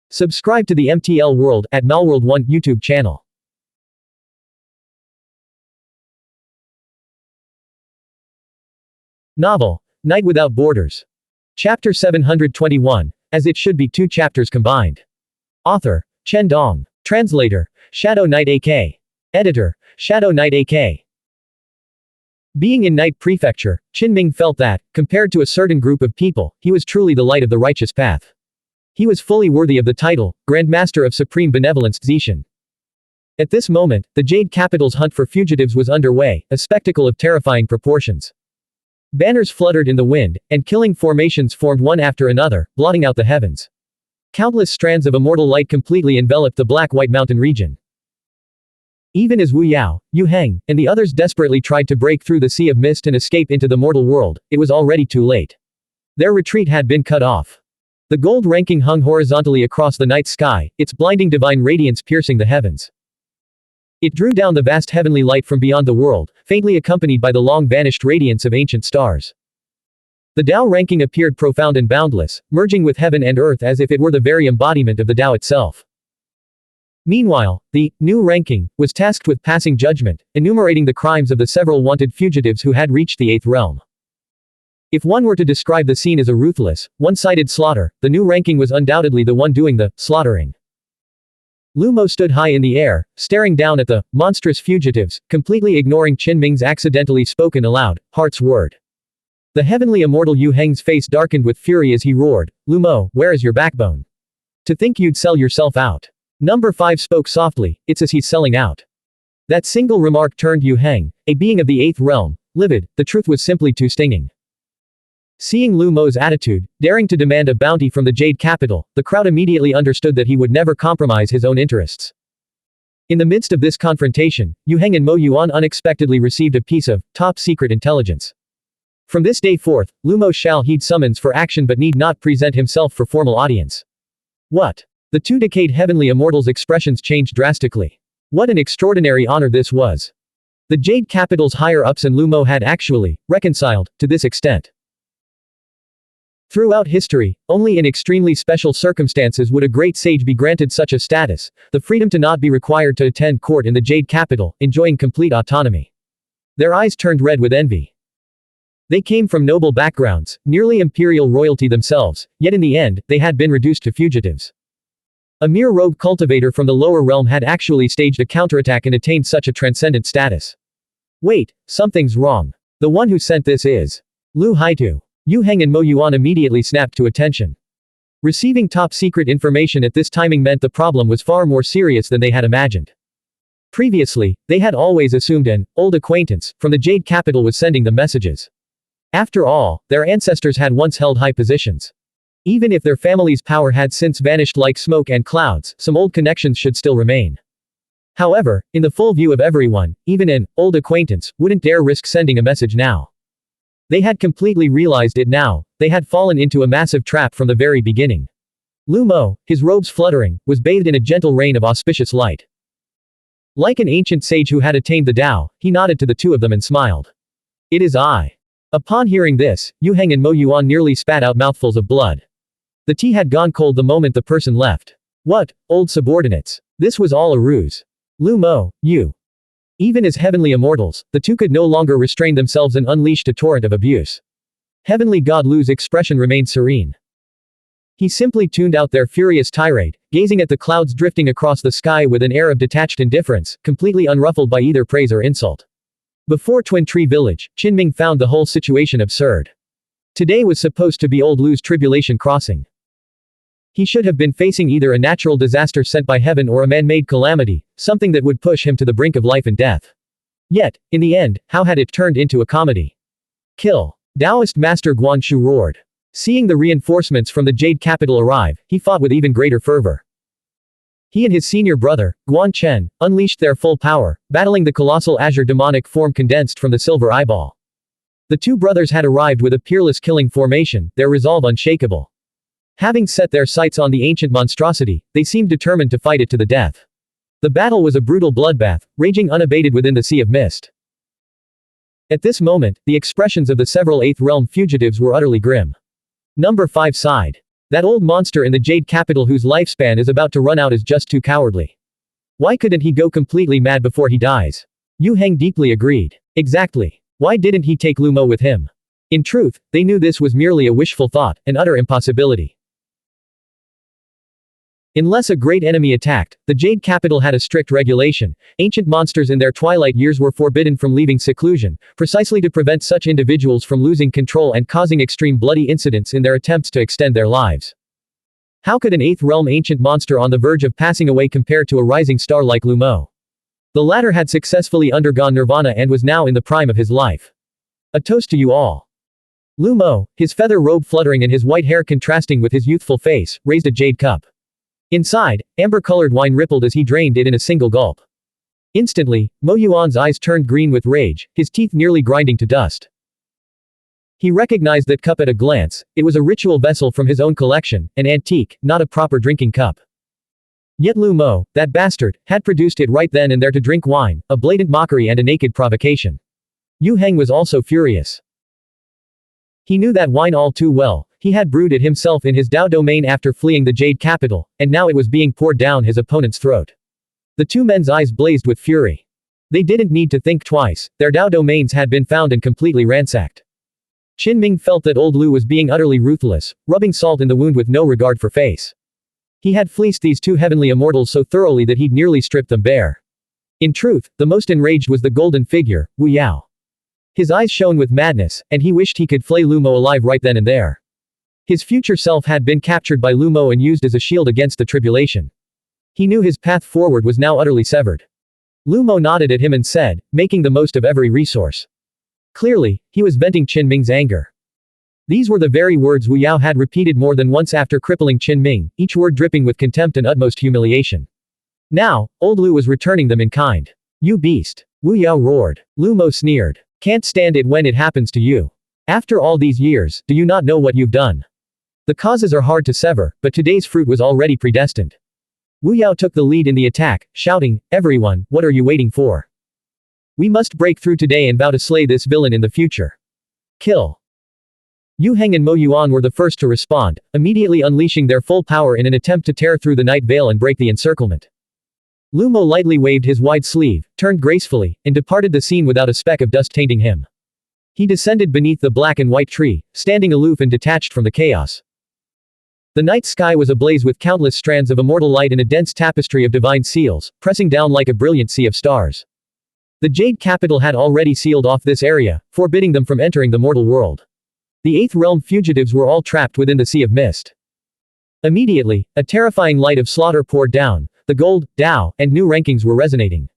Subscribe to the MTL World at Malworld 1 YouTube channel. Novel, Night Without Borders. Chapter 721, as it should be 2 chapters combined. Author, Chen Dong. Translator, Shadow Knight AK. Editor, Shadow Knight AK. Being in Night Prefecture, Qinming felt that, compared to a certain group of people, he was truly the light of the righteous path. He was fully worthy of the title, Grand Master of Supreme Benevolence Zishan. At this moment, the Jade Capital's hunt for fugitives was underway, a spectacle of terrifying proportions. Banners fluttered in the wind, and killing formations formed one after another, blotting out the heavens. Countless strands of immortal light completely enveloped the black-white mountain region. Even as Wu Yao, Yu Heng, and the others desperately tried to break through the sea of mist and escape into the mortal world, it was already too late. Their retreat had been cut off. The gold ranking hung horizontally across the night sky, its blinding divine radiance piercing the heavens. It drew down the vast heavenly light from beyond the world, faintly accompanied by the long-vanished radiance of ancient stars. The Tao ranking appeared profound and boundless, merging with heaven and earth as if it were the very embodiment of the Tao itself. Meanwhile, the new ranking was tasked with passing judgment, enumerating the crimes of the several wanted fugitives who had reached the 8th realm. If one were to describe the scene as a ruthless, one-sided slaughter, the new ranking was undoubtedly the one doing the slaughtering. Lu Mo stood high in the air, staring down at the monstrous fugitives, completely ignoring Qinming's accidentally spoken aloud, heart's word. The heavenly immortal Yu Heng's face darkened with fury as he roared, "Lu Mo, where is your backbone? To think you'd sell yourself out." Number 5 spoke softly, "It's as he's selling out." That single remark turned Yu Heng, a being of the 8th realm, livid. The truth was simply too stinging. Seeing Lu Mo's attitude, daring to demand a bounty from the Jade Capital, the crowd immediately understood that he would never compromise his own interests. In the midst of this confrontation, Yu Heng and Mo Yuan unexpectedly received a piece of top-secret intelligence. From this day forth, Lu Mo shall heed summons for action but need not present himself for formal audience. What? The 2 decayed heavenly immortals' expressions changed drastically. What an extraordinary honor this was. The Jade Capital's higher-ups and Lu Mo had actually reconciled to this extent. Throughout history, only in extremely special circumstances would a great sage be granted such a status, the freedom to not be required to attend court in the Jade Capital, enjoying complete autonomy. Their eyes turned red with envy. They came from noble backgrounds, nearly imperial royalty themselves, yet in the end, they had been reduced to fugitives. A mere rogue cultivator from the lower realm had actually staged a counterattack and attained such a transcendent status. Wait, something's wrong. The one who sent this is Lu Haitu. Yu Heng and Mo Yuan immediately snapped to attention. Receiving top-secret information at this timing meant the problem was far more serious than they had imagined. Previously, they had always assumed an old acquaintance from the Jade Capital was sending the messages. After all, their ancestors had once held high positions. Even if their family's power had since vanished like smoke and clouds, some old connections should still remain. However, in the full view of everyone, even an old acquaintance wouldn't dare risk sending a message now. They had completely realized it now, they had fallen into a massive trap from the very beginning. Lu Mo, his robes fluttering, was bathed in a gentle rain of auspicious light. Like an ancient sage who had attained the Tao, he nodded to the 2 of them and smiled. "It is I." Upon hearing this, Yu Heng and Mo Yuan nearly spat out mouthfuls of blood. The tea had gone cold the moment the person left. What, old subordinates? This was all a ruse. Lu Mo, you. Even as heavenly immortals, the 2 could no longer restrain themselves and unleashed a torrent of abuse. Heavenly God Lu's expression remained serene. He simply tuned out their furious tirade, gazing at the clouds drifting across the sky with an air of detached indifference, completely unruffled by either praise or insult. Before Twin Tree Village, Qinming found the whole situation absurd. Today was supposed to be old Lu's tribulation crossing. He should have been facing either a natural disaster sent by heaven or a man-made calamity, something that would push him to the brink of life and death. Yet, in the end, how had it turned into a comedy? Kill. Taoist Master Guan Shu roared. Seeing the reinforcements from the Jade Capital arrive, he fought with even greater fervor. He and his senior brother, Guan Chen, unleashed their full power, battling the colossal azure demonic form condensed from the silver eyeball. The 2 brothers had arrived with a peerless killing formation, their resolve unshakable. Having set their sights on the ancient monstrosity, they seemed determined to fight it to the death. The battle was a brutal bloodbath, raging unabated within the sea of mist. At this moment, the expressions of the several 8th realm fugitives were utterly grim. Number 5 sighed. That old monster in the Jade Capital whose lifespan is about to run out is just too cowardly. Why couldn't he go completely mad before he dies? Yu Heng deeply agreed. Exactly. Why didn't he take Lu Mo with him? In truth, they knew this was merely a wishful thought, an utter impossibility. Unless a great enemy attacked, the Jade Capital had a strict regulation. Ancient monsters in their twilight years were forbidden from leaving seclusion, precisely to prevent such individuals from losing control and causing extreme bloody incidents in their attempts to extend their lives. How could an 8th realm ancient monster on the verge of passing away compare to a rising star like Lu Mo? The latter had successfully undergone nirvana and was now in the prime of his life. A toast to you all. Lu Mo, his feather robe fluttering and his white hair contrasting with his youthful face, raised a jade cup. Inside, amber-colored wine rippled as he drained it in a single gulp. Instantly, Mo Yuan's eyes turned green with rage, his teeth nearly grinding to dust. He recognized that cup at a glance. It was a ritual vessel from his own collection, an antique, not a proper drinking cup. Yet Lu Mo, that bastard, had produced it right then and there to drink wine, a blatant mockery and a naked provocation. Yu Heng was also furious. He knew that wine all too well. He had brewed it himself in his Dao domain after fleeing the Jade Capital, and now it was being poured down his opponent's throat. The two men's eyes blazed with fury. They didn't need to think twice, their Dao domains had been found and completely ransacked. Qin Ming felt that old Lu was being utterly ruthless, rubbing salt in the wound with no regard for face. He had fleeced these two heavenly immortals so thoroughly that he'd nearly stripped them bare. In truth, the most enraged was the golden figure, Wu Yao. His eyes shone with madness, and he wished he could flay Lu Mo alive right then and there. His future self had been captured by Lu Mo and used as a shield against the tribulation. He knew his path forward was now utterly severed. Lu Mo nodded at him and said, making the most of every resource. Clearly, he was venting Qin Ming's anger. These were the very words Wu Yao had repeated more than once after crippling Qin Ming, each word dripping with contempt and utmost humiliation. Now, old Lu was returning them in kind. You beast! Wu Yao roared. Lu Mo sneered. Can't stand it when it happens to you. After all these years, do you not know what you've done? The causes are hard to sever, but today's fruit was already predestined. Wu Yao took the lead in the attack, shouting, everyone, what are you waiting for? We must break through today and vow to slay this villain in the future. Kill. Yu Heng and Mo Yuan were the first to respond, immediately unleashing their full power in an attempt to tear through the night veil and break the encirclement. Lu Mo lightly waved his wide sleeve, turned gracefully, and departed the scene without a speck of dust tainting him. He descended beneath the black and white tree, standing aloof and detached from the chaos. The night sky was ablaze with countless strands of immortal light in a dense tapestry of divine seals, pressing down like a brilliant sea of stars. The Jade Capital had already sealed off this area, forbidding them from entering the mortal world. The 8th realm fugitives were all trapped within the sea of mist. Immediately, a terrifying light of slaughter poured down, the gold, Dao, and new rankings were resonating.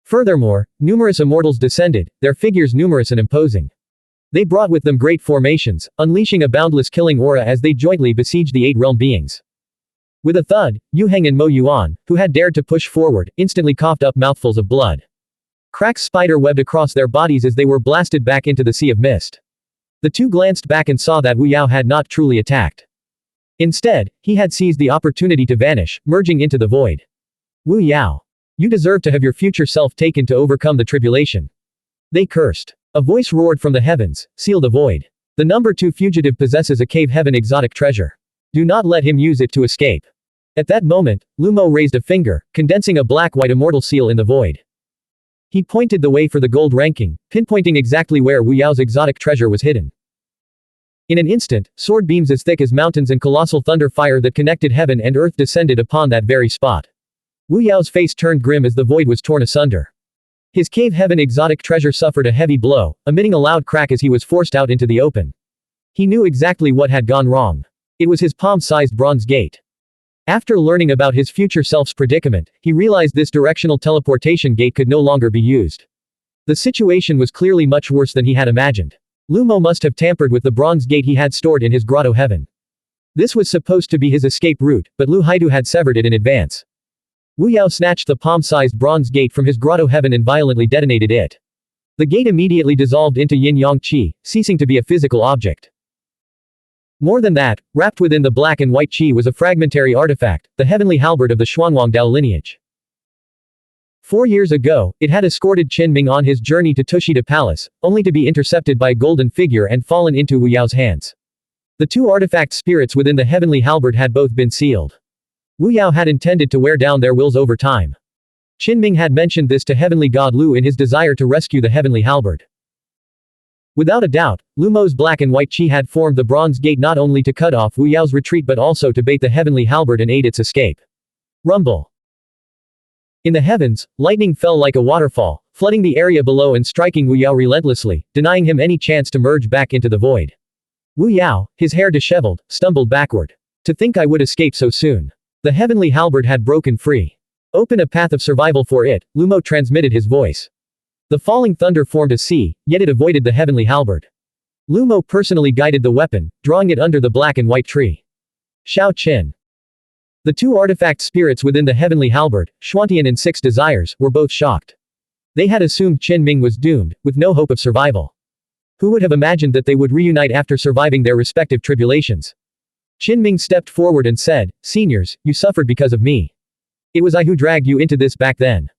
Furthermore, numerous immortals descended, their figures numerous and imposing. They brought with them great formations, unleashing a boundless killing aura as they jointly besieged the 8 realm beings. With a thud, Yu Heng and Mo Yuan, who had dared to push forward, instantly coughed up mouthfuls of blood. Cracks spider-webbed across their bodies as they were blasted back into the sea of mist. The two glanced back and saw that Wu Yao had not truly attacked. Instead, he had seized the opportunity to vanish, merging into the void. Wu Yao. You deserve to have your future self taken to overcome the tribulation. They cursed. A voice roared from the heavens, seal the void. The number 2 fugitive possesses a cave heaven exotic treasure. Do not let him use it to escape. At that moment, Lu Mo raised a finger, condensing a black-white immortal seal in the void. He pointed the way for the gold ranking, pinpointing exactly where Wu Yao's exotic treasure was hidden. In an instant, sword beams as thick as mountains and colossal thunder fire that connected heaven and earth descended upon that very spot. Wu Yao's face turned grim as the void was torn asunder. His cave heaven exotic treasure suffered a heavy blow, emitting a loud crack as he was forced out into the open. He knew exactly what had gone wrong. It was his palm-sized bronze gate. After learning about his future self's predicament, he realized this directional teleportation gate could no longer be used. The situation was clearly much worse than he had imagined. Lu Mo must have tampered with the bronze gate he had stored in his grotto heaven. This was supposed to be his escape route, but Lu Haidu had severed it in advance. Wu Yao snatched the palm-sized bronze gate from his grotto heaven and violently detonated it. The gate immediately dissolved into yin-yang qi, ceasing to be a physical object. More than that, wrapped within the black and white qi was a fragmentary artifact, the heavenly halberd of the Xuanhuan Dao lineage. 4 years ago, it had escorted Qin Ming on his journey to Tushita Palace, only to be intercepted by a golden figure and fallen into Wu Yao's hands. The two artifact spirits within the heavenly halberd had both been sealed. Wu Yao had intended to wear down their wills over time. Qinming had mentioned this to heavenly god Lu in his desire to rescue the heavenly halberd. Without a doubt, Lu Mo's black and white chi had formed the bronze gate not only to cut off Wu Yao's retreat but also to bait the heavenly halberd and aid its escape. Rumble. In the heavens, lightning fell like a waterfall, flooding the area below and striking Wu Yao relentlessly, denying him any chance to merge back into the void. Wu Yao, his hair disheveled, stumbled backward. To think I would escape so soon. The heavenly halberd had broken free. Open a path of survival for it, Lu Mo transmitted his voice. The falling thunder formed a sea, yet it avoided the heavenly halberd. Lu Mo personally guided the weapon, drawing it under the black and white tree. Xiao Qin. The two artifact spirits within the heavenly halberd, Xuanhuan and Six Desires, were both shocked. They had assumed Qinming was doomed, with no hope of survival. Who would have imagined that they would reunite after surviving their respective tribulations? Qinming stepped forward and said, "Seniors, you suffered because of me. It was I who dragged you into this back then."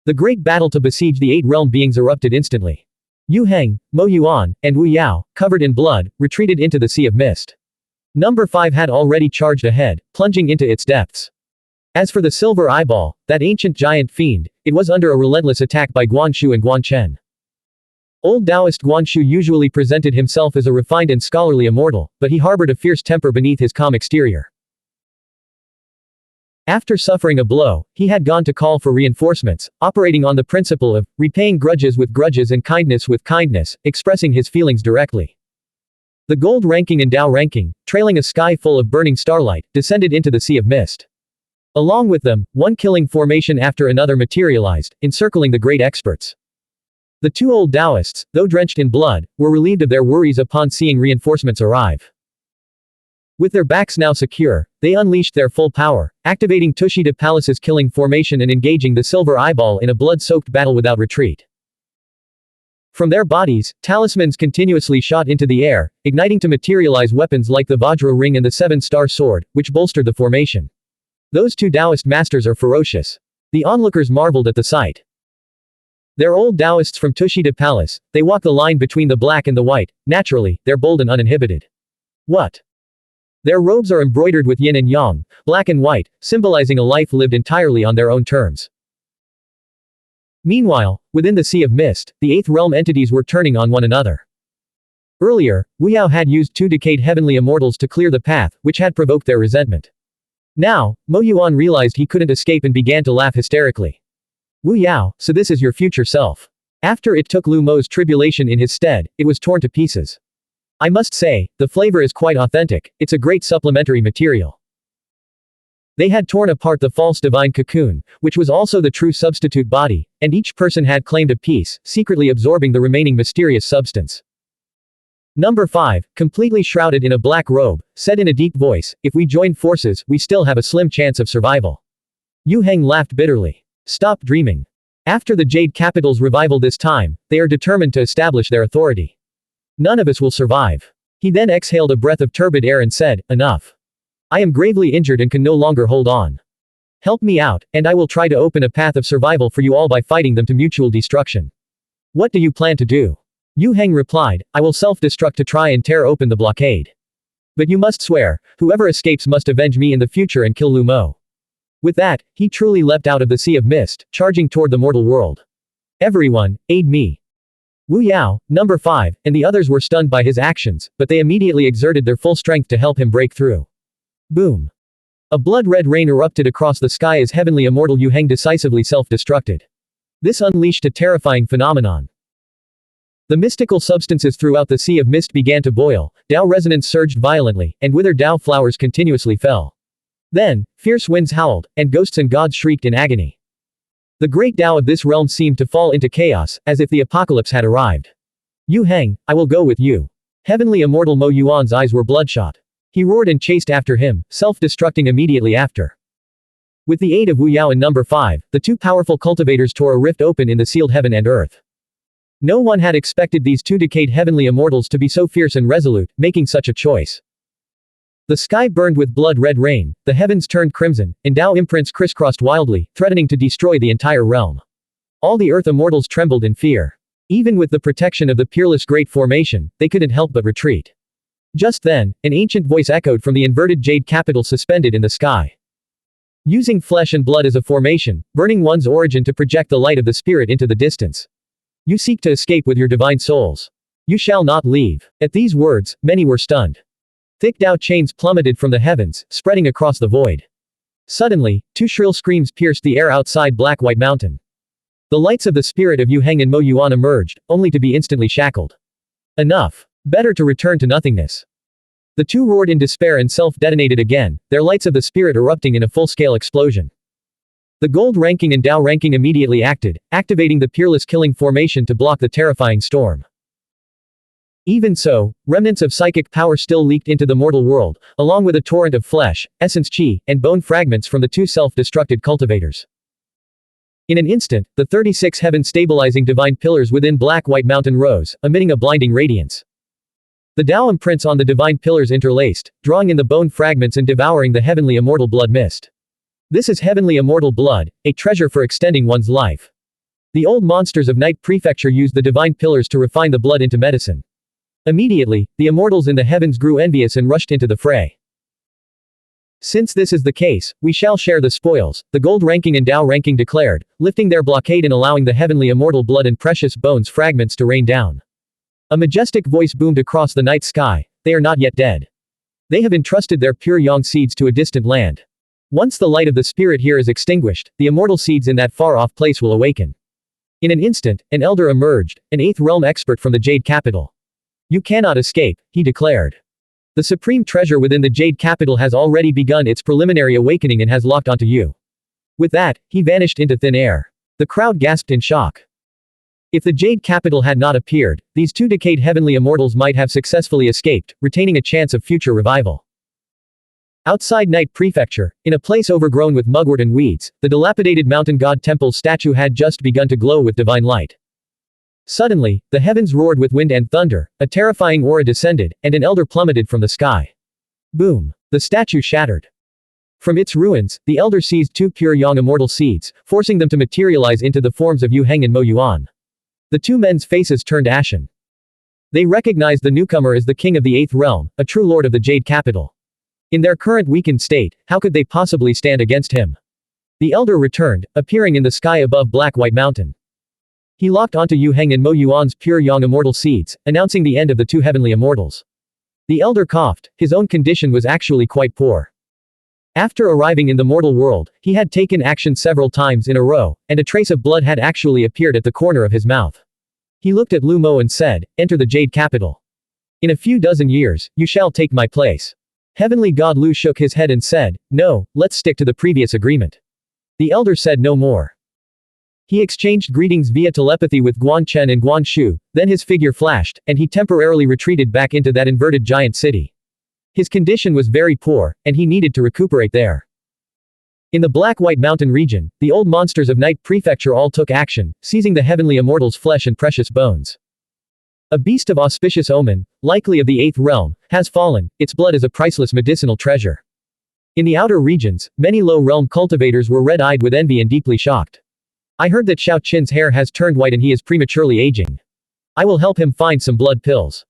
The great battle to besiege the 8 realm beings erupted instantly. Yu Heng, Mo Yuan, and Wu Yao, covered in blood, retreated into the sea of mist. Number 5 had already charged ahead, plunging into its depths. As for the silver eyeball, that ancient giant fiend, it was under a relentless attack by Guanshu and Guanchen. Old Taoist Guanshu usually presented himself as a refined and scholarly immortal, but he harbored a fierce temper beneath his calm exterior. After suffering a blow, he had gone to call for reinforcements, operating on the principle of repaying grudges with grudges and kindness with kindness, expressing his feelings directly. The gold ranking and Tao ranking, trailing a sky full of burning starlight, descended into the sea of mist. Along with them, one killing formation after another materialized, encircling the great experts. The two old Taoists, though drenched in blood, were relieved of their worries upon seeing reinforcements arrive. With their backs now secure, they unleashed their full power, activating Tushita Palace's killing formation and engaging the silver eyeball in a blood-soaked battle without retreat. From their bodies, talismans continuously shot into the air, igniting to materialize weapons like the Vajra ring and the 7-star sword, which bolstered the formation. Those two Taoist masters are ferocious. The onlookers marveled at the sight. They're old Taoists from Tushita Palace, they walk the line between the black and the white, naturally, they're bold and uninhibited. What? Their robes are embroidered with yin and yang, black and white, symbolizing a life lived entirely on their own terms. Meanwhile, within the Sea of Mist, the 8th realm entities were turning on one another. Earlier, Wu Yao had used 2 decayed heavenly immortals to clear the path, which had provoked their resentment. Now, Mo Yuan realized he couldn't escape and began to laugh hysterically. Wu Yao, so this is your future self. After it took Lu Mo's tribulation in his stead, it was torn to pieces. I must say, the flavor is quite authentic, it's a great supplementary material. They had torn apart the false divine cocoon, which was also the true substitute body, and each person had claimed a piece, secretly absorbing the remaining mysterious substance. Number 5, completely shrouded in a black robe, said in a deep voice, "If we join forces, we still have a slim chance of survival." Yu Heng laughed bitterly. Stop dreaming. After the Jade Capital's revival this time, they are determined to establish their authority. None of us will survive. He then exhaled a breath of turbid air and said, "Enough. I am gravely injured and can no longer hold on. Help me out, and I will try to open a path of survival for you all by fighting them to mutual destruction." What do you plan to do? Yu Heng replied, "I will self-destruct to try and tear open the blockade. But you must swear, whoever escapes must avenge me in the future and kill Lu Mo." With that, he truly leapt out of the Sea of Mist, charging toward the mortal world. Everyone, aid me. Wu Yao, number 5, and the others were stunned by his actions, but they immediately exerted their full strength to help him break through. Boom. A blood-red rain erupted across the sky as heavenly immortal Yu Heng decisively self-destructed. This unleashed a terrifying phenomenon. The mystical substances throughout the Sea of Mist began to boil, Tao resonance surged violently, and withered Tao flowers continuously fell. Then, fierce winds howled, and ghosts and gods shrieked in agony. The great Tao of this realm seemed to fall into chaos, as if the apocalypse had arrived. Yu Heng, I will go with you. Heavenly immortal Mo Yuan's eyes were bloodshot. He roared and chased after him, self-destructing immediately after. With the aid of Wu Yao and number 5, the two powerful cultivators tore a rift open in the sealed heaven and earth. No one had expected these 2 decayed heavenly immortals to be so fierce and resolute, making such a choice. The sky burned with blood-red rain, the heavens turned crimson, and Tao imprints crisscrossed wildly, threatening to destroy the entire realm. All the earth immortals trembled in fear. Even with the protection of the peerless Great Formation, they couldn't help but retreat. Just then, an ancient voice echoed from the inverted jade capital suspended in the sky. Using flesh and blood as a formation, burning one's origin to project the light of the spirit into the distance. You seek to escape with your divine souls. You shall not leave. At these words, many were stunned. Thick Tao chains plummeted from the heavens, spreading across the void. Suddenly, two shrill screams pierced the air outside Black White Mountain. The lights of the spirit of Yu Heng and Mo Yuan emerged, only to be instantly shackled. Enough. Better to return to nothingness. The two roared in despair and self-detonated again, their lights of the spirit erupting in a full-scale explosion. The gold ranking and Dao ranking immediately acted, activating the peerless killing formation to block the terrifying storm. Even so, remnants of psychic power still leaked into the mortal world, along with a torrent of flesh, essence chi, and bone fragments from the two self-destructed cultivators. In an instant, the 36 heaven-stabilizing divine pillars within Black White Mountain rose, emitting a blinding radiance. The Tao imprints on the divine pillars interlaced, drawing in the bone fragments and devouring the heavenly immortal blood mist. This is heavenly immortal blood, a treasure for extending one's life. The old monsters of Night Prefecture used the divine pillars to refine the blood into medicine. Immediately, the immortals in the heavens grew envious and rushed into the fray. Since this is the case, we shall share the spoils, the gold ranking and Dao ranking declared, lifting their blockade and allowing the heavenly immortal blood and precious bones fragments to rain down. A majestic voice boomed across the night sky, they are not yet dead. They have entrusted their pure yang seeds to a distant land. Once the light of the spirit here is extinguished, the immortal seeds in that far-off place will awaken. In an instant, an elder emerged, an 8th realm expert from the Jade Capital. You cannot escape, he declared. The supreme treasure within the Jade Capital has already begun its preliminary awakening and has locked onto you. With that, he vanished into thin air. The crowd gasped in shock. If the Jade Capital had not appeared, these two decayed heavenly immortals might have successfully escaped, retaining a chance of future revival. Outside Night Prefecture, in a place overgrown with mugwort and weeds, the dilapidated mountain god temple's statue had just begun to glow with divine light. Suddenly, the heavens roared with wind and thunder, a terrifying aura descended, and an elder plummeted from the sky. Boom! The statue shattered. From its ruins, the elder seized two pure yang immortal seeds, forcing them to materialize into the forms of Yu Heng and Mo Yuan. The two men's faces turned ashen. They recognized the newcomer as the king of the 8th realm, a true lord of the Jade Capital. In their current weakened state, how could they possibly stand against him? The elder returned, appearing in the sky above Black White Mountain. He locked onto Yu Heng and Mo Yuan's pure yang immortal seeds, announcing the end of the two heavenly immortals. The elder coughed, his own condition was actually quite poor. After arriving in the mortal world, he had taken action several times in a row, and a trace of blood had actually appeared at the corner of his mouth. He looked at Lu Mo and said, "Enter the Jade Capital. In a few dozen years, you shall take my place." Heavenly God Lu shook his head and said, "No, let's stick to the previous agreement." The elder said no more. He exchanged greetings via telepathy with Guan Chen and Guan Shu, then his figure flashed, and he temporarily retreated back into that inverted giant city. His condition was very poor, and he needed to recuperate there. In the Black White Mountain region, the old monsters of Night Prefecture all took action, seizing the heavenly immortals' flesh and precious bones. A beast of auspicious omen, likely of the 8th realm, has fallen, its blood is a priceless medicinal treasure. In the outer regions, many low-realm cultivators were red-eyed with envy and deeply shocked. I heard that Xiao Qin's hair has turned white and he is prematurely aging. I will help him find some blood pills.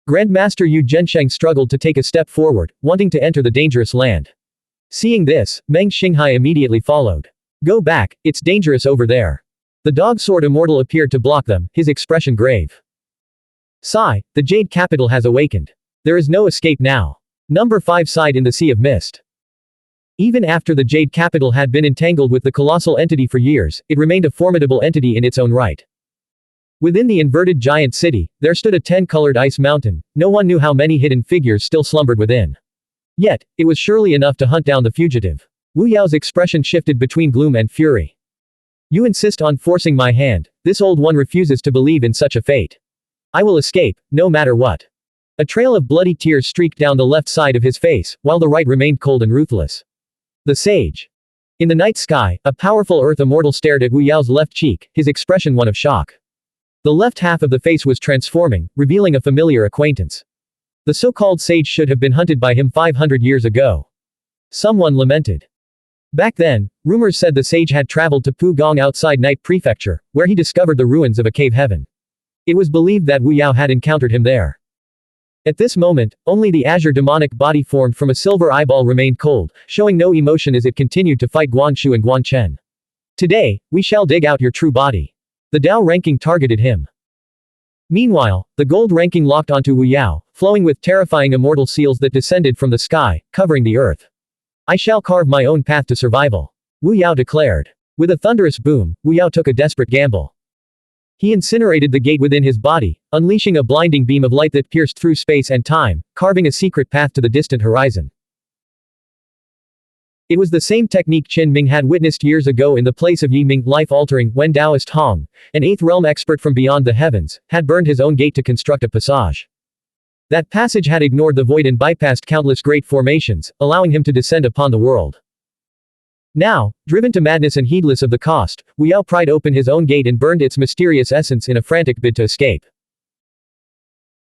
Grandmaster Yu Zhensheng struggled to take a step forward, wanting to enter the dangerous land. Seeing this, Meng Xinghai immediately followed. Go back, it's dangerous over there. The dog sword immortal appeared to block them, his expression grave. Sigh, the Jade Capital has awakened. There is no escape now. Number 5 sighed in the sea of mist. Even after the Jade Capital had been entangled with the colossal entity for years, it remained a formidable entity in its own right. Within the inverted giant city, there stood a 10-colored ice mountain. No one knew how many hidden figures still slumbered within. Yet, it was surely enough to hunt down the fugitive. Wu Yao's expression shifted between gloom and fury. You insist on forcing my hand, this old one refuses to believe in such a fate. I will escape, no matter what. A trail of bloody tears streaked down the left side of his face, while the right remained cold and ruthless. The sage. In the night sky, a powerful earth immortal stared at Wu Yao's left cheek, his expression one of shock. The left half of the face was transforming, revealing a familiar acquaintance. The so-called sage should have been hunted by him 500 years ago. Someone lamented. Back then, rumors said the sage had traveled to Pugong outside Night Prefecture, where he discovered the ruins of a cave heaven. It was believed that Wu Yao had encountered him there. At this moment, only the azure demonic body formed from a silver eyeball remained cold, showing no emotion as it continued to fight Guanshu and Guanchen. Today, we shall dig out your true body. The Dao ranking targeted him. Meanwhile, the gold ranking locked onto Wu Yao, flowing with terrifying immortal seals that descended from the sky, covering the earth. I shall carve my own path to survival. Wu Yao declared. With a thunderous boom, Wu Yao took a desperate gamble. He incinerated the gate within his body, unleashing a blinding beam of light that pierced through space and time, carving a secret path to the distant horizon. It was the same technique Qin Ming had witnessed years ago in the place of Yi Ming, life-altering, when Taoist Hong, an 8th realm expert from beyond the heavens, had burned his own gate to construct a passage. That passage had ignored the void and bypassed countless great formations, allowing him to descend upon the world. Now, driven to madness and heedless of the cost, Wu Yao pried open his own gate and burned its mysterious essence in a frantic bid to escape.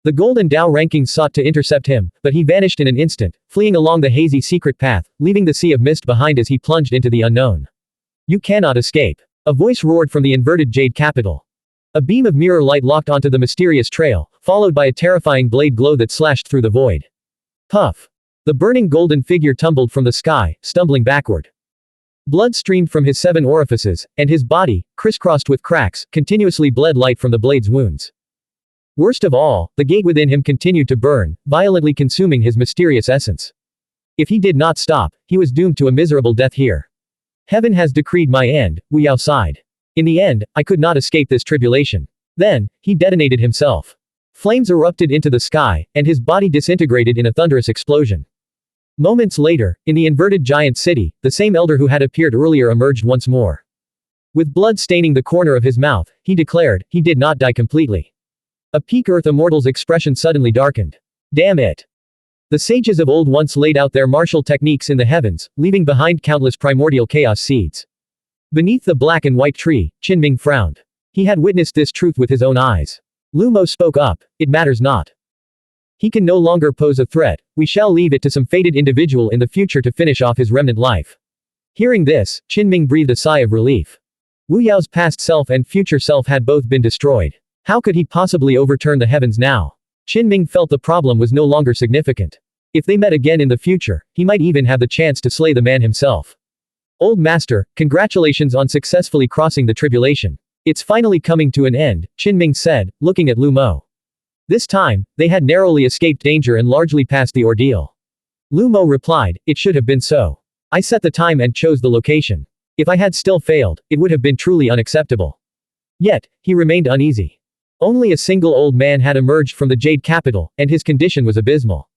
The golden Dao rankings sought to intercept him, but he vanished in an instant, fleeing along the hazy secret path, leaving the sea of mist behind as he plunged into the unknown. You cannot escape. A voice roared from the inverted jade capital. A beam of mirror light locked onto the mysterious trail, followed by a terrifying blade glow that slashed through the void. Puff! The burning golden figure tumbled from the sky, stumbling backward. Blood streamed from his 7 orifices, and his body, crisscrossed with cracks, continuously bled light from the blade's wounds. Worst of all, the gate within him continued to burn, violently consuming his mysterious essence. If he did not stop, he was doomed to a miserable death here. Heaven has decreed my end, Wu Yao sighed. In the end, I could not escape this tribulation. Then, he detonated himself. Flames erupted into the sky, and his body disintegrated in a thunderous explosion. Moments later, in the inverted giant city, the same elder who had appeared earlier emerged once more. With blood staining the corner of his mouth, he declared, he did not die completely. A peak Earth Immortal's expression suddenly darkened. Damn it! The sages of old once laid out their martial techniques in the heavens, leaving behind countless primordial chaos seeds. Beneath the black and white tree, Qin Ming frowned. He had witnessed this truth with his own eyes. Lu Mo spoke up, it matters not. He can no longer pose a threat, we shall leave it to some fated individual in the future to finish off his remnant life. Hearing this, Qin Ming breathed a sigh of relief. Wu Yao's past self and future self had both been destroyed. How could he possibly overturn the heavens now? Qin Ming felt the problem was no longer significant. If they met again in the future, he might even have the chance to slay the man himself. Old Master, congratulations on successfully crossing the tribulation. It's finally coming to an end, Qin Ming said, looking at Lu Mo. This time, they had narrowly escaped danger and largely passed the ordeal. Lu Mo replied, it should have been so. I set the time and chose the location. If I had still failed, it would have been truly unacceptable. Yet, he remained uneasy. Only a single old man had emerged from the Jade capital, and his condition was abysmal.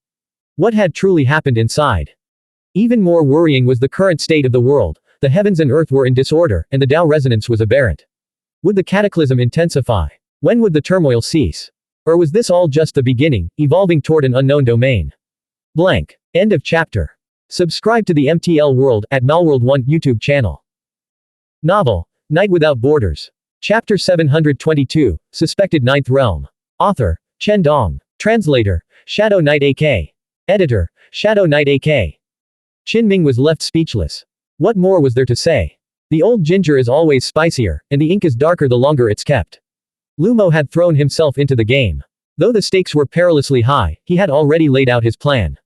What had truly happened inside? Even more worrying was the current state of the world. The heavens and earth were in disorder, and the Tao resonance was aberrant. Would the cataclysm intensify? When would the turmoil cease? Or was this all just the beginning, evolving toward an unknown domain? Blank. End of chapter. Subscribe to the MTL World at Malworld 1 YouTube channel. Novel, Night Without Borders. Chapter 722, Suspected Ninth Realm. Author, Chen Dong. Translator, Shadow Knight AK. Editor, Shadow Knight AK. Qin Ming was left speechless. What more was there to say? The old ginger is always spicier, and the ink is darker the longer it's kept. Lu Mo had thrown himself into the game. Though the stakes were perilously high, he had already laid out his plan.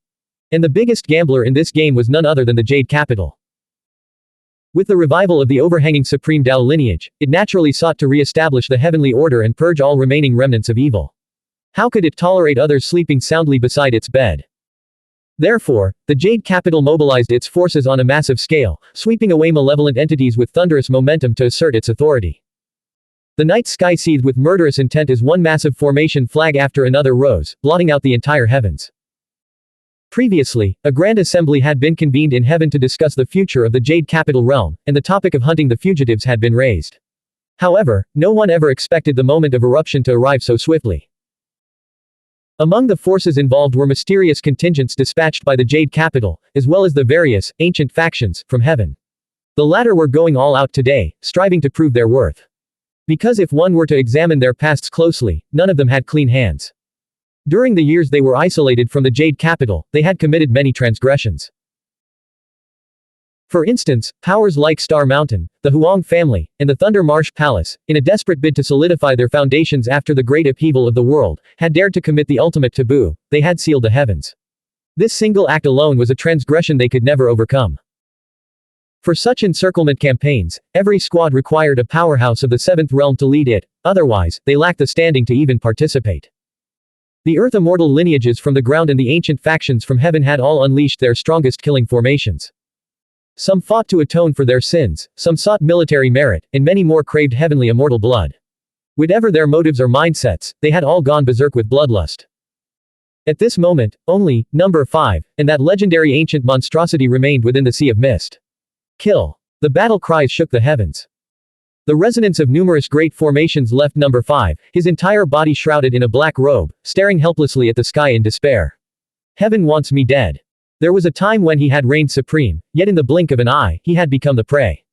And the biggest gambler in this game was none other than the Jade capital. With the revival of the overhanging Supreme Tao lineage, it naturally sought to re-establish the heavenly order and purge all remaining remnants of evil. How could it tolerate others sleeping soundly beside its bed? Therefore, the Jade capital mobilized its forces on a massive scale, sweeping away malevolent entities with thunderous momentum to assert its authority. The night sky seethed with murderous intent as one massive formation flag after another rose, blotting out the entire heavens. Previously, a grand assembly had been convened in heaven to discuss the future of the Jade capital realm, and the topic of hunting the fugitives had been raised. However, no one ever expected the moment of eruption to arrive so swiftly. Among the forces involved were mysterious contingents dispatched by the Jade capital, as well as the various, ancient factions, from heaven. The latter were going all out today, striving to prove their worth. Because if one were to examine their pasts closely, none of them had clean hands. During the years they were isolated from the Jade capital, they had committed many transgressions. For instance, powers like Star Mountain, the Huang family, and the Thunder Marsh Palace, in a desperate bid to solidify their foundations after the great upheaval of the world, had dared to commit the ultimate taboo: they had sealed the heavens. This single act alone was a transgression they could never overcome. For such encirclement campaigns, every squad required a powerhouse of the seventh realm to lead it, otherwise, they lacked the standing to even participate. The Earth immortal lineages from the ground and the ancient factions from heaven had all unleashed their strongest killing formations. Some fought to atone for their sins, some sought military merit, and many more craved heavenly immortal blood. Whatever their motives or mindsets, they had all gone berserk with bloodlust. At this moment, only, number 5, and that legendary ancient monstrosity remained within the Sea of Mist. Kill. The battle cries shook the heavens. The resonance of numerous great formations left number 5, his entire body shrouded in a black robe, staring helplessly at the sky in despair. Heaven wants me dead. There was a time when he had reigned supreme, yet in the blink of an eye, he had become the prey.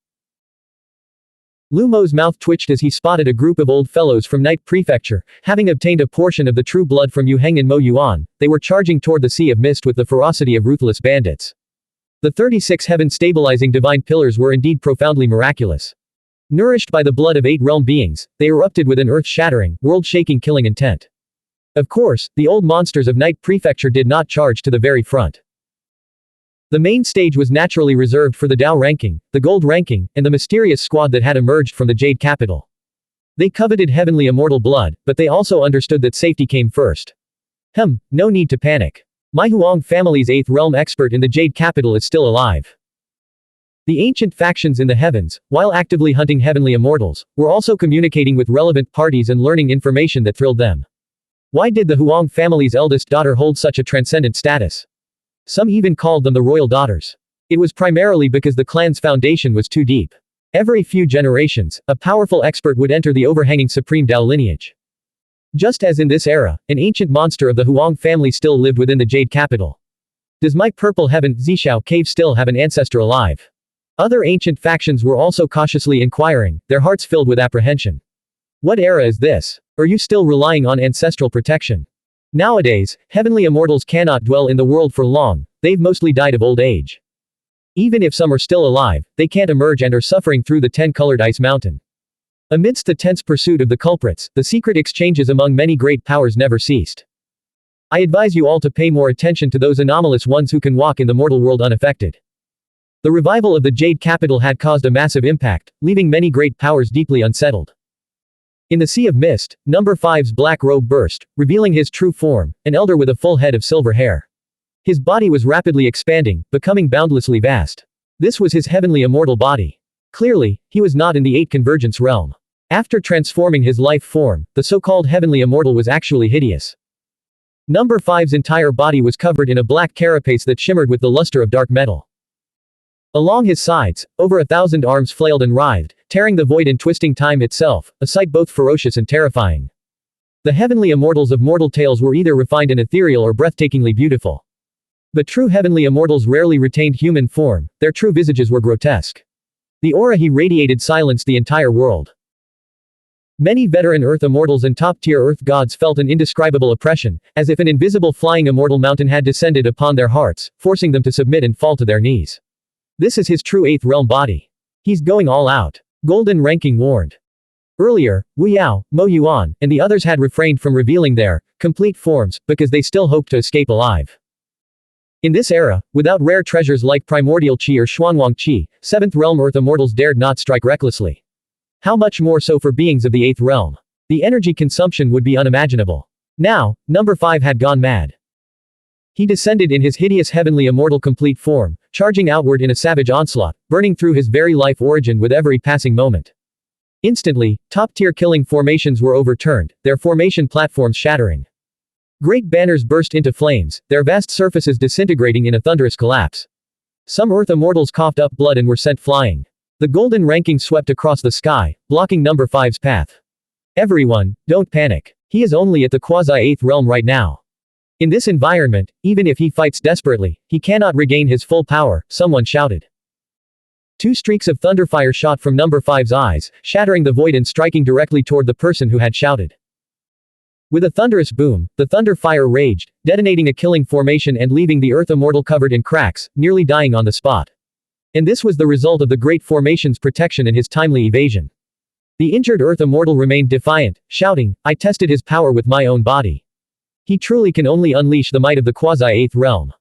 Lu Mo's mouth twitched as he spotted a group of old fellows from Night Prefecture, having obtained a portion of the true blood from Yu Heng and Mo Yuan. They were charging toward the Sea of Mist with the ferocity of ruthless bandits. The 36 heaven-stabilizing divine pillars were indeed profoundly miraculous. Nourished by the blood of 8 realm beings, they erupted with an earth-shattering, world-shaking killing intent. Of course, the old monsters of Night Prefecture did not charge to the very front. The main stage was naturally reserved for the Dao ranking, the Gold ranking, and the mysterious squad that had emerged from the Jade capital. They coveted heavenly immortal blood, but they also understood that safety came first. No need to panic. My Huang family's 8th realm expert in the Jade capital is still alive. The ancient factions in the heavens, while actively hunting heavenly immortals, were also communicating with relevant parties and learning information that thrilled them. Why did the Huang family's eldest daughter hold such a transcendent status? Some even called them the royal daughters. It was primarily because the clan's foundation was too deep. Every few generations, a powerful expert would enter the overhanging supreme Dao lineage. Just as in this era, an ancient monster of the Huang family still lived within the Jade capital. Does my purple heaven, Zishao cave still have an ancestor alive? Other ancient factions were also cautiously inquiring, their hearts filled with apprehension. What era is this? Are you still relying on ancestral protection? Nowadays, heavenly immortals cannot dwell in the world for long, they've mostly died of old age. Even if some are still alive, they can't emerge and are suffering through the 10-colored ice mountain. Amidst the tense pursuit of the culprits, the secret exchanges among many great powers never ceased. I advise you all to pay more attention to those anomalous ones who can walk in the mortal world unaffected. The revival of the Jade capital had caused a massive impact, leaving many great powers deeply unsettled. In the Sea of Mist, number 5's black robe burst, revealing his true form, an elder with a full head of silver hair. His body was rapidly expanding, becoming boundlessly vast. This was his heavenly immortal body. Clearly, he was not in the 8 convergence realm. After transforming his life form, the so-called heavenly immortal was actually hideous. Number 5's entire body was covered in a black carapace that shimmered with the luster of dark metal. Along his sides, over 1,000 arms flailed and writhed, tearing the void and twisting time itself, a sight both ferocious and terrifying. The heavenly immortals of mortal tales were either refined and ethereal or breathtakingly beautiful. But true heavenly immortals rarely retained human form, their true visages were grotesque. The aura he radiated silenced the entire world. Many veteran Earth immortals and top-tier Earth gods felt an indescribable oppression, as if an invisible flying immortal mountain had descended upon their hearts, forcing them to submit and fall to their knees. This is his true 8th realm body. He's going all out. Golden ranking warned. Earlier, Wu Yao, Mo Yuan, and the others had refrained from revealing their complete forms, because they still hoped to escape alive. In this era, without rare treasures like Primordial Qi or Xuanhuan Qi, 7th realm Earth immortals dared not strike recklessly. How much more so for beings of the 8th realm? The energy consumption would be unimaginable. Now, number 5 had gone mad. He descended in his hideous heavenly immortal complete form, charging outward in a savage onslaught, burning through his very life origin with every passing moment. Instantly, top-tier killing formations were overturned, their formation platforms shattering. Great banners burst into flames, their vast surfaces disintegrating in a thunderous collapse. Some Earth immortals coughed up blood and were sent flying. The golden ranking swept across the sky, blocking number 5's path. Everyone, don't panic. He is only at the quasi-8th realm right now. In this environment, even if he fights desperately, he cannot regain his full power, someone shouted. 2 streaks of thunderfire shot from number 5's eyes, shattering the void and striking directly toward the person who had shouted. With a thunderous boom, the thunder fire raged, detonating a killing formation and leaving the Earth immortal covered in cracks, nearly dying on the spot. And this was the result of the Great Formation's protection and his timely evasion. The injured Earth Immortal remained defiant, shouting, "I tested his power with my own body. He truly can only unleash the might of the quasi-8th realm."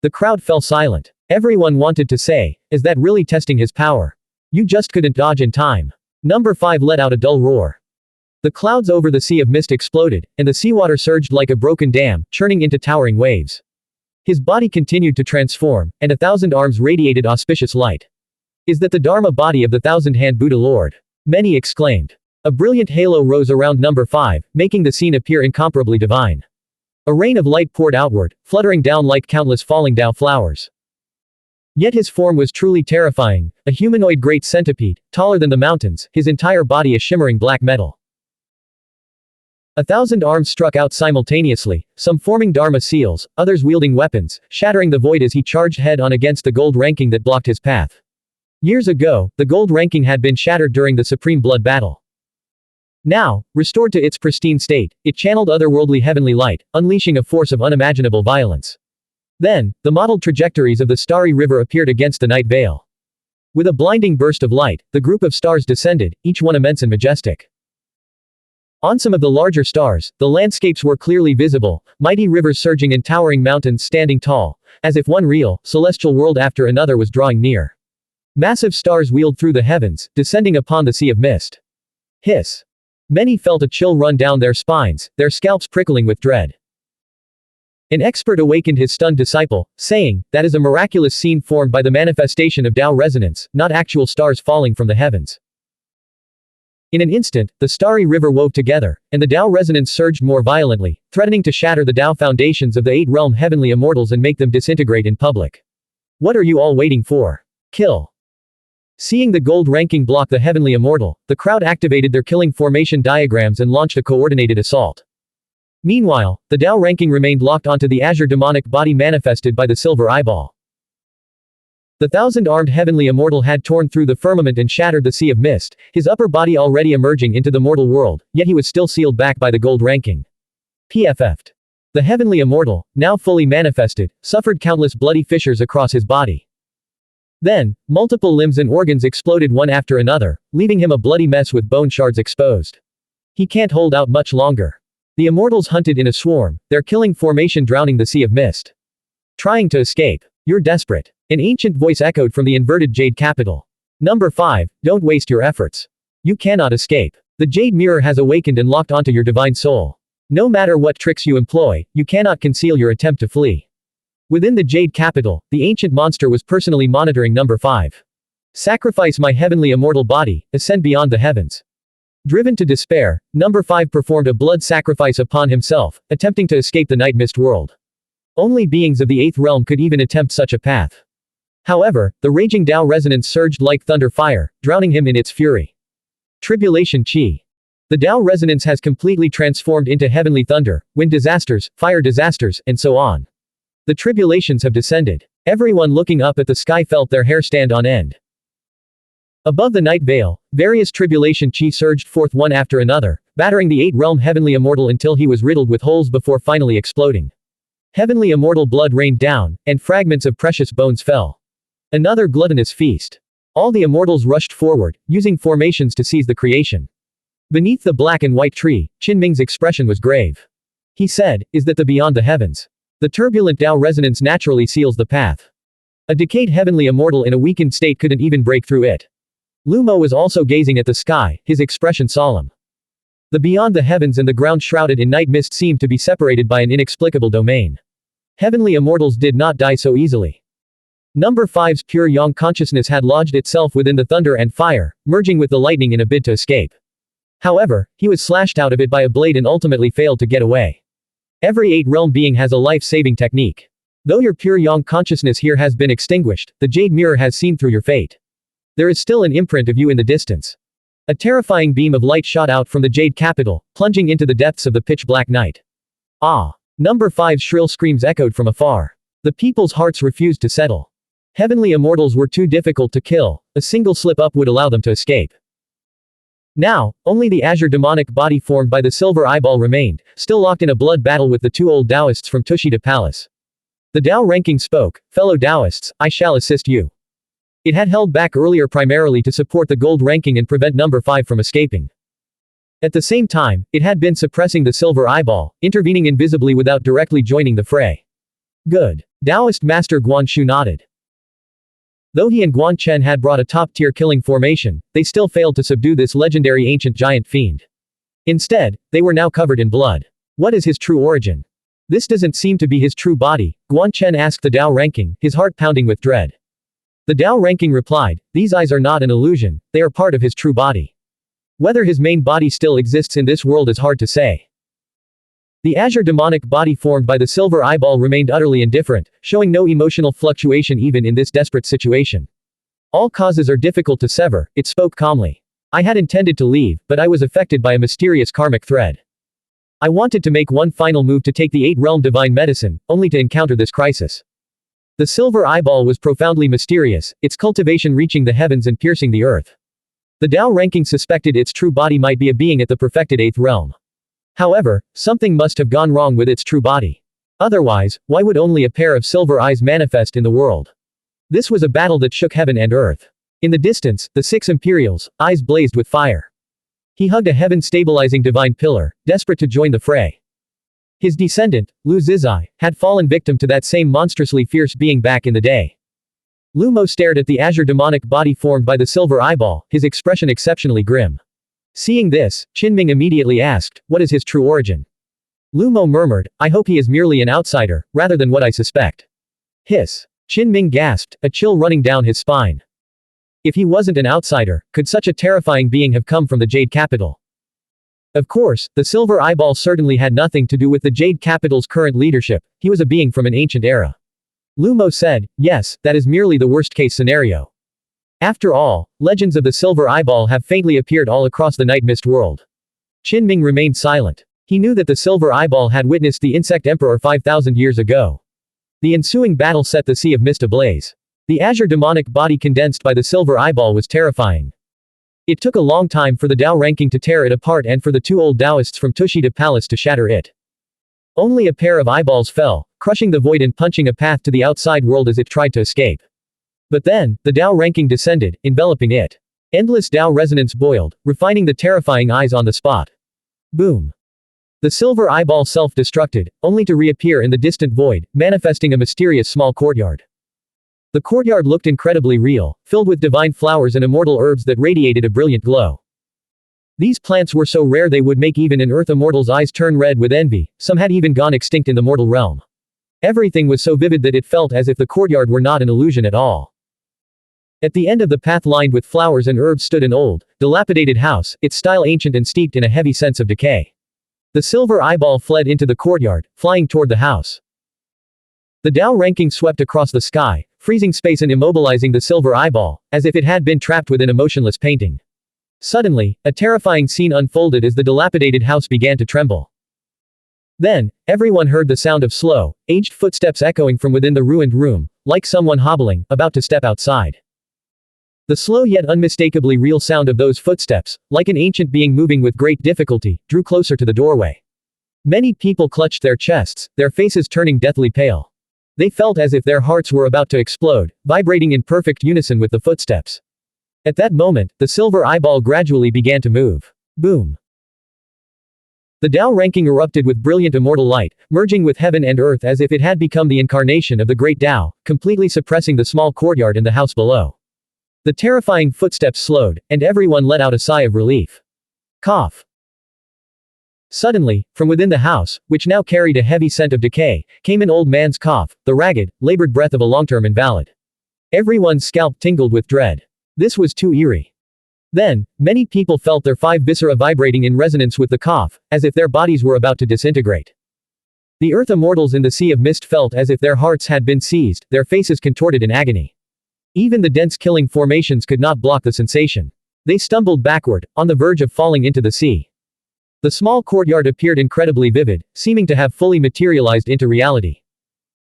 The crowd fell silent. Everyone wanted to say, "Is that really testing his power? You just couldn't dodge in time." Number 5 let out a dull roar. The clouds over the sea of mist exploded, and the seawater surged like a broken dam, churning into towering waves. His body continued to transform, and 1,000 arms radiated auspicious light. "Is that the Dharma body of the thousand-hand Buddha Lord?" many exclaimed. A brilliant halo rose around number 5, making the scene appear incomparably divine. A rain of light poured outward, fluttering down like countless falling Dao flowers. Yet his form was truly terrifying, a humanoid great centipede, taller than the mountains, his entire body a shimmering black metal. 1,000 arms struck out simultaneously, some forming Dharma seals, others wielding weapons, shattering the void as he charged head-on against the gold ranking that blocked his path. Years ago, the gold ranking had been shattered during the Supreme Blood Battle. Now, restored to its pristine state, it channeled otherworldly heavenly light, unleashing a force of unimaginable violence. Then, the mottled trajectories of the starry river appeared against the night veil. With a blinding burst of light, the group of stars descended, each one immense and majestic. On some of the larger stars, the landscapes were clearly visible, mighty rivers surging and towering mountains standing tall, as if one real, celestial world after another was drawing near. Massive stars wheeled through the heavens, descending upon the sea of mist. Hiss. Many felt a chill run down their spines, their scalps prickling with dread. An expert awakened his stunned disciple, saying, "That is a miraculous scene formed by the manifestation of Tao resonance, not actual stars falling from the heavens." In an instant, the starry river wove together, and the Tao resonance surged more violently, threatening to shatter the Tao foundations of the 8-realm heavenly immortals and make them disintegrate in public. "What are you all waiting for? Kill!" Seeing the gold ranking block the heavenly immortal, the crowd activated their killing formation diagrams and launched a coordinated assault. Meanwhile, the Tao ranking remained locked onto the azure demonic body manifested by the silver eyeball. The 1,000-armed heavenly immortal had torn through the firmament and shattered the sea of mist, his upper body already emerging into the mortal world, yet he was still sealed back by the gold ranking. PFF'd. The heavenly immortal, now fully manifested, suffered countless bloody fissures across his body. Then, multiple limbs and organs exploded one after another, leaving him a bloody mess with bone shards exposed. He can't hold out much longer. The immortals hunted in a swarm, their killing formation drowning the sea of mist. Trying to escape. You're desperate. An ancient voice echoed from the inverted jade capital. Number 5, don't waste your efforts. You cannot escape. The jade mirror has awakened and locked onto your divine soul. No matter what tricks you employ, you cannot conceal your attempt to flee. Within the jade capital, the ancient monster was personally monitoring number 5. Sacrifice my heavenly immortal body, ascend beyond the heavens. Driven to despair, number 5 performed a blood sacrifice upon himself, attempting to escape the night mist world. Only beings of the 8th realm could even attempt such a path. However, the raging Tao resonance surged like thunder fire, drowning him in its fury. Tribulation Chi. The Tao resonance has completely transformed into heavenly thunder, wind disasters, fire disasters, and so on. The tribulations have descended. Everyone looking up at the sky felt their hair stand on end. Above the night veil, various tribulation chi surged forth one after another, battering the 8-realm heavenly immortal until he was riddled with holes before finally exploding. Heavenly immortal blood rained down, and fragments of precious bones fell. Another gluttonous feast. All the immortals rushed forward, using formations to seize the creation. Beneath the black and white tree, Qin Ming's expression was grave. He said, "Is that the beyond the heavens? The turbulent Tao resonance naturally seals the path. A decayed heavenly immortal in a weakened state couldn't even break through it." Lu Mo was also gazing at the sky, his expression solemn. The beyond the heavens and the ground shrouded in night mist seemed to be separated by an inexplicable domain. Heavenly immortals did not die so easily. Number 5's pure yang consciousness had lodged itself within the thunder and fire, merging with the lightning in a bid to escape. However, he was slashed out of it by a blade and ultimately failed to get away. Every 8-realm being has a life-saving technique. Though your pure yang consciousness here has been extinguished, the jade mirror has seen through your fate. There is still an imprint of you in the distance. A terrifying beam of light shot out from the jade capital, plunging into the depths of the pitch-black night. Ah! Number 5's shrill screams echoed from afar. The people's hearts refused to settle. Heavenly immortals were too difficult to kill, a single slip-up would allow them to escape. Now, only the azure demonic body formed by the silver eyeball remained, still locked in a blood battle with the 2 old Taoists from Tushita Palace. The Tao ranking spoke, "Fellow Taoists, I shall assist you. It had held back earlier primarily to support the gold ranking and prevent number 5 from escaping. At the same time, it had been suppressing the silver eyeball, intervening invisibly without directly joining the fray. Good. Taoist Master Guan Shu nodded. Though he and Guan Chen had brought a top-tier killing formation, they still failed to subdue this legendary ancient giant fiend. Instead, they were now covered in blood. What is his true origin? This doesn't seem to be his true body, Guan Chen asked the Dao ranking, his heart pounding with dread. The Dao ranking replied, these eyes are not an illusion, they are part of his true body. Whether his main body still exists in this world is hard to say. The azure demonic body formed by the silver eyeball remained utterly indifferent, showing no emotional fluctuation even in this desperate situation. All causes are difficult to sever, it spoke calmly. I had intended to leave, but I was affected by a mysterious karmic thread. I wanted to make one final move to take the 8-realm divine medicine, only to encounter this crisis. The silver eyeball was profoundly mysterious, its cultivation reaching the heavens and piercing the earth. The Dao ranking suspected its true body might be a being at the perfected 8th realm. However, something must have gone wrong with its true body. Otherwise, why would only a pair of silver eyes manifest in the world? This was a battle that shook heaven and earth. In the distance, the 6 Imperials, eyes blazed with fire. He hugged a heaven-stabilizing divine pillar, desperate to join the fray. His descendant, Lu Zizai, had fallen victim to that same monstrously fierce being back in the day. Lu Mo stared at the azure demonic body formed by the silver eyeball, his expression exceptionally grim. Seeing this, Qinming immediately asked, what is his true origin? Lu Mo murmured, I hope he is merely an outsider, rather than what I suspect. Hiss. Qinming gasped, a chill running down his spine. If he wasn't an outsider, could such a terrifying being have come from the Jade Capital? Of course, the silver eyeball certainly had nothing to do with the Jade Capital's current leadership, he was a being from an ancient era. Lu Mo said, yes, that is merely the worst-case scenario. After all, legends of the silver eyeball have faintly appeared all across the night mist world. Qinming remained silent. He knew that the silver eyeball had witnessed the insect emperor 5,000 years ago. The ensuing battle set the sea of mist ablaze. The azure demonic body condensed by the silver eyeball was terrifying. It took a long time for the Dao ranking to tear it apart and for the 2 old Taoists from Tushita Palace to shatter it. Only a pair of eyeballs fell, crushing the void and punching a path to the outside world as it tried to escape. But then, the Dao ranking descended, enveloping it. Endless Dao resonance boiled, refining the terrifying eyes on the spot. Boom. The silver eyeball self-destructed, only to reappear in the distant void, manifesting a mysterious small courtyard. The courtyard looked incredibly real, filled with divine flowers and immortal herbs that radiated a brilliant glow. These plants were so rare they would make even an earth immortal's eyes turn red with envy, some had even gone extinct in the mortal realm. Everything was so vivid that it felt as if the courtyard were not an illusion at all. At the end of the path lined with flowers and herbs stood an old, dilapidated house, its style ancient and steeped in a heavy sense of decay. The silver eyeball fled into the courtyard, flying toward the house. The Dao ranking swept across the sky, freezing space and immobilizing the silver eyeball, as if it had been trapped within a motionless painting. Suddenly, a terrifying scene unfolded as the dilapidated house began to tremble. Then, everyone heard the sound of slow, aged footsteps echoing from within the ruined room, like someone hobbling, about to step outside. The slow yet unmistakably real sound of those footsteps, like an ancient being moving with great difficulty, drew closer to the doorway. Many people clutched their chests, their faces turning deathly pale. They felt as if their hearts were about to explode, vibrating in perfect unison with the footsteps. At that moment, the silver eyeball gradually began to move. Boom. The Dao ranking erupted with brilliant immortal light, merging with heaven and earth as if it had become the incarnation of the great Dao, completely suppressing the small courtyard and the house below. The terrifying footsteps slowed, and everyone let out a sigh of relief. Cough. Suddenly, from within the house, which now carried a heavy scent of decay, came an old man's cough, the ragged, labored breath of a long-term invalid. Everyone's scalp tingled with dread. This was too eerie. Then, many people felt their 5 viscera vibrating in resonance with the cough, as if their bodies were about to disintegrate. The earth immortals in the sea of mist felt as if their hearts had been seized, their faces contorted in agony. Even the dense killing formations could not block the sensation. They stumbled backward, on the verge of falling into the sea. The small courtyard appeared incredibly vivid, seeming to have fully materialized into reality.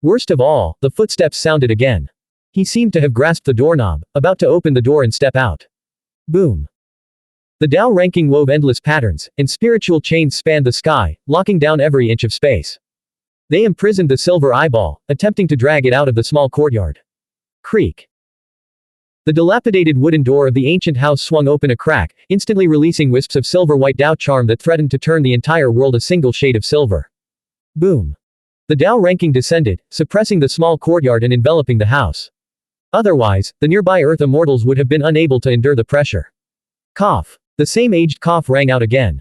Worst of all, the footsteps sounded again. He seemed to have grasped the doorknob, about to open the door and step out. Boom. The Dao ranking wove endless patterns, and spiritual chains spanned the sky, locking down every inch of space. They imprisoned the silver eyeball, attempting to drag it out of the small courtyard. Creak. The dilapidated wooden door of the ancient house swung open a crack, instantly releasing wisps of silver-white Dao charm that threatened to turn the entire world a single shade of silver. Boom. The Dao ranking descended, suppressing the small courtyard and enveloping the house. Otherwise, the nearby earth immortals would have been unable to endure the pressure. Cough. The same aged cough rang out again.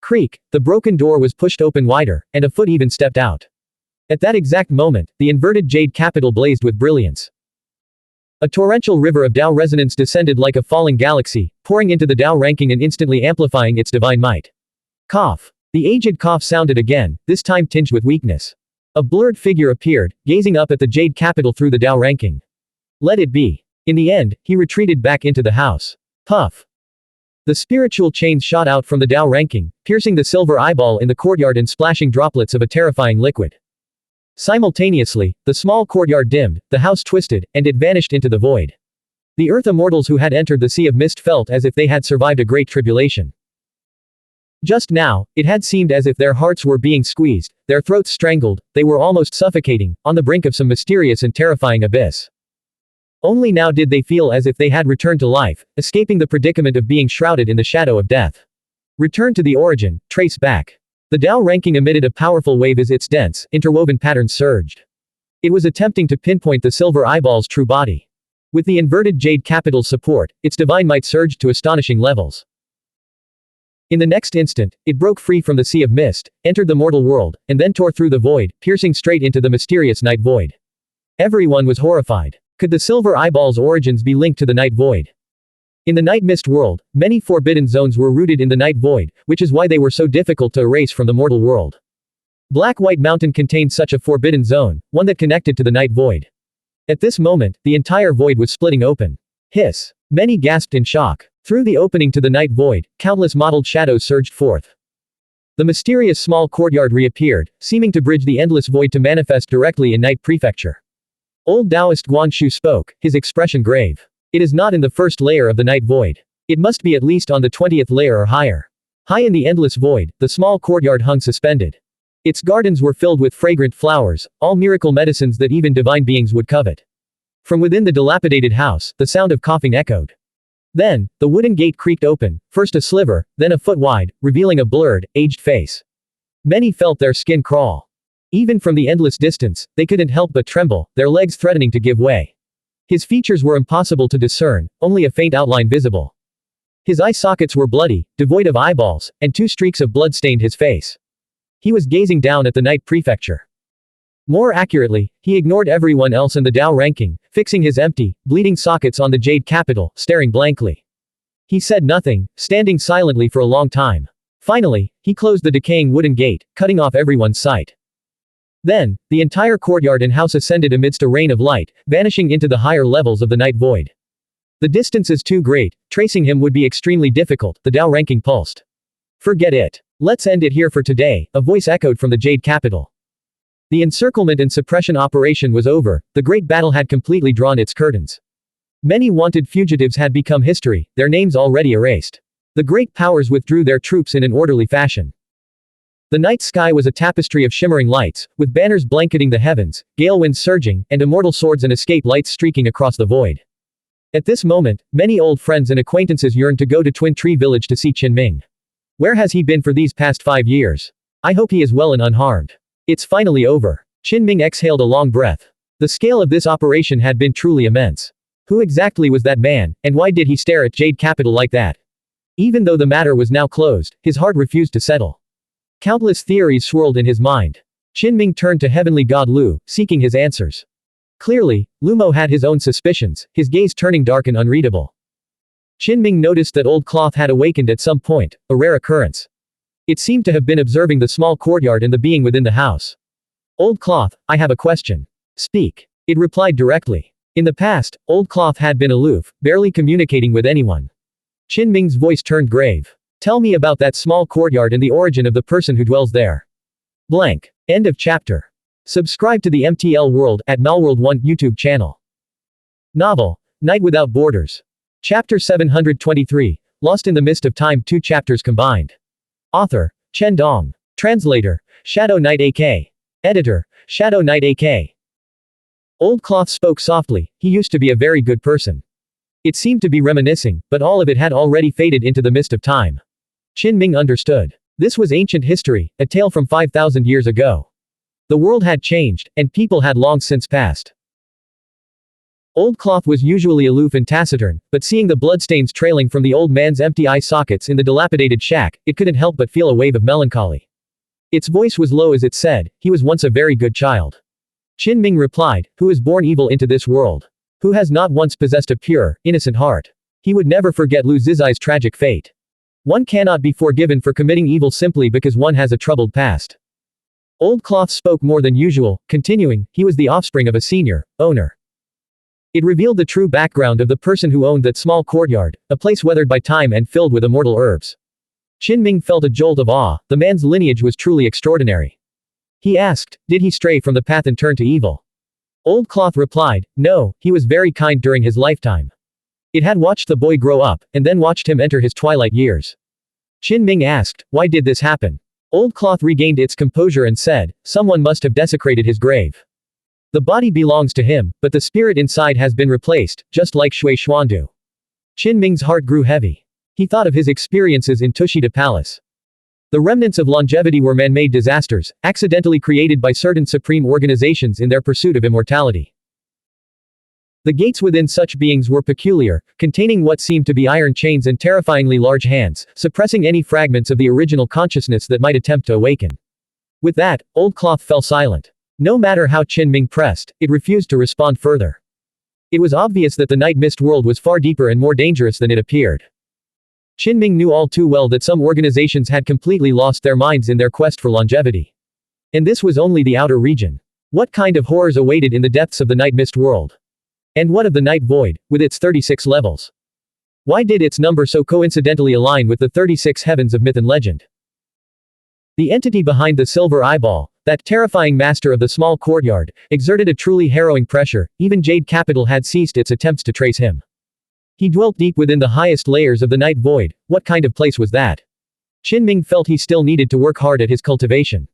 Creak. The broken door was pushed open wider, and a foot even stepped out. At that exact moment, the inverted jade capital blazed with brilliance. A torrential river of Dao resonance descended like a falling galaxy, pouring into the Dao ranking and instantly amplifying its divine might. Cough. The aged cough sounded again, this time tinged with weakness. A blurred figure appeared, gazing up at the jade capital through the Dao ranking. Let it be. In the end, he retreated back into the house. Puff. The spiritual chains shot out from the Dao ranking, piercing the silver eyeball in the courtyard and splashing droplets of a terrifying liquid. Simultaneously, the small courtyard dimmed, the house twisted, and it vanished into the void. The earth immortals who had entered the sea of mist felt as if they had survived a great tribulation. Just now, it had seemed as if their hearts were being squeezed, their throats strangled, they were almost suffocating, on the brink of some mysterious and terrifying abyss. Only now did they feel as if they had returned to life, escaping the predicament of being shrouded in the shadow of death. Return to the origin, trace back. The Dao ranking emitted a powerful wave as its dense, interwoven patterns surged. It was attempting to pinpoint the silver eyeball's true body. With the inverted jade capital's support, its divine might surged to astonishing levels. In the next instant, it broke free from the sea of mist, entered the mortal world, and then tore through the void, piercing straight into the mysterious night void. Everyone was horrified. Could the silver eyeball's origins be linked to the night void? In the night mist world, many forbidden zones were rooted in the night void, which is why they were so difficult to erase from the mortal world. Black White Mountain contained such a forbidden zone, one that connected to the night void. At this moment, the entire void was splitting open. Hiss. Many gasped in shock. Through the opening to the night void, countless mottled shadows surged forth. The mysterious small courtyard reappeared, seeming to bridge the endless void to manifest directly in Night Prefecture. Old Taoist Guanshu spoke, his expression grave. It is not in the first layer of the night void. It must be at least on the 20th layer or higher. High in the endless void, the small courtyard hung suspended. Its gardens were filled with fragrant flowers, all miracle medicines that even divine beings would covet. From within the dilapidated house, the sound of coughing echoed. Then, the wooden gate creaked open, first a sliver, then a foot wide, revealing a blurred, aged face. Many felt their skin crawl. Even from the endless distance, they couldn't help but tremble, their legs threatening to give way. His features were impossible to discern, only a faint outline visible. His eye sockets were bloody, devoid of eyeballs, and 2 streaks of blood stained his face. He was gazing down at the night prefecture. More accurately, he ignored everyone else in the Dao ranking, fixing his empty, bleeding sockets on the jade capital, staring blankly. He said nothing, standing silently for a long time. Finally, he closed the decaying wooden gate, cutting off everyone's sight. Then, the entire courtyard and house ascended amidst a rain of light, vanishing into the higher levels of the night void. The distance is too great, tracing him would be extremely difficult, the Dao ranking pulsed. Forget it. Let's end it here for today, a voice echoed from the jade capital. The encirclement and suppression operation was over, the great battle had completely drawn its curtains. Many wanted fugitives had become history, their names already erased. The great powers withdrew their troops in an orderly fashion. The night sky was a tapestry of shimmering lights, with banners blanketing the heavens, gale winds surging, and immortal swords and escape lights streaking across the void. At this moment, many old friends and acquaintances yearned to go to Twin Tree Village to see Qinming. Where has he been for these past 5 years? I hope he is well and unharmed. It's finally over. Qinming exhaled a long breath. The scale of this operation had been truly immense. Who exactly was that man, and why did he stare at Jade Capital like that? Even though the matter was now closed, his heart refused to settle. Countless theories swirled in his mind. Qinming turned to Heavenly God Lu, seeking his answers. Clearly, Lumo had his own suspicions, his gaze turning dark and unreadable. Qinming noticed that Old Cloth had awakened at some point, a rare occurrence. It seemed to have been observing the small courtyard and the being within the house. Old Cloth, I have a question. Speak. It replied directly. In the past, Old Cloth had been aloof, barely communicating with anyone. Qinming's voice turned grave. Tell me about that small courtyard and the origin of the person who dwells there. Blank. End of chapter. Subscribe to the MTL World at Malworld 1 YouTube channel. Novel, Night Without Borders. Chapter 723, Lost in the Mist of Time, 2 chapters combined. Author, Chen Dong. Translator, Shadow Knight AK. Editor, Shadow Knight AK. Old Cloth spoke softly, he used to be a very good person. It seemed to be reminiscing, but all of it had already faded into the mist of time. Qin Ming understood. This was ancient history, a tale from 5,000 years ago. The world had changed, and people had long since passed. Old Cloth was usually aloof and taciturn, but seeing the bloodstains trailing from the old man's empty eye sockets in the dilapidated shack, it couldn't help but feel a wave of melancholy. Its voice was low as it said, "He was once a very good child." Qin Ming replied, "Who is born evil into this world? Who has not once possessed a pure, innocent heart? He would never forget Lu Zizai's tragic fate. One cannot be forgiven for committing evil simply because one has a troubled past." Old Cloth spoke more than usual, continuing, "He was the offspring of a senior owner." It revealed the true background of the person who owned that small courtyard, a place weathered by time and filled with immortal herbs. Qin Ming felt a jolt of awe. The man's lineage was truly extraordinary. He asked, "Did he stray from the path and turn to evil?" Old Cloth replied, "No, he was very kind during his lifetime." It had watched the boy grow up, and then watched him enter his twilight years. Qin Ming asked, "Why did this happen?" Old Cloth regained its composure and said, "Someone must have desecrated his grave. The body belongs to him, but the spirit inside has been replaced, just like Shui Xuandu." Qin Ming's heart grew heavy. He thought of his experiences in Tushita Palace. The remnants of longevity were man-made disasters, accidentally created by certain supreme organizations in their pursuit of immortality. The gates within such beings were peculiar, containing what seemed to be iron chains and terrifyingly large hands, suppressing any fragments of the original consciousness that might attempt to awaken. With that, Old Cloth fell silent. No matter how Qin Ming pressed, it refused to respond further. It was obvious that the night mist world was far deeper and more dangerous than it appeared. Qin Ming knew all too well that some organizations had completely lost their minds in their quest for longevity. And this was only the outer region. What kind of horrors awaited in the depths of the night mist world? And what of the night void, with its 36 levels? Why did its number so coincidentally align with the 36 heavens of myth and legend? The entity behind the silver eyeball, that terrifying master of the small courtyard, exerted a truly harrowing pressure. Even Jade Capital had ceased its attempts to trace him. He dwelt deep within the highest layers of the night void. What kind of place was that? Qin Ming felt he still needed to work hard at his cultivation.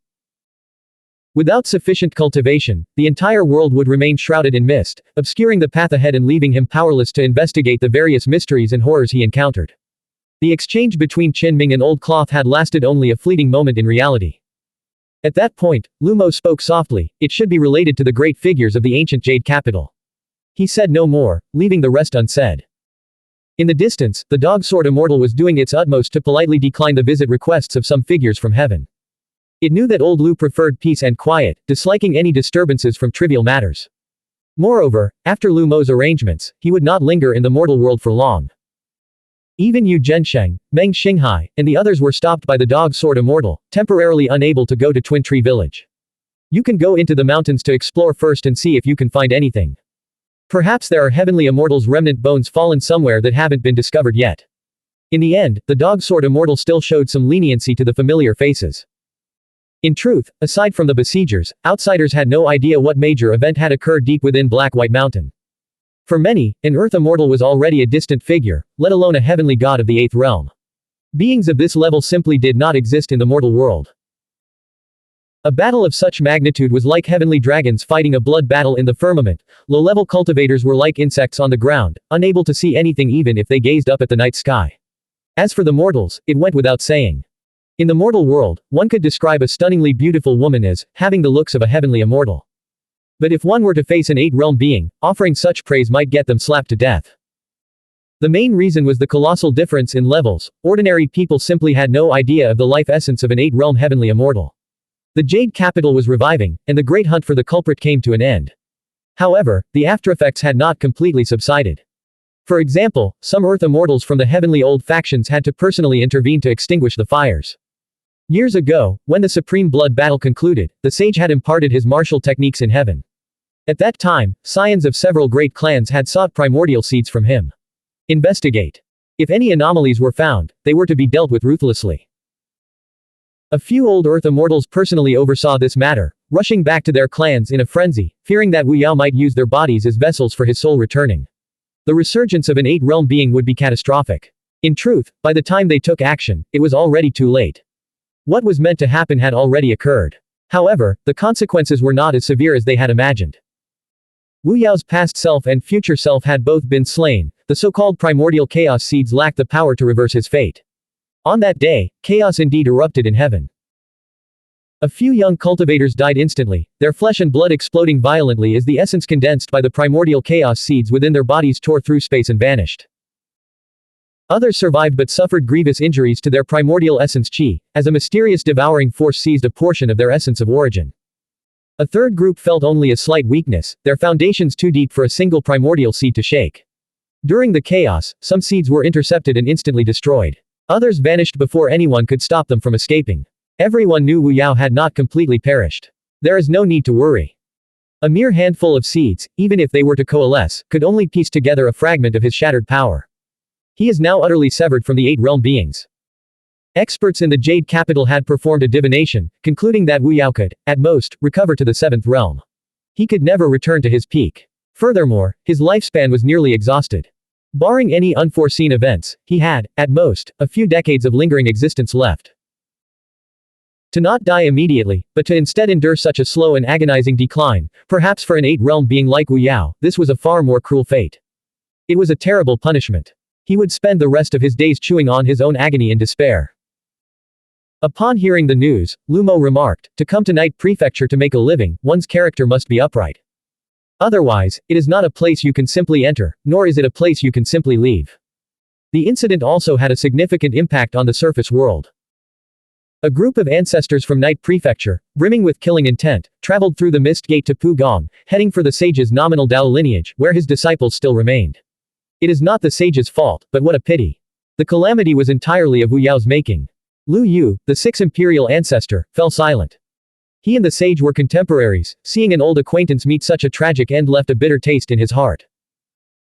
Without sufficient cultivation, the entire world would remain shrouded in mist, obscuring the path ahead and leaving him powerless to investigate the various mysteries and horrors he encountered. The exchange between Qin Ming and Old Cloth had lasted only a fleeting moment in reality. At that point, Lumo spoke softly, "It should be related to the great figures of the ancient Jade Capital." He said no more, leaving the rest unsaid. In the distance, the dog sword immortal was doing its utmost to politely decline the visit requests of some figures from heaven. It knew that old Lu preferred peace and quiet, disliking any disturbances from trivial matters. Moreover, after Lu Mo's arrangements, he would not linger in the mortal world for long. Even Yu Zhensheng, Meng Xinghai, and the others were stopped by the dog sword immortal, temporarily unable to go to Twin Tree Village. "You can go into the mountains to explore first and see if you can find anything. Perhaps there are heavenly immortals' remnant bones fallen somewhere that haven't been discovered yet." In the end, the dog sword immortal still showed some leniency to the familiar faces. In truth, aside from the besiegers, outsiders had no idea what major event had occurred deep within Black White Mountain. For many, an earth immortal was already a distant figure, let alone a heavenly god of the eighth realm. Beings of this level simply did not exist in the mortal world. A battle of such magnitude was like heavenly dragons fighting a blood battle in the firmament. Low-level cultivators were like insects on the ground, unable to see anything even if they gazed up at the night sky. As for the mortals, it went without saying. In the mortal world, one could describe a stunningly beautiful woman as having the looks of a heavenly immortal. But if one were to face an eight-realm being, offering such praise might get them slapped to death. The main reason was the colossal difference in levels. Ordinary people simply had no idea of the life essence of an eight-realm heavenly immortal. The Jade Capital was reviving, and the great hunt for the culprit came to an end. However, the aftereffects had not completely subsided. For example, some Earth immortals from the heavenly old factions had to personally intervene to extinguish the fires. Years ago, when the supreme blood battle concluded, the sage had imparted his martial techniques in heaven. At that time, scions of several great clans had sought primordial seeds from him. Investigate. If any anomalies were found, they were to be dealt with ruthlessly. A few old Earth immortals personally oversaw this matter, rushing back to their clans in a frenzy, fearing that Wu Yao might use their bodies as vessels for his soul returning. The resurgence of an eight-realm being would be catastrophic. In truth, by the time they took action, it was already too late. What was meant to happen had already occurred. However, the consequences were not as severe as they had imagined. Wu Yao's past self and future self had both been slain. The so-called primordial chaos seeds lacked the power to reverse his fate. On that day, chaos indeed erupted in heaven. A few young cultivators died instantly, their flesh and blood exploding violently as the essence condensed by the primordial chaos seeds within their bodies tore through space and vanished. Others survived but suffered grievous injuries to their primordial essence qi, as a mysterious devouring force seized a portion of their essence of origin. A third group felt only a slight weakness, their foundations too deep for a single primordial seed to shake. During the chaos, some seeds were intercepted and instantly destroyed. Others vanished before anyone could stop them from escaping. Everyone knew Wu Yao had not completely perished. There is no need to worry. A mere handful of seeds, even if they were to coalesce, could only piece together a fragment of his shattered power. He is now utterly severed from the 8 realm beings. Experts in the Jade Capital had performed a divination, concluding that Wu Yao could, at most, recover to the 7th realm. He could never return to his peak. Furthermore, his lifespan was nearly exhausted. Barring any unforeseen events, he had, at most, a few decades of lingering existence left. To not die immediately, but to instead endure such a slow and agonizing decline, perhaps for an 8 realm being like Wu Yao, this was a far more cruel fate. It was a terrible punishment. He would spend the rest of his days chewing on his own agony and despair. Upon hearing the news, Lu Mo remarked, to come to Night Prefecture to make a living, one's character must be upright. Otherwise, it is not a place you can simply enter, nor is it a place you can simply leave. The incident also had a significant impact on the surface world. A group of ancestors from Night Prefecture, brimming with killing intent, traveled through the Mist Gate to Pugong, heading for the sage's nominal Dao lineage, where his disciples still remained. It is not the sage's fault, but what a pity. The calamity was entirely of Wu Yao's making. Lu Yu, the 6th imperial ancestor, fell silent. He and the sage were contemporaries, seeing an old acquaintance meet such a tragic end left a bitter taste in his heart.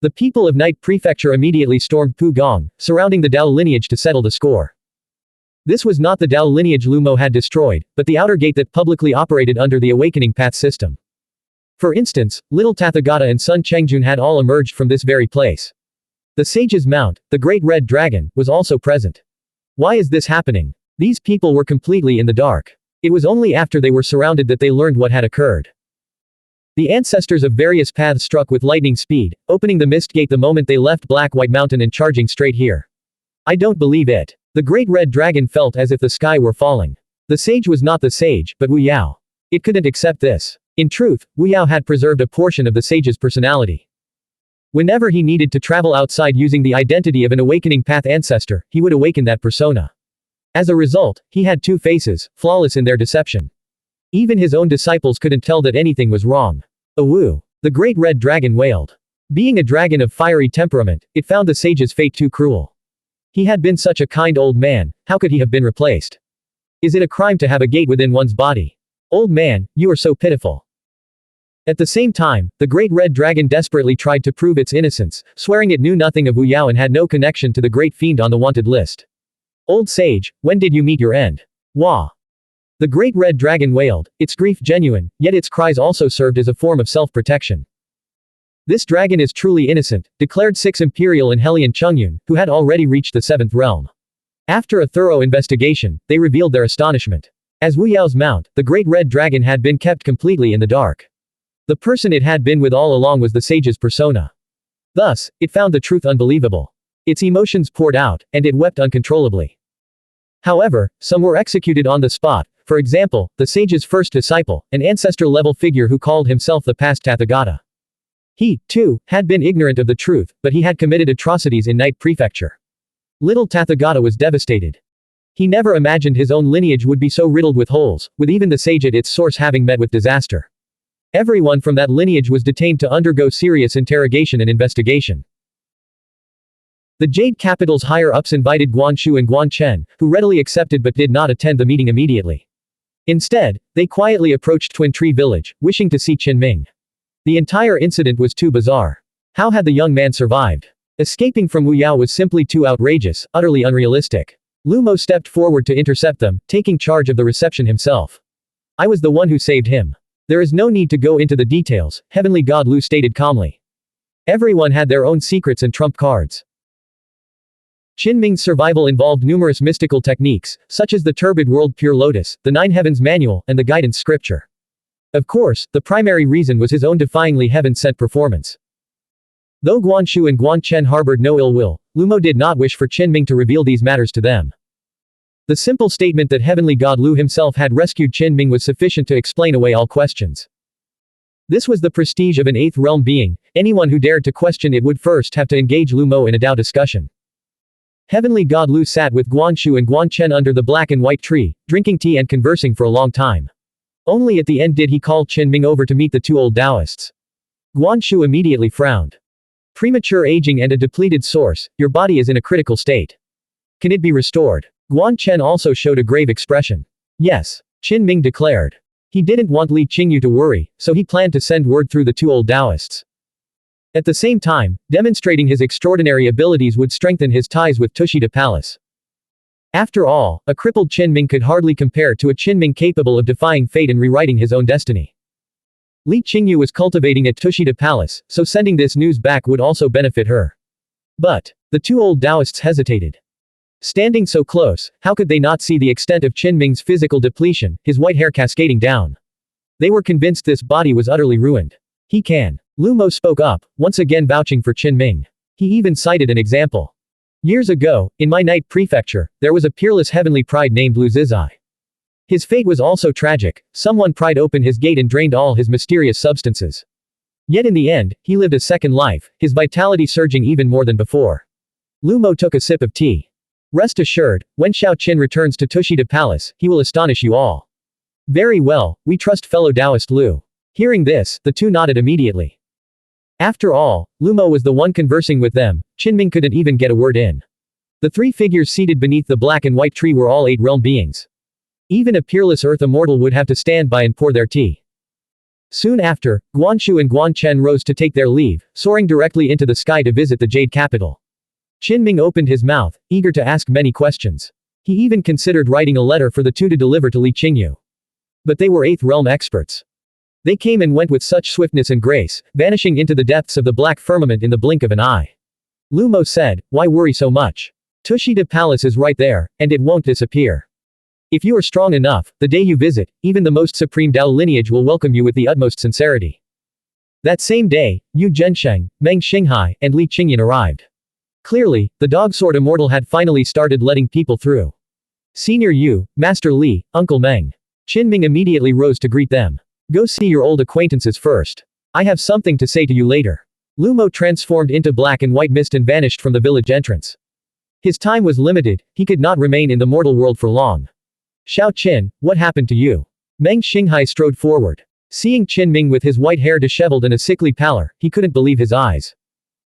The people of Night Prefecture immediately stormed Pugong, surrounding the Dao lineage to settle the score. This was not the Dao lineage Lu Mo had destroyed, but the outer gate that publicly operated under the Awakening Path system. For instance, little Tathagata and son Chengjun had all emerged from this very place. The sage's mount, the Great Red Dragon, was also present. Why is this happening? These people were completely in the dark. It was only after they were surrounded that they learned what had occurred. The ancestors of various paths struck with lightning speed, opening the mist gate the moment they left Black White Mountain and charging straight here. I don't believe it. The Great Red Dragon felt as if the sky were falling. The sage was not the sage, but Wu Yao. It couldn't accept this. In truth, Wu Yao had preserved a portion of the sage's personality. Whenever he needed to travel outside using the identity of an Awakening Path ancestor, he would awaken that persona. As a result, he had 2 faces, flawless in their deception. Even his own disciples couldn't tell that anything was wrong. Awu. The Great Red Dragon wailed. Being a dragon of fiery temperament, it found the sage's fate too cruel. He had been such a kind old man, how could he have been replaced? Is it a crime to have a gate within one's body? Old man, you are so pitiful. At the same time, the Great Red Dragon desperately tried to prove its innocence, swearing it knew nothing of Wu Yao and had no connection to the Great Fiend on the wanted list. Old sage, when did you meet your end? Wah! The Great Red Dragon wailed, its grief genuine, yet its cries also served as a form of self-protection. This dragon is truly innocent, declared 6 Imperial and Hellion Chungyun, who had already reached the 7th realm. After a thorough investigation, they revealed their astonishment. As Wu Yao's mount, the Great Red Dragon had been kept completely in the dark. The person it had been with all along was the sage's persona. Thus, it found the truth unbelievable. Its emotions poured out, and it wept uncontrollably. However, some were executed on the spot, for example, the sage's first disciple, an ancestor-level figure who called himself the past Tathagata. He, too, had been ignorant of the truth, but he had committed atrocities in Night Prefecture. Little Tathagata was devastated. He never imagined his own lineage would be so riddled with holes, with even the sage at its source having met with disaster. Everyone from that lineage was detained to undergo serious interrogation and investigation. The Jade Capital's higher-ups invited Guan Shu and Guan Chen, who readily accepted but did not attend the meeting immediately. Instead, they quietly approached Twin Tree Village, wishing to see Qin Ming. The entire incident was too bizarre. How had the young man survived? Escaping from Wu Yao was simply too outrageous, utterly unrealistic. Lu Mo stepped forward to intercept them, taking charge of the reception himself. I was the one who saved him. There is no need to go into the details, Heavenly God Lu stated calmly. Everyone had their own secrets and trump cards. Qin Ming's survival involved numerous mystical techniques, such as the Turbid World Pure Lotus, the Nine Heavens Manual, and the Guidance Scripture. Of course, the primary reason was his own defyingly heaven-sent performance. Though Guanshu and Guanchen harbored no ill will, Lumo did not wish for Qinming to reveal these matters to them. The simple statement that heavenly god Lu himself had rescued Qinming was sufficient to explain away all questions. This was the prestige of an 8th realm being. Anyone who dared to question it would first have to engage Lu Mo in a Dao discussion. Heavenly god Lu sat with Guanshu and Guanchen under the black and white tree, drinking tea and conversing for a long time. Only at the end did he call Qinming over to meet the two old Taoists. Guanshu immediately frowned. Premature aging and a depleted source, your body is in a critical state. Can it be restored? Guanchen also showed a grave expression. Yes, Qinming declared. He didn't want Li Qingyu to worry, so he planned to send word through the two old Taoists. At the same time, demonstrating his extraordinary abilities would strengthen his ties with Tushita Palace. After all, a crippled Qinming could hardly compare to a Qinming capable of defying fate and rewriting his own destiny. Li Qingyu was cultivating at Tushita Palace, so sending this news back would also benefit her. But the two old Taoists hesitated. Standing so close, how could they not see the extent of Qinming's physical depletion, his white hair cascading down? They were convinced this body was utterly ruined. He can. Lu Mo spoke up, once again vouching for Qinming. He even cited an example. Years ago, in my night prefecture, there was a peerless heavenly pride named Lu Zizai. His fate was also tragic. Someone pried open his gate and drained all his mysterious substances. Yet in the end, he lived a second life, his vitality surging even more than before. Lu Mo took a sip of tea. Rest assured, when Xiao Qin returns to Tushita Palace, he will astonish you all. Very well, we trust fellow Taoist Lu. Hearing this, the two nodded immediately. After all, Lu Mo was the one conversing with them. Qinming couldn't even get a word in. The three figures seated beneath the black and white tree were all 8-realm beings. Even a peerless earth immortal would have to stand by and pour their tea. Soon after, Guanshu and Guanchen rose to take their leave, soaring directly into the sky to visit the Jade capital. Qinming opened his mouth, eager to ask many questions. He even considered writing a letter for the two to deliver to Li Qingyu. But they were 8th realm experts. They came and went with such swiftness and grace, vanishing into the depths of the black firmament in the blink of an eye. Lu Mo said, why worry so much? Tushita Palace is right there, and it won't disappear. If you are strong enough, the day you visit, even the most supreme Dao lineage will welcome you with the utmost sincerity. That same day, Yu Zhensheng, Meng Xinghai, and Li Qingyan arrived. Clearly, the dog-sword immortal had finally started letting people through. Senior Yu, Master Li, Uncle Meng. Qinming immediately rose to greet them. Go see your old acquaintances first. I have something to say to you later. Lu Mo transformed into black and white mist and vanished from the village entrance. His time was limited, he could not remain in the mortal world for long. Xiao Qin, what happened to you? Meng Xinghai strode forward. Seeing Qinming with his white hair disheveled and a sickly pallor, he couldn't believe his eyes.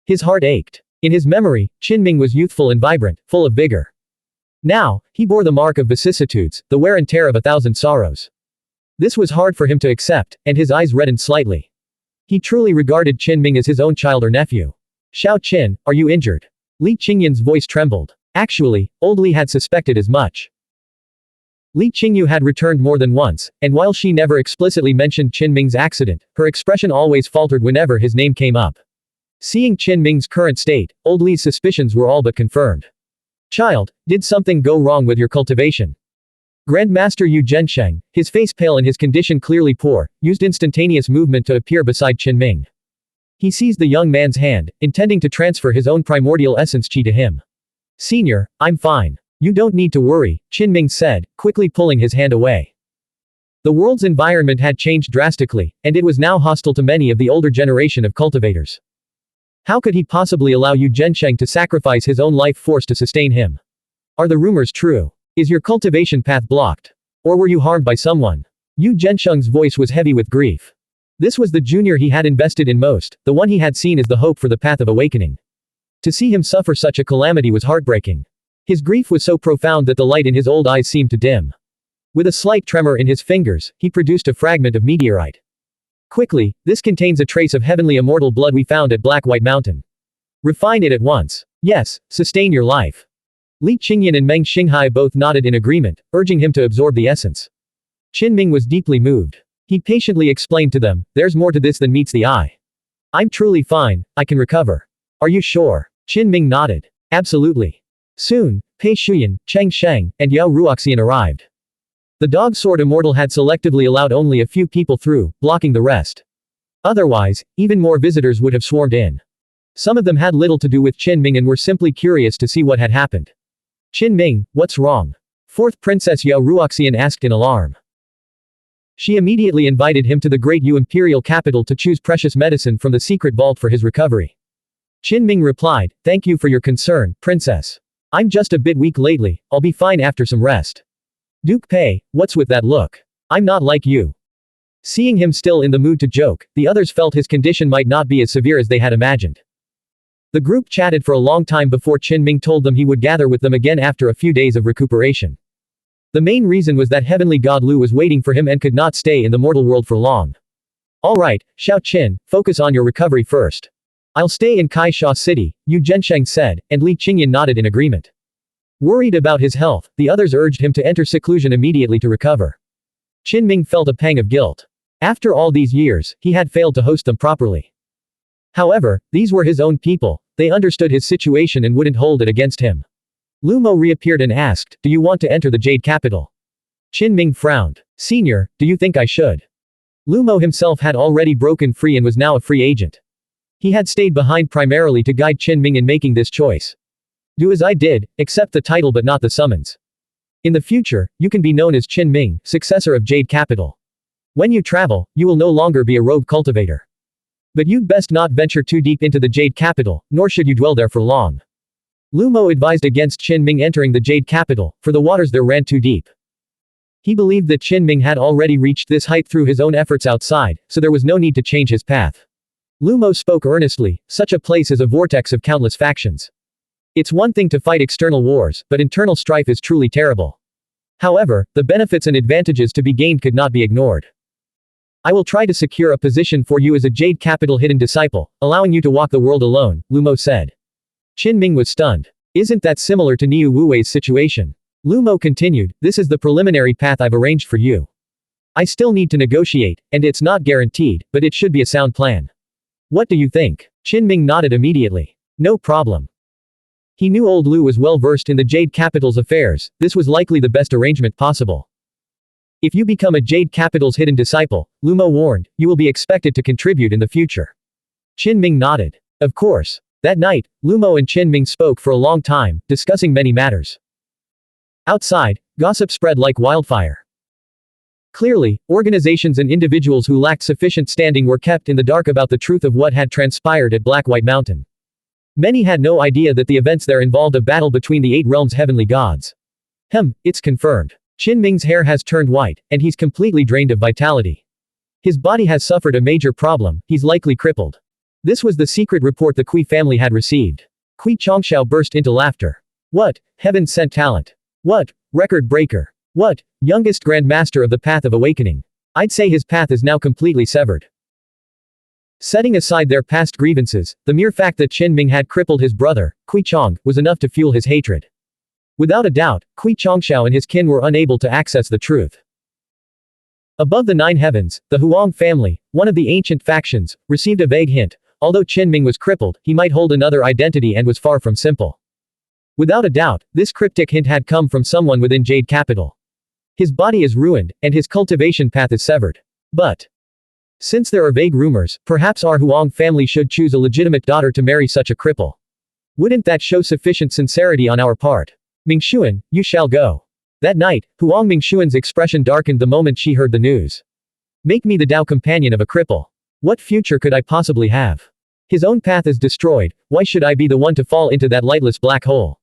His heart ached. In his memory, Qinming was youthful and vibrant, full of vigor. Now, he bore the mark of vicissitudes, the wear and tear of 1,000 sorrows. This was hard for him to accept, and his eyes reddened slightly. He truly regarded Qinming as his own child or nephew. Xiao Qin, are you injured? Li Qingyan's voice trembled. Actually, old Li had suspected as much. Li Qingyu had returned more than once, and while she never explicitly mentioned Qinming's accident, her expression always faltered whenever his name came up. Seeing Qinming's current state, old Li's suspicions were all but confirmed. Child, did something go wrong with your cultivation? Grandmaster Yu Zhensheng, his face pale and his condition clearly poor, used instantaneous movement to appear beside Qinming. He seized the young man's hand, intending to transfer his own primordial essence chi to him. Senior, I'm fine. You don't need to worry, Qinming said, quickly pulling his hand away. The world's environment had changed drastically, and it was now hostile to many of the older generation of cultivators. How could he possibly allow Yu Zhensheng to sacrifice his own life force to sustain him? Are the rumors true? Is your cultivation path blocked? Or were you harmed by someone? Yu Zhensheng's voice was heavy with grief. This was the junior he had invested in most, the one he had seen as the hope for the path of awakening. To see him suffer such a calamity was heartbreaking. His grief was so profound that the light in his old eyes seemed to dim. With a slight tremor in his fingers, he produced a fragment of meteorite. Quickly, this contains a trace of heavenly immortal blood we found at Black White Mountain. Refine it at once. Yes, sustain your life. Li Qingyan and Meng Xinghai both nodded in agreement, urging him to absorb the essence. Qinming was deeply moved. He patiently explained to them, there's more to this than meets the eye. I'm truly fine, I can recover. Are you sure? Qinming nodded. Absolutely. Soon, Pei Shuyan, Cheng Sheng, and Yao Ruoxian arrived. The dog sword immortal had selectively allowed only a few people through, blocking the rest. Otherwise, even more visitors would have swarmed in. Some of them had little to do with Qin Ming and were simply curious to see what had happened. Qin Ming, what's wrong? Fourth Princess Yao Ruoxian asked in alarm. She immediately invited him to the Great Yu Imperial capital to choose precious medicine from the secret vault for his recovery. Qin Ming replied, "Thank you for your concern, Princess. I'm just a bit weak lately, I'll be fine after some rest." Duke Pei, what's with that look? I'm not like you. Seeing him still in the mood to joke, the others felt his condition might not be as severe as they had imagined. The group chatted for a long time before Qin Ming told them he would gather with them again after a few days of recuperation. The main reason was that heavenly god Lu was waiting for him and could not stay in the mortal world for long. Alright, Xiao Qin, focus on your recovery first. I'll stay in Kai Sha City, Yu Zhensheng said, and Li Qingyan nodded in agreement. Worried about his health, the others urged him to enter seclusion immediately to recover. Qin Ming felt a pang of guilt. After all these years, he had failed to host them properly. However, these were his own people, they understood his situation and wouldn't hold it against him. Lu Mo reappeared and asked, "Do you want to enter the Jade Capital?" Qin Ming frowned. "Senior, do you think I should?" Lu Mo himself had already broken free and was now a free agent. He had stayed behind primarily to guide Qin Ming in making this choice. Do as I did, accept the title but not the summons. In the future, you can be known as Qin Ming, successor of Jade Capital. When you travel, you will no longer be a rogue cultivator. But you'd best not venture too deep into the Jade Capital, nor should you dwell there for long. Lu Mo advised against Qin Ming entering the Jade Capital, for the waters there ran too deep. He believed that Qin Ming had already reached this height through his own efforts outside, so there was no need to change his path. Lu Mo spoke earnestly, such a place is a vortex of countless factions. It's one thing to fight external wars, but internal strife is truly terrible. However, the benefits and advantages to be gained could not be ignored. I will try to secure a position for you as a Jade Capital hidden disciple, allowing you to walk the world alone, Lu Mo said. Qin Ming was stunned. Isn't that similar to Niu Wuwei's situation? Lu Mo continued, this is the preliminary path I've arranged for you. I still need to negotiate, and it's not guaranteed, but it should be a sound plan. What do you think? Qin Ming nodded immediately. No problem. He knew old Lu was well versed in the Jade Capital's affairs, this was likely the best arrangement possible. If you become a Jade Capital's hidden disciple, Lu Mo warned, you will be expected to contribute in the future. Qin Ming nodded. Of course. That night, Lu Mo and Qin Ming spoke for a long time, discussing many matters. Outside, gossip spread like wildfire. Clearly, organizations and individuals who lacked sufficient standing were kept in the dark about the truth of what had transpired at Black White Mountain. Many had no idea that the events there involved a battle between the 8 realms' heavenly gods. It's confirmed. Qin Ming's hair has turned white, and he's completely drained of vitality. His body has suffered a major problem, he's likely crippled. This was the secret report the Kui family had received. Kui Chongxiao burst into laughter. What? Heaven sent talent. What? Record breaker. What? Youngest Grand Master of the Path of Awakening. I'd say his path is now completely severed. Setting aside their past grievances, the mere fact that Qin Ming had crippled his brother, Kui Chong, was enough to fuel his hatred. Without a doubt, Kui Chongxiao and his kin were unable to access the truth. Above the 9 heavens, the Huang family, one of the ancient factions, received a vague hint. Although Qin Ming was crippled, he might hold another identity and was far from simple. Without a doubt, this cryptic hint had come from someone within Jade Capital. His body is ruined, and his cultivation path is severed. But since there are vague rumors, perhaps our Huang family should choose a legitimate daughter to marry such a cripple. Wouldn't that show sufficient sincerity on our part? Mingshuan, you shall go. That night, Huang Mingshuan's expression darkened the moment she heard the news. Make me the Dao companion of a cripple. What future could I possibly have? His own path is destroyed, why should I be the one to fall into that lightless black hole?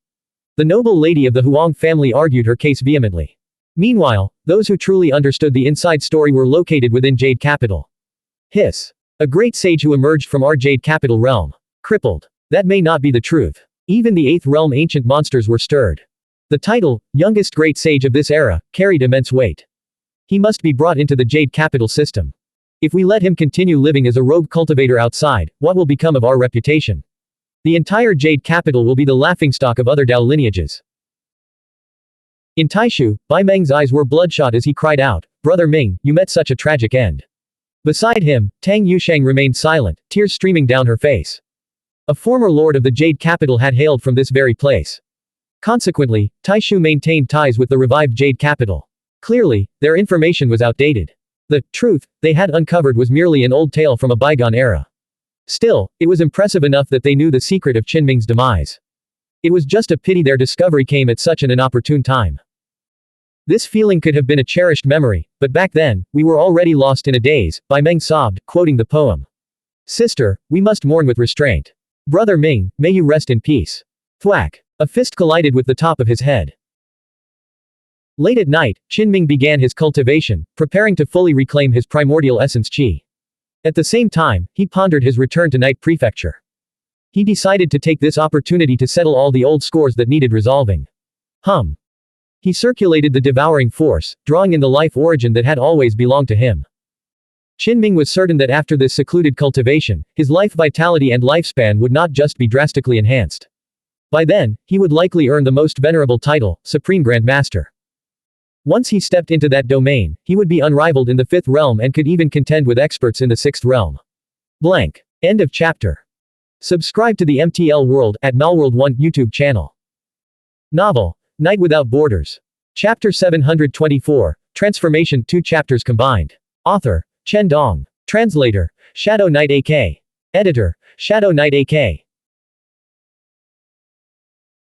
The noble lady of the Huang family argued her case vehemently. Meanwhile, those who truly understood the inside story were located within Jade Capital. Hiss. A great sage who emerged from our Jade Capital realm. Crippled. That may not be the truth. Even the 8th realm ancient monsters were stirred. The title, youngest great sage of this era, carried immense weight. He must be brought into the Jade Capital system. If we let him continue living as a rogue cultivator outside, what will become of our reputation? The entire Jade Capital will be the laughingstock of other Dao lineages. In Taishu, Bai Meng's eyes were bloodshot as he cried out, Brother Ming, you met such a tragic end. Beside him, Tang Yusheng remained silent, tears streaming down her face. A former lord of the Jade Capital had hailed from this very place. Consequently, Taishu maintained ties with the revived Jade Capital. Clearly, their information was outdated. The truth they had uncovered was merely an old tale from a bygone era. Still, it was impressive enough that they knew the secret of Qinming's demise. It was just a pity their discovery came at such an inopportune time. This feeling could have been a cherished memory, but back then, we were already lost in a daze, Bai Meng sobbed, quoting the poem. Sister, we must mourn with restraint. Brother Ming, may you rest in peace. Thwack. A fist collided with the top of his head. Late at night, Qinming began his cultivation, preparing to fully reclaim his primordial essence qi. At the same time, he pondered his return to Night Prefecture. He decided to take this opportunity to settle all the old scores that needed resolving. He circulated the devouring force, drawing in the life origin that had always belonged to him. Qinming was certain that after this secluded cultivation, his life vitality and lifespan would not just be drastically enhanced. By then, he would likely earn the most venerable title, Supreme Grand Master. Once he stepped into that domain, he would be unrivaled in the 5th realm and could even contend with experts in the 6th realm. Blank. End of chapter. Subscribe to the MTL World at Malworld 1 YouTube channel. Novel, Night Without Borders. Chapter 724, Transformation 2 chapters combined. Author, Chen Dong. Translator, Shadow Knight AK. Editor, Shadow Knight AK.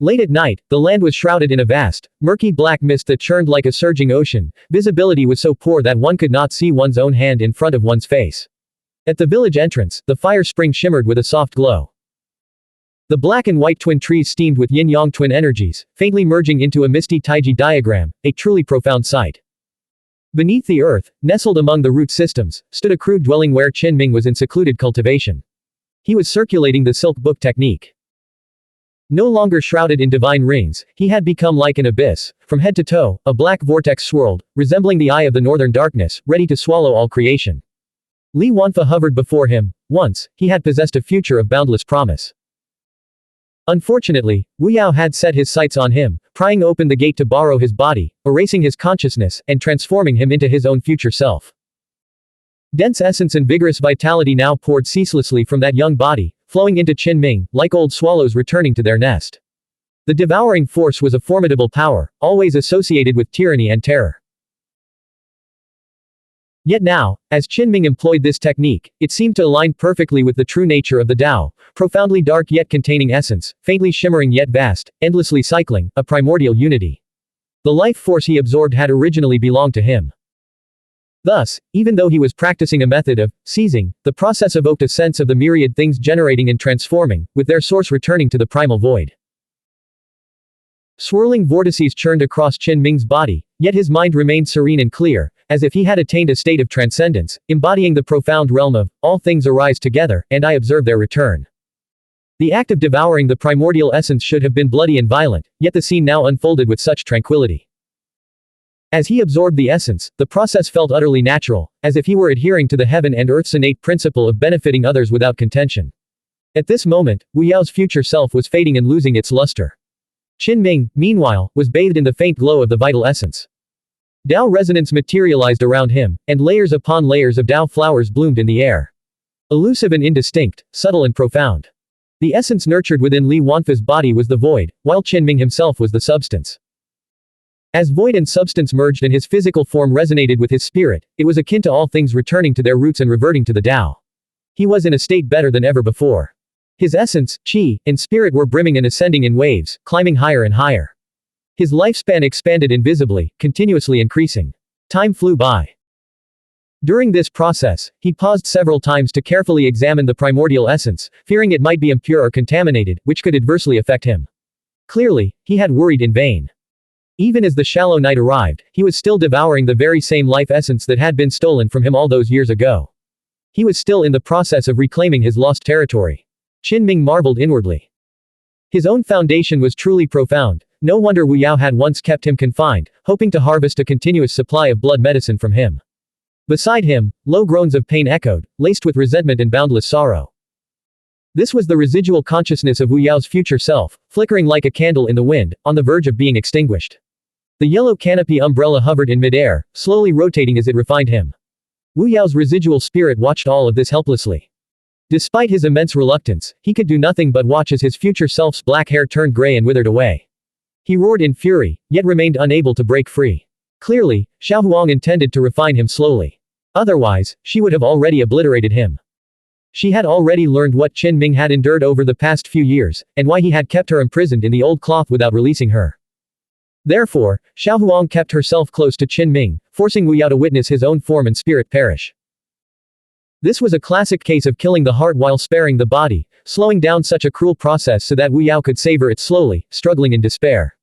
Late at night, the land was shrouded in a vast, murky black mist that churned like a surging ocean. Visibility was so poor that one could not see one's own hand in front of one's face. At the village entrance, the fire spring shimmered with a soft glow. The black and white twin trees steamed with yin-yang twin energies, faintly merging into a misty Taiji diagram, a truly profound sight. Beneath the earth, nestled among the root systems, stood a crude dwelling where Qinming was in secluded cultivation. He was circulating the silk book technique. No longer shrouded in divine rings, he had become like an abyss. From head to toe, a black vortex swirled, resembling the eye of the northern darkness, ready to swallow all creation. Li Wanfa hovered before him. Once, he had possessed a future of boundless promise. Unfortunately, Wu Yao had set his sights on him, prying open the gate to borrow his body, erasing his consciousness, and transforming him into his own future self. Dense essence and vigorous vitality now poured ceaselessly from that young body, flowing into Qinming, like old swallows returning to their nest. The devouring force was a formidable power, always associated with tyranny and terror. Yet now, as Qinming employed this technique, it seemed to align perfectly with the true nature of the Tao, profoundly dark yet containing essence, faintly shimmering yet vast, endlessly cycling, a primordial unity. The life force he absorbed had originally belonged to him. Thus, even though he was practicing a method of seizing, the process evoked a sense of the myriad things generating and transforming, with their source returning to the primal void. Swirling vortices churned across Qinming's body, yet his mind remained serene and clear, as if he had attained a state of transcendence, embodying the profound realm of, all things arise together, and I observe their return. The act of devouring the primordial essence should have been bloody and violent, yet the scene now unfolded with such tranquility. As he absorbed the essence, the process felt utterly natural, as if he were adhering to the heaven and earth's innate principle of benefiting others without contention. At this moment, Wu Yao's future self was fading and losing its luster. Qinming, meanwhile, was bathed in the faint glow of the vital essence. Tao resonance materialized around him, and layers upon layers of Tao flowers bloomed in the air. Elusive and indistinct, subtle and profound. The essence nurtured within Li Wanfa's body was the void, while Qinming himself was the substance. As void and substance merged and his physical form resonated with his spirit, it was akin to all things returning to their roots and reverting to the Tao. He was in a state better than ever before. His essence, qi, and spirit were brimming and ascending in waves, climbing higher and higher. His lifespan expanded invisibly, continuously increasing. Time flew by. During this process, he paused several times to carefully examine the primordial essence, fearing it might be impure or contaminated, which could adversely affect him. Clearly, he had worried in vain. Even as the shallow night arrived, he was still devouring the very same life essence that had been stolen from him all those years ago. He was still in the process of reclaiming his lost territory. Qinming marveled inwardly. His own foundation was truly profound. No wonder Wu Yao had once kept him confined, hoping to harvest a continuous supply of blood medicine from him. Beside him, low groans of pain echoed, laced with resentment and boundless sorrow. This was the residual consciousness of Wu Yao's future self, flickering like a candle in the wind, on the verge of being extinguished. The yellow canopy umbrella hovered in midair, slowly rotating as it refined him. Wu Yao's residual spirit watched all of this helplessly. Despite his immense reluctance, he could do nothing but watch as his future self's black hair turned gray and withered away. He roared in fury, yet remained unable to break free. Clearly, Xuanhuan intended to refine him slowly. Otherwise, she would have already obliterated him. She had already learned what Qin Ming had endured over the past few years, and why he had kept her imprisoned in the old cloth without releasing her. Therefore, Xuanhuan kept herself close to Qin Ming, forcing Wu Yao to witness his own form and spirit perish. This was a classic case of killing the heart while sparing the body, slowing down such a cruel process so that Wu Yao could savor it slowly, struggling in despair.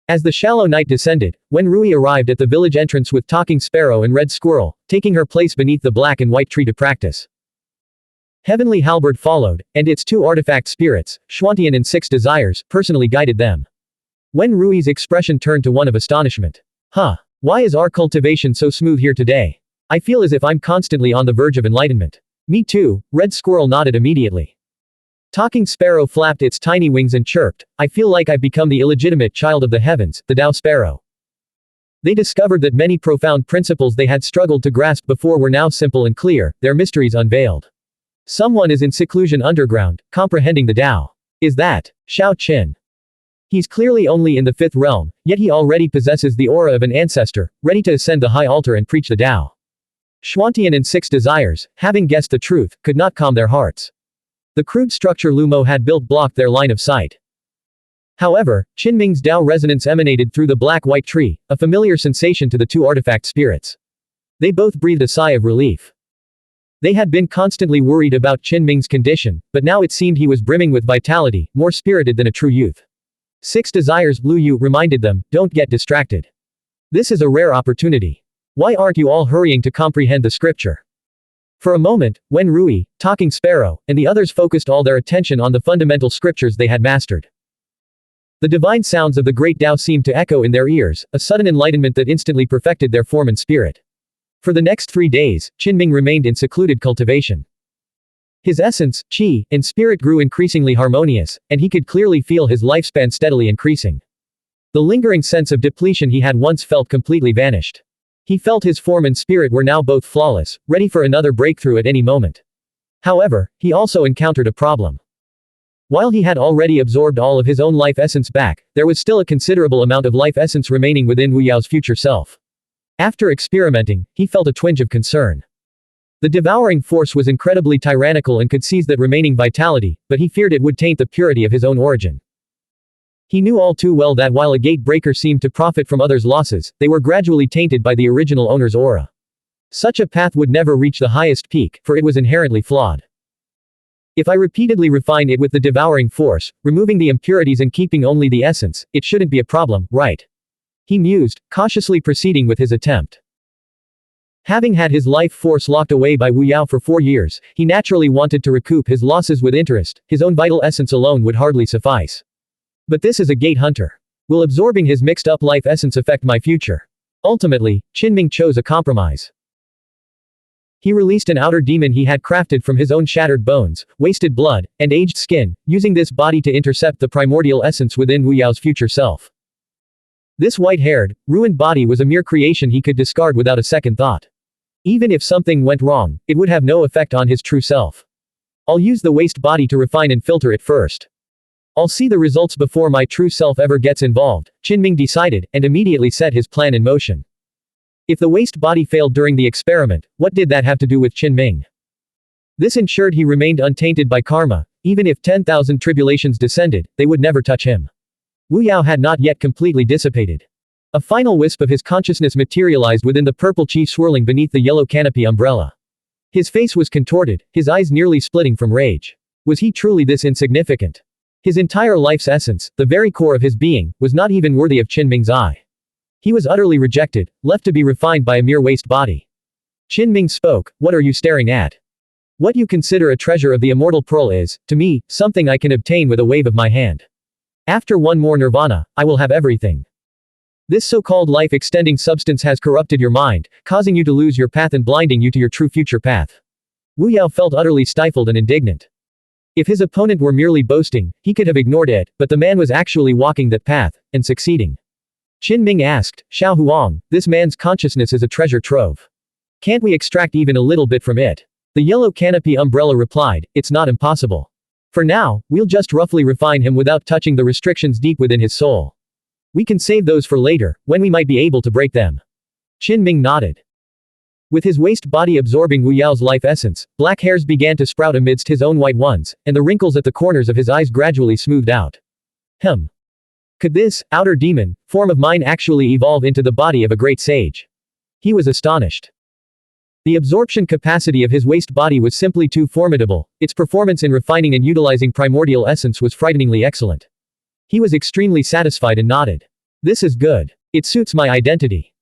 As the shallow night descended, when Rui arrived at the village entrance with Talking Sparrow and Red Squirrel, taking her place beneath the black and white tree to practice. Heavenly Halberd followed, and its 2 artifact spirits, Xuantian and 6 Desires, personally guided them. When Rui's expression turned to one of astonishment. Huh. Why is our cultivation so smooth here today? I feel as if I'm constantly on the verge of enlightenment. Me too, Red Squirrel nodded immediately. Talking Sparrow flapped its tiny wings and chirped, I feel like I've become the illegitimate child of the heavens, the Tao Sparrow. They discovered that many profound principles they had struggled to grasp before were now simple and clear, their mysteries unveiled. Someone is in seclusion underground, comprehending the Tao. Is that Xiao Qin? He's clearly only in the 5th realm, yet he already possesses the aura of an ancestor, ready to ascend the high altar and preach the Tao. Xuantian and 6 Desires, having guessed the truth, could not calm their hearts. The crude structure Lumo had built blocked their line of sight. However, Qin Ming's Tao resonance emanated through the black-white tree, a familiar sensation to the 2 artifact spirits. They both breathed a sigh of relief. They had been constantly worried about Qin Ming's condition, but now it seemed he was brimming with vitality, more spirited than a true youth. 6 Desires, Lu Yu reminded them, don't get distracted. This is a rare opportunity. Why aren't you all hurrying to comprehend the scripture? For a moment, when Rui, Talking Sparrow, and the others focused all their attention on the fundamental scriptures they had mastered. The divine sounds of the great Tao seemed to echo in their ears, a sudden enlightenment that instantly perfected their form and spirit. For the next 3 days, Qin Ming remained in secluded cultivation. His essence, qi, and spirit grew increasingly harmonious, and he could clearly feel his lifespan steadily increasing. The lingering sense of depletion he had once felt completely vanished. He felt his form and spirit were now both flawless, ready for another breakthrough at any moment. However, he also encountered a problem. While he had already absorbed all of his own life essence back, there was still a considerable amount of life essence remaining within Wu Yao's future self. After experimenting, he felt a twinge of concern. The devouring force was incredibly tyrannical and could seize that remaining vitality, but he feared it would taint the purity of his own origin. He knew all too well that while a gate breaker seemed to profit from others' losses, they were gradually tainted by the original owner's aura. Such a path would never reach the highest peak, for it was inherently flawed. If I repeatedly refine it with the devouring force, removing the impurities and keeping only the essence, it shouldn't be a problem, right? He mused, cautiously proceeding with his attempt. Having had his life force locked away by Wu Yao for 4 years, he naturally wanted to recoup his losses with interest, his own vital essence alone would hardly suffice. But this is a gate hunter. Will absorbing his mixed-up life essence affect my future? Ultimately, Qin Ming chose a compromise. He released an outer demon he had crafted from his own shattered bones, wasted blood, and aged skin, using this body to intercept the primordial essence within Wu Yao's future self. This white-haired, ruined body was a mere creation he could discard without a second thought. Even if something went wrong, it would have no effect on his true self. I'll use the waste body to refine and filter it first. I'll see the results before my true self ever gets involved, Qin Ming decided, and immediately set his plan in motion. If the waste body failed during the experiment, what did that have to do with Qin Ming? This ensured he remained untainted by karma. Even if 10,000 tribulations descended, they would never touch him. Wu Yao had not yet completely dissipated. A final wisp of his consciousness materialized within the purple chi swirling beneath the yellow canopy umbrella. His face was contorted, his eyes nearly splitting from rage. Was he truly this insignificant? His entire life's essence, the very core of his being, was not even worthy of Qin Ming's eye. He was utterly rejected, left to be refined by a mere waste body. Qin Ming spoke, what are you staring at? What you consider a treasure of the immortal pearl is, to me, something I can obtain with a wave of my hand. After one more nirvana, I will have everything. This so-called life-extending substance has corrupted your mind, causing you to lose your path and blinding you to your true future path. Wu Yao felt utterly stifled and indignant. If his opponent were merely boasting, he could have ignored it, but the man was actually walking that path, and succeeding. Qin Ming asked, Xuanhuan, this man's consciousness is a treasure trove. Can't we extract even a little bit from it? The yellow canopy umbrella replied, it's not impossible. For now, we'll just roughly refine him without touching the restrictions deep within his soul. We can save those for later, when we might be able to break them. Qin Ming nodded. With his waste body absorbing Wu Yao's life essence, black hairs began to sprout amidst his own white ones, and the wrinkles at the corners of his eyes gradually smoothed out. Could this, outer demon, form of mine actually evolve into the body of a great sage? He was astonished. The absorption capacity of his waste body was simply too formidable, its performance in refining and utilizing primordial essence was frighteningly excellent. He was extremely satisfied and nodded. This is good. It suits my identity.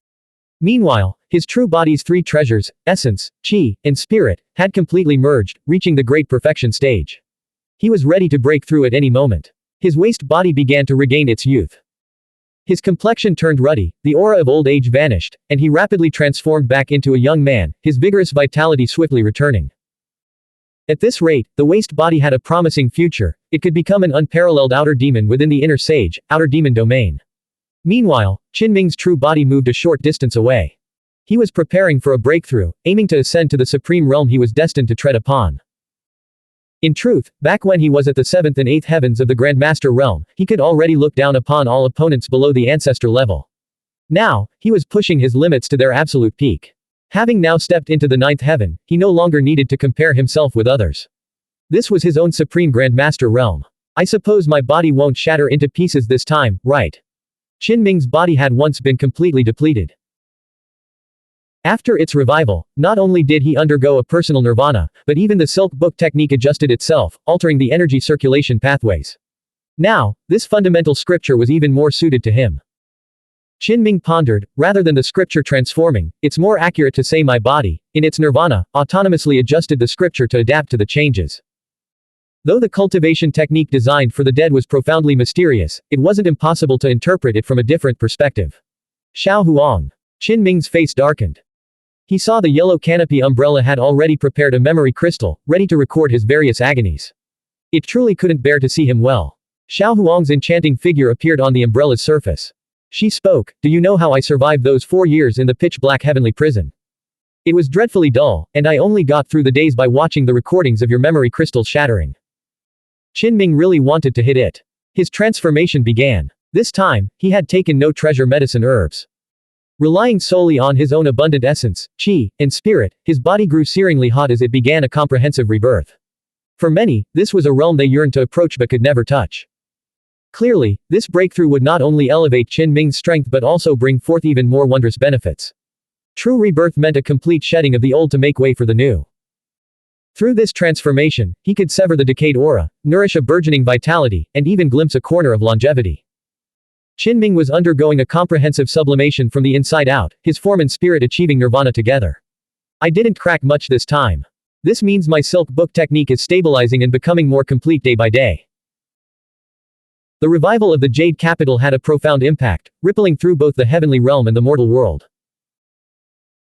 Meanwhile, his true body's three treasures, essence, qi, and spirit, had completely merged, reaching the great perfection stage. He was ready to break through at any moment. His waste body began to regain its youth. His complexion turned ruddy, the aura of old age vanished, and he rapidly transformed back into a young man, his vigorous vitality swiftly returning. At this rate, the waste body had a promising future. It could become an unparalleled outer demon within the inner sage, outer demon domain. Meanwhile, Qin Ming's true body moved a short distance away. He was preparing for a breakthrough, aiming to ascend to the supreme realm he was destined to tread upon. In truth, back when he was at the 7th and 8th heavens of the Grandmaster realm, he could already look down upon all opponents below the ancestor level. Now, he was pushing his limits to their absolute peak. Having now stepped into the 9th heaven, he no longer needed to compare himself with others. This was his own supreme Grandmaster realm. I suppose my body won't shatter into pieces this time, right? Qin Ming's body had once been completely depleted. After its revival, not only did he undergo a personal nirvana, but even the silk book technique adjusted itself, altering the energy circulation pathways. Now, this fundamental scripture was even more suited to him. Qin Ming pondered, rather than the scripture transforming, it's more accurate to say my body, in its nirvana, autonomously adjusted the scripture to adapt to the changes. Though the cultivation technique designed for the dead was profoundly mysterious, it wasn't impossible to interpret it from a different perspective. Xuanhuan. Qin Ming's face darkened. He saw the yellow canopy umbrella had already prepared a memory crystal, ready to record his various agonies. It truly couldn't bear to see him well. Xuanhuang's enchanting figure appeared on the umbrella's surface. She spoke, "Do you know how I survived those 4 years in the pitch-black heavenly prison? It was dreadfully dull, and I only got through the days by watching the recordings of your memory crystals shattering." Qin Ming really wanted to hit it. His transformation began. This time, he had taken no treasure medicine herbs. Relying solely on his own abundant essence, qi, and spirit, his body grew searingly hot as it began a comprehensive rebirth. For many, this was a realm they yearned to approach but could never touch. Clearly, this breakthrough would not only elevate Qin Ming's strength but also bring forth even more wondrous benefits. True rebirth meant a complete shedding of the old to make way for the new. Through this transformation, he could sever the decayed aura, nourish a burgeoning vitality, and even glimpse a corner of longevity. Qin Ming was undergoing a comprehensive sublimation from the inside out, his form and spirit achieving nirvana together. I didn't crack much this time. This means my silk book technique is stabilizing and becoming more complete day by day. The revival of the Jade Capital had a profound impact, rippling through both the heavenly realm and the mortal world.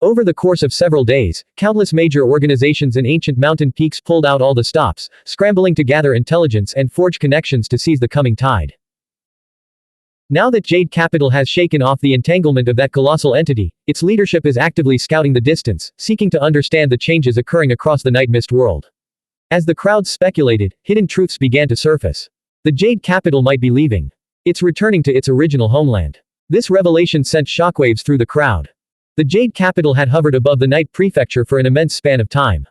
Over the course of several days, countless major organizations and ancient mountain peaks pulled out all the stops, scrambling to gather intelligence and forge connections to seize the coming tide. Now that Jade Capital has shaken off the entanglement of that colossal entity, its leadership is actively scouting the distance, seeking to understand the changes occurring across the Night Mist world. As the crowds speculated, hidden truths began to surface. The Jade Capital might be leaving. It's returning to its original homeland. This revelation sent shockwaves through the crowd. The Jade Capital had hovered above the Night Prefecture for an immense span of time.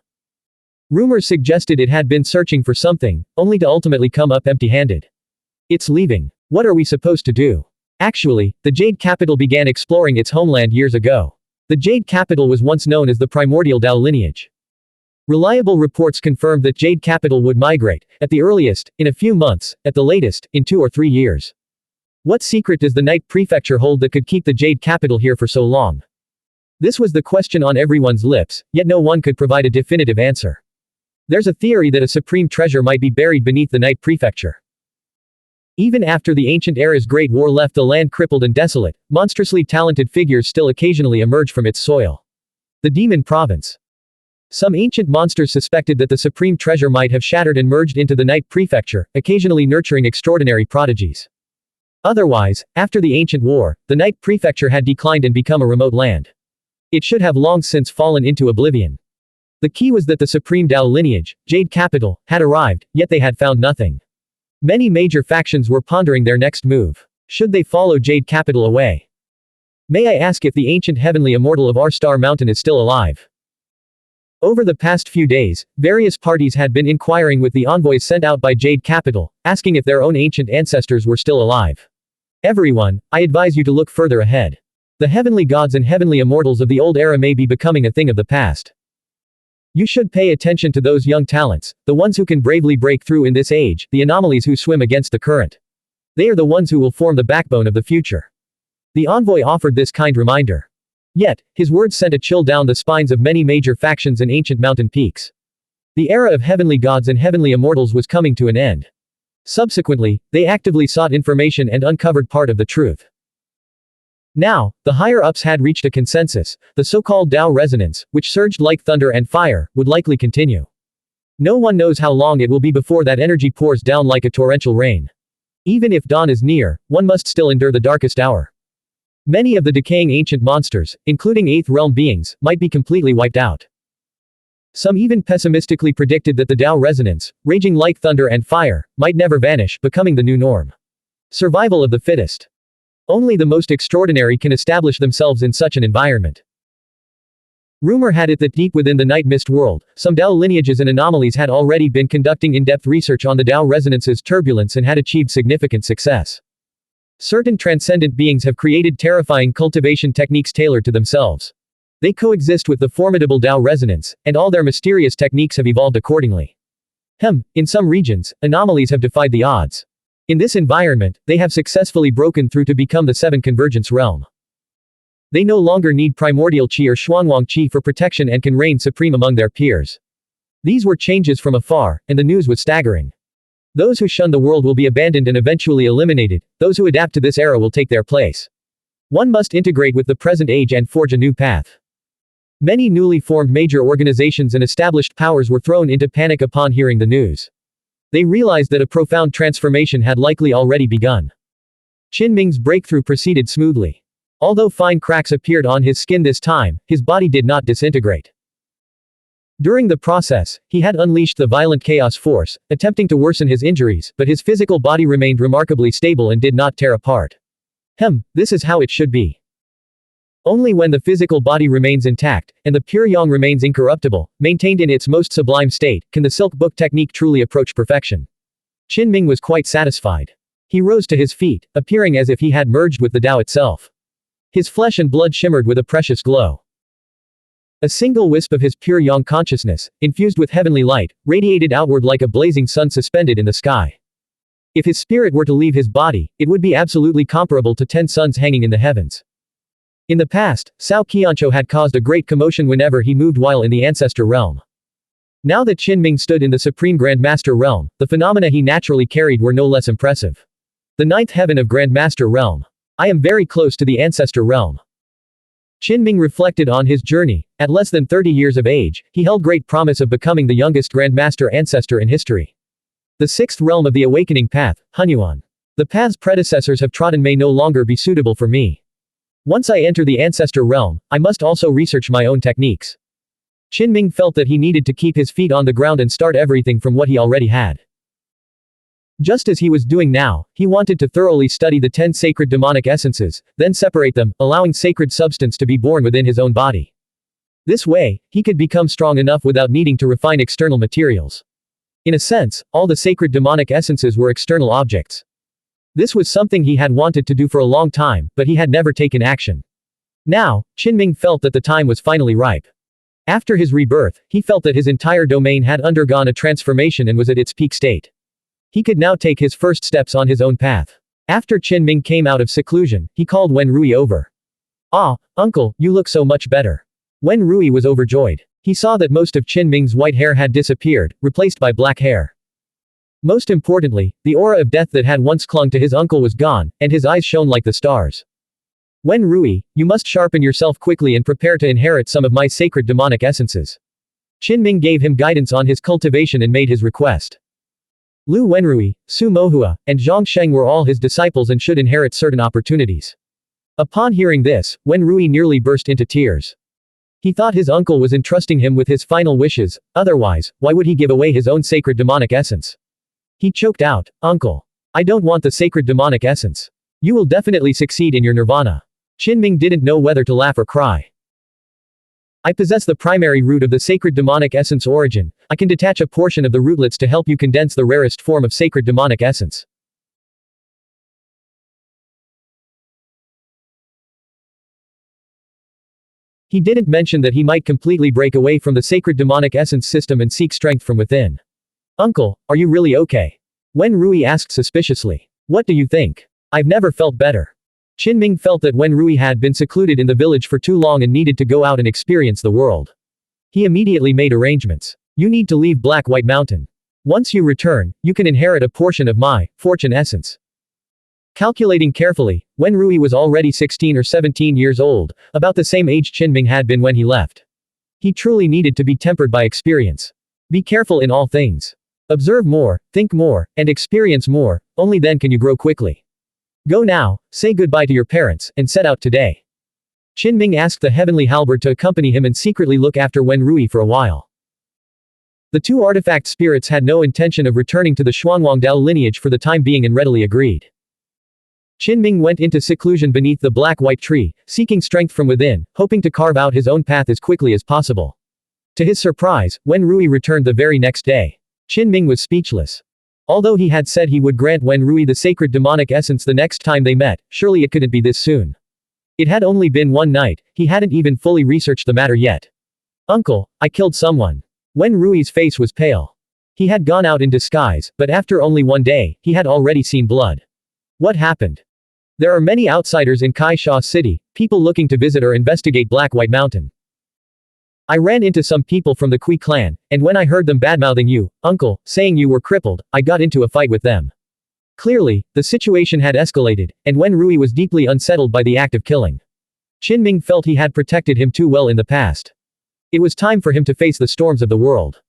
Rumors suggested it had been searching for something, only to ultimately come up empty-handed. It's leaving. What are we supposed to do? Actually, the Jade Capital began exploring its homeland years ago. The Jade Capital was once known as the Primordial Dao lineage. Reliable reports confirmed that Jade Capital would migrate, at the earliest, in a few months, at the latest, in 2 or 3 years. What secret does the Night Prefecture hold that could keep the Jade Capital here for so long? This was the question on everyone's lips, yet no one could provide a definitive answer. There's a theory that a supreme treasure might be buried beneath the Night Prefecture. Even after the ancient era's great war left the land crippled and desolate, monstrously talented figures still occasionally emerge from its soil. The Demon Province. Some ancient monsters suspected that the supreme treasure might have shattered and merged into the Night Prefecture, occasionally nurturing extraordinary prodigies. Otherwise, after the ancient war, the Night Prefecture had declined and become a remote land. It should have long since fallen into oblivion. The key was that the supreme Dao lineage, Jade Capital, had arrived, yet they had found nothing. Many major factions were pondering their next move. Should they follow Jade Capital away? May I ask if the ancient heavenly immortal of our star mountain is still alive? Over the past few days, various parties had been inquiring with the envoys sent out by Jade Capital, asking if their own ancient ancestors were still alive. Everyone, I advise you to look further ahead. The heavenly gods and heavenly immortals of the old era may be becoming a thing of the past. You should pay attention to those young talents, the ones who can bravely break through in this age, the anomalies who swim against the current. They are the ones who will form the backbone of the future. The envoy offered this kind reminder. Yet, his words sent a chill down the spines of many major factions and ancient mountain peaks. The era of heavenly gods and heavenly immortals was coming to an end. Subsequently, they actively sought information and uncovered part of the truth. Now, the higher-ups had reached a consensus. The so-called Tao resonance, which surged like thunder and fire, would likely continue. No one knows how long it will be before that energy pours down like a torrential rain. Even if dawn is near, one must still endure the darkest hour. Many of the decaying ancient monsters, including 8th realm beings, might be completely wiped out. Some even pessimistically predicted that the Tao resonance, raging like thunder and fire, might never vanish, becoming the new norm. Survival of the fittest. Only the most extraordinary can establish themselves in such an environment. Rumor had it that deep within the night mist world, some Tao lineages and anomalies had already been conducting in-depth research on the Tao resonance's turbulence and had achieved significant success. Certain transcendent beings have created terrifying cultivation techniques tailored to themselves. They coexist with the formidable Tao resonance, and all their mysterious techniques have evolved accordingly. In some regions, anomalies have defied the odds. In this environment, they have successfully broken through to become the 7 convergence realm. They no longer need primordial qi or Xuanhuan qi for protection and can reign supreme among their peers. These were changes from afar, and the news was staggering. Those who shun the world will be abandoned and eventually eliminated, those who adapt to this era will take their place. One must integrate with the present age and forge a new path. Many newly formed major organizations and established powers were thrown into panic upon hearing the news. They realized that a profound transformation had likely already begun. Qin Ming's breakthrough proceeded smoothly. Although fine cracks appeared on his skin this time, his body did not disintegrate. During the process, he had unleashed the violent chaos force, attempting to worsen his injuries, but his physical body remained remarkably stable and did not tear apart. This is how it should be. Only when the physical body remains intact, and the pure yang remains incorruptible, maintained in its most sublime state, can the silk book technique truly approach perfection. Qin Ming was quite satisfied. He rose to his feet, appearing as if he had merged with the Tao itself. His flesh and blood shimmered with a precious glow. A single wisp of his pure yang consciousness, infused with heavenly light, radiated outward like a blazing sun suspended in the sky. If his spirit were to leave his body, it would be absolutely comparable to 10 suns hanging in the heavens. In the past, Cao Qianqiu had caused a great commotion whenever he moved while in the Ancestral Realm. Now that Qin Ming stood in the Supreme Grandmaster Realm, the phenomena he naturally carried were no less impressive. The 9th heaven of Grandmaster Realm. I am very close to the Ancestor Realm. Qin Ming reflected on his journey. At less than 30 years of age, he held great promise of becoming the youngest Grandmaster Ancestor in history. The 6th realm of the awakening path, Xuanhuan. The path's predecessors have trodden may no longer be suitable for me. Once I enter the Ancestor Realm, I must also research my own techniques. Qin Ming felt that he needed to keep his feet on the ground and start everything from what he already had. Just as he was doing now, he wanted to thoroughly study the 10 sacred demonic essences, then separate them, allowing sacred substance to be born within his own body. This way, he could become strong enough without needing to refine external materials. In a sense, all the sacred demonic essences were external objects. This was something he had wanted to do for a long time, but he had never taken action. Now, Qin Ming felt that the time was finally ripe. After his rebirth, he felt that his entire domain had undergone a transformation and was at its peak state. He could now take his first steps on his own path. After Qin Ming came out of seclusion, he called Wen Rui over. "Ah, uncle, you look so much better." Wen Rui was overjoyed. He saw that most of Qin Ming's white hair had disappeared, replaced by black hair. Most importantly, the aura of death that had once clung to his uncle was gone, and his eyes shone like the stars. "Wen Rui, you must sharpen yourself quickly and prepare to inherit some of my sacred demonic essences." Qin Ming gave him guidance on his cultivation and made his request. Lu Wenrui, Su Mohua, and Zhang Sheng were all his disciples and should inherit certain opportunities. Upon hearing this, Wen Rui nearly burst into tears. He thought his uncle was entrusting him with his final wishes, otherwise, why would he give away his own sacred demonic essence? He choked out, "Uncle. I don't want the sacred demonic essence." You will definitely succeed in your nirvana. Qinming didn't know whether to laugh or cry. I possess the primary root of the sacred demonic essence origin. I can detach a portion of the rootlets to help you condense the rarest form of sacred demonic essence. He didn't mention that he might completely break away from the sacred demonic essence system and seek strength from within. Uncle, are you really okay? Wen Rui asked suspiciously. What do you think? I've never felt better. Qinming felt that Wen Rui had been secluded in the village for too long and needed to go out and experience the world. He immediately made arrangements. You need to leave Black White Mountain. Once you return, you can inherit a portion of my fortune essence. Calculating carefully, Wen Rui was already 16 or 17 years old, about the same age Qinming had been when he left. He truly needed to be tempered by experience. Be careful in all things. Observe more, think more, and experience more, only then can you grow quickly. Go now, say goodbye to your parents, and set out today. Qinming asked the heavenly halberd to accompany him and secretly look after Wen Rui for a while. The two artifact spirits had no intention of returning to the Xuanhuan Dao lineage for the time being and readily agreed. Qinming went into seclusion beneath the black-white tree, seeking strength from within, hoping to carve out his own path as quickly as possible. To his surprise, Wen Rui returned the very next day. Qinming was speechless. Although he had said he would grant Wen Rui the sacred demonic essence the next time they met, surely it couldn't be this soon. It had only been one night, he hadn't even fully researched the matter yet. Uncle, I killed someone. Wen Rui's face was pale. He had gone out in disguise, but after only one day, he had already seen blood. What happened? There are many outsiders in Kaisha City, people looking to visit or investigate Black White Mountain. I ran into some people from the Kui clan, and when I heard them badmouthing you, uncle, saying you were crippled, I got into a fight with them. Clearly, the situation had escalated, and Wen Rui was deeply unsettled by the act of killing. Qinming felt he had protected him too well in the past. It was time for him to face the storms of the world.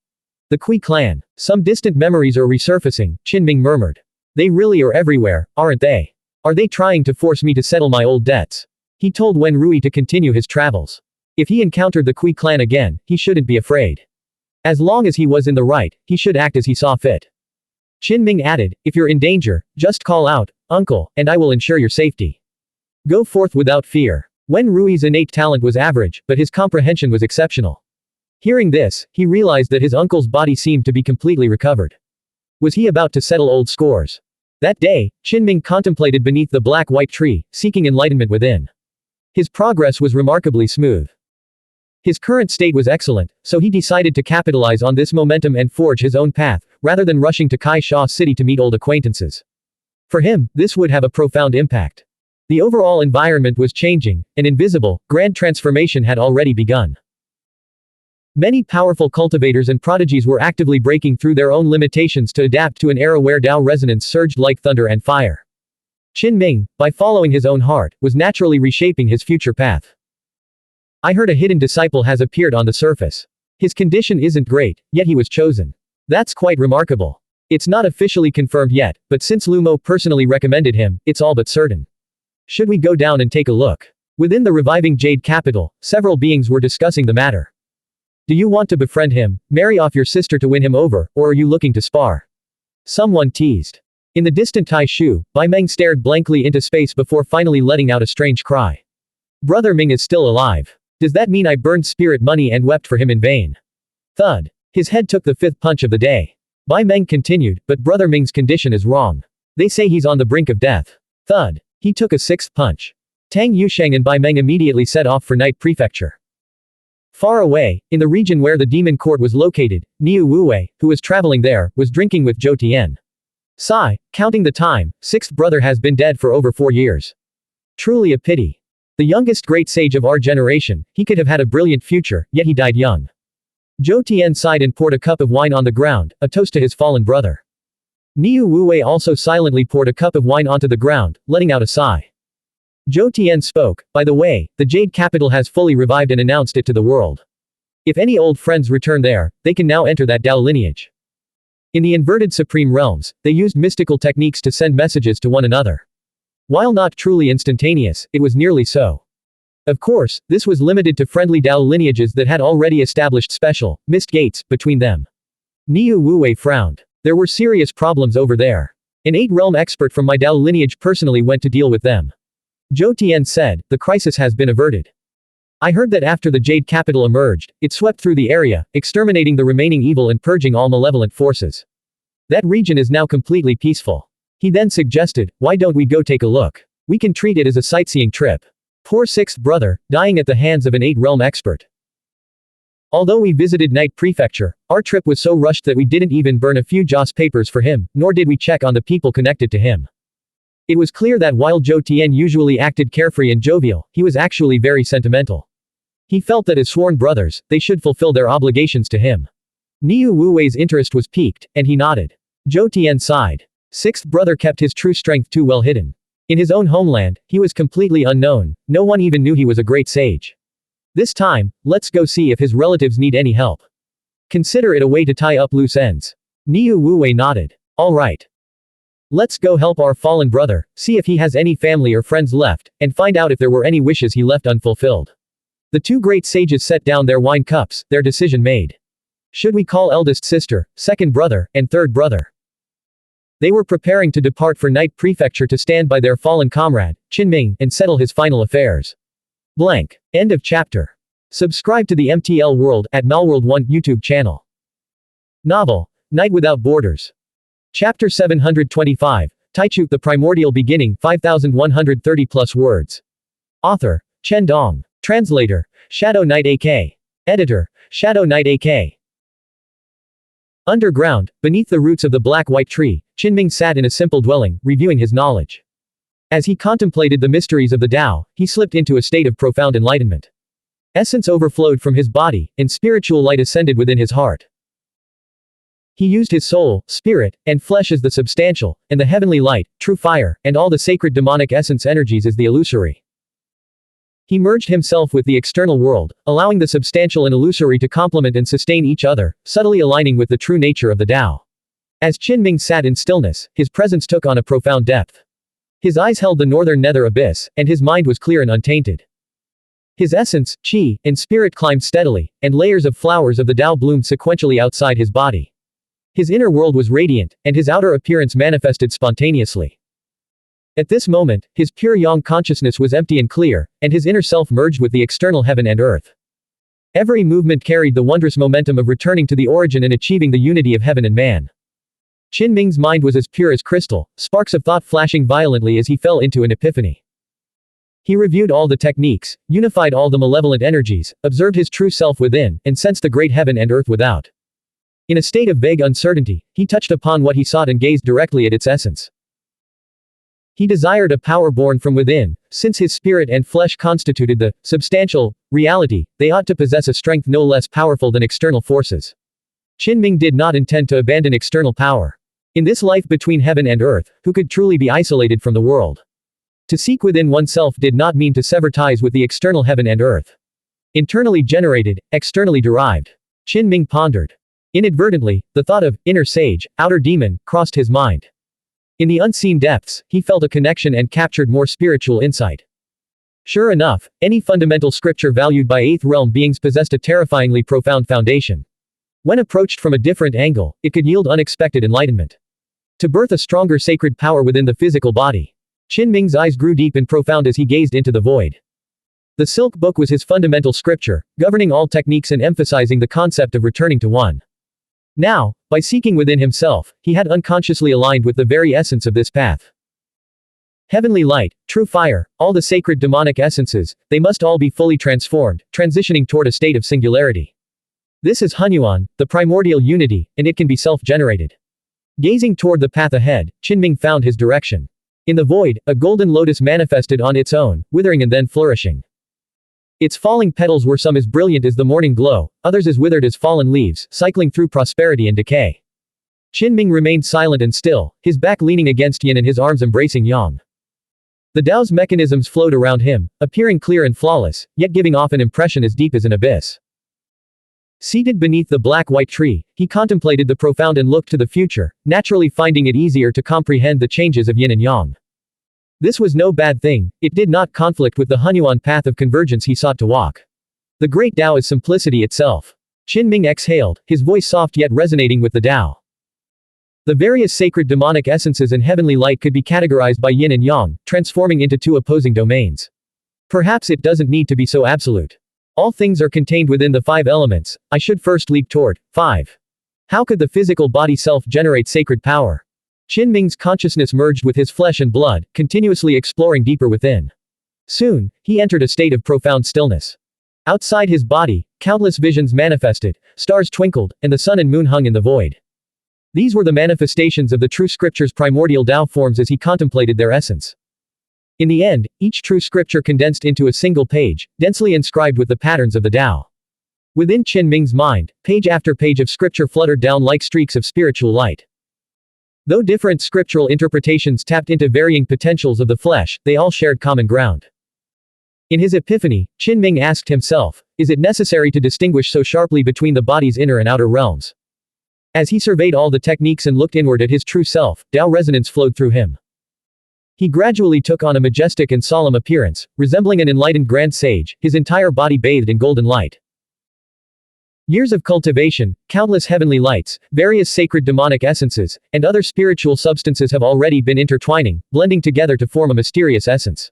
The Kui clan. Some distant memories are resurfacing, Qinming murmured. They really are everywhere, aren't they? Are they trying to force me to settle my old debts? He told Wen Rui to continue his travels. If he encountered the Kui clan again, he shouldn't be afraid. As long as he was in the right, he should act as he saw fit. Qinming added, if you're in danger, just call out, uncle, and I will ensure your safety. Go forth without fear. Wen Rui's innate talent was average, but his comprehension was exceptional. Hearing this, he realized that his uncle's body seemed to be completely recovered. Was he about to settle old scores? That day, Qinming contemplated beneath the black-white tree, seeking enlightenment within. His progress was remarkably smooth. His current state was excellent, so he decided to capitalize on this momentum and forge his own path, rather than rushing to Kaisha City to meet old acquaintances. For him, this would have a profound impact. The overall environment was changing, an invisible, grand transformation had already begun. Many powerful cultivators and prodigies were actively breaking through their own limitations to adapt to an era where Dao resonance surged like thunder and fire. Qinming, by following his own heart, was naturally reshaping his future path. I heard a hidden disciple has appeared on the surface. His condition isn't great, yet he was chosen. That's quite remarkable. It's not officially confirmed yet, but since Lumo personally recommended him, it's all but certain. Should we go down and take a look? Within the reviving Jade capital, several beings were discussing the matter. Do you want to befriend him, marry off your sister to win him over, or are you looking to spar? Someone teased. In the distant Tai Shu, Bai Meng stared blankly into space before finally letting out a strange cry. Brother Ming is still alive. Does that mean I burned spirit money and wept for him in vain? Thud. His head took the fifth punch of the day. Bai Meng continued, but Brother Ming's condition is wrong. They say he's on the brink of death. Thud. He took a sixth punch. Tang Yusheng and Bai Meng immediately set off for Night Prefecture. Far away, in the region where the demon court was located, Niu Wuwei, who was traveling there, was drinking with Zhou Tian. Sigh, counting the time, sixth brother has been dead for over 4 years. Truly a pity. The youngest great sage of our generation, he could have had a brilliant future, yet he died young. Zhou Tian sighed and poured a cup of wine on the ground, a toast to his fallen brother. Niu Wuwei also silently poured a cup of wine onto the ground, letting out a sigh. Zhou Tian spoke, by the way, the Jade capital has fully revived and announced it to the world. If any old friends return there, they can now enter that Dao lineage. In the inverted supreme realms, they used mystical techniques to send messages to one another. While not truly instantaneous, it was nearly so. Of course, this was limited to friendly Dao lineages that had already established special, mist gates, between them. Niu Wuwei frowned. There were serious problems over there. An 8-realm expert from my Dao lineage personally went to deal with them. Zhou Tian said, the crisis has been averted. I heard that after the Jade Capital emerged, it swept through the area, exterminating the remaining evil and purging all malevolent forces. That region is now completely peaceful. He then suggested, why don't we go take a look? We can treat it as a sightseeing trip. Poor 6th brother, dying at the hands of an 8-realm expert. Although we visited Night Prefecture, our trip was so rushed that we didn't even burn a few joss papers for him, nor did we check on the people connected to him. It was clear that while Zhou Tian usually acted carefree and jovial, he was actually very sentimental. He felt that as sworn brothers, they should fulfill their obligations to him. Niu Wuwei's interest was piqued, and he nodded. Zhou Tian sighed. 6th brother kept his true strength too well hidden. In his own homeland, he was completely unknown, no one even knew he was a great sage. This time, let's go see if his relatives need any help. Consider it a way to tie up loose ends. Niu Wuwei nodded. All right. Let's go help our fallen brother, see if he has any family or friends left, and find out if there were any wishes he left unfulfilled. The 2 great sages set down their wine cups, their decision made. Should we call eldest sister, 2nd brother, and 3rd brother? They were preparing to depart for Night Prefecture to stand by their fallen comrade, Qinming, and settle his final affairs. Blank. End of chapter. Subscribe to the MTL World at Malworld 1 YouTube channel. Novel, Night Without Borders. Chapter 725, Taichu, the Primordial Beginning, 5,130 plus words. Author, Chen Dong. Translator, Shadow Knight AK. Editor, Shadow Knight AK. Underground, beneath the roots of the black-white tree, Qinming sat in a simple dwelling, reviewing his knowledge. As he contemplated the mysteries of the Tao, he slipped into a state of profound enlightenment. Essence overflowed from his body, and spiritual light ascended within his heart. He used his soul, spirit, and flesh as the substantial, and the heavenly light, true fire, and all the sacred demonic essence energies as the illusory. He merged himself with the external world, allowing the substantial and illusory to complement and sustain each other, subtly aligning with the true nature of the Tao. As Qinming sat in stillness, his presence took on a profound depth. His eyes held the northern nether abyss, and his mind was clear and untainted. His essence, qi, and spirit climbed steadily, and layers of flowers of the Tao bloomed sequentially outside his body. His inner world was radiant, and his outer appearance manifested spontaneously. At this moment, his pure yang consciousness was empty and clear, and his inner self merged with the external heaven and earth. Every movement carried the wondrous momentum of returning to the origin and achieving the unity of heaven and man. Qinming's mind was as pure as crystal, sparks of thought flashing violently as he fell into an epiphany. He reviewed all the techniques, unified all the malevolent energies, observed his true self within, and sensed the great heaven and earth without. In a state of vague uncertainty, he touched upon what he sought and gazed directly at its essence. He desired a power born from within, since his spirit and flesh constituted the substantial reality, they ought to possess a strength no less powerful than external forces. Qinming did not intend to abandon external power. In this life between heaven and earth, who could truly be isolated from the world? To seek within oneself did not mean to sever ties with the external heaven and earth. Internally generated, externally derived. Qinming pondered. Inadvertently, the thought of inner sage, outer demon, crossed his mind. In the unseen depths, he felt a connection and captured more spiritual insight. Sure enough, any fundamental scripture valued by 8th realm beings possessed a terrifyingly profound foundation. When approached from a different angle, it could yield unexpected enlightenment. To birth a stronger sacred power within the physical body. Qinming's eyes grew deep and profound as he gazed into the void. The Silk Book was his fundamental scripture, governing all techniques and emphasizing the concept of returning to one. Now, by seeking within himself, he had unconsciously aligned with the very essence of this path. Heavenly light, true fire, all the sacred demonic essences, they must all be fully transformed, transitioning toward a state of singularity. This is Xuanhuan, the primordial unity, and it can be self-generated. Gazing toward the path ahead, Qinming found his direction. In the void, a golden lotus manifested on its own, withering and then flourishing. Its falling petals were some as brilliant as the morning glow, others as withered as fallen leaves, cycling through prosperity and decay. Qinming remained silent and still, his back leaning against yin and his arms embracing yang. The Tao's mechanisms flowed around him, appearing clear and flawless, yet giving off an impression as deep as an abyss. Seated beneath the black-white tree, he contemplated the profound and looked to the future, naturally finding it easier to comprehend the changes of yin and yang. This was no bad thing, it did not conflict with the Xuanhuan path of convergence he sought to walk. The great Tao is simplicity itself. Qinming exhaled, his voice soft yet resonating with the Tao. The various sacred demonic essences and heavenly light could be categorized by yin and yang, transforming into two opposing domains. Perhaps it doesn't need to be so absolute. All things are contained within the 5 elements. I should first leap toward 5. How could the physical body self generate sacred power? Qin Ming's consciousness merged with his flesh and blood, continuously exploring deeper within. Soon, he entered a state of profound stillness. Outside his body, countless visions manifested, stars twinkled, and the sun and moon hung in the void. These were the manifestations of the true scripture's primordial Tao forms as he contemplated their essence. In the end, each true scripture condensed into a single page, densely inscribed with the patterns of the Tao. Within Qin Ming's mind, page after page of scripture fluttered down like streaks of spiritual light. Though different scriptural interpretations tapped into varying potentials of the flesh, they all shared common ground. In his epiphany, Qin Ming asked himself, is it necessary to distinguish so sharply between the body's inner and outer realms? As he surveyed all the techniques and looked inward at his true self, Tao resonance flowed through him. He gradually took on a majestic and solemn appearance, resembling an enlightened grand sage, his entire body bathed in golden light. Years of cultivation, countless heavenly lights, various sacred demonic essences, and other spiritual substances have already been intertwining, blending together to form a mysterious essence.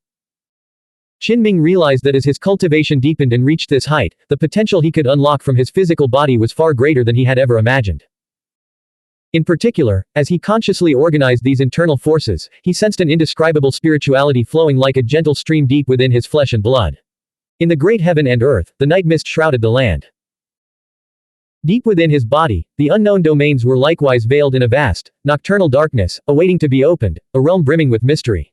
Qin Ming realized that as his cultivation deepened and reached this height, the potential he could unlock from his physical body was far greater than he had ever imagined. In particular, as he consciously organized these internal forces, he sensed an indescribable spirituality flowing like a gentle stream deep within his flesh and blood. In the great heaven and earth, the night mist shrouded the land. Deep within his body, the unknown domains were likewise veiled in a vast, nocturnal darkness, awaiting to be opened, a realm brimming with mystery.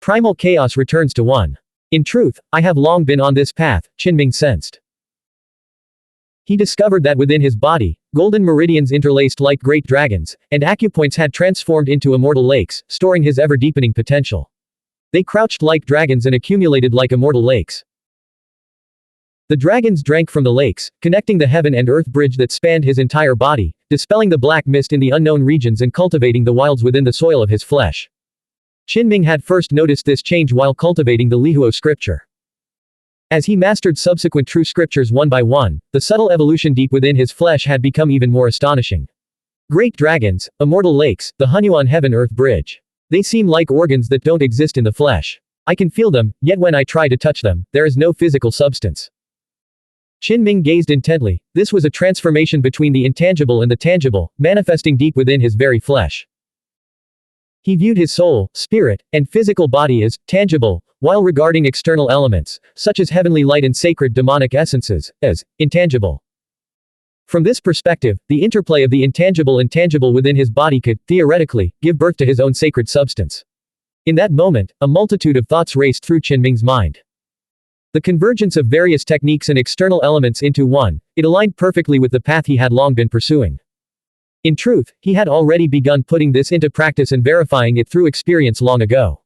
Primal chaos returns to one. In truth, I have long been on this path, Qin Ming sensed. He discovered that within his body, golden meridians interlaced like great dragons, and acupoints had transformed into immortal lakes, storing his ever-deepening potential. They crouched like dragons and accumulated like immortal lakes. The dragons drank from the lakes, connecting the heaven and earth bridge that spanned his entire body, dispelling the black mist in the unknown regions and cultivating the wilds within the soil of his flesh. Qin Ming had first noticed this change while cultivating the Lihuo scripture. As he mastered subsequent true scriptures one by one, the subtle evolution deep within his flesh had become even more astonishing. Great dragons, immortal lakes, the Xuanhuan heaven-earth bridge. They seem like organs that don't exist in the flesh. I can feel them, yet when I try to touch them, there is no physical substance. Qin Ming gazed intently. This was a transformation between the intangible and the tangible, manifesting deep within his very flesh. He viewed his soul, spirit, and physical body as tangible, while regarding external elements, such as heavenly light and sacred demonic essences, as intangible. From this perspective, the interplay of the intangible and tangible within his body could, theoretically, give birth to his own sacred substance. In that moment, a multitude of thoughts raced through Qin Ming's mind. The convergence of various techniques and external elements into one, it aligned perfectly with the path he had long been pursuing. In truth, he had already begun putting this into practice and verifying it through experience long ago.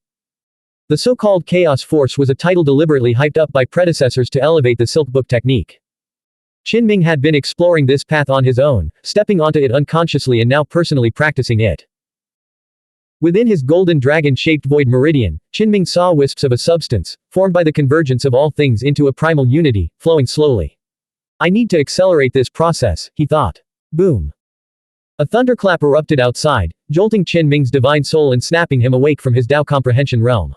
The so-called chaos force was a title deliberately hyped up by predecessors to elevate the Silk Book technique. Qin Ming had been exploring this path on his own, stepping onto it unconsciously and now personally practicing it. Within his golden dragon-shaped void meridian, Qin Ming saw wisps of a substance, formed by the convergence of all things into a primal unity, flowing slowly. I need to accelerate this process, he thought. Boom. A thunderclap erupted outside, jolting Qin Ming's divine soul and snapping him awake from his Tao comprehension realm.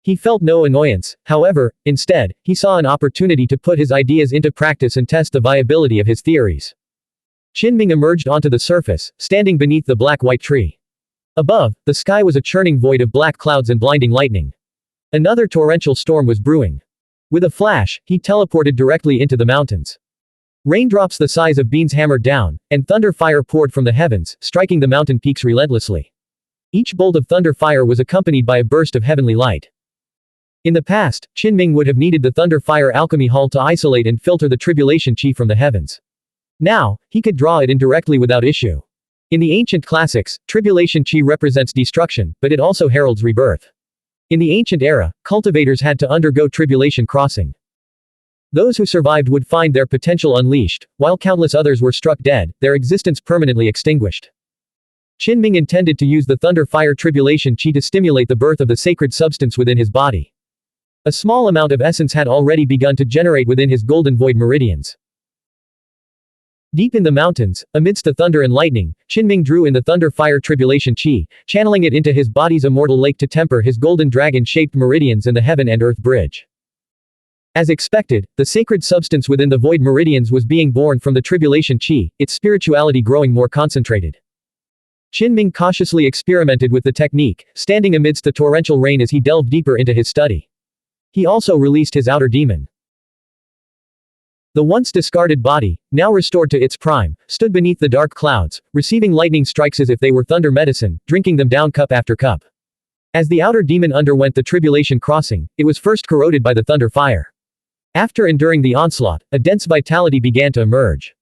He felt no annoyance, however, instead, he saw an opportunity to put his ideas into practice and test the viability of his theories. Qin Ming emerged onto the surface, standing beneath the black-white tree. Above, the sky was a churning void of black clouds and blinding lightning. Another torrential storm was brewing. With a flash, he teleported directly into the mountains. Raindrops the size of beans hammered down, and thunder fire poured from the heavens, striking the mountain peaks relentlessly. Each bolt of thunder fire was accompanied by a burst of heavenly light. In the past, Qin Ming would have needed the thunder fire alchemy hall to isolate and filter the tribulation chi from the heavens. Now, he could draw it in directly without issue. In the ancient classics, tribulation chi represents destruction, but it also heralds rebirth. In the ancient era, cultivators had to undergo tribulation crossing. Those who survived would find their potential unleashed, while countless others were struck dead, their existence permanently extinguished. Qin Ming intended to use the thunder fire tribulation chi to stimulate the birth of the sacred substance within his body. A small amount of essence had already begun to generate within his golden void meridians. Deep in the mountains, amidst the thunder and lightning, Qinming drew in the thunder-fire tribulation qi, channeling it into his body's immortal lake to temper his golden dragon-shaped meridians and the heaven and earth bridge. As expected, the sacred substance within the void meridians was being born from the tribulation qi, its spirituality growing more concentrated. Qinming cautiously experimented with the technique, standing amidst the torrential rain as he delved deeper into his study. He also released his outer demon. The once discarded body, now restored to its prime, stood beneath the dark clouds, receiving lightning strikes as if they were thunder medicine, drinking them down cup after cup. As the outer demon underwent the tribulation crossing, it was first corroded by the thunder fire. After enduring the onslaught, a dense vitality began to emerge.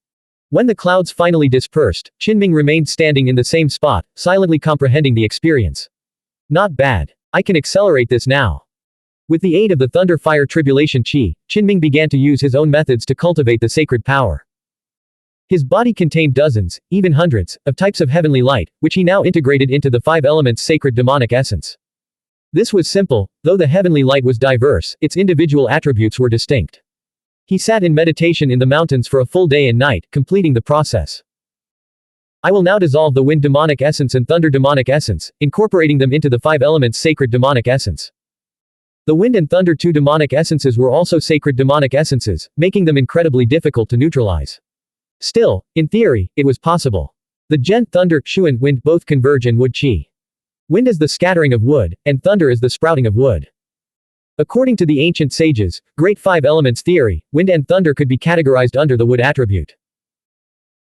When the clouds finally dispersed, Qinming remained standing in the same spot, silently comprehending the experience. Not bad. I can accelerate this now. With the aid of the thunder fire tribulation qi, Qinming began to use his own methods to cultivate the sacred power. His body contained dozens, even hundreds, of types of heavenly light, which he now integrated into the five elements' sacred demonic essence. This was simple, though the heavenly light was diverse, its individual attributes were distinct. He sat in meditation in the mountains for a full day and night, completing the process. I will now dissolve the wind demonic essence and thunder demonic essence, incorporating them into the five elements' sacred demonic essence. The wind and thunder two demonic essences were also sacred demonic essences, making them incredibly difficult to neutralize. Still, in theory, it was possible. The Gen, thunder, Xuan, wind both converge in wood qi. Wind is the scattering of wood, and thunder is the sprouting of wood. According to the ancient sages, great five elements theory, wind and thunder could be categorized under the wood attribute.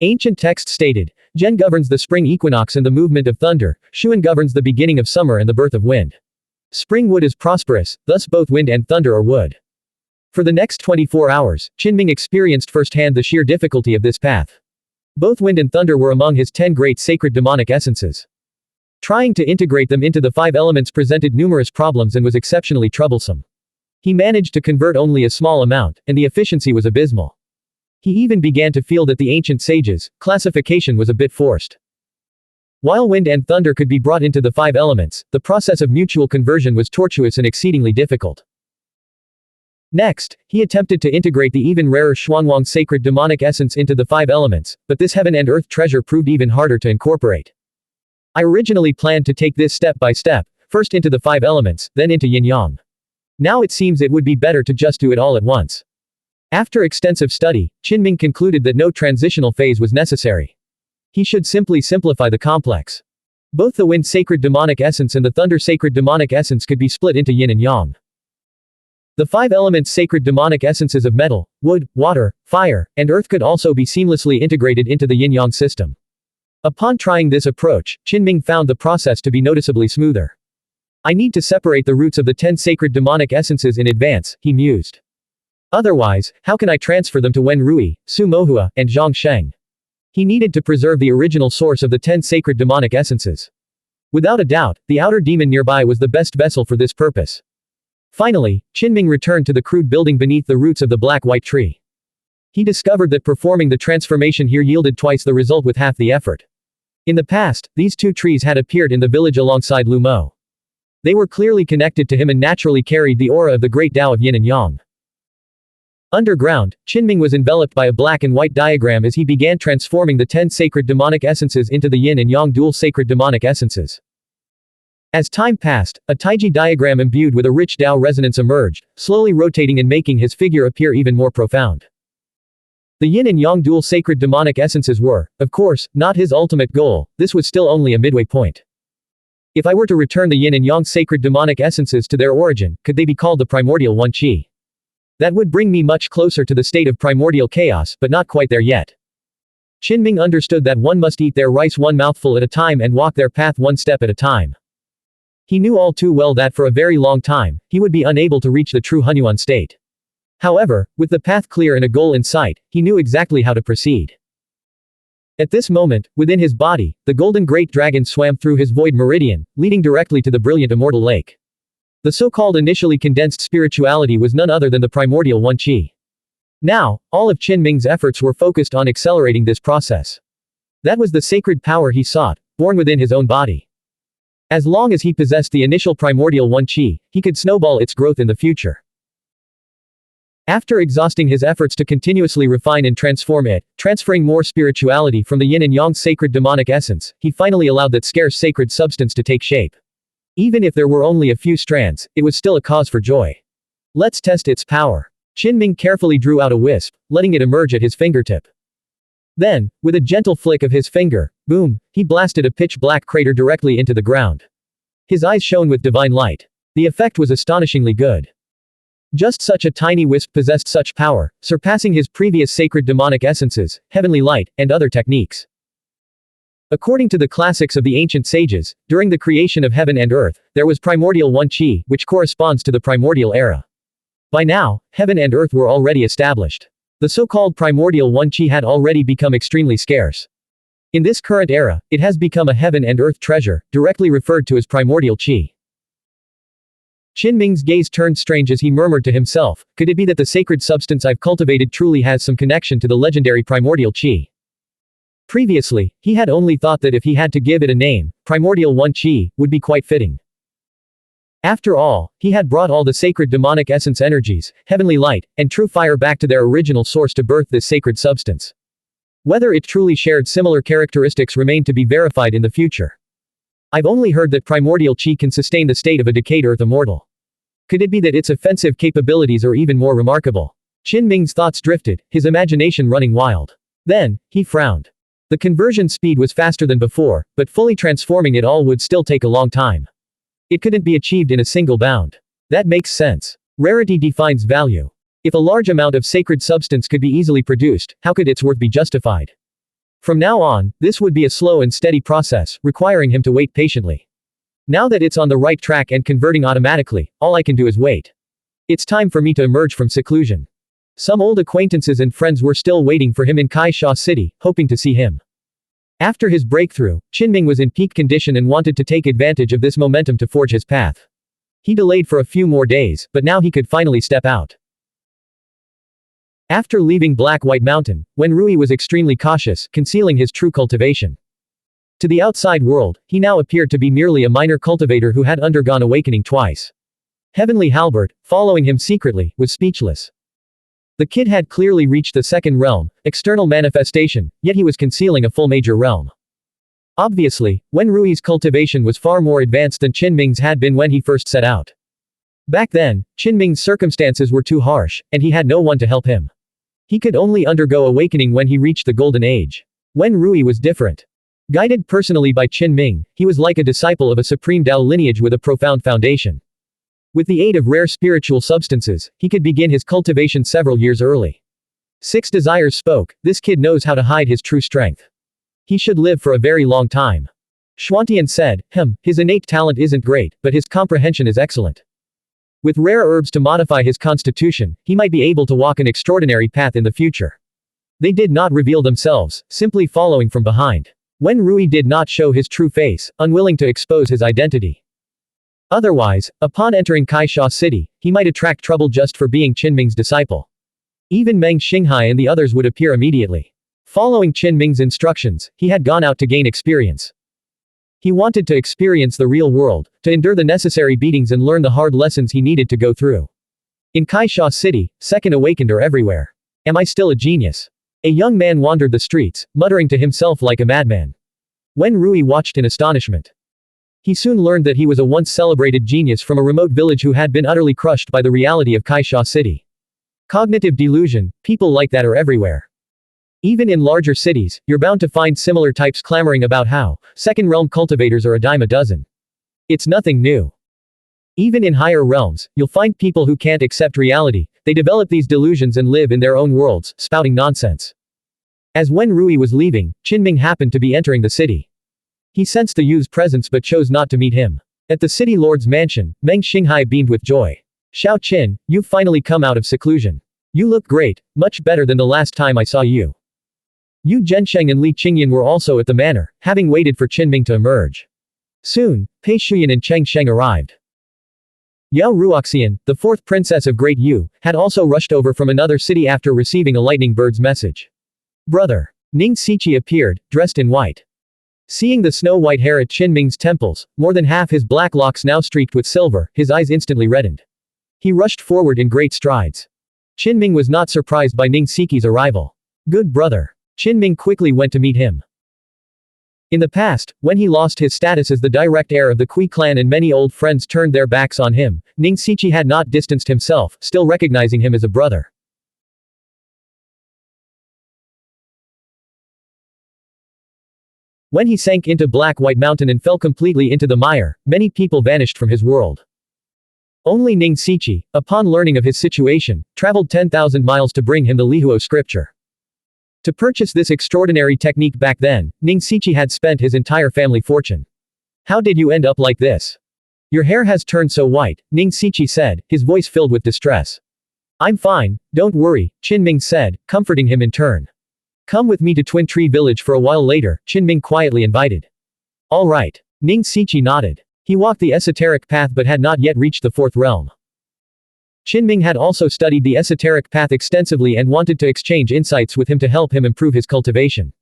Ancient text stated, Gen governs the spring equinox and the movement of thunder, Xuan governs the beginning of summer and the birth of wind. Spring wood is prosperous, thus both wind and thunder are wood. For the next 24 hours, Qinming experienced firsthand the sheer difficulty of this path. Both wind and thunder were among his 10 great sacred demonic essences. Trying to integrate them into the five elements presented numerous problems and was exceptionally troublesome. He managed to convert only a small amount, and the efficiency was abysmal. He even began to feel that the ancient sages' classification was a bit forced. While wind and thunder could be brought into the five elements, the process of mutual conversion was tortuous and exceedingly difficult. Next, he attempted to integrate the even rarer Xuanhuan sacred demonic essence into the five elements, but this heaven and earth treasure proved even harder to incorporate. I originally planned to take this step by step, first into the five elements, then into yin-yang. Now it seems it would be better to just do it all at once. After extensive study, Qinming concluded that no transitional phase was necessary. He should simply simplify the complex. Both the wind sacred demonic essence and the thunder sacred demonic essence could be split into yin and yang. The five elements sacred demonic essences of metal, wood, water, fire, and earth could also be seamlessly integrated into the yin-yang system. Upon trying this approach, Qinming found the process to be noticeably smoother. I need to separate the roots of the 10 sacred demonic essences in advance, he mused. Otherwise, how can I transfer them to Wen Rui, Su Mohua, and Zhang Sheng? He needed to preserve the original source of the 10 sacred demonic essences. Without a doubt, the outer demon nearby was the best vessel for this purpose. Finally, Qinming returned to the crude building beneath the roots of the black-white tree. He discovered that performing the transformation here yielded twice the result with half the effort. In the past, these two trees had appeared in the village alongside Lu Mo. They were clearly connected to him and naturally carried the aura of the great Tao of yin and yang. Underground, Qinming was enveloped by a black and white diagram as he began transforming the 10 sacred demonic essences into the yin and yang dual sacred demonic essences. As time passed, a Taiji diagram imbued with a rich Tao resonance emerged, slowly rotating and making his figure appear even more profound. The yin and yang dual sacred demonic essences were, of course, not his ultimate goal, this was still only a midway point. If I were to return the yin and yang sacred demonic essences to their origin, could they be called the primordial one qi? That would bring me much closer to the state of primordial chaos, but not quite there yet. Qinming understood that one must eat their rice one mouthful at a time and walk their path one step at a time. He knew all too well that for a very long time, he would be unable to reach the true Hunyuan state. However, with the path clear and a goal in sight, he knew exactly how to proceed. At this moment, within his body, the golden great dragon swam through his void meridian, leading directly to the brilliant immortal lake. The so-called initially condensed spirituality was none other than the primordial one qi. Now, all of Qinming's efforts were focused on accelerating this process. That was the sacred power he sought, born within his own body. As long as he possessed the initial primordial one qi, he could snowball its growth in the future. After exhausting his efforts to continuously refine and transform it, transferring more spirituality from the yin and yang sacred demonic essence, he finally allowed that scarce sacred substance to take shape. Even if there were only a few strands, it was still a cause for joy. Let's test its power. Qinming carefully drew out a wisp, letting it emerge at his fingertip. Then, with a gentle flick of his finger, boom, he blasted a pitch-black crater directly into the ground. His eyes shone with divine light. The effect was astonishingly good. Just such a tiny wisp possessed such power, surpassing his previous sacred demonic essences, heavenly light, and other techniques. According to the classics of the ancient sages, during the creation of heaven and earth, there was primordial one qi, which corresponds to the primordial era. By now, heaven and earth were already established. The so-called primordial one qi had already become extremely scarce. In this current era, it has become a heaven and earth treasure, directly referred to as primordial qi. Qinming's gaze turned strange as he murmured to himself, could it be that the sacred substance I've cultivated truly has some connection to the legendary primordial qi? Previously, he had only thought that if he had to give it a name, primordial one qi would be quite fitting. After all, he had brought all the sacred demonic essence energies, heavenly light, and true fire back to their original source to birth this sacred substance. Whether it truly shared similar characteristics remained to be verified in the future. I've only heard that primordial qi can sustain the state of a decayed earth immortal. Could it be that its offensive capabilities are even more remarkable? Qinming's thoughts drifted, his imagination running wild. Then, he frowned. The conversion speed was faster than before, but fully transforming it all would still take a long time. It couldn't be achieved in a single bound. That makes sense. Rarity defines value. If a large amount of sacred substance could be easily produced, how could its worth be justified? From now on, this would be a slow and steady process, requiring him to wait patiently. Now that it's on the right track and converting automatically, all I can do is wait. It's time for me to emerge from seclusion. Some old acquaintances and friends were still waiting for him in Kaisha City, hoping to see him. After his breakthrough, Qinming was in peak condition and wanted to take advantage of this momentum to forge his path. He delayed for a few more days, but now he could finally step out. After leaving Black White Mountain, Wenrui was extremely cautious, concealing his true cultivation. To the outside world, he now appeared to be merely a minor cultivator who had undergone awakening twice. Heavenly Halbert, following him secretly, was speechless. The kid had clearly reached the second realm, external manifestation, yet he was concealing a full major realm. Obviously, Wenrui's cultivation was far more advanced than Qinming's had been when he first set out. Back then, Qinming's circumstances were too harsh, and he had no one to help him. He could only undergo awakening when he reached the Golden Age. Wenrui was different. Guided personally by Qinming, he was like a disciple of a supreme Tao lineage with a profound foundation. With the aid of rare spiritual substances, he could begin his cultivation several years early. Six Desires spoke, this kid knows how to hide his true strength. He should live for a very long time. Xuanhuan said, his innate talent isn't great, but his comprehension is excellent. With rare herbs to modify his constitution, he might be able to walk an extraordinary path in the future. They did not reveal themselves, simply following from behind. Wenrui did not show his true face, unwilling to expose his identity. Otherwise, upon entering Kaisha City, he might attract trouble just for being Qinming's disciple. Even Meng Xinghai and the others would appear immediately. Following Qinming's instructions, he had gone out to gain experience. He wanted to experience the real world, to endure the necessary beatings and learn the hard lessons he needed to go through. In Kaisha City, second awakened are everywhere. Am I still a genius? A young man wandered the streets, muttering to himself like a madman. Wenrui watched in astonishment. He soon learned that he was a once celebrated genius from a remote village who had been utterly crushed by the reality of Kaisha City. Cognitive delusion, people like that are everywhere. Even in larger cities, you're bound to find similar types clamoring about how second realm cultivators are a dime a dozen. It's nothing new. Even in higher realms, you'll find people who can't accept reality, they develop these delusions and live in their own worlds, spouting nonsense. As Wenrui was leaving, Qinming happened to be entering the city. He sensed the youth's presence but chose not to meet him. At the city lord's mansion, Meng Xinghai beamed with joy. Xiao Qin, you've finally come out of seclusion. You look great, much better than the last time I saw you. Yu Zhensheng and Li Qingyan were also at the manor, having waited for Qinming to emerge. Soon, Pei Shuyan and Cheng Sheng arrived. Yao Ruoxian, the fourth princess of Great Yu, had also rushed over from another city after receiving a lightning bird's message. Brother. Ning Siqi appeared, dressed in white. Seeing the snow-white hair at Qinming's temples, more than half his black locks now streaked with silver, his eyes instantly reddened. He rushed forward in great strides. Qinming was not surprised by Ning Siqi's arrival. Good brother. Qinming quickly went to meet him. In the past, when he lost his status as the direct heir of the Kui clan and many old friends turned their backs on him, Ning Siqi had not distanced himself, still recognizing him as a brother. When he sank into Black White Mountain and fell completely into the mire, many people vanished from his world. Only Ning Siqi, upon learning of his situation, traveled 10,000 miles to bring him the Lihuo scripture. To purchase this extraordinary technique back then, Ning Siqi had spent his entire family fortune. How did you end up like this? Your hair has turned so white, Ning Siqi said, his voice filled with distress. I'm fine, don't worry, Qinming said, comforting him in turn. Come with me to Twin Tree Village for a while later, Qinming quietly invited. All right. Ning Siqi nodded. He walked the esoteric path but had not yet reached the fourth realm. Qinming had also studied the esoteric path extensively and wanted to exchange insights with him to help him improve his cultivation.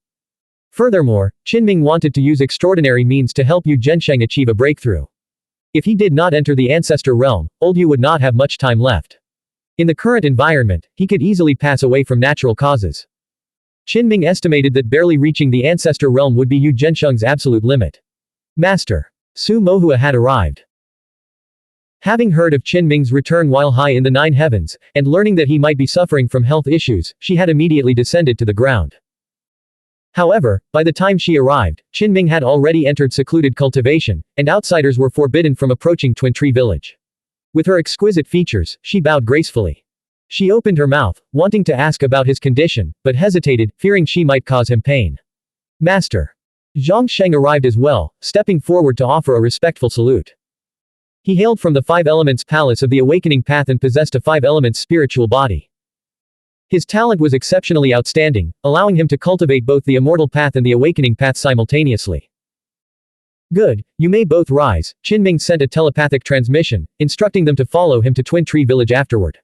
Furthermore, Qinming wanted to use extraordinary means to help Yu Zhensheng achieve a breakthrough. If he did not enter the Ancestor Realm, old Yu would not have much time left. In the current environment, he could easily pass away from natural causes. Qinming estimated that barely reaching the Ancestor Realm would be Yu Zhensheng's absolute limit. Master Su Mohua had arrived. Having heard of Qinming's return while high in the 9 heavens, and learning that he might be suffering from health issues, she had immediately descended to the ground. However, by the time she arrived, Qinming had already entered secluded cultivation, and outsiders were forbidden from approaching Twin Tree Village. With her exquisite features, she bowed gracefully. She opened her mouth, wanting to ask about his condition, but hesitated, fearing she might cause him pain. Master Zhongsheng arrived as well, stepping forward to offer a respectful salute. He hailed from the 5 Elements Palace of the Awakening Path and possessed a 5 Elements spiritual body. His talent was exceptionally outstanding, allowing him to cultivate both the Immortal Path and the Awakening Path simultaneously. Good, you may both rise, Qinming sent a telepathic transmission, instructing them to follow him to Twin Tree Village afterward.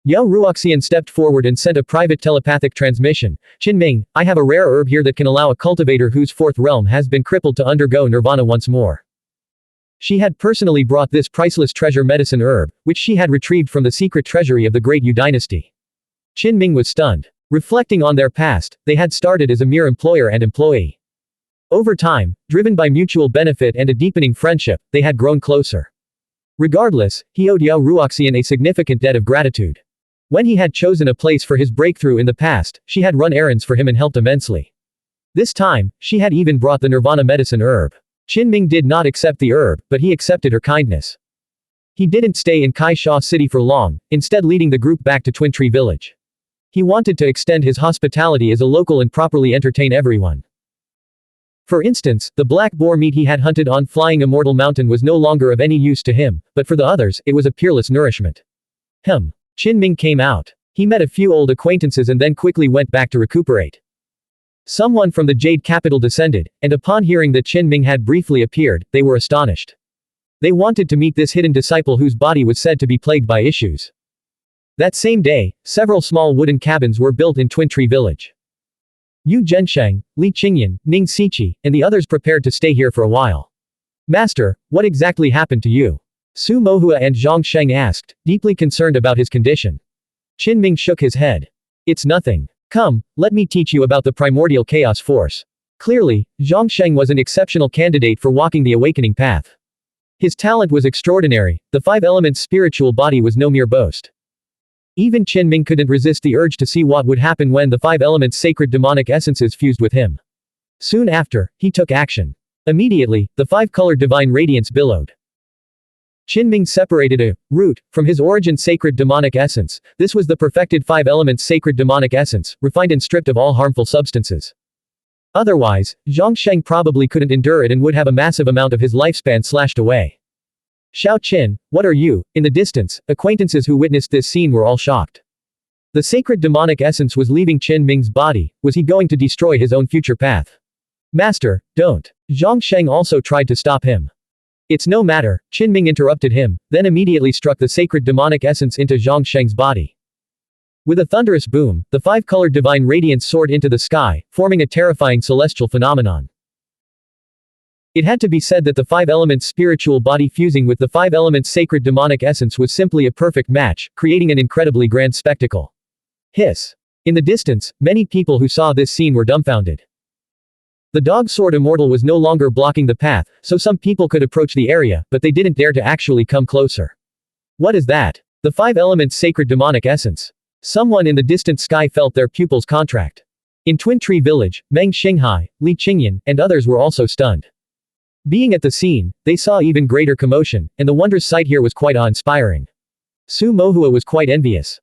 Yao Ruoxian stepped forward and sent a private telepathic transmission. Qinming, I have a rare herb here that can allow a cultivator whose 4th realm has been crippled to undergo nirvana once more. She had personally brought this priceless treasure medicine herb, which she had retrieved from the secret treasury of the Great Yu dynasty. Qinming was stunned. Reflecting on their past, they had started as a mere employer and employee. Over time, driven by mutual benefit and a deepening friendship, they had grown closer. Regardless, he owed Yao Ruoxian a significant debt of gratitude. When he had chosen a place for his breakthrough in the past, she had run errands for him and helped immensely. This time, she had even brought the nirvana medicine herb. Qinming did not accept the herb, but he accepted her kindness. He didn't stay in Kai Sha City for long, instead leading the group back to Twin Tree Village. He wanted to extend his hospitality as a local and properly entertain everyone. For instance, the black boar meat he had hunted on Flying Immortal Mountain was no longer of any use to him, but for the others, it was a peerless nourishment. Qinming came out. He met a few old acquaintances and then quickly went back to recuperate. Someone from the Jade capital descended, and upon hearing that Qinming had briefly appeared, they were astonished. They wanted to meet this hidden disciple whose body was said to be plagued by issues. That same day, several small wooden cabins were built in Twin Tree Village. Yu Zhensheng, Li Qingyan, Ning Siqi, and the others prepared to stay here for a while. Master, what exactly happened to you? Su Mohua and Zhongsheng asked, deeply concerned about his condition. Qinming shook his head. It's nothing. Come, let me teach you about the primordial chaos force. Clearly, Zhongsheng was an exceptional candidate for walking the awakening path. His talent was extraordinary, the 5 elements spiritual body was no mere boast. Even Qinming couldn't resist the urge to see what would happen when the 5 elements sacred demonic essences fused with him. Soon after, he took action. Immediately, the 5-colored divine radiance billowed. Qinming separated a root from his origin sacred demonic essence. This was the perfected 5 elements sacred demonic essence, refined and stripped of all harmful substances. Otherwise, Zhongsheng probably couldn't endure it and would have a massive amount of his lifespan slashed away. Xiao Qin, what are you? In the distance, acquaintances who witnessed this scene were all shocked. The sacred demonic essence was leaving Qinming's body. Was he going to destroy his own future path? Master, don't. Zhongsheng also tried to stop him. It's no matter, Qinming interrupted him, then immediately struck the sacred demonic essence into Zhongsheng's body. With a thunderous boom, the 5-colored divine radiance soared into the sky, forming a terrifying celestial phenomenon. It had to be said that the five elements spiritual body fusing with the five elements sacred demonic essence was simply a perfect match, creating an incredibly grand spectacle. Hiss. In the distance, many people who saw this scene were dumbfounded. The dog sword immortal was no longer blocking the path, so some people could approach the area, but they didn't dare to actually come closer. What is that? The five elements sacred demonic essence. Someone in the distant sky felt their pupils contract. In Twin Tree Village, Meng Xinghai, Li Qingyan, and others were also stunned. Being at the scene, they saw even greater commotion, and the wondrous sight here was quite awe-inspiring. Su Mohua was quite envious.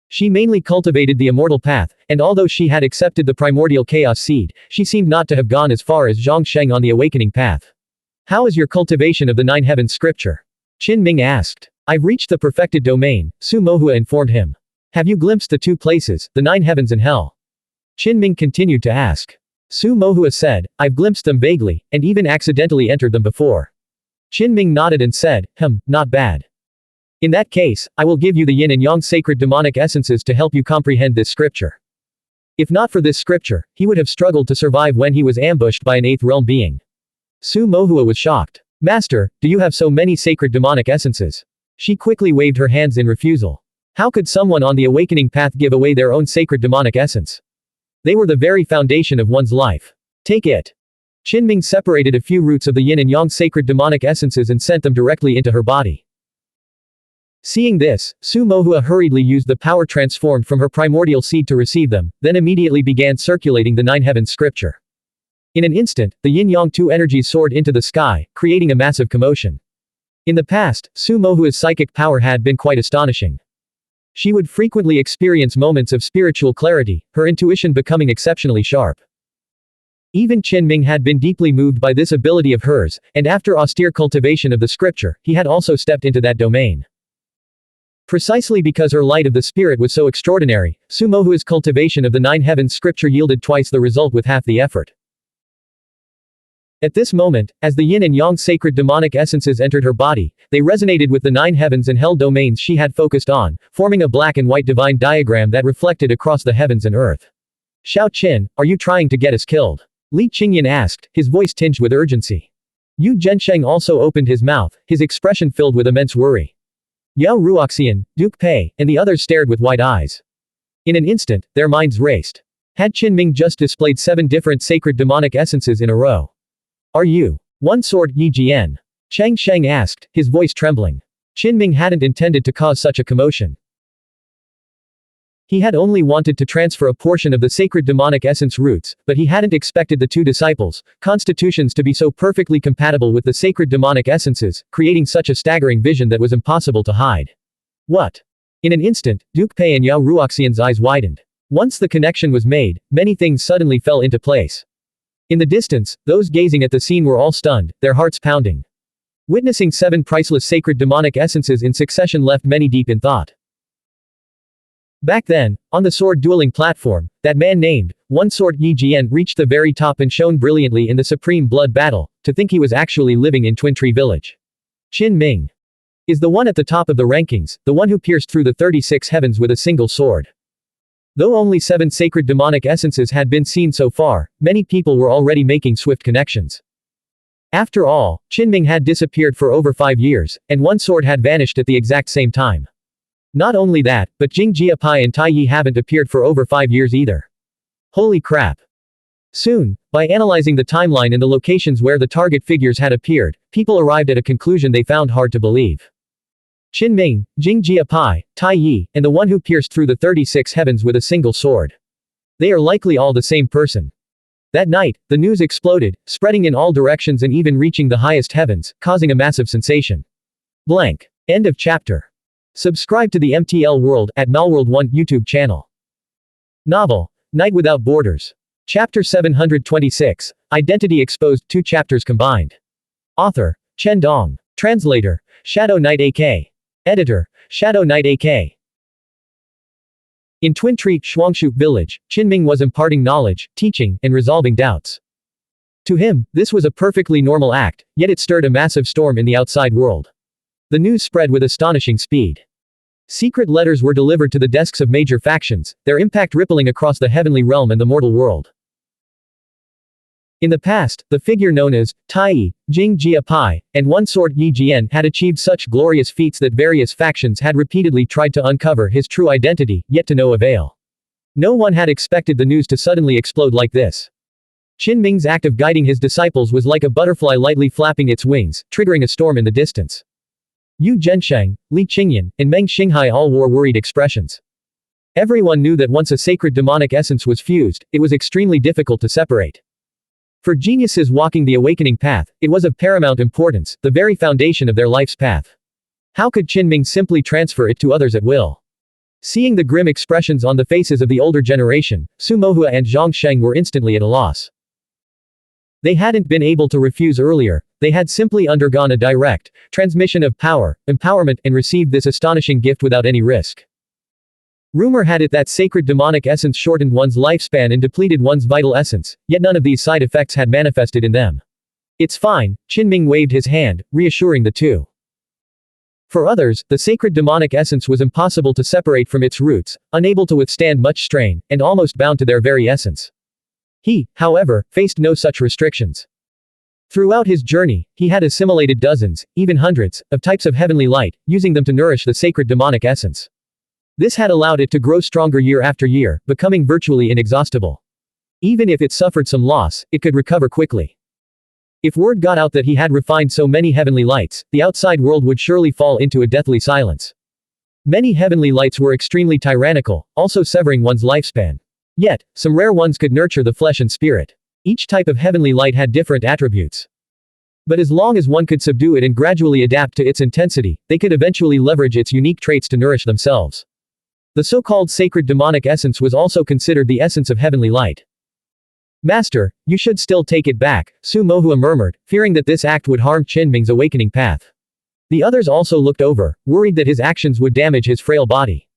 She mainly cultivated the immortal path, and although she had accepted the primordial chaos seed, she seemed not to have gone as far as Zhang Sheng on the awakening path. How is your cultivation of the nine heavens scripture? Qin Ming asked. I've reached the perfected domain, Su Mohua informed him. Have you glimpsed the two places, the nine heavens and hell? Qin Ming continued to ask. Su Mohua said, I've glimpsed them vaguely, and even accidentally entered them before. Qin Ming nodded and said, not bad. In that case, I will give you the yin and yang sacred demonic essences to help you comprehend this scripture. If not for this scripture, he would have struggled to survive when he was ambushed by an eighth realm being. Su Mohua was shocked. Master, do you have so many sacred demonic essences? She quickly waved her hands in refusal. How could someone on the awakening path give away their own sacred demonic essence? They were the very foundation of one's life. Take it. Qin Ming separated a few roots of the yin and yang sacred demonic essences and sent them directly into her body. Seeing this, Su Mohua hurriedly used the power transformed from her primordial seed to receive them, then immediately began circulating the nine heavens scripture. In an instant, the yin-yang two energies soared into the sky, creating a massive commotion. In the past, Su Mohua's psychic power had been quite astonishing. She would frequently experience moments of spiritual clarity, her intuition becoming exceptionally sharp. Even Qin Ming had been deeply moved by this ability of hers, and after austere cultivation of the scripture, he had also stepped into that domain. Precisely because her light of the spirit was so extraordinary, Su Mohua's cultivation of the nine heavens scripture yielded twice the result with half the effort. At this moment, as the yin and yang sacred demonic essences entered her body, they resonated with the nine heavens and hell domains she had focused on, forming a black and white divine diagram that reflected across the heavens and earth. Xiao Qin, are you trying to get us killed? Li Qingyan asked, his voice tinged with urgency. Yu Zhensheng also opened his mouth, his expression filled with immense worry. Yao Ruoxian, Duke Pei, and the others stared with wide eyes. In an instant, their minds raced. Had Qin Ming just displayed 7 different sacred demonic essences in a row? Are you? One sword Yi Jian? Chang Sheng asked, his voice trembling. Qin Ming hadn't intended to cause such a commotion. He had only wanted to transfer a portion of the sacred demonic essence roots, but he hadn't expected the two disciples' constitutions to be so perfectly compatible with the sacred demonic essences, creating such a staggering vision that was impossible to hide. What? In an instant, Duke Pei and Yao Ruoxian's eyes widened. Once the connection was made, many things suddenly fell into place. In the distance, those gazing at the scene were all stunned, their hearts pounding. Witnessing 7 priceless sacred demonic essences in succession left many deep in thought. Back then, on the sword dueling platform, that man named, One Sword Yi Jian reached the very top and shone brilliantly in the supreme blood battle, to think he was actually living in Twin Tree Village. Qin Ming is the one at the top of the rankings, the one who pierced through the 36 heavens with a single sword. Though only 7 sacred demonic essences had been seen so far, many people were already making swift connections. After all, Qin Ming had disappeared for over 5 years, and One Sword had vanished at the exact same time. Not only that, but Jing Jiapai and Tai Yi haven't appeared for over 5 years either. Holy crap. Soon, by analyzing the timeline and the locations where the target figures had appeared, people arrived at a conclusion they found hard to believe. Qin Ming, Jing Jiapai, Tai Yi, and the one who pierced through the 36 heavens with a single sword. They are likely all the same person. That night, the news exploded, spreading in all directions and even reaching the highest heavens, causing a massive sensation. Blank. End of chapter. Subscribe to the MTL World at Malworld 1 YouTube channel. Novel, Night Without Borders. Chapter 726, Identity Exposed, 2 chapters combined. Author, Chen Dong. Translator, Shadow Knight AK. Editor, Shadow Knight AK. In Twin Tree, Shuangshu Village, Qin Ming was imparting knowledge, teaching, and resolving doubts. To him, this was a perfectly normal act, yet it stirred a massive storm in the outside world. The news spread with astonishing speed. Secret letters were delivered to the desks of major factions, their impact rippling across the heavenly realm and the mortal world. In the past, the figure known as Tai, Jing Jia Pai, and one sword Yi Jian had achieved such glorious feats that various factions had repeatedly tried to uncover his true identity, yet to no avail. No one had expected the news to suddenly explode like this. Qin Ming's act of guiding his disciples was like a butterfly lightly flapping its wings, triggering a storm in the distance. Yu Zhensheng, Li Qingyan, and Meng Xinghai all wore worried expressions. Everyone knew that once a sacred demonic essence was fused, it was extremely difficult to separate. For geniuses walking the awakening path, it was of paramount importance, the very foundation of their life's path. How could Qin Ming simply transfer it to others at will? Seeing the grim expressions on the faces of the older generation, Su Mohua and Zhang Sheng were instantly at a loss. They hadn't been able to refuse earlier, they had simply undergone a direct transmission of power, empowerment, and received this astonishing gift without any risk. Rumor had it that sacred demonic essence shortened one's lifespan and depleted one's vital essence, yet none of these side effects had manifested in them. It's fine, Qin Ming waved his hand, reassuring the two. For others, the sacred demonic essence was impossible to separate from its roots, unable to withstand much strain, and almost bound to their very essence. He, however, faced no such restrictions. Throughout his journey, he had assimilated dozens, even hundreds, of types of heavenly light, using them to nourish the sacred demonic essence. This had allowed it to grow stronger year after year, becoming virtually inexhaustible. Even if it suffered some loss, it could recover quickly. If word got out that he had refined so many heavenly lights, the outside world would surely fall into a deathly silence. Many heavenly lights were extremely tyrannical, also severing one's lifespan. Yet, some rare ones could nurture the flesh and spirit. Each type of heavenly light had different attributes. But as long as one could subdue it and gradually adapt to its intensity, they could eventually leverage its unique traits to nourish themselves. The so-called sacred demonic essence was also considered the essence of heavenly light. Master, you should still take it back, Su Mohua murmured, fearing that this act would harm Qin Ming's awakening path. The others also looked over, worried that his actions would damage his frail body.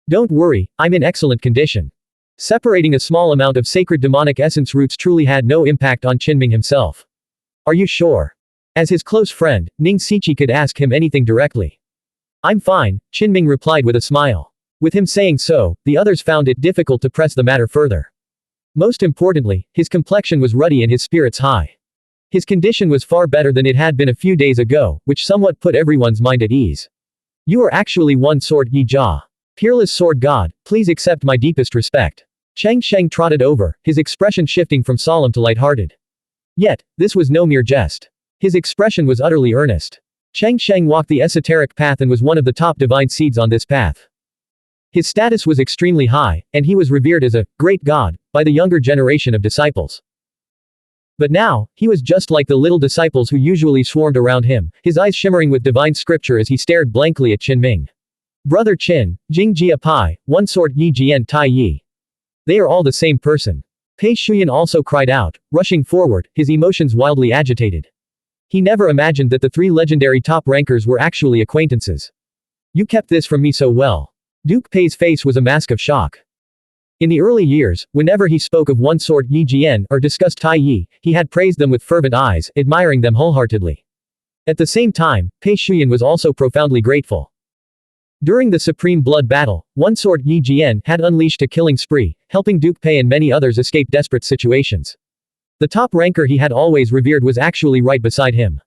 Don't worry, I'm in excellent condition. Separating a small amount of sacred demonic essence roots truly had no impact on Qin Ming himself. Are you sure? As his close friend, Ning Siqi could ask him anything directly. I'm fine, Qin Ming replied with a smile. With him saying so, the others found it difficult to press the matter further. Most importantly, his complexion was ruddy and his spirits high. His condition was far better than it had been a few days ago, which somewhat put everyone's mind at ease. You are actually one sword Yi Jia. Peerless sword god, please accept my deepest respect. Cheng Sheng trotted over, his expression shifting from solemn to lighthearted. Yet, this was no mere jest. His expression was utterly earnest. Cheng Sheng walked the esoteric path and was one of the top divine seeds on this path. His status was extremely high, and he was revered as a great god by the younger generation of disciples. But now, he was just like the little disciples who usually swarmed around him, his eyes shimmering with divine scripture as he stared blankly at Qin Ming. Brother Qin, Jing Jia Pai, one sword Yi Jian Tai Yi. They are all the same person. Pei Shuyan also cried out, rushing forward, his emotions wildly agitated. He never imagined that the three legendary top rankers were actually acquaintances. You kept this from me so well. Duke Pei's face was a mask of shock. In the early years, whenever he spoke of one sword Yi Jian or discussed Tai Yi, he had praised them with fervent eyes, admiring them wholeheartedly. At the same time, Pei Shuyan was also profoundly grateful. During the supreme blood battle, one sword Yi Jian had unleashed a killing spree, helping Duke Pei and many others escape desperate situations. The top ranker he had always revered was actually right beside him.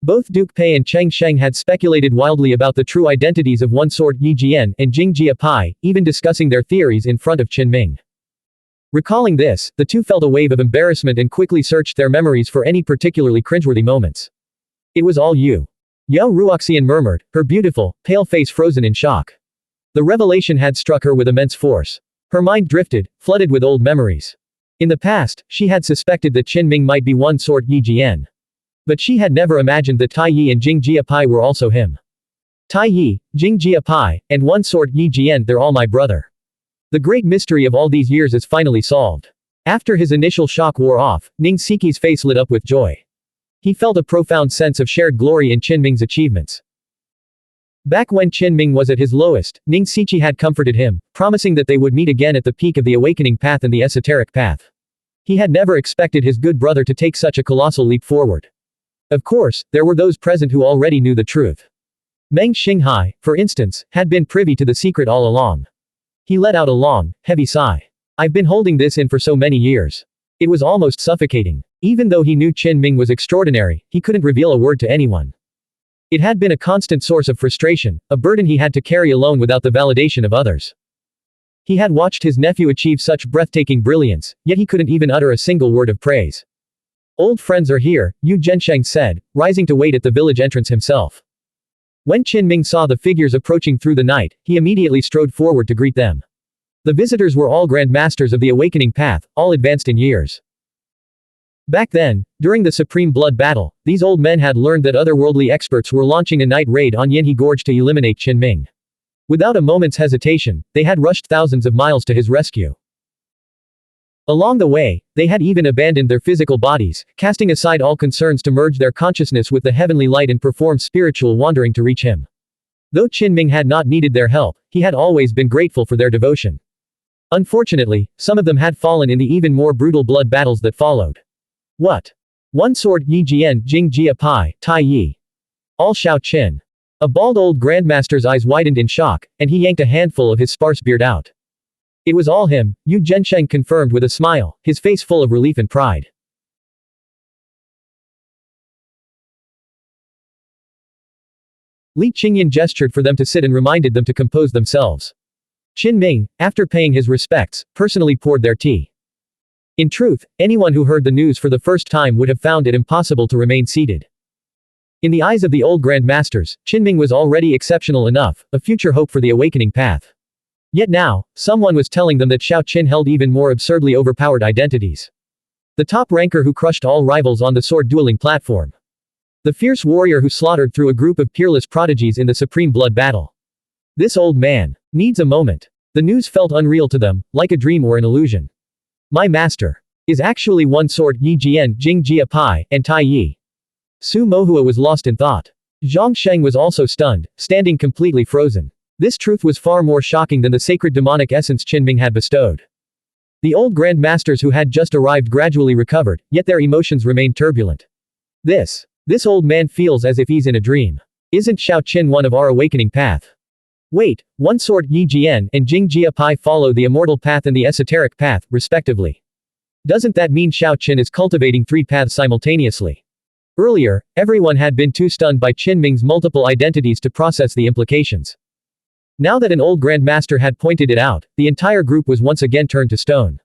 Both Duke Pei and Cheng Sheng had speculated wildly about the true identities of one sword Yi Jian and Jing Jia Pai, even discussing their theories in front of Qin Ming. Recalling this, the two felt a wave of embarrassment and quickly searched their memories for any particularly cringeworthy moments. It was all you. Yao Ruoxian murmured, her beautiful, pale face frozen in shock. The revelation had struck her with immense force. Her mind drifted, flooded with old memories. In the past, she had suspected that Qin Ming might be one sword Yi Jian. But she had never imagined that Tai Yi and Jing Jia Pai were also him. Tai Yi, Jing Jia Pai, and one sword Yi Jian, they're all my brother. The great mystery of all these years is finally solved. After his initial shock wore off, Ning Siqi's face lit up with joy. He felt a profound sense of shared glory in Qin Ming's achievements. Back when Qin Ming was at his lowest, Ning Siqi had comforted him, promising that they would meet again at the peak of the awakening path and the esoteric path. He had never expected his good brother to take such a colossal leap forward. Of course, there were those present who already knew the truth. Meng Xinghai, for instance, had been privy to the secret all along. He let out a long, heavy sigh. I've been holding this in for so many years. It was almost suffocating. Even though he knew Qin Ming was extraordinary, he couldn't reveal a word to anyone. It had been a constant source of frustration, a burden he had to carry alone without the validation of others. He had watched his nephew achieve such breathtaking brilliance, yet he couldn't even utter a single word of praise. Old friends are here, Yu Zhensheng said, rising to wait at the village entrance himself. When Qin Ming saw the figures approaching through the night, he immediately strode forward to greet them. The visitors were all Grand Masters of the Awakening Path, all advanced in years. Back then, during the Supreme Blood Battle, these old men had learned that otherworldly experts were launching a night raid on Yanhe Gorge to eliminate Qin Ming. Without a moment's hesitation, they had rushed thousands of miles to his rescue. Along the way, they had even abandoned their physical bodies, casting aside all concerns to merge their consciousness with the heavenly light and perform spiritual wandering to reach him. Though Qin Ming had not needed their help, he had always been grateful for their devotion. Unfortunately, some of them had fallen in the even more brutal blood battles that followed. What? One sword Yi Jian Jing Jia Pai, Tai Yi. All Shao Qin. A bald old grandmaster's eyes widened in shock, and he yanked a handful of his sparse beard out. It was all him, Yu Zhensheng confirmed with a smile, his face full of relief and pride. Li Qingyan gestured for them to sit and reminded them to compose themselves. Qin Ming, after paying his respects, personally poured their tea. In truth, anyone who heard the news for the first time would have found it impossible to remain seated. In the eyes of the old Grand Masters, Qin Ming was already exceptional enough, a future hope for the awakening path. Yet now, someone was telling them that Shao Qin held even more absurdly overpowered identities. The top ranker who crushed all rivals on the sword dueling platform. The fierce warrior who slaughtered through a group of peerless prodigies in the supreme blood battle. This old man needs a moment. The news felt unreal to them, like a dream or an illusion. My master is actually one sword Yi Jian Jing Jia Pai, and Tai Yi. Su Mohua was lost in thought. Zhang Sheng was also stunned, standing completely frozen. This truth was far more shocking than the sacred demonic essence Qin Ming had bestowed. The old Grand Masters who had just arrived gradually recovered, yet their emotions remained turbulent. This old man feels as if he's in a dream. Isn't Shao Qin one of our awakening path? Wait, one sword Yi Jian and Jing Jia Pai follow the immortal path and the esoteric path, respectively. Doesn't that mean Shao Qin is cultivating three paths simultaneously? Earlier, everyone had been too stunned by Qin Ming's multiple identities to process the implications. Now that an old Grand Master had pointed it out, the entire group was once again turned to stone.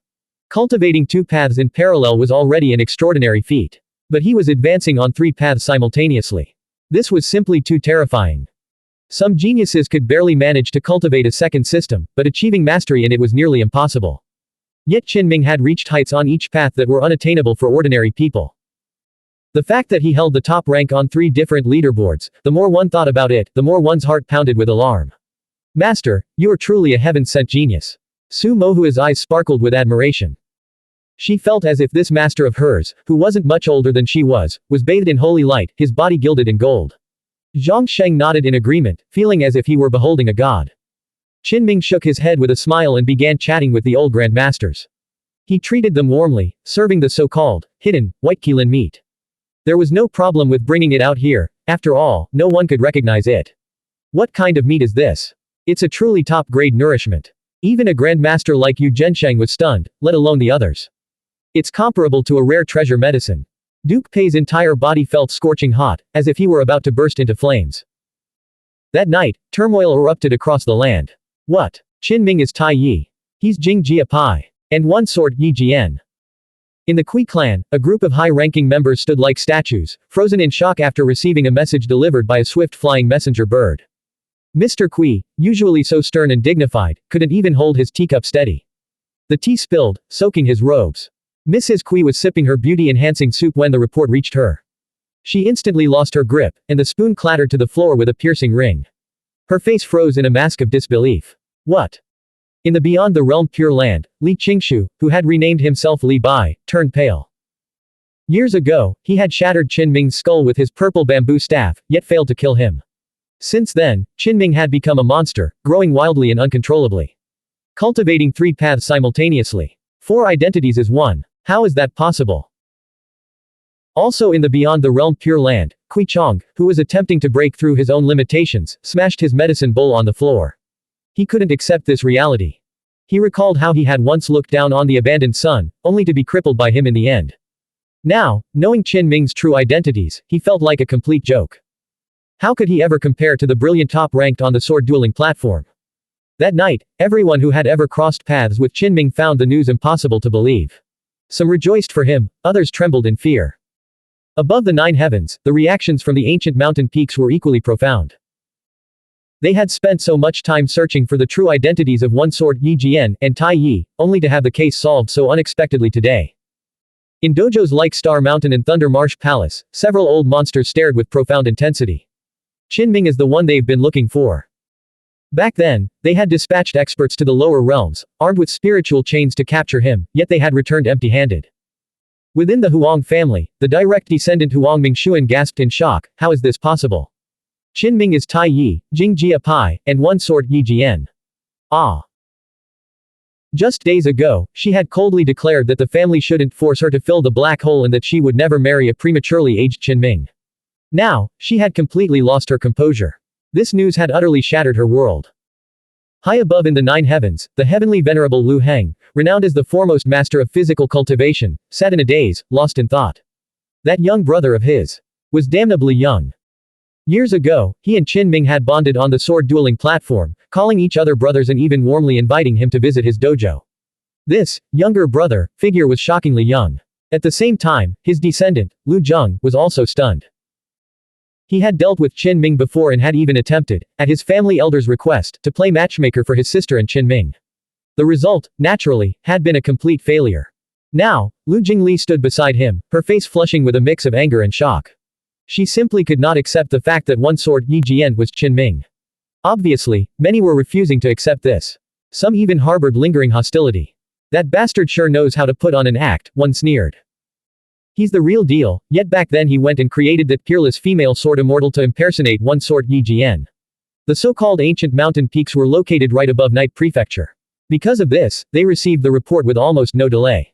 Cultivating two paths in parallel was already an extraordinary feat. But he was advancing on three paths simultaneously. This was simply too terrifying. Some geniuses could barely manage to cultivate a second system, but achieving mastery in it was nearly impossible. Yet Qin Ming had reached heights on each path that were unattainable for ordinary people. The fact that he held the top rank on three different leaderboards, the more one thought about it, the more one's heart pounded with alarm. Master, you are truly a heaven-sent genius. Su Mohua's eyes sparkled with admiration. She felt as if this master of hers, who wasn't much older than she was bathed in holy light, his body gilded in gold. Zhang Sheng nodded in agreement, feeling as if he were beholding a god. Qin Ming shook his head with a smile and began chatting with the old Grand Masters. He treated them warmly, serving the so-called, hidden, white Qilin meat. There was no problem with bringing it out here, after all, no one could recognize it. What kind of meat is this? It's a truly top-grade nourishment. Even a Grand Master like Yu Zhensheng was stunned, let alone the others. It's comparable to a rare treasure medicine. Duke Pei's entire body felt scorching hot, as if he were about to burst into flames. That night, turmoil erupted across the land. What? Qin Ming is Tai Yi. He's Jing Jia Pai. And one sword Yi Jian. In the Kui clan, a group of high-ranking members stood like statues, frozen in shock after receiving a message delivered by a swift-flying messenger bird. Mr. Kui, usually so stern and dignified, couldn't even hold his teacup steady. The tea spilled, soaking his robes. Mrs. Kui was sipping her beauty-enhancing soup when the report reached her. She instantly lost her grip, and the spoon clattered to the floor with a piercing ring. Her face froze in a mask of disbelief. What? In the Beyond the Realm Pure Land, Li Qingshu, who had renamed himself Li Bai, turned pale. Years ago, he had shattered Qin Ming's skull with his purple bamboo staff, yet failed to kill him. Since then, Qin Ming had become a monster, growing wildly and uncontrollably. Cultivating three paths simultaneously. 4 identities as one. How is that possible? Also in the Beyond the Realm Pure Land, Kui Chong, who was attempting to break through his own limitations, smashed his medicine bowl on the floor. He couldn't accept this reality. He recalled how he had once looked down on the abandoned son, only to be crippled by him in the end. Now, knowing Qin Ming's true identities, he felt like a complete joke. How could he ever compare to the brilliant top ranked on the sword dueling platform? That night, everyone who had ever crossed paths with Qin Ming found the news impossible to believe. Some rejoiced for him, others trembled in fear. Above the 9 heavens, the reactions from the ancient mountain peaks were equally profound. They had spent so much time searching for the true identities of One Sword Yi Jian and Tai Yi, only to have the case solved so unexpectedly today. In dojos like Star Mountain and Thunder Marsh Palace, several old monsters stared with profound intensity. Qin Ming is the one they've been looking for. Back then, they had dispatched experts to the lower realms, armed with spiritual chains to capture him, yet they had returned empty-handed. Within the Huang family, the direct descendant Huang Mingxuan gasped in shock, how is this possible? Qin Ming is Tai Yi, Jing Jia Pai, and One Sword Yi Jian. Ah. Just days ago, she had coldly declared that the family shouldn't force her to fill the black hole and that she would never marry a prematurely aged Qin Ming. Now, she had completely lost her composure. This news had utterly shattered her world. High above in the 9 heavens, the heavenly venerable Lu Heng, renowned as the foremost master of physical cultivation, sat in a daze, lost in thought. That young brother of his was damnably young. Years ago, he and Qin Ming had bonded on the sword dueling platform, calling each other brothers and even warmly inviting him to visit his dojo. This younger brother figure was shockingly young. At the same time, his descendant, Lu Zheng, was also stunned. He had dealt with Qin Ming before and had even attempted, at his family elder's request, to play matchmaker for his sister and Qin Ming. The result, naturally, had been a complete failure. Now, Lu Jingli stood beside him, her face flushing with a mix of anger and shock. She simply could not accept the fact that One Sword Yi Jian was Qin Ming. Obviously, many were refusing to accept this. Some even harbored lingering hostility. That bastard sure knows how to put on an act, one sneered. He's the real deal, yet back then he went and created that peerless female sword immortal to impersonate One Sword Yi Jian. The so-called ancient mountain peaks were located right above Night Prefecture. Because of this, they received the report with almost no delay.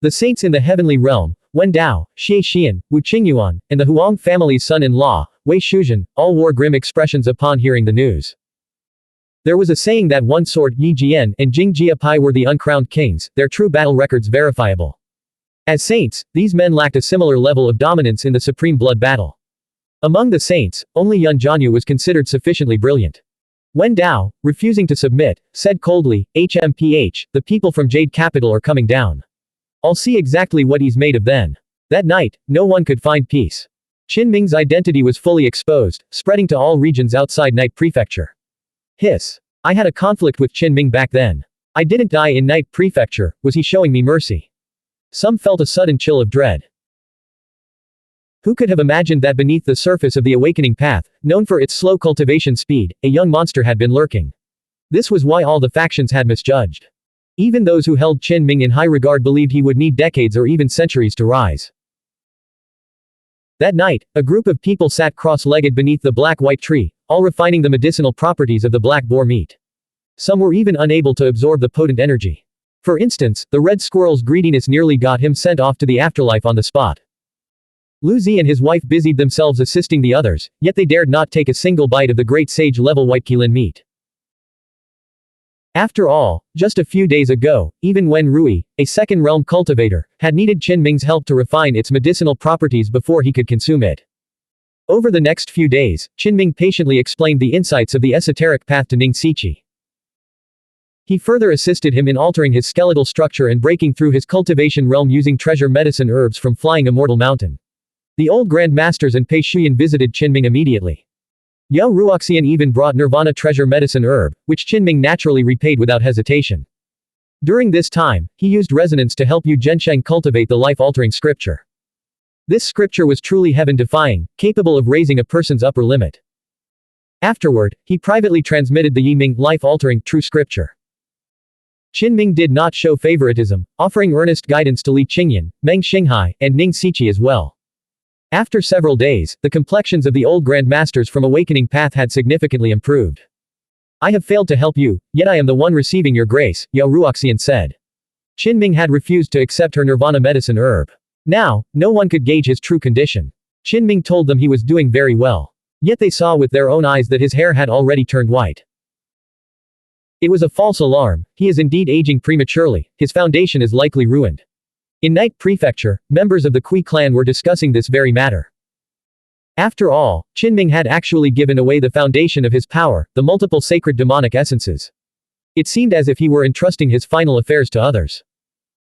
The saints in the heavenly realm, Wen Dao, Xie Xian, Wu Qingyuan, and the Huang family's son-in-law, Wei Shuzhen, all wore grim expressions upon hearing the news. There was a saying that One Sword Yi Jian and Jing Jia Pai were the uncrowned kings, their true battle records verifiable. As saints, these men lacked a similar level of dominance in the supreme blood battle. Among the saints, only Yun Jianyu was considered sufficiently brilliant. Wen Dao, refusing to submit, said coldly, HMPH, the people from Jade Capital are coming down. I'll see exactly what he's made of then. That night, no one could find peace. Qin Ming's identity was fully exposed, spreading to all regions outside Night Prefecture. Hiss. I had a conflict with Qin Ming back then. I didn't die in Night Prefecture, was he showing me mercy? Some felt a sudden chill of dread. Who could have imagined that beneath the surface of the awakening path, known for its slow cultivation speed, a young monster had been lurking? This was why all the factions had misjudged. Even those who held Qin Ming in high regard believed he would need decades or even centuries to rise. That night, a group of people sat cross-legged beneath the black-white tree, all refining the medicinal properties of the black boar meat. Some were even unable to absorb the potent energy. For instance, the red squirrel's greediness nearly got him sent off to the afterlife on the spot. Lu Zi and his wife busied themselves assisting the others, yet they dared not take a single bite of the great sage-level white qilin meat. After all, just a few days ago, even Wen Rui, a second-realm cultivator, had needed Qin Ming's help to refine its medicinal properties before he could consume it. Over the next few days, Qin Ming patiently explained the insights of the esoteric path to Ning Siqi. He further assisted him in altering his skeletal structure and breaking through his cultivation realm using treasure medicine herbs from Flying Immortal Mountain. The old Grand Masters and Pei Shuyan visited Qin Ming immediately. Yao Ruoxian even brought Nirvana treasure medicine herb, which Qin Ming naturally repaid without hesitation. During this time, he used resonance to help Yu Zhensheng cultivate the life-altering scripture. This scripture was truly heaven-defying, capable of raising a person's upper limit. Afterward, he privately transmitted the Yiming life-altering true scripture. Qin Ming did not show favoritism, offering earnest guidance to Li Qingyan, Meng Xinghai, and Ning Siqi as well. After several days, the complexions of the old Grand Masters from Awakening Path had significantly improved. I have failed to help you, yet I am the one receiving your grace, Yao Ruoxian said. Qin Ming had refused to accept her Nirvana medicine herb. Now, no one could gauge his true condition. Qin Ming told them he was doing very well. Yet they saw with their own eyes that his hair had already turned white. It was a false alarm, he is indeed aging prematurely, his foundation is likely ruined. In Night Prefecture, members of the Kui clan were discussing this very matter. After all, Qinming had actually given away the foundation of his power, the multiple sacred demonic essences. It seemed as if he were entrusting his final affairs to others.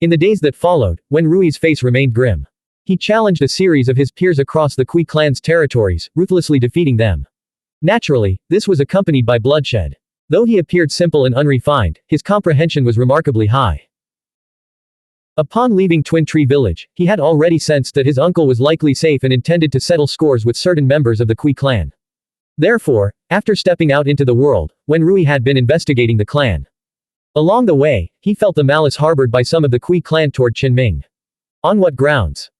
In the days that followed, when Rui's face remained grim, he challenged a series of his peers across the Kui clan's territories, ruthlessly defeating them. Naturally, this was accompanied by bloodshed. Though he appeared simple and unrefined, his comprehension was remarkably high. Upon leaving Twin Tree Village, he had already sensed that his uncle was likely safe and intended to settle scores with certain members of the Kui clan. Therefore, after stepping out into the world, when Rui had been investigating the clan, along the way, he felt the malice harbored by some of the Kui clan toward Qinming. On what grounds?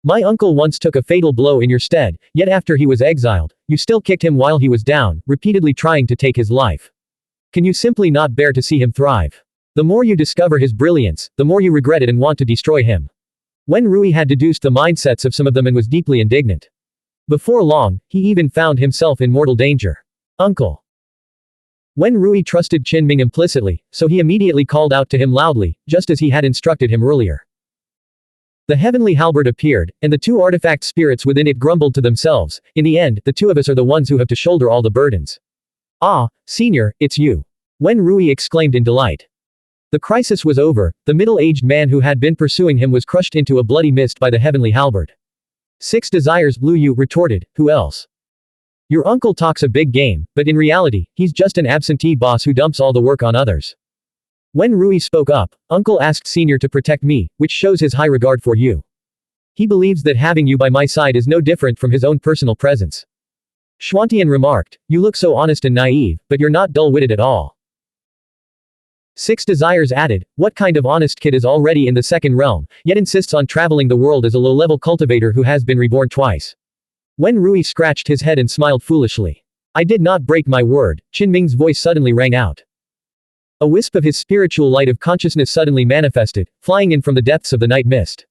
My uncle once took a fatal blow in your stead, yet after he was exiled, you still kicked him while he was down, repeatedly trying to take his life. Can you simply not bear to see him thrive? The more you discover his brilliance, the more you regret it and want to destroy him. When Rui had deduced the mindsets of some of them and was deeply indignant. Before long, he even found himself in mortal danger. Uncle. When Rui trusted Qinming implicitly, so he immediately called out to him loudly, just as he had instructed him earlier. The heavenly halberd appeared, and the two artifact spirits within it grumbled to themselves, in the end, the two of us are the ones who have to shoulder all the burdens. Ah, senior, it's you. When Rui exclaimed in delight. The crisis was over, the middle-aged man who had been pursuing him was crushed into a bloody mist by the heavenly halberd. 6 desires, Lu Yu retorted, who else? Your uncle talks a big game, but in reality, he's just an absentee boss who dumps all the work on others. When Rui spoke up, Uncle asked Senior to protect me, which shows his high regard for you. He believes that having you by my side is no different from his own personal presence. Xuanhuan remarked, you look so honest and naive, but you're not dull-witted at all. 6 Desires added, what kind of honest kid is already in the second realm, yet insists on traveling the world as a low-level cultivator who has been reborn twice? When Rui scratched his head and smiled foolishly. I did not break my word, Qinming's voice suddenly rang out. A wisp of his spiritual light of consciousness suddenly manifested, flying in from the depths of the night mist.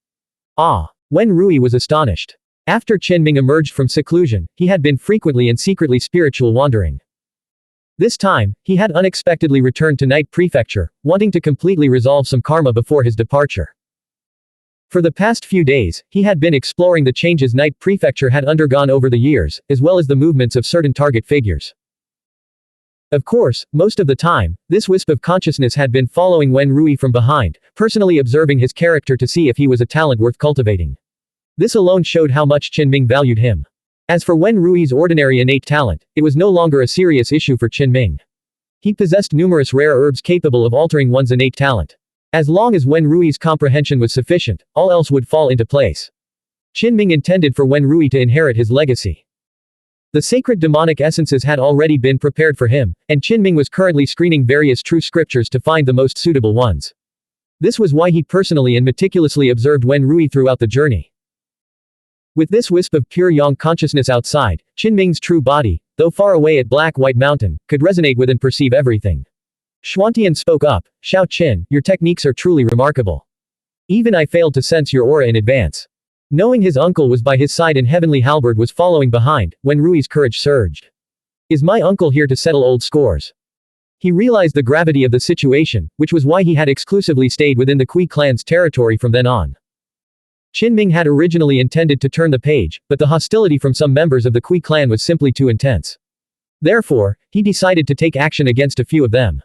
Ah! When Rui was astonished. After Qinming emerged from seclusion, he had been frequently and secretly spiritual wandering. This time, he had unexpectedly returned to Night Prefecture, wanting to completely resolve some karma before his departure. For the past few days, he had been exploring the changes Night Prefecture had undergone over the years, as well as the movements of certain target figures. Of course, most of the time, this wisp of consciousness had been following Wen Rui from behind, personally observing his character to see if he was a talent worth cultivating. This alone showed how much Qinming valued him. As for Wen Rui's ordinary innate talent, it was no longer a serious issue for Qinming. He possessed numerous rare herbs capable of altering one's innate talent. As long as Wen Rui's comprehension was sufficient, all else would fall into place. Qinming intended for Wen Rui to inherit his legacy. The sacred demonic essences had already been prepared for him, and Qinming was currently screening various true scriptures to find the most suitable ones. This was why he personally and meticulously observed Wen Rui throughout the journey. With this wisp of pure yang consciousness outside, Qinming's true body, though far away at Black White Mountain, could resonate with and perceive everything. Xuanhuan spoke up, Xiao Qin, your techniques are truly remarkable. Even I failed to sense your aura in advance. Knowing his uncle was by his side and Heavenly Halberd was following behind, when Rui's courage surged. Is my uncle here to settle old scores? He realized the gravity of the situation, which was why he had exclusively stayed within the Kui clan's territory from then on. Qinming had originally intended to turn the page, but the hostility from some members of the Kui clan was simply too intense. Therefore, he decided to take action against a few of them.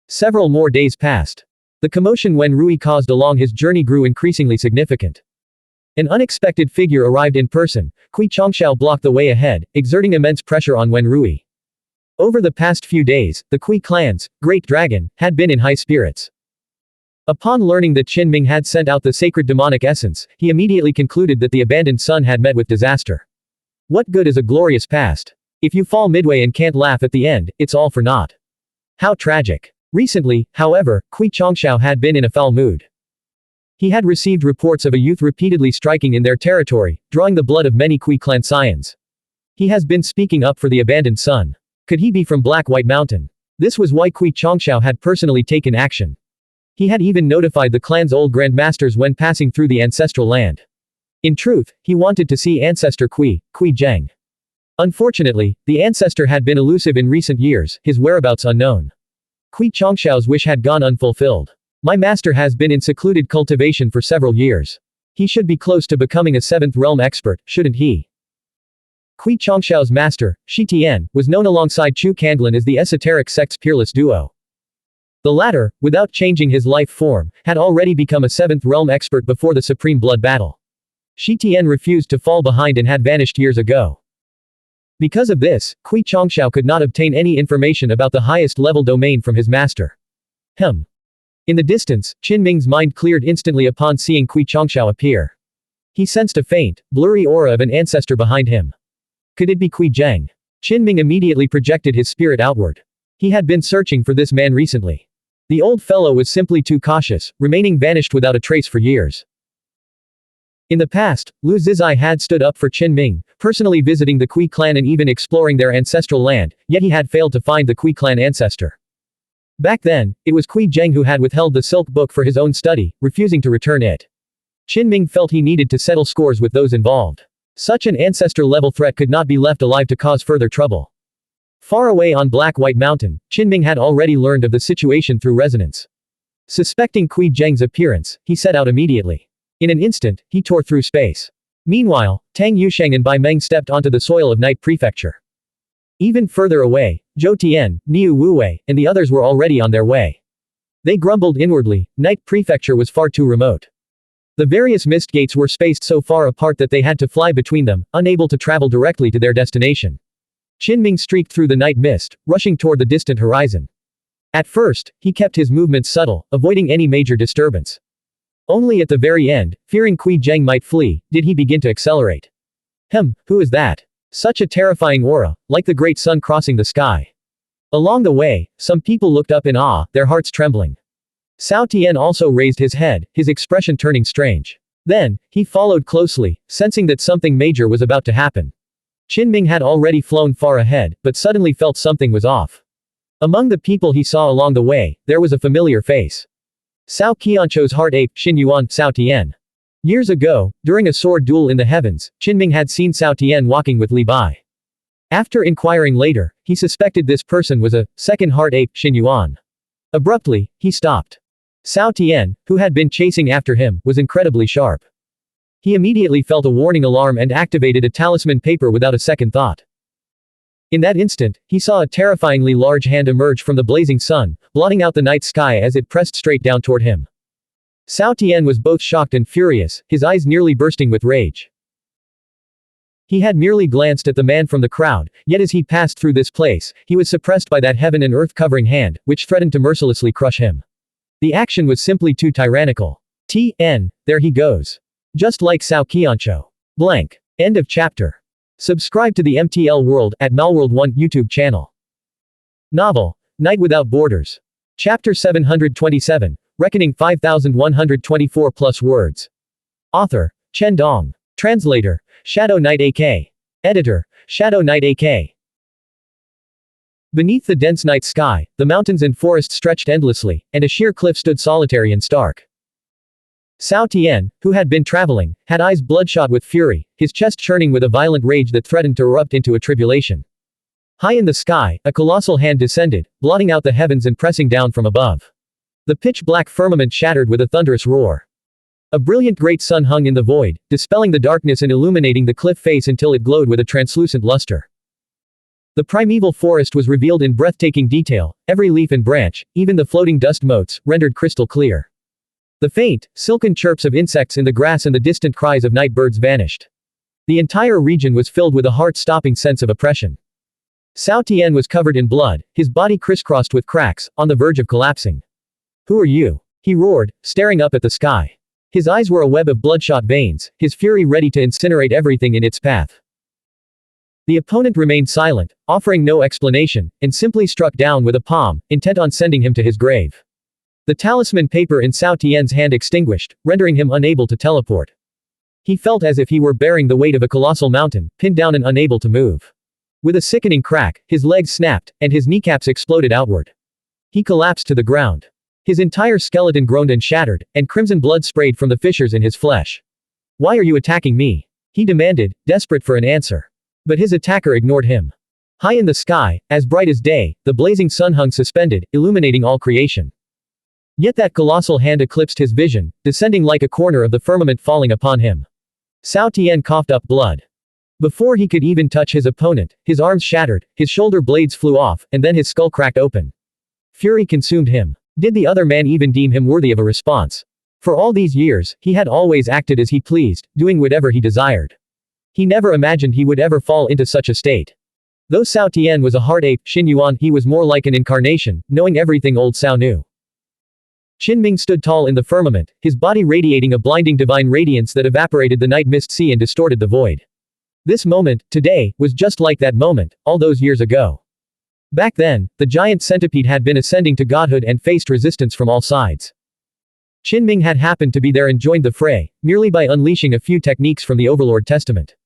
Several more days passed. The commotion Wen Rui caused along his journey grew increasingly significant. An unexpected figure arrived in person. Kui Chongxiao blocked the way ahead, exerting immense pressure on Wen Rui. Over the past few days, the Kui clan's Great Dragon had been in high spirits. Upon learning that Qinming had sent out the sacred demonic essence, he immediately concluded that the abandoned son had met with disaster. What good is a glorious past? If you fall midway and can't laugh at the end, it's all for naught. How tragic. Recently, however, Kui Chongxiao had been in a foul mood. He had received reports of a youth repeatedly striking in their territory, drawing the blood of many Kui clan scions. He has been speaking up for the abandoned son. Could he be from Black White Mountain? This was why Kui Chongxiao had personally taken action. He had even notified the clan's old grandmasters when passing through the ancestral land. In truth, he wanted to see ancestor Kui Zheng. Unfortunately, the ancestor had been elusive in recent years, his whereabouts unknown. Kui Chongshao's wish had gone unfulfilled. My master has been in secluded cultivation for several years. He should be close to becoming a 7th realm expert, shouldn't he? Kui Chongshao's master, Shi Tiān, was known alongside Chu Candlin as the esoteric sect's peerless duo. The latter, without changing his life form, had already become a 7th realm expert before the supreme blood battle. Shi Tiān refused to fall behind and had vanished years ago. Because of this, Kui Chongshao could not obtain any information about the highest level domain from his master. In the distance, Qin Ming's mind cleared instantly upon seeing Kui Chongshao appear. He sensed a faint, blurry aura of an ancestor behind him. Could it be Kui Zheng? Qin Ming immediately projected his spirit outward. He had been searching for this man recently. The old fellow was simply too cautious, remaining vanished without a trace for years. In the past, Lu Zizai had stood up for Qin Ming, personally visiting the Kui clan and even exploring their ancestral land, yet he had failed to find the Kui clan ancestor. Back then, it was Kui Zheng who had withheld the silk book for his own study, refusing to return it. Qin Ming felt he needed to settle scores with those involved. Such an ancestor-level threat could not be left alive to cause further trouble. Far away on Black White Mountain, Qin Ming had already learned of the situation through resonance. Suspecting Kui Zheng's appearance, he set out immediately. In an instant, he tore through space. Meanwhile, Tang Yusheng and Bai Meng stepped onto the soil of Night Prefecture. Even further away, Zhou Tian, Niu Wuwei, and the others were already on their way. They grumbled inwardly, Night Prefecture was far too remote. The various mist gates were spaced so far apart that they had to fly between them, unable to travel directly to their destination. Qin Ming streaked through the night mist, rushing toward the distant horizon. At first, he kept his movements subtle, avoiding any major disturbance. Only at the very end, fearing Kui Zheng might flee, did he begin to accelerate. Who is that? Such a terrifying aura, like the great sun crossing the sky. Along the way, some people looked up in awe, their hearts trembling. Cao Tian also raised his head, his expression turning strange. Then, he followed closely, sensing that something major was about to happen. Qin Ming had already flown far ahead, but suddenly felt something was off. Among the people he saw along the way, there was a familiar face. Cao Qianzhou's heart ape, Xuanhuan, Cao Tian. Years ago, during a sword duel in the heavens, Qin Ming had seen Cao Tian walking with Li Bai. After inquiring later, he suspected this person was a second heart ape, Xuanhuan. Abruptly, he stopped. Cao Tian, who had been chasing after him, was incredibly sharp. He immediately felt a warning alarm and activated a talisman paper without a second thought. In that instant, he saw a terrifyingly large hand emerge from the blazing sun, blotting out the night sky as it pressed straight down toward him. Cao Tian was both shocked and furious, his eyes nearly bursting with rage. He had merely glanced at the man from the crowd, yet as he passed through this place, he was suppressed by that heaven and earth covering hand, which threatened to mercilessly crush him. The action was simply too tyrannical. There he goes. Just like Cao Qianzhou. Blank. End of chapter. Subscribe to the MTL World at Malworld 1 YouTube channel. Novel, Night Without Borders. Chapter 727, Reckoning 5124 plus words. Author, Chen Dong. Translator, Shadow Knight AK. Editor, Shadow Knight AK. Beneath the dense night sky, the mountains and forests stretched endlessly, and a sheer cliff stood solitary and stark. Cao Tian, who had been traveling, had eyes bloodshot with fury, his chest churning with a violent rage that threatened to erupt into a tribulation. High in the sky, a colossal hand descended, blotting out the heavens and pressing down from above. The pitch-black firmament shattered with a thunderous roar. A brilliant great sun hung in the void, dispelling the darkness and illuminating the cliff face until it glowed with a translucent luster. The primeval forest was revealed in breathtaking detail, every leaf and branch, even the floating dust motes, rendered crystal clear. The faint, silken chirps of insects in the grass and the distant cries of night birds vanished. The entire region was filled with a heart-stopping sense of oppression. Cao Tian was covered in blood, his body crisscrossed with cracks, on the verge of collapsing. "Who are you?" he roared, staring up at the sky. His eyes were a web of bloodshot veins, his fury ready to incinerate everything in its path. The opponent remained silent, offering no explanation, and simply struck down with a palm, intent on sending him to his grave. The talisman paper in Cao Tian's hand extinguished, rendering him unable to teleport. He felt as if he were bearing the weight of a colossal mountain, pinned down and unable to move. With a sickening crack, his legs snapped, and his kneecaps exploded outward. He collapsed to the ground. His entire skeleton groaned and shattered, and crimson blood sprayed from the fissures in his flesh. "Why are you attacking me?" he demanded, desperate for an answer. But his attacker ignored him. High in the sky, as bright as day, the blazing sun hung suspended, illuminating all creation. Yet that colossal hand eclipsed his vision, descending like a corner of the firmament falling upon him. Cao Tian coughed up blood. Before he could even touch his opponent, his arms shattered, his shoulder blades flew off, and then his skull cracked open. Fury consumed him. Did the other man even deem him worthy of a response? For all these years, he had always acted as he pleased, doing whatever he desired. He never imagined he would ever fall into such a state. Though Cao Tian was a hard ape, Xuanhuan, he was more like an incarnation, knowing everything old Cao knew. Qinming stood tall in the firmament, his body radiating a blinding divine radiance that evaporated the night mist sea and distorted the void. This moment, today, was just like that moment, all those years ago. Back then, the giant centipede had been ascending to godhood and faced resistance from all sides. Qinming had happened to be there and joined the fray, merely by unleashing a few techniques from the Overlord Testament.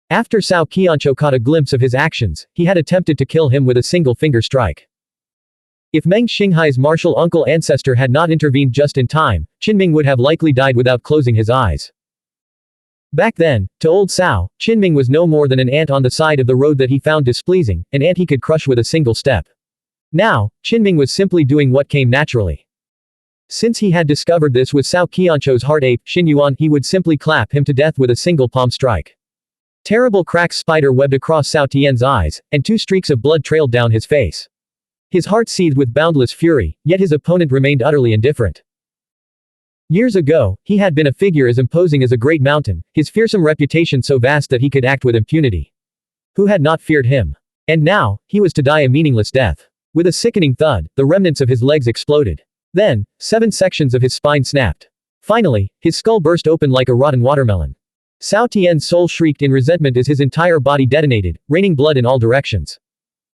After Cao Qianzhou caught a glimpse of his actions, he had attempted to kill him with a single finger strike. If Meng Xinghai's martial uncle ancestor had not intervened just in time, Qinming would have likely died without closing his eyes. Back then, to old Cao, Qinming was no more than an ant on the side of the road that he found displeasing, an ant he could crush with a single step. Now, Qinming was simply doing what came naturally. Since he had discovered this with Cao Qianzhou's hard ape, Xuanhuan, he would simply clap him to death with a single palm strike. Terrible cracks spider webbed across Cao Tian's eyes, and 2 streaks of blood trailed down his face. His heart seethed with boundless fury, yet his opponent remained utterly indifferent. Years ago, he had been a figure as imposing as a great mountain, his fearsome reputation so vast that he could act with impunity. Who had not feared him? And now, he was to die a meaningless death. With a sickening thud, the remnants of his legs exploded. Then, 7 sections of his spine snapped. Finally, his skull burst open like a rotten watermelon. Cao Tian's soul shrieked in resentment as his entire body detonated, raining blood in all directions.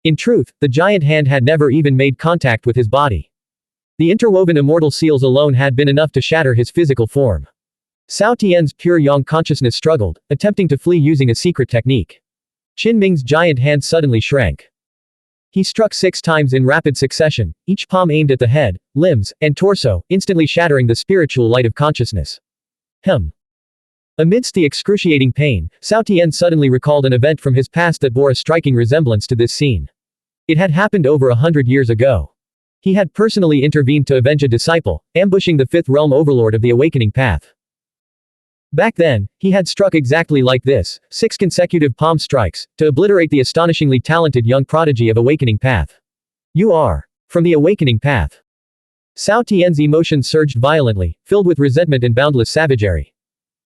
In truth, the giant hand had never even made contact with his body. The interwoven immortal seals alone had been enough to shatter his physical form. Cao Tian's pure yang consciousness struggled, attempting to flee using a secret technique. Qinming's giant hand suddenly shrank. He struck 6 times in rapid succession, each palm aimed at the head, limbs, and torso, instantly shattering the spiritual light of consciousness. Amidst the excruciating pain, Cao Tian suddenly recalled an event from his past that bore a striking resemblance to this scene. It had happened over 100 years ago. He had personally intervened to avenge a disciple, ambushing the 5th realm overlord of the awakening path. Back then, he had struck exactly like this, 6 consecutive palm strikes, to obliterate the astonishingly talented young prodigy of awakening path. You are from the awakening path. Cao Tian's emotions surged violently, filled with resentment and boundless savagery.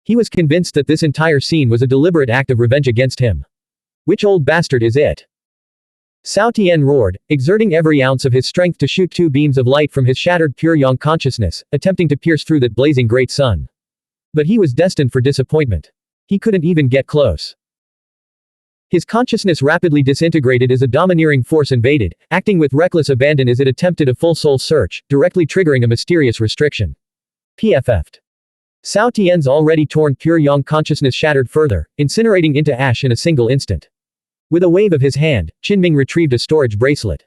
He was convinced that this entire scene was a deliberate act of revenge against him. Which old bastard is it? Cao Tian roared, exerting every ounce of his strength to shoot 2 beams of light from his shattered pure yang consciousness, attempting to pierce through that blazing great sun. But he was destined for disappointment. He couldn't even get close. His consciousness rapidly disintegrated as a domineering force invaded, acting with reckless abandon as it attempted a full soul search, directly triggering a mysterious restriction. PFF'd. Cao Tian's already torn pure yang consciousness shattered further, incinerating into ash in a single instant. With a wave of his hand, Qinming retrieved a storage bracelet.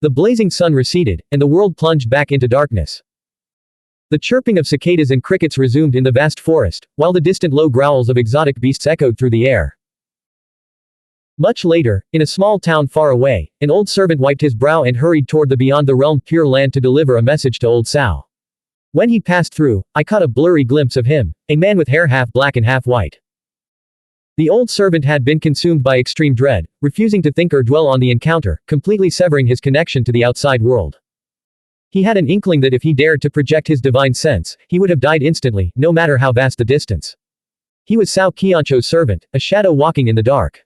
The blazing sun receded, and the world plunged back into darkness. The chirping of cicadas and crickets resumed in the vast forest, while the distant low growls of exotic beasts echoed through the air. Much later, in a small town far away, an old servant wiped his brow and hurried toward the beyond the realm pure land to deliver a message to old Cao. When he passed through, I caught a blurry glimpse of him, a man with hair half black and half white. The old servant had been consumed by extreme dread, refusing to think or dwell on the encounter, completely severing his connection to the outside world. He had an inkling that if he dared to project his divine sense, he would have died instantly, no matter how vast the distance. He was Cao Qianzhou's servant, a shadow walking in the dark.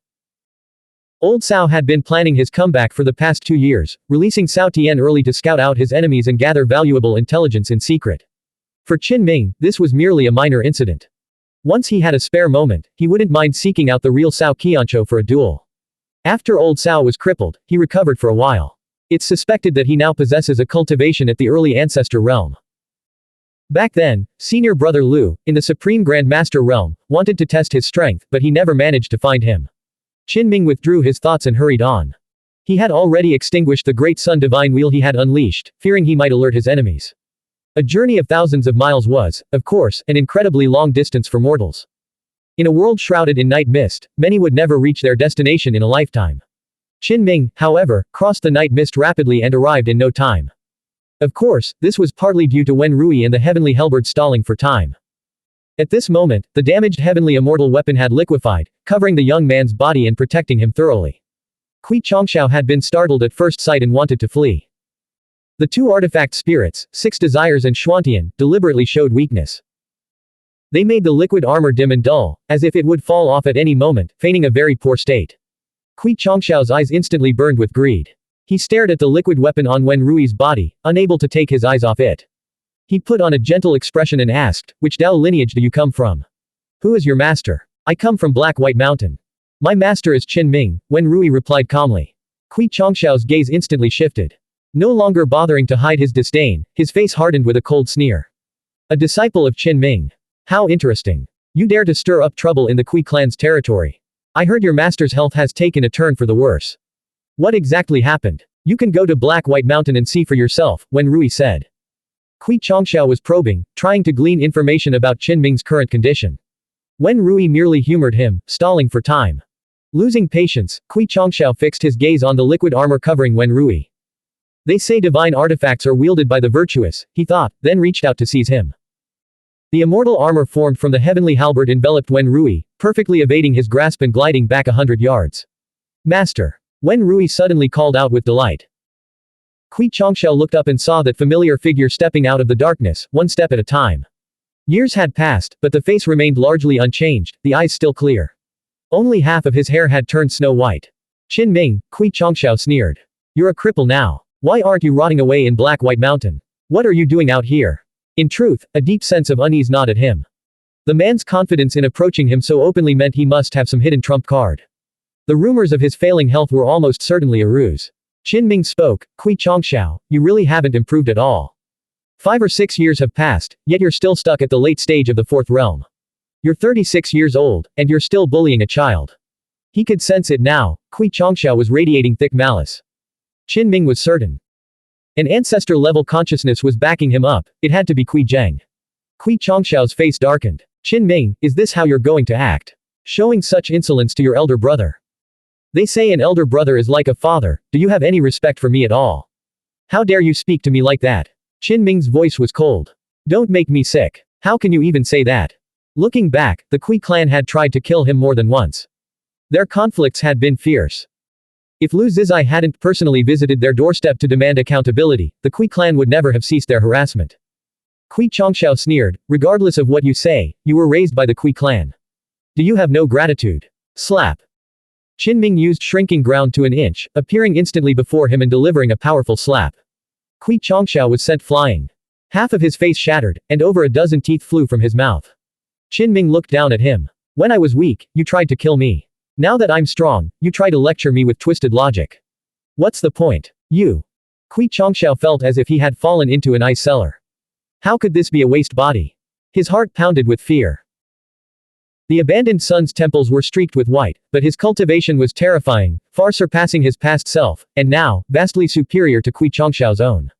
Old Cao had been planning his comeback for the past 2 years, releasing Cao Tian early to scout out his enemies and gather valuable intelligence in secret. For Qinming, this was merely a minor incident. Once he had a spare moment, he wouldn't mind seeking out the real Cao Qianzhou for a duel. After old Cao was crippled, he recovered for a while. It's suspected that he now possesses a cultivation at the early Ancestral Realm. Back then, senior brother Lu, in the Supreme Grand Master Realm, wanted to test his strength, but he never managed to find him. Qinming withdrew his thoughts and hurried on. He had already extinguished the great sun divine wheel he had unleashed, fearing he might alert his enemies. A journey of thousands of miles was, of course, an incredibly long distance for mortals. In a world shrouded in night mist, many would never reach their destination in a lifetime. Qin Ming, however, crossed the night mist rapidly and arrived in no time. Of course, this was partly due to Wen Rui and the heavenly halberd stalling for time. At this moment, the damaged heavenly immortal weapon had liquefied, covering the young man's body and protecting him thoroughly. Kui Chongxiao had been startled at first sight and wanted to flee. The two artifact spirits, Six Desires and Xuanhuan, deliberately showed weakness. They made the liquid armor dim and dull, as if it would fall off at any moment, feigning a very poor state. Kui Chongxiao's eyes instantly burned with greed. He stared at the liquid weapon on Wen Rui's body, unable to take his eyes off it. He put on a gentle expression and asked, "Which Dao lineage do you come from? Who is your master?" "I come from Black White Mountain. My master is Qin Ming," Wen Rui replied calmly. Kui Chongxiao's gaze instantly shifted. No longer bothering to hide his disdain, his face hardened with a cold sneer. "A disciple of Qin Ming. How interesting. You dare to stir up trouble in the Kui clan's territory. I heard your master's health has taken a turn for the worse. What exactly happened? You can go to Black White Mountain and see for yourself," Wen Rui said. Kui Chongxiao was probing, trying to glean information about Qin Ming's current condition. Wen Rui merely humored him, stalling for time. Losing patience, Kui Chongxiao fixed his gaze on the liquid armor covering Wen Rui. They say divine artifacts are wielded by the virtuous, he thought, then reached out to seize him. The immortal armor formed from the heavenly halberd enveloped Wen Rui, perfectly evading his grasp and gliding back 100 yards. "Master!" Wen Rui suddenly called out with delight. Kui Chongxiao looked up and saw that familiar figure stepping out of the darkness, one step at a time. Years had passed, but the face remained largely unchanged, the eyes still clear. Only half of his hair had turned snow white. "Qin Ming," Kui Chongxiao sneered. "You're a cripple now. Why aren't you rotting away in Black White Mountain? What are you doing out here?" In truth, a deep sense of unease gnawed at him. The man's confidence in approaching him so openly meant he must have some hidden trump card. The rumors of his failing health were almost certainly a ruse. Qin Ming spoke, "Kui Chongxiao, you really haven't improved at all. 5 or 6 years have passed, yet you're still stuck at the late stage of the fourth realm. You're 36 years old, and you're still bullying a child." He could sense it now, Kui Chongxiao was radiating thick malice. Qin Ming was certain. An ancestor-level consciousness was backing him up, it had to be Kui Zheng. Kui Chongxiao's face darkened. "Qin Ming, is this how you're going to act? Showing such insolence to your elder brother? They say an elder brother is like a father, do you have any respect for me at all? How dare you speak to me like that?" Qin Ming's voice was cold. "Don't make me sick. How can you even say that?" Looking back, the Kui clan had tried to kill him more than once. Their conflicts had been fierce. If Lu Zizai hadn't personally visited their doorstep to demand accountability, the Kui clan would never have ceased their harassment. Kui Chongxiao sneered, "Regardless of what you say, you were raised by the Kui clan. Do you have no gratitude?" Slap. Qin Ming used shrinking ground to an inch, appearing instantly before him and delivering a powerful slap. Kui Chongxiao was sent flying. Half of his face shattered, and over a dozen teeth flew from his mouth. Qin Ming looked down at him. "When I was weak, you tried to kill me. Now that I'm strong, you try to lecture me with twisted logic. What's the point? You." Kui Chongxiao felt as if he had fallen into an ice cellar. How could this be a waste body? His heart pounded with fear. The abandoned sun's temples were streaked with white, but his cultivation was terrifying, far surpassing his past self, and now, vastly superior to Kui Chongxiao's own.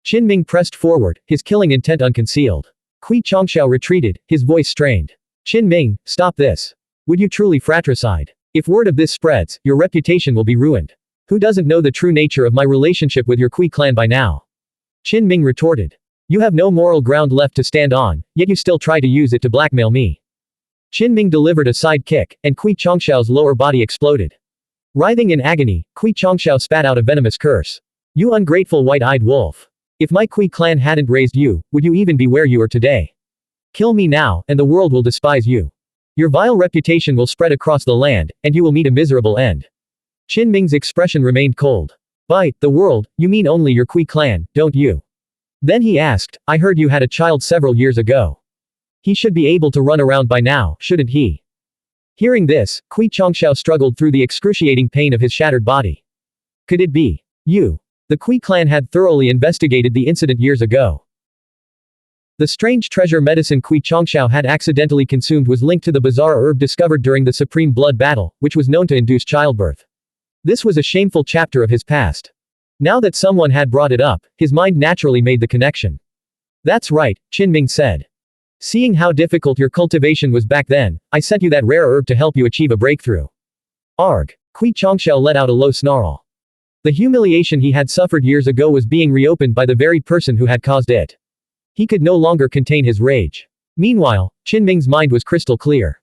Qin Ming pressed forward, his killing intent unconcealed. Kui Chongxiao retreated, his voice strained. "Qin Ming, stop this. Would you truly fratricide? If word of this spreads, your reputation will be ruined. Who doesn't know the true nature of my relationship with your Kui clan by now?" Qin Ming retorted. "You have no moral ground left to stand on, yet you still try to use it to blackmail me." Qin Ming delivered a side kick, and Kui Chongxiao's lower body exploded. Writhing in agony, Kui Chongxiao spat out a venomous curse. "You ungrateful white-eyed wolf. If my Kui clan hadn't raised you, would you even be where you are today? Kill me now, and the world will despise you. Your vile reputation will spread across the land, and you will meet a miserable end." Qin Ming's expression remained cold. "By the world, you mean only your Kui clan, don't you?" Then he asked, "I heard you had a child several years ago. He should be able to run around by now, shouldn't he?" Hearing this, Kui Chongxiao struggled through the excruciating pain of his shattered body. Could it be you? The Kui clan had thoroughly investigated the incident years ago. The strange treasure medicine Kui Chongxiao had accidentally consumed was linked to the bizarre herb discovered during the Supreme Blood Battle, which was known to induce childbirth. This was a shameful chapter of his past. Now that someone had brought it up, his mind naturally made the connection. "That's right," Qin Ming said. "Seeing how difficult your cultivation was back then, I sent you that rare herb to help you achieve a breakthrough." Arg. Kui Chongxiao let out a low snarl. The humiliation he had suffered years ago was being reopened by the very person who had caused it. He could no longer contain his rage. Meanwhile, Qinming's mind was crystal clear.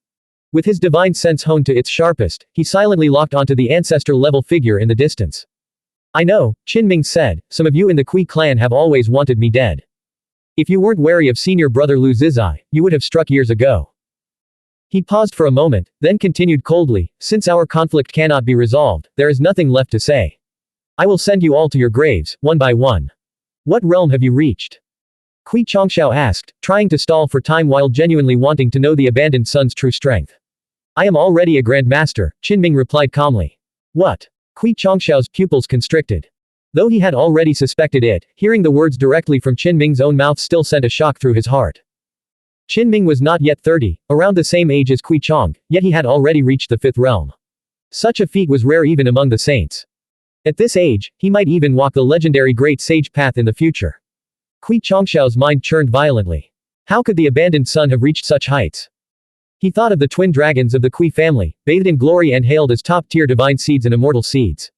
With his divine sense honed to its sharpest, he silently locked onto the ancestor-level figure in the distance. I know, Qinming said, some of you in the Kui clan have always wanted me dead. If you weren't wary of senior brother Lu Zizai, you would have struck years ago. He paused for a moment, then continued coldly, since our conflict cannot be resolved, there is nothing left to say. I will send you all to your graves, one by one. What realm have you reached? Kui Chongxiao asked, trying to stall for time while genuinely wanting to know the abandoned son's true strength. I am already a Grand Master, Qinming replied calmly. What? Kui Chongxiao's pupils constricted. Though he had already suspected it, hearing the words directly from Qinming's own mouth still sent a shock through his heart. Qinming was not yet 30, around the same age as Kui Chong, yet he had already reached the 5th realm. Such a feat was rare even among the saints. At this age, he might even walk the legendary Great Sage path in the future. Kui Chongxiao's mind churned violently. How could the abandoned son have reached such heights? He thought of the twin dragons of the Kui family, bathed in glory and hailed as top-tier divine seeds and immortal seeds.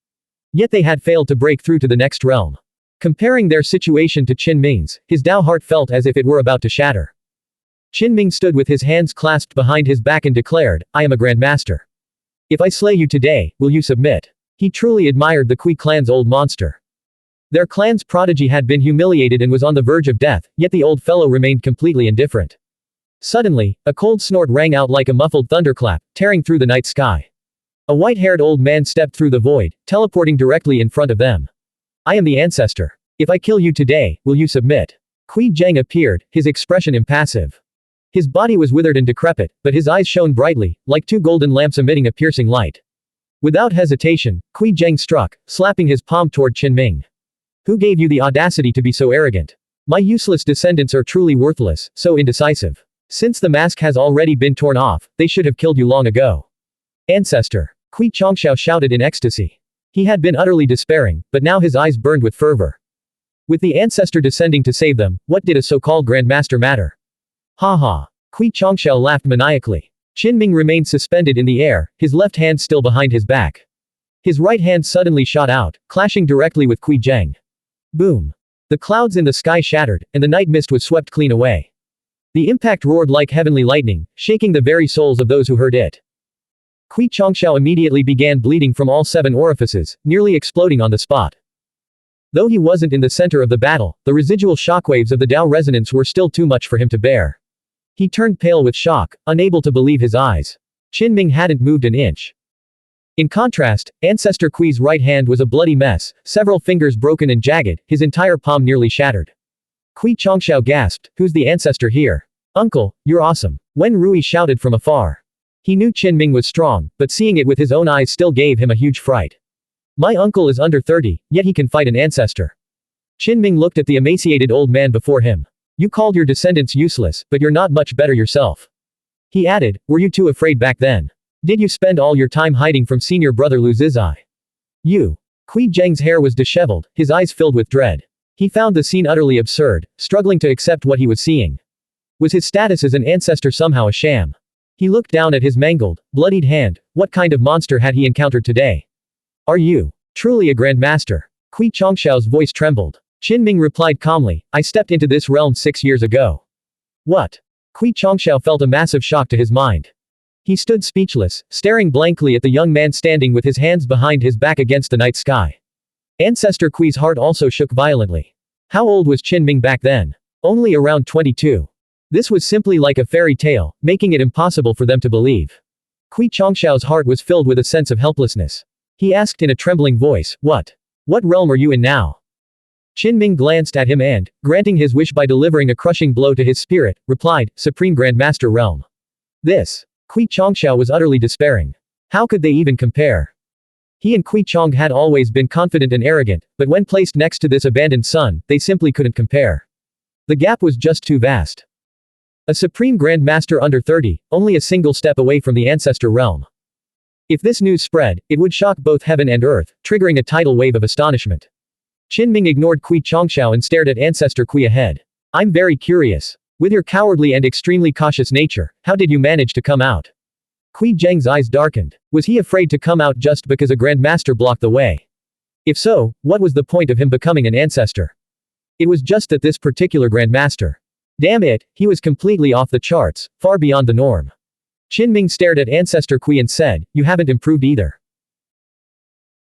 Yet they had failed to break through to the next realm. Comparing their situation to Qinming's, his Dao heart felt as if it were about to shatter. Qinming stood with his hands clasped behind his back and declared, I am a Grand Master. If I slay you today, will you submit? He truly admired the Kui clan's old monster. Their clan's prodigy had been humiliated and was on the verge of death, yet the old fellow remained completely indifferent. Suddenly, a cold snort rang out like a muffled thunderclap, tearing through the night sky. A white-haired old man stepped through the void, teleporting directly in front of them. I am the ancestor. If I kill you today, will you submit? Kui Zheng appeared, his expression impassive. His body was withered and decrepit, but his eyes shone brightly, like two golden lamps emitting a piercing light. Without hesitation, Kui Zheng struck, slapping his palm toward Qinming. Who gave you the audacity to be so arrogant? My useless descendants are truly worthless, so indecisive. Since the mask has already been torn off, they should have killed you long ago. Ancestor. Kui Chongxiao shouted in ecstasy. He had been utterly despairing, but now his eyes burned with fervor. With the ancestor descending to save them, what did a so-called Grand Master matter? Ha ha. Kui Chongxiao laughed maniacally. Qinming remained suspended in the air, his left hand still behind his back. His right hand suddenly shot out, clashing directly with Kui Zheng. Boom. The clouds in the sky shattered, and the night mist was swept clean away. The impact roared like heavenly lightning, shaking the very souls of those who heard it. Kui Chongxiao immediately began bleeding from all 7 orifices, nearly exploding on the spot. Though he wasn't in the center of the battle, the residual shockwaves of the Dao resonance were still too much for him to bear. He turned pale with shock, unable to believe his eyes. Qinming hadn't moved an inch. In contrast, Ancestor Kui's right hand was a bloody mess, several fingers broken and jagged, his entire palm nearly shattered. Kui Chongxiao gasped, who's the ancestor here? Uncle, you're awesome. Wen Rui shouted from afar. He knew Qinming was strong, but seeing it with his own eyes still gave him a huge fright. My uncle is under 30, yet he can fight an ancestor. Qinming looked at the emaciated old man before him. You called your descendants useless, but you're not much better yourself. He added, were you too afraid back then? Did you spend all your time hiding from senior brother Lu Zizai? You. Kui Zheng's hair was disheveled, his eyes filled with dread. He found the scene utterly absurd, struggling to accept what he was seeing. Was his status as an ancestor somehow a sham? He looked down at his mangled, bloodied hand. What kind of monster had he encountered today? Are you truly a Grand Master? Kui Chongxiao's voice trembled. Qinming replied calmly, I stepped into this realm 6 years ago. What? Kui Chongxiao felt a massive shock to his mind. He stood speechless, staring blankly at the young man standing with his hands behind his back against the night sky. Ancestor Kui's heart also shook violently. How old was Qinming back then? Only around 22. This was simply like a fairy tale, making it impossible for them to believe. Kui Chongxiao's heart was filled with a sense of helplessness. He asked in a trembling voice, What realm are you in now? Qinming glanced at him and, granting his wish by delivering a crushing blow to his spirit, replied, Supreme Grandmaster Realm. This. Kui Chongxiao was utterly despairing. How could they even compare? He and Kui Chong had always been confident and arrogant, but when placed next to this abandoned son, they simply couldn't compare. The gap was just too vast. A Supreme Grandmaster under 30, only a single step away from the Ancestor Realm. If this news spread, it would shock both heaven and earth, triggering a tidal wave of astonishment. Qinming ignored Kui Chongxiao and stared at Ancestor Kui ahead. I'm very curious. With your cowardly and extremely cautious nature, how did you manage to come out? Kui Zheng's eyes darkened. Was he afraid to come out just because a Grandmaster blocked the way? If so, what was the point of him becoming an ancestor? It was just that this particular Grandmaster. Damn it, he was completely off the charts, far beyond the norm. Qinming stared at Ancestor Kui and said, "You haven't improved either."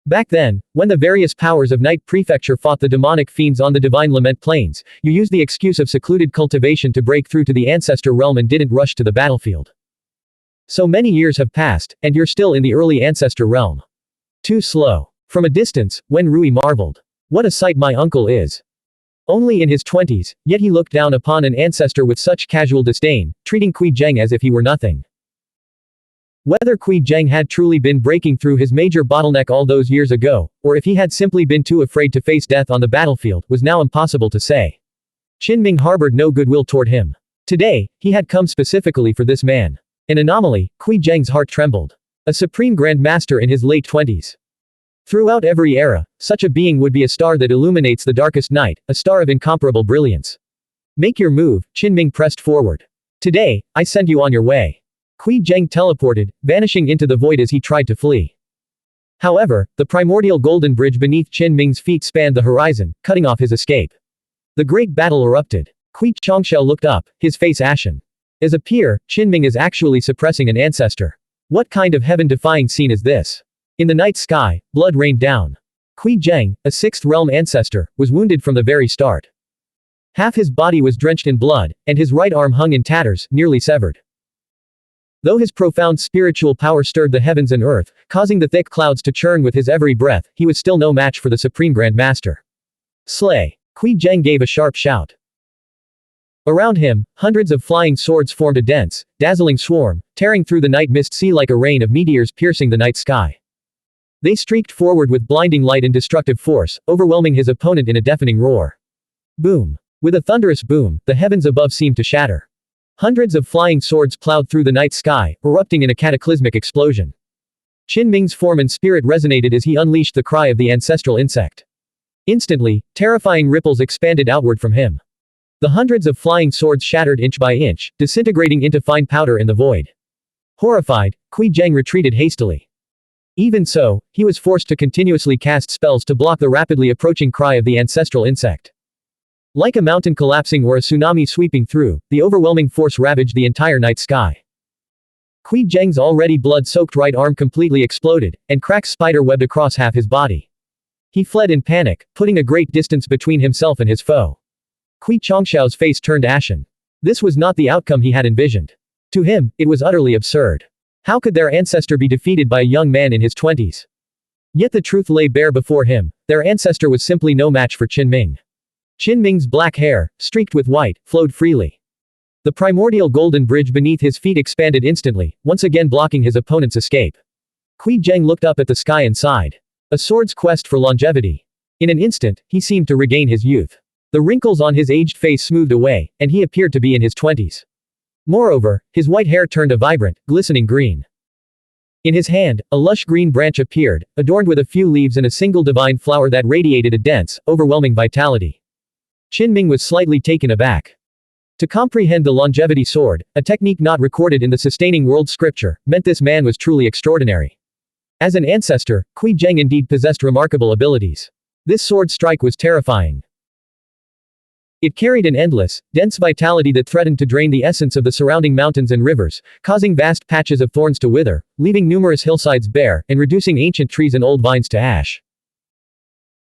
Back then, when the various powers of Night Prefecture fought the demonic fiends on the Divine Lament Plains, you used the excuse of secluded cultivation to break through to the Ancestor Realm and didn't rush to the battlefield. So many years have passed, and you're still in the early Ancestor Realm. Too slow. From a distance, Wen Rui marveled. What a sight my uncle is. Only in his 20s, yet he looked down upon an ancestor with such casual disdain, treating Kui Zheng as if he were nothing. Whether Kui Zheng had truly been breaking through his major bottleneck all those years ago, or if he had simply been too afraid to face death on the battlefield, was now impossible to say. Qinming harbored no goodwill toward him. Today, he had come specifically for this man. An anomaly, Kui Zheng's heart trembled. A supreme grandmaster in his late 20s. Throughout every era, such a being would be a star that illuminates the darkest night, a star of incomparable brilliance. Make your move, Qinming pressed forward. Today, I send you on your way. Kui Zheng teleported, vanishing into the void as he tried to flee. However, the primordial golden bridge beneath Qinming's feet spanned the horizon, cutting off his escape. The great battle erupted. Kui Chongshao looked up, his face ashen. As a peer, Qinming is actually suppressing an ancestor. What kind of heaven-defying scene is this? In the night sky, blood rained down. Kui Zheng, a sixth realm ancestor, was wounded from the very start. Half his body was drenched in blood, and his right arm hung in tatters, nearly severed. Though his profound spiritual power stirred the heavens and earth, causing the thick clouds to churn with his every breath, he was still no match for the Supreme Grandmaster. Slay! Kui Zheng gave a sharp shout. Around him, hundreds of flying swords formed a dense, dazzling swarm, tearing through the night mist sea like a rain of meteors piercing the night sky. They streaked forward with blinding light and destructive force, overwhelming his opponent in a deafening roar. Boom! With a thunderous boom, the heavens above seemed to shatter. Hundreds of flying swords plowed through the night sky, erupting in a cataclysmic explosion. Qinming's form and spirit resonated as he unleashed the cry of the ancestral insect. Instantly, terrifying ripples expanded outward from him. The hundreds of flying swords shattered inch by inch, disintegrating into fine powder in the void. Horrified, Kui Zheng retreated hastily. Even so, he was forced to continuously cast spells to block the rapidly approaching cry of the ancestral insect. Like a mountain collapsing or a tsunami sweeping through, the overwhelming force ravaged the entire night sky. Kui Zheng's already blood-soaked right arm completely exploded, and cracks spider-webbed across half his body. He fled in panic, putting a great distance between himself and his foe. Kui Chongshao's face turned ashen. This was not the outcome he had envisioned. To him, it was utterly absurd. How could their ancestor be defeated by a young man in his 20s? Yet the truth lay bare before him, their ancestor was simply no match for Qinming. Qinming's black hair, streaked with white, flowed freely. The primordial golden bridge beneath his feet expanded instantly, once again blocking his opponent's escape. Kui Zheng looked up at the sky and sighed. A sword's quest for longevity. In an instant, he seemed to regain his youth. The wrinkles on his aged face smoothed away, and he appeared to be in his 20s. Moreover, his white hair turned a vibrant, glistening green. In his hand, a lush green branch appeared, adorned with a few leaves and a single divine flower that radiated a dense, overwhelming vitality. Qinming was slightly taken aback. To comprehend the longevity sword, a technique not recorded in the sustaining world scripture, meant this man was truly extraordinary. As an ancestor, Kui Zheng indeed possessed remarkable abilities. This sword strike was terrifying. It carried an endless, dense vitality that threatened to drain the essence of the surrounding mountains and rivers, causing vast patches of thorns to wither, leaving numerous hillsides bare, and reducing ancient trees and old vines to ash.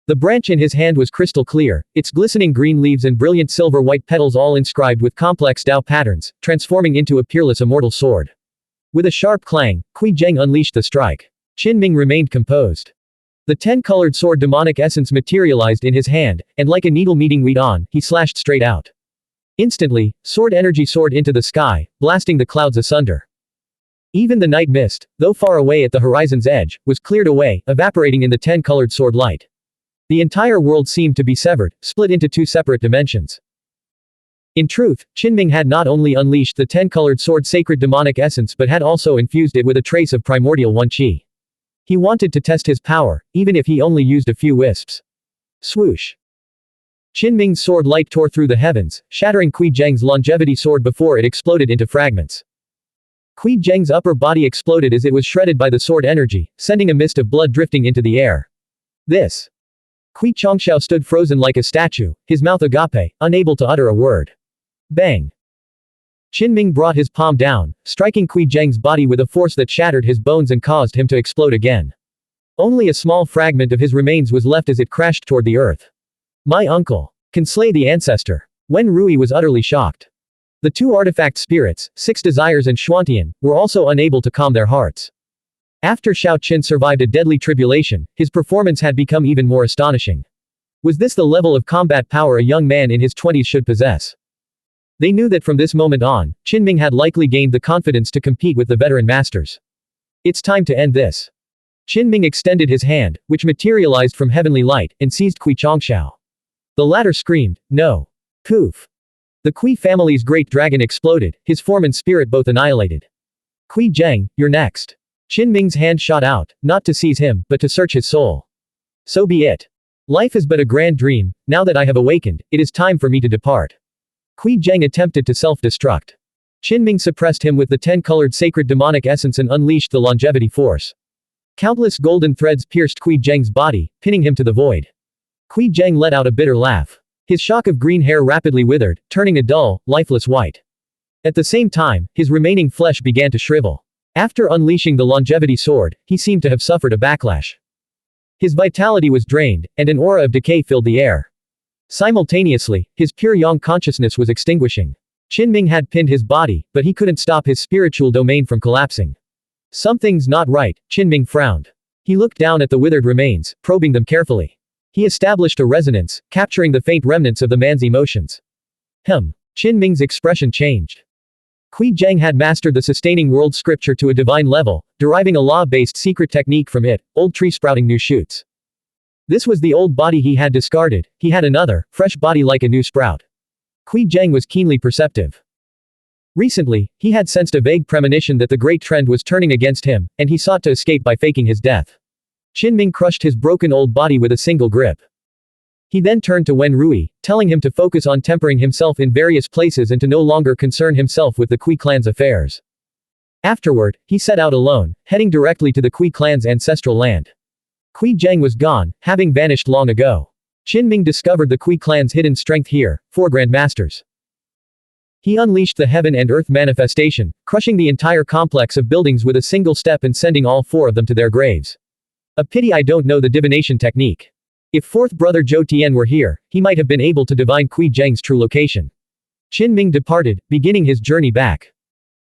The branch in his hand was crystal clear, its glistening green leaves and brilliant silver-white petals all inscribed with complex Tao patterns, transforming into a peerless immortal sword. With a sharp clang, Kui Zheng unleashed the strike. Qinming remained composed. The 10-colored sword demonic essence materialized in his hand, and like a needle meeting wheat on, he slashed straight out. Instantly, sword energy soared into the sky, blasting the clouds asunder. Even the night mist, though far away at the horizon's edge, was cleared away, evaporating in the 10-colored sword light. The entire world seemed to be severed, split into two separate dimensions. In truth, Qinming had not only unleashed the 10-colored sword sacred demonic essence but had also infused it with a trace of primordial One Qi. He wanted to test his power, even if he only used a few wisps. Swoosh! Qinming's sword light tore through the heavens, shattering Kui Zheng's longevity sword before it exploded into fragments. Kui Zheng's upper body exploded as it was shredded by the sword energy, sending a mist of blood drifting into the air. This. Kui Chongxiao stood frozen like a statue, his mouth agape, unable to utter a word. Bang. Qinming brought his palm down, striking Kui Zheng's body with a force that shattered his bones and caused him to explode again. Only a small fragment of his remains was left as it crashed toward the earth. My uncle can slay the ancestor. Wen Rui was utterly shocked. The two artifact spirits, Six Desires and Xuanhuan, were also unable to calm their hearts. After Xiao Qin survived a deadly tribulation, his performance had become even more astonishing. Was this the level of combat power a young man in his 20s should possess? They knew that from this moment on, Qinming had likely gained the confidence to compete with the veteran masters. It's time to end this. Qinming extended his hand, which materialized from heavenly light, and seized Kui Chongxiao. The latter screamed, "No!" Poof! The Kui family's great dragon exploded, his form and spirit both annihilated. Kui Zheng, you're next. Qinming's hand shot out, not to seize him, but to search his soul. So be it. Life is but a grand dream, now that I have awakened, it is time for me to depart. Kui Zheng attempted to self-destruct. Qinming suppressed him with the 10-colored sacred demonic essence and unleashed the longevity force. Countless golden threads pierced Kui Zheng's body, pinning him to the void. Kui Zheng let out a bitter laugh. His shock of green hair rapidly withered, turning a dull, lifeless white. At the same time, his remaining flesh began to shrivel. After unleashing the longevity sword, he seemed to have suffered a backlash. His vitality was drained, and an aura of decay filled the air. Simultaneously, his pure yang consciousness was extinguishing. Qinming had pinned his body, but he couldn't stop his spiritual domain from collapsing. Something's not right, Qinming frowned. He looked down at the withered remains, probing them carefully. He established a resonance, capturing the faint remnants of the man's emotions. Qinming's expression changed. Kui Zheng had mastered the sustaining world scripture to a divine level, deriving a law-based secret technique from it, old tree sprouting new shoots. This was the old body he had discarded, he had another, fresh body like a new sprout. Kui Zheng was keenly perceptive. Recently, he had sensed a vague premonition that the great trend was turning against him, and he sought to escape by faking his death. Qinming crushed his broken old body with a single grip. He then turned to Wen Rui, telling him to focus on tempering himself in various places and to no longer concern himself with the Kui clan's affairs. Afterward, he set out alone, heading directly to the Kui clan's ancestral land. Kui Zheng was gone, having vanished long ago. Qinming discovered the Kui clan's hidden strength here, 4 Grand Masters. He unleashed the heaven and earth manifestation, crushing the entire complex of buildings with a single step and sending all 4 of them to their graves. A pity I don't know the divination technique. If 4th brother Zhou Tian were here, he might have been able to divine Kui Zheng's true location. Qinming departed, beginning his journey back.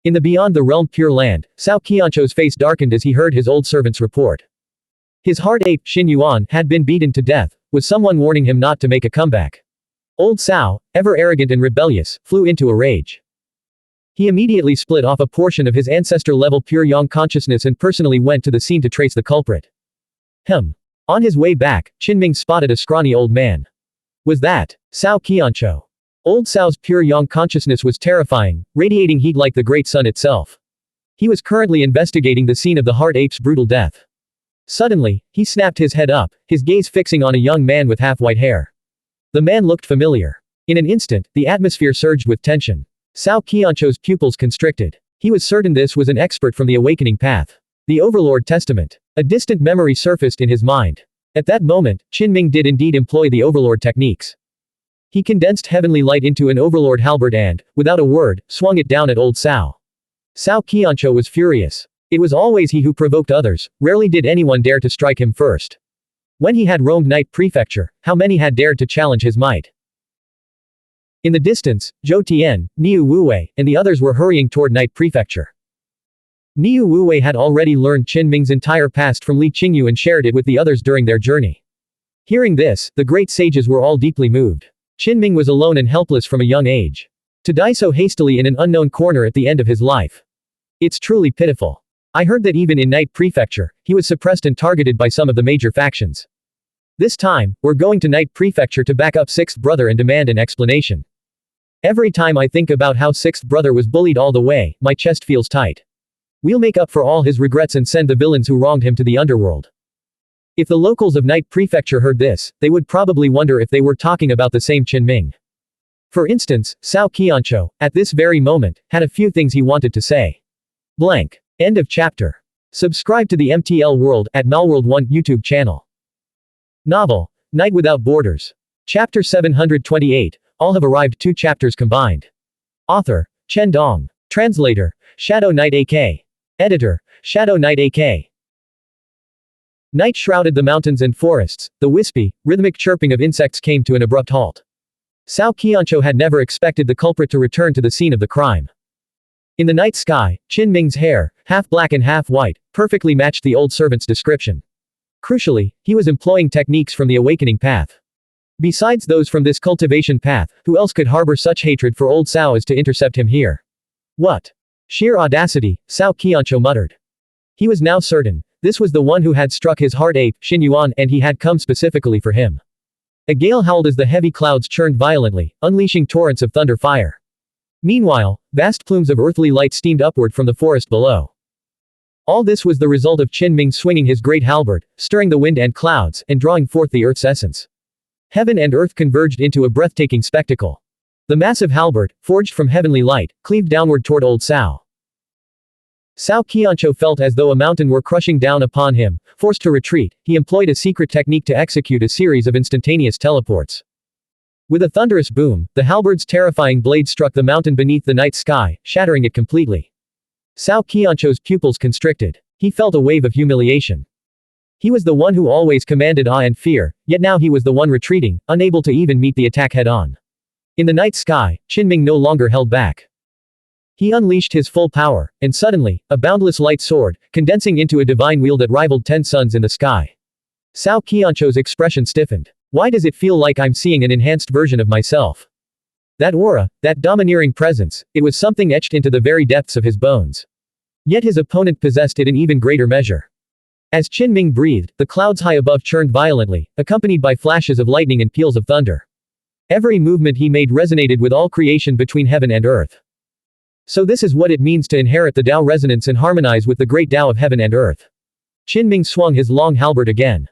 In the beyond the realm Pure Land, Cao Qianzhou's face darkened as he heard his old servant's report. His hard ape, Xuanhuan, had been beaten to death, with someone warning him not to make a comeback. Old Cao, ever arrogant and rebellious, flew into a rage. He immediately split off a portion of his ancestor-level pure yang consciousness and personally went to the scene to trace the culprit. On his way back, Qinming spotted a scrawny old man. Was that Cao Qianzhou? Old Cao's pure yang consciousness was terrifying, radiating heat like the great sun itself. He was currently investigating the scene of the hard ape's brutal death. Suddenly, he snapped his head up, his gaze fixing on a young man with half-white hair. The man looked familiar. In an instant, the atmosphere surged with tension. Cao Qianzhou's pupils constricted. He was certain this was an expert from the awakening path. The Overlord Testament. A distant memory surfaced in his mind. At that moment, Qinming did indeed employ the Overlord techniques. He condensed heavenly light into an Overlord halberd and, without a word, swung it down at old Cao. Cao Qianzhou was furious. It was always he who provoked others, rarely did anyone dare to strike him first. When he had roamed Night Prefecture, how many had dared to challenge his might? In the distance, Zhou Tian, Niu Wuwei, and the others were hurrying toward Night Prefecture. Niu Wuwei had already learned Qinming's entire past from Li Qingyu and shared it with the others during their journey. Hearing this, the great sages were all deeply moved. Qinming was alone and helpless from a young age. To die so hastily in an unknown corner at the end of his life. It's truly pitiful. I heard that even in Night Prefecture, he was suppressed and targeted by some of the major factions. This time, we're going to Night Prefecture to back up 6th brother and demand an explanation. Every time I think about how 6th brother was bullied all the way, my chest feels tight. We'll make up for all his regrets and send the villains who wronged him to the underworld. If the locals of Night Prefecture heard this, they would probably wonder if they were talking about the same Qinming. For instance, Cao Qianzhou, at this very moment, had a few things he wanted to say. Blank. End of chapter. Subscribe to the MTL World at Malworld 1 YouTube channel. Novel, Night Without Borders. Chapter 728, all have arrived, 2 chapters combined. Author, Chen Dong. Translator, Shadow Knight AK. Editor, Shadow Knight AK. Night shrouded the mountains and forests, the wispy, rhythmic chirping of insects came to an abrupt halt. Cao Qianqiu had never expected the culprit to return to the scene of the crime. In the night sky, Qin Ming's hair, half black and half white, perfectly matched the old servant's description. Crucially, he was employing techniques from the awakening path. Besides those from this cultivation path, who else could harbor such hatred for old Cao as to intercept him here? What? Sheer audacity, Cao Qianqiu muttered. He was now certain. This was the one who had struck his heart ape, Xuanhuan, and he had come specifically for him. A gale howled as the heavy clouds churned violently, unleashing torrents of thunder fire. Meanwhile, vast plumes of earthly light steamed upward from the forest below. All this was the result of Qin Ming swinging his great halberd, stirring the wind and clouds, and drawing forth the earth's essence. Heaven and earth converged into a breathtaking spectacle. The massive halberd, forged from heavenly light, cleaved downward toward old Cao. Cao Qianqiu felt as though a mountain were crushing down upon him. Forced to retreat, he employed a secret technique to execute a series of instantaneous teleports. With a thunderous boom, the halberd's terrifying blade struck the mountain beneath the night sky, shattering it completely. Cao Qianqiu's pupils constricted. He felt a wave of humiliation. He was the one who always commanded awe and fear, yet now he was the one retreating, unable to even meet the attack head-on. In the night sky, Qin Ming no longer held back. He unleashed his full power, and suddenly, a boundless light soared, condensing into a divine wheel that rivaled 10 suns in the sky. Cao Qianqiu's expression stiffened. Why does it feel like I'm seeing an enhanced version of myself? That aura, that domineering presence, it was something etched into the very depths of his bones. Yet his opponent possessed it in even greater measure. As Qin Ming breathed, the clouds high above churned violently, accompanied by flashes of lightning and peals of thunder. Every movement he made resonated with all creation between heaven and earth. So this is what it means to inherit the Tao resonance and harmonize with the great Tao of heaven and earth. Qin Ming swung his long halberd again.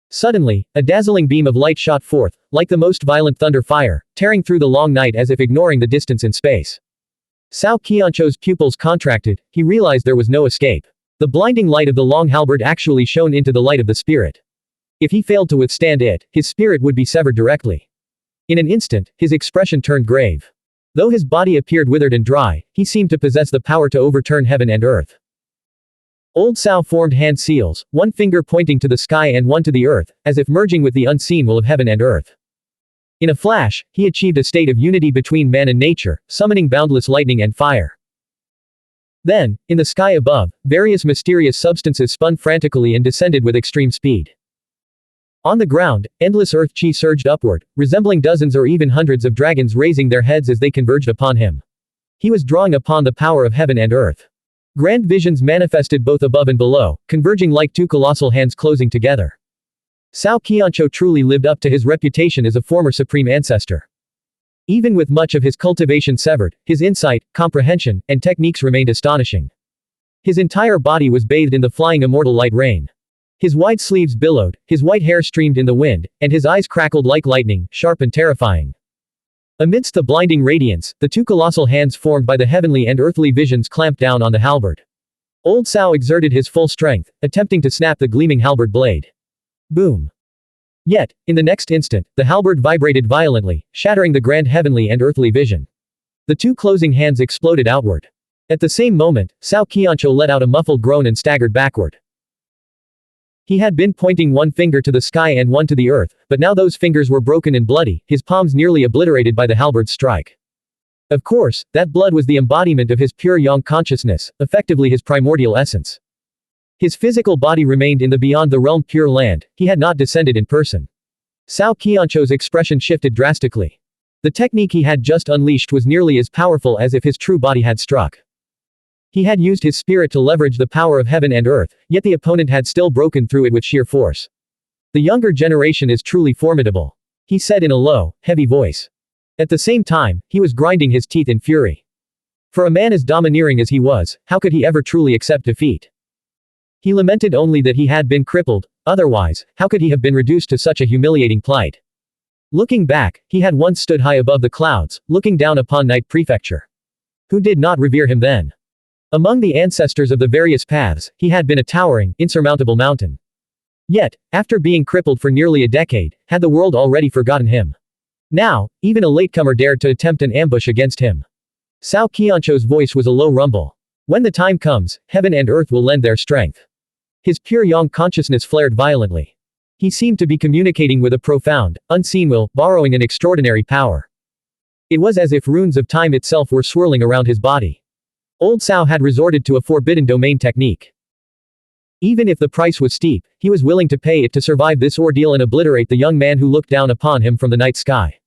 Suddenly, a dazzling beam of light shot forth, like the most violent thunder fire, tearing through the long night as if ignoring the distance in space. Cao Qianqiu's pupils contracted, he realized there was no escape. The blinding light of the long halberd actually shone into the light of the spirit. If he failed to withstand it, his spirit would be severed directly. In an instant, his expression turned grave. Though his body appeared withered and dry, he seemed to possess the power to overturn heaven and earth. Old Cao formed hand seals, one finger pointing to the sky and one to the earth, as if merging with the unseen will of heaven and earth. In a flash, he achieved a state of unity between man and nature, summoning boundless lightning and fire. Then, in the sky above, various mysterious substances spun frantically and descended with extreme speed. On the ground, endless earth chi surged upward, resembling dozens or even hundreds of dragons raising their heads as they converged upon him. He was drawing upon the power of heaven and earth. Grand visions manifested both above and below, converging like 2 colossal hands closing together. Cao Qianqiu truly lived up to his reputation as a former supreme ancestor. Even with much of his cultivation severed, his insight, comprehension, and techniques remained astonishing. His entire body was bathed in the flying immortal light rain. His wide sleeves billowed, his white hair streamed in the wind, and his eyes crackled like lightning, sharp and terrifying. Amidst the blinding radiance, the 2 colossal hands formed by the heavenly and earthly visions clamped down on the halberd. Old Cao exerted his full strength, attempting to snap the gleaming halberd blade. Boom. Yet, in the next instant, the halberd vibrated violently, shattering the grand heavenly and earthly vision. The 2 closing hands exploded outward. At the same moment, Cao Qianqiu let out a muffled groan and staggered backward. He had been pointing one finger to the sky and one to the earth, but now those fingers were broken and bloody, his palms nearly obliterated by the halberd's strike. Of course, that blood was the embodiment of his pure yang consciousness, effectively his primordial essence. His physical body remained in the beyond the realm pure land, he had not descended in person. Cao Qianqiu's expression shifted drastically. The technique he had just unleashed was nearly as powerful as if his true body had struck. He had used his spirit to leverage the power of heaven and earth, yet the opponent had still broken through it with sheer force. The younger generation is truly formidable, he said in a low, heavy voice. At the same time, he was grinding his teeth in fury. For a man as domineering as he was, how could he ever truly accept defeat? He lamented only that he had been crippled, otherwise, how could he have been reduced to such a humiliating plight? Looking back, he had once stood high above the clouds, looking down upon Night Prefecture. Who did not revere him then? Among the ancestors of the various paths, he had been a towering, insurmountable mountain. Yet, after being crippled for nearly a decade, had the world already forgotten him? Now, even a latecomer dared to attempt an ambush against him. Cao Qianzhou's voice was a low rumble. When the time comes, heaven and earth will lend their strength. His pure yang consciousness flared violently. He seemed to be communicating with a profound, unseen will, borrowing an extraordinary power. It was as if runes of time itself were swirling around his body. Old Cao had resorted to a forbidden domain technique. Even if the price was steep, he was willing to pay it to survive this ordeal and obliterate the young man who looked down upon him from the night sky.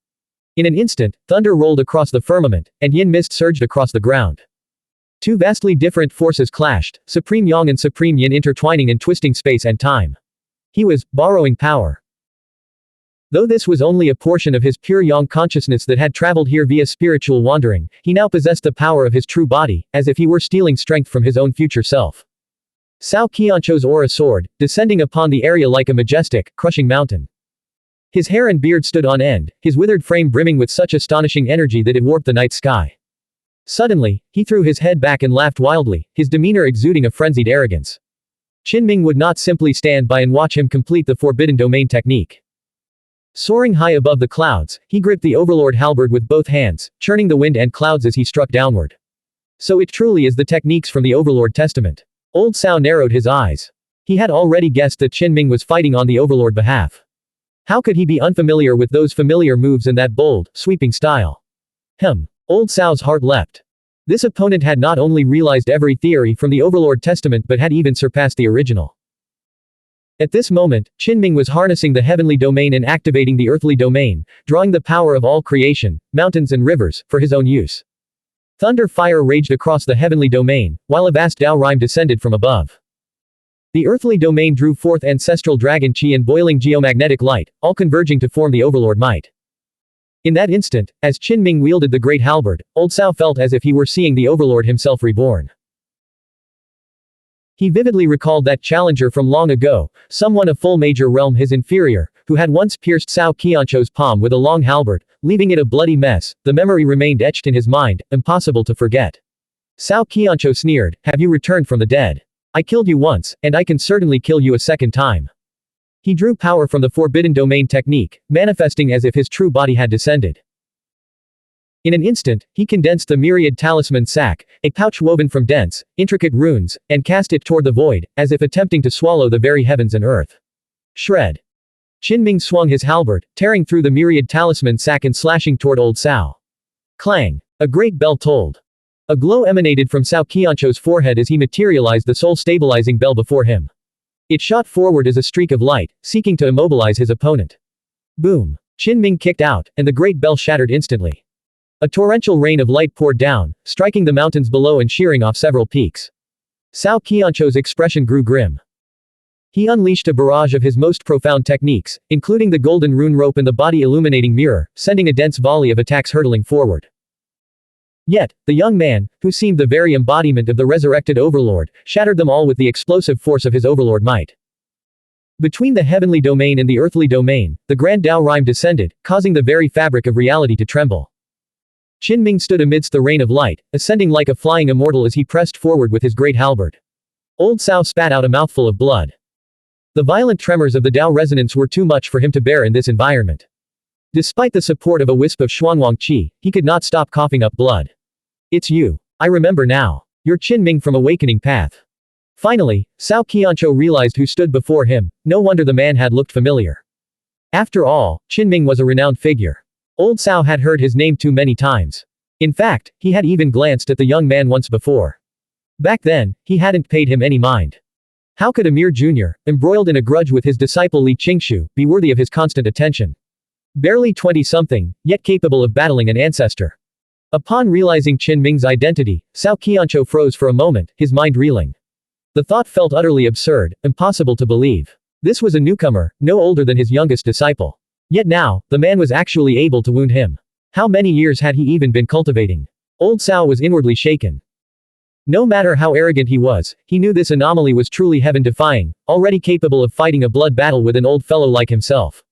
In an instant, thunder rolled across the firmament, and yin mist surged across the ground. Two vastly different forces clashed, supreme yang and supreme yin intertwining and twisting space and time. He was borrowing power. Though this was only a portion of his pure yang consciousness that had traveled here via spiritual wandering, he now possessed the power of his true body, as if he were stealing strength from his own future self. Cao Qianzhou's aura soared, descending upon the area like a majestic, crushing mountain. His hair and beard stood on end, his withered frame brimming with such astonishing energy that it warped the night sky. Suddenly, he threw his head back and laughed wildly, his demeanor exuding a frenzied arrogance. Qinming would not simply stand by and watch him complete the forbidden domain technique. Soaring high above the clouds, he gripped the overlord halberd with both hands, churning the wind and clouds as he struck downward. So it truly is the techniques from the overlord testament. Old Cao narrowed his eyes. He had already guessed that Qinming was fighting on the overlord behalf. How could he be unfamiliar with those familiar moves and that bold, sweeping style? Old Cao's heart leapt. This opponent had not only realized every theory from the overlord testament but had even surpassed the original. At this moment, Qinming was harnessing the heavenly domain and activating the earthly domain, drawing the power of all creation, mountains and rivers, for his own use. Thunder fire raged across the heavenly domain, while a vast Tao rime descended from above. The earthly domain drew forth ancestral dragon chi and boiling geomagnetic light, all converging to form the overlord might. In that instant, as Qinming wielded the great halberd, Old Cao felt as if he were seeing the overlord himself reborn. He vividly recalled that challenger from long ago, someone a full major realm his inferior, who had once pierced Cao Qianzhou's palm with a long halberd, leaving it a bloody mess. The memory remained etched in his mind, impossible to forget. Cao Qianzhou sneered, "Have you returned from the dead? I killed you once, and I can certainly kill you a second time." He drew power from the forbidden domain technique, manifesting as if his true body had descended. In an instant, he condensed the myriad talisman sac, a pouch woven from dense, intricate runes, and cast it toward the void, as if attempting to swallow the very heavens and earth. Shred. Qinming swung his halberd, tearing through the myriad talisman sac and slashing toward Old Cao. Clang. A great bell tolled. A glow emanated from Cao Qianzhou's forehead as he materialized the soul-stabilizing bell before him. It shot forward as a streak of light, seeking to immobilize his opponent. Boom. Qinming kicked out, and the great bell shattered instantly. A torrential rain of light poured down, striking the mountains below and shearing off several peaks. Cao Qianzhou's expression grew grim. He unleashed a barrage of his most profound techniques, including the golden rune rope and the body-illuminating mirror, sending a dense volley of attacks hurtling forward. Yet, the young man, who seemed the very embodiment of the resurrected overlord, shattered them all with the explosive force of his overlord might. Between the heavenly domain and the earthly domain, the grand Tao rime descended, causing the very fabric of reality to tremble. Qinming stood amidst the rain of light, ascending like a flying immortal as he pressed forward with his great halberd. Old Cao spat out a mouthful of blood. The violent tremors of the Tao resonance were too much for him to bear in this environment. Despite the support of a wisp of Xuanhuan qi, he could not stop coughing up blood. "It's you. I remember now. You're Qinming from Awakening Path." Finally, Cao Qianzhou realized who stood before him. No wonder the man had looked familiar. After all, Qinming was a renowned figure. Old Cao had heard his name too many times. In fact, he had even glanced at the young man once before. Back then, he hadn't paid him any mind. How could a mere junior, embroiled in a grudge with his disciple Li Qingshu, be worthy of his constant attention? Barely 20-something, yet capable of battling an ancestor. Upon realizing Qinming's identity, Cao Qianzhou froze for a moment, his mind reeling. The thought felt utterly absurd, impossible to believe. This was a newcomer, no older than his youngest disciple. Yet now, the man was actually able to wound him. How many years had he even been cultivating? Old Cao was inwardly shaken. No matter how arrogant he was, he knew this anomaly was truly heaven-defying, already capable of fighting a blood battle with an old fellow like himself.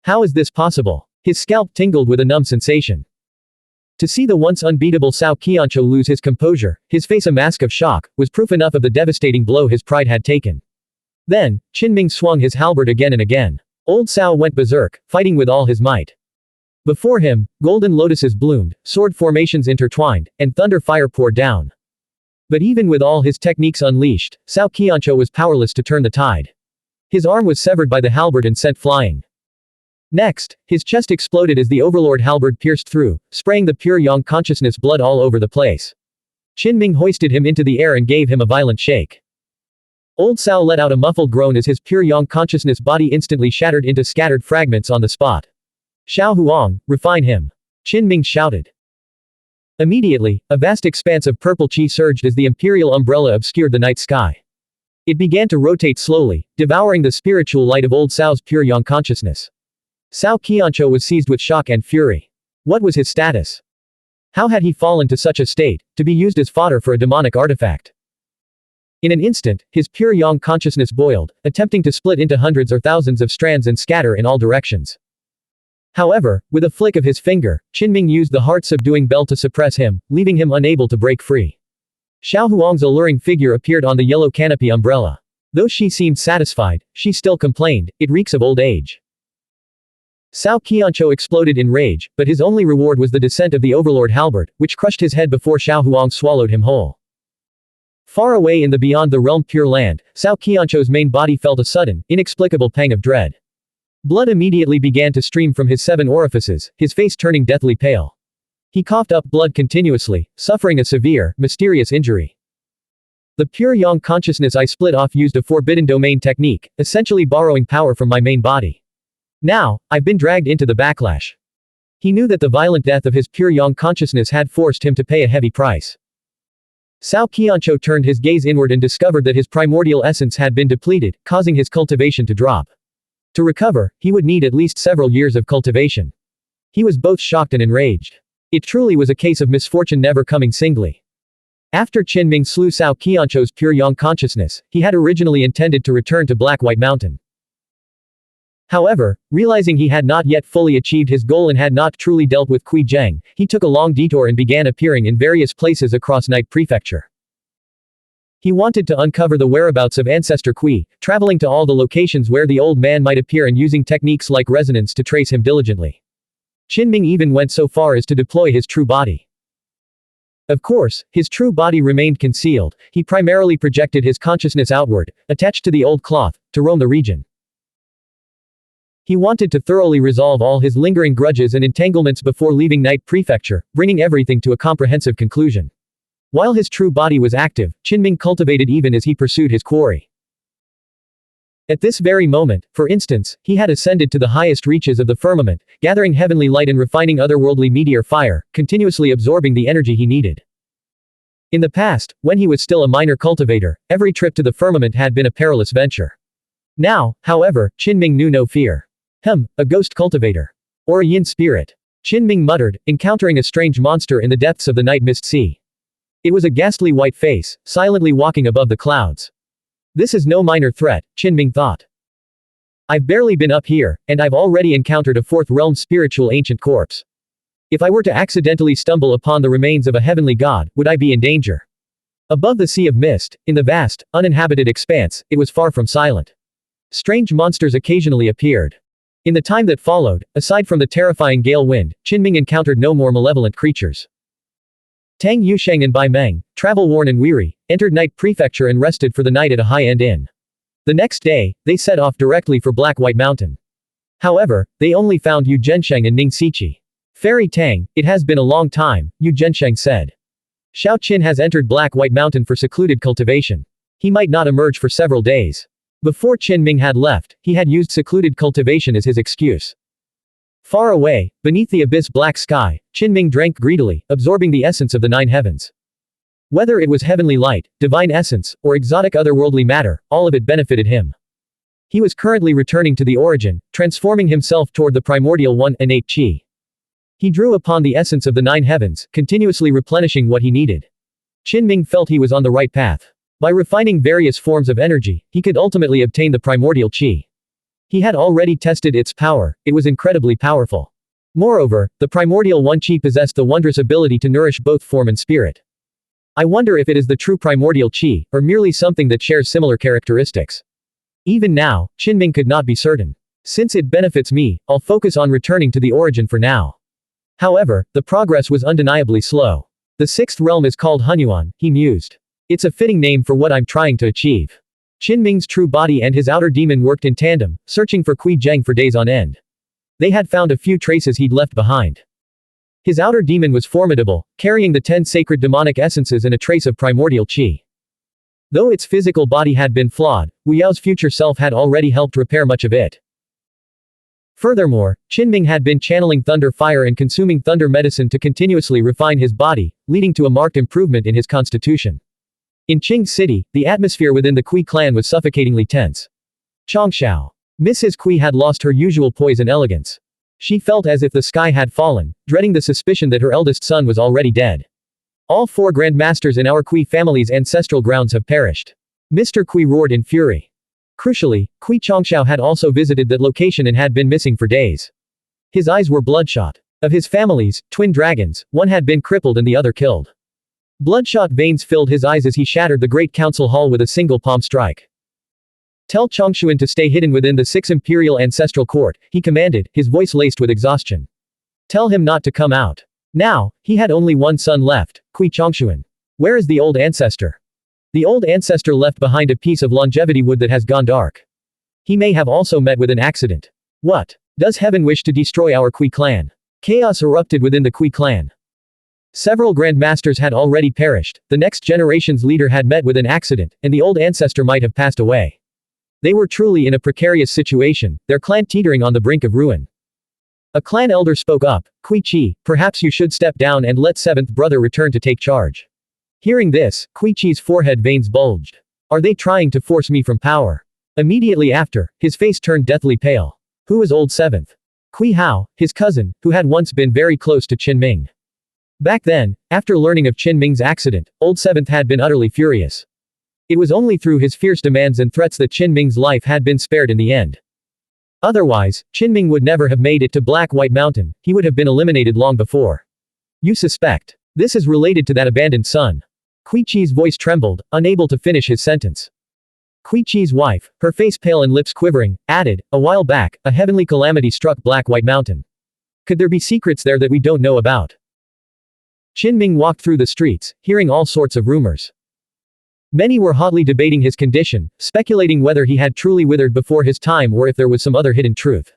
How is this possible? His scalp tingled with a numb sensation. To see the once unbeatable Cao Qianzhou lose his composure, his face a mask of shock, was proof enough of the devastating blow his pride had taken. Then, Qinming swung his halberd again and again. Old Cao went berserk, fighting with all his might. Before him, golden lotuses bloomed, sword formations intertwined, and thunder fire poured down. But even with all his techniques unleashed, Cao Qianzhou was powerless to turn the tide. His arm was severed by the halberd and sent flying. Next, his chest exploded as the overlord halberd pierced through, spraying the pure yang consciousness blood all over the place. Qinming hoisted him into the air and gave him a violent shake. Old Cao let out a muffled groan as his pure yang consciousness body instantly shattered into scattered fragments on the spot. Xuanhuan, refine him. Qinming shouted. Immediately, a vast expanse of purple qi surged as the imperial umbrella obscured the night sky. It began to rotate slowly, devouring the spiritual light of old Cao's pure yang consciousness. Cao Qianzhou was seized with shock and fury. What was his status? How had he fallen to such a state, to be used as fodder for a demonic artifact? In an instant, his pure yang consciousness boiled, attempting to split into hundreds or thousands of strands and scatter in all directions. However, with a flick of his finger, Qinming used the heart-subduing bell to suppress him, leaving him unable to break free. Xiaohuang's alluring figure appeared on the yellow canopy umbrella. Though she seemed satisfied, she still complained, "It reeks of old age." Cao Qianzhou exploded in rage, but his only reward was the descent of the overlord halberd, which crushed his head before Xiaohuang swallowed him whole. Far away in the beyond the realm pure land, Cao Qianzhou's main body felt a sudden, inexplicable pang of dread. Blood immediately began to stream from his 7 orifices, his face turning deathly pale. He coughed up blood continuously, suffering a severe, mysterious injury. The pure yang consciousness I split off used a forbidden domain technique, essentially borrowing power from my main body. Now, I've been dragged into the backlash. He knew that the violent death of his pure yang consciousness had forced him to pay a heavy price. Cao Qianzhou turned his gaze inward and discovered that his primordial essence had been depleted, causing his cultivation to drop. To recover, he would need at least several years of cultivation. He was both shocked and enraged. It truly was a case of misfortune never coming singly. After Qinming slew Cao Qianzhou's pure yang consciousness, he had originally intended to return to Black White Mountain. However, realizing he had not yet fully achieved his goal and had not truly dealt with Qi Zheng, he took a long detour and began appearing in various places across Night Prefecture. He wanted to uncover the whereabouts of Ancestor Qi, traveling to all the locations where the old man might appear and using techniques like resonance to trace him diligently. Qinming even went so far as to deploy his true body. Of course, his true body remained concealed, he primarily projected his consciousness outward, attached to the old cloth, to roam the region. He wanted to thoroughly resolve all his lingering grudges and entanglements before leaving Night Prefecture, bringing everything to a comprehensive conclusion. While his true body was active, Qinming cultivated even as he pursued his quarry. At this very moment, for instance, he had ascended to the highest reaches of the firmament, gathering heavenly light and refining otherworldly meteor fire, continuously absorbing the energy he needed. In the past, when he was still a minor cultivator, every trip to the firmament had been a perilous venture. Now, however, Qinming knew no fear. A ghost cultivator. Or a yin spirit. Qinming muttered, encountering a strange monster in the depths of the night mist sea. It was a ghastly white face, silently walking above the clouds. This is no minor threat, Qinming thought. I've barely been up here, and I've already encountered a 4th realm spiritual ancient corpse. If I were to accidentally stumble upon the remains of a heavenly god, would I be in danger? Above the sea of mist, in the vast, uninhabited expanse, it was far from silent. Strange monsters occasionally appeared. In the time that followed, aside from the terrifying gale wind, Qinming encountered no more malevolent creatures. Tang Yusheng and Bai Meng, travel-worn and weary, entered Night Prefecture and rested for the night at a high-end inn. The next day, they set off directly for Black White Mountain. However, they only found Yu Zhensheng and Ning Siqi. Fairy Tang, it has been a long time, Yu Zhensheng said. Xiao Qin has entered Black White Mountain for secluded cultivation. He might not emerge for several days. Before Qinming had left, he had used secluded cultivation as his excuse. Far away, beneath the abyss black sky, Qinming drank greedily, absorbing the essence of the 9 heavens. Whether it was heavenly light, divine essence, or exotic otherworldly matter, all of it benefited him. He was currently returning to the origin, transforming himself toward the primordial one innate qi. He drew upon the essence of the 9 heavens, continuously replenishing what he needed. Qinming felt he was on the right path. By refining various forms of energy, he could ultimately obtain the primordial qi. He had already tested its power, it was incredibly powerful. Moreover, the primordial one qi possessed the wondrous ability to nourish both form and spirit. I wonder if it is the true primordial qi, or merely something that shares similar characteristics. Even now, Qinming could not be certain. Since it benefits me, I'll focus on returning to the origin for now. However, the progress was undeniably slow. The sixth realm is called Xuanhuan, he mused. It's a fitting name for what I'm trying to achieve. Qinming's true body and his outer demon worked in tandem, searching for Qi Zheng for days on end. They had found a few traces he'd left behind. His outer demon was formidable, carrying the 10 sacred demonic essences and a trace of primordial qi. Though its physical body had been flawed, Wu Yao's future self had already helped repair much of it. Furthermore, Qinming had been channeling thunder fire and consuming thunder medicine to continuously refine his body, leading to a marked improvement in his constitution. In Qing City, the atmosphere within the Kui clan was suffocatingly tense. Chongshao. Mrs. Kui had lost her usual poise and elegance. She felt as if the sky had fallen, dreading the suspicion that her eldest son was already dead. All 4 grandmasters in our Kui family's ancestral grounds have perished. Mr. Kui roared in fury. Crucially, Kui Chongshao had also visited that location and had been missing for days. His eyes were bloodshot. Of his family's twin dragons, one had been crippled and the other killed. Bloodshot veins filled his eyes as he shattered the great council hall with a single palm strike. Tell Chongshuan to stay hidden within the 6 imperial ancestral court, he commanded, his voice laced with exhaustion. Tell him not to come out. Now, he had only one son left, Kui Chongshuan. Where is the old ancestor? The old ancestor left behind a piece of longevity wood that has gone dark. He may have also met with an accident. What? Does heaven wish to destroy our Kui clan? Chaos erupted within the Kui clan. Several grandmasters had already perished, the next generation's leader had met with an accident, and the old ancestor might have passed away. They were truly in a precarious situation, their clan teetering on the brink of ruin. A clan elder spoke up, Kui Chi, perhaps you should step down and let 7th brother return to take charge. Hearing this, Kui Chi's forehead veins bulged. Are they trying to force me from power? Immediately after, his face turned deathly pale. Who was old 7th? Kui Hao, his cousin, who had once been very close to Qinming. Back then, after learning of Qinming's accident, old 7th had been utterly furious. It was only through his fierce demands and threats that Qinming's life had been spared in the end. Otherwise, Qinming would never have made it to Black White Mountain, he would have been eliminated long before. You suspect. This is related to that abandoned son. Kui Chi's voice trembled, unable to finish his sentence. Kui Chi's wife, her face pale and lips quivering, added, a while back, a heavenly calamity struck Black White Mountain. Could there be secrets there that we don't know about? Qinming walked through the streets, hearing all sorts of rumors. Many were hotly debating his condition, speculating whether he had truly withered before his time or if there was some other hidden truth.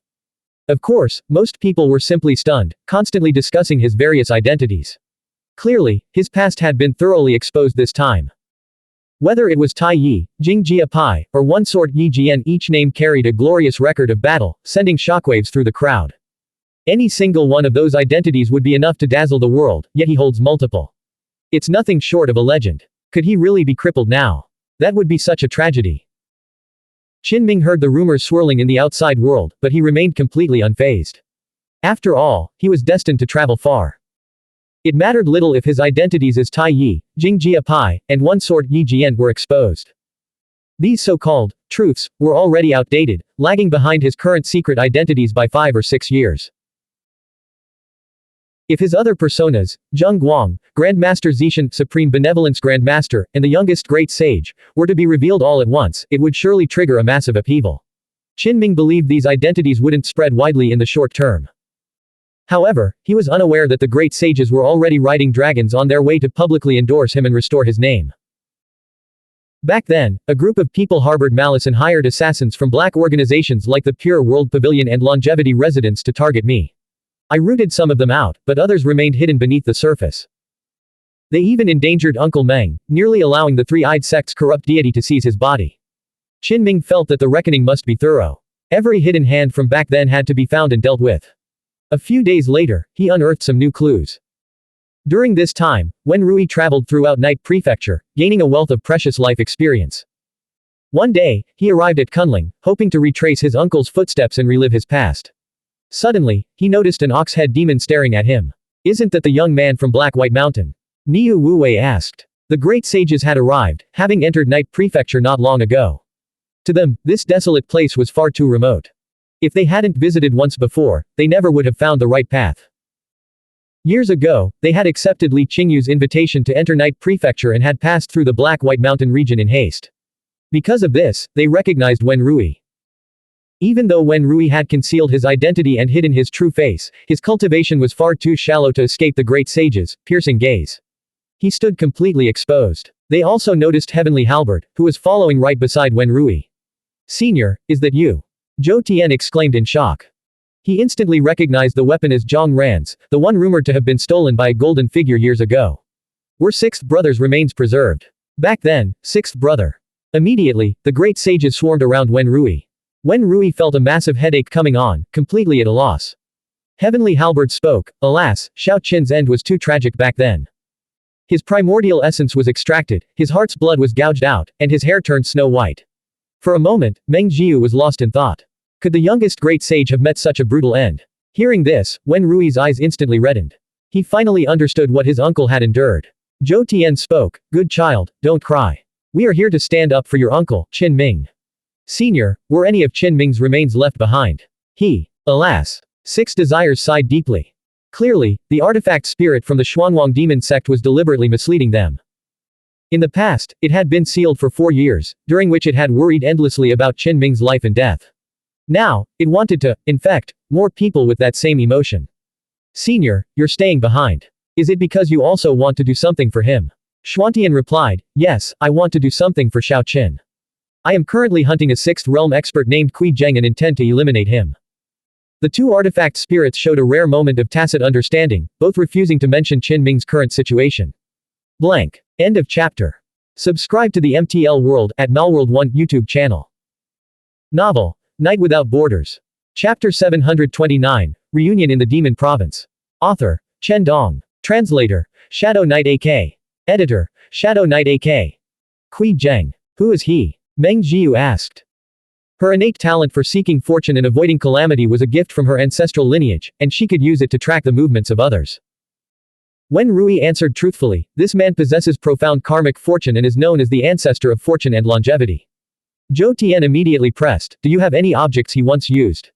Of course, most people were simply stunned, constantly discussing his various identities. Clearly, his past had been thoroughly exposed this time. Whether it was Tai Yi, Jing Jia Pai, or one sort Yi Jian, each name carried a glorious record of battle, sending shockwaves through the crowd. Any single one of those identities would be enough to dazzle the world, yet he holds multiple. It's nothing short of a legend. Could he really be crippled now? That would be such a tragedy. Qinming heard the rumors swirling in the outside world, but he remained completely unfazed. After all, he was destined to travel far. It mattered little if his identities as Tai Yi, Jing Jia Pai, and one sort Yi Jian were exposed. These so-called truths were already outdated, lagging behind his current secret identities by 5 or 6 years. If his other personas, Zheng Guang, Grandmaster Zishan, Supreme Benevolence Grandmaster, and the youngest Great Sage, were to be revealed all at once, it would surely trigger a massive upheaval. Qinming believed these identities wouldn't spread widely in the short term. However, he was unaware that the great sages were already riding dragons on their way to publicly endorse him and restore his name. Back then, a group of people harbored malice and hired assassins from black organizations like the Pure World Pavilion and Longevity Residence to target me. I rooted some of them out, but others remained hidden beneath the surface. They even endangered Uncle Meng, nearly allowing the three-eyed sect's corrupt deity to seize his body. Qinming felt that the reckoning must be thorough. Every hidden hand from back then had to be found and dealt with. A few days later, he unearthed some new clues. During this time, Wen Rui traveled throughout Night Prefecture, gaining a wealth of precious life experience. One day, he arrived at Kunling, hoping to retrace his uncle's footsteps and relive his past. Suddenly, he noticed an ox-head demon staring at him. Isn't that the young man from Black White Mountain? Niu Wuwei asked. The great sages had arrived, having entered Night Prefecture not long ago. To them, this desolate place was far too remote. If they hadn't visited once before, they never would have found the right path. Years ago, they had accepted Li Qingyu's invitation to enter Night Prefecture and had passed through the Black-White Mountain region in haste. Because of this, they recognized Wen Rui. Even though Wen Rui had concealed his identity and hidden his true face, his cultivation was far too shallow to escape the great sage's piercing gaze. He stood completely exposed. They also noticed Heavenly Halberd, who was following right beside Wen Rui. "Senior, is that you?" Zhou Tian exclaimed in shock. He instantly recognized the weapon as Zhang Ran's, the one rumored to have been stolen by a golden figure years ago. Were sixth brother's remains preserved? Back then, sixth brother. Immediately, the great sages swarmed around Wen Rui. Wen Rui felt a massive headache coming on, completely at a loss. Heavenly Halberd spoke. Alas, Xiao Qin's end was too tragic back then. His primordial essence was extracted, his heart's blood was gouged out, and his hair turned snow white. For a moment, Meng Jiu was lost in thought. Could the youngest great sage have met such a brutal end? Hearing this, Wen Rui's eyes instantly reddened. He finally understood what his uncle had endured. Zhou Tian spoke. "Good child, don't cry. We are here to stand up for your uncle, Qin Ming. Senior, were any of Qin Ming's remains left behind? Alas. Six Desires sighed deeply. Clearly, the artifact spirit from the Xuanhuan demon sect was deliberately misleading them. In the past, it had been sealed for 4 years, during which it had worried endlessly about Qin Ming's life and death. Now, it wanted to infect more people with that same emotion. Senior, you're staying behind. Is it because you also want to do something for him? Xuantian replied, yes, I want to do something for Xiao Qin. I am currently hunting a sixth realm expert named Kui Zheng and intend to eliminate him. The two artifact spirits showed a rare moment of tacit understanding, both refusing to mention Qin Ming's current situation. Blank. End of chapter. Subscribe to the MTL World at Malworld 1 YouTube channel. Novel, Night Without Borders. Chapter 729, Reunion in the Demon Province. Author, Chen Dong. Translator, Shadow Knight AK. Editor, Shadow Knight AK. Kui Zheng. Who is he? Meng Jiu asked. Her innate talent for seeking fortune and avoiding calamity was a gift from her ancestral lineage, and she could use it to track the movements of others. Wen Rui answered truthfully, this man possesses profound karmic fortune and is known as the ancestor of fortune and longevity. Zhou Tian immediately pressed, do you have any objects he once used?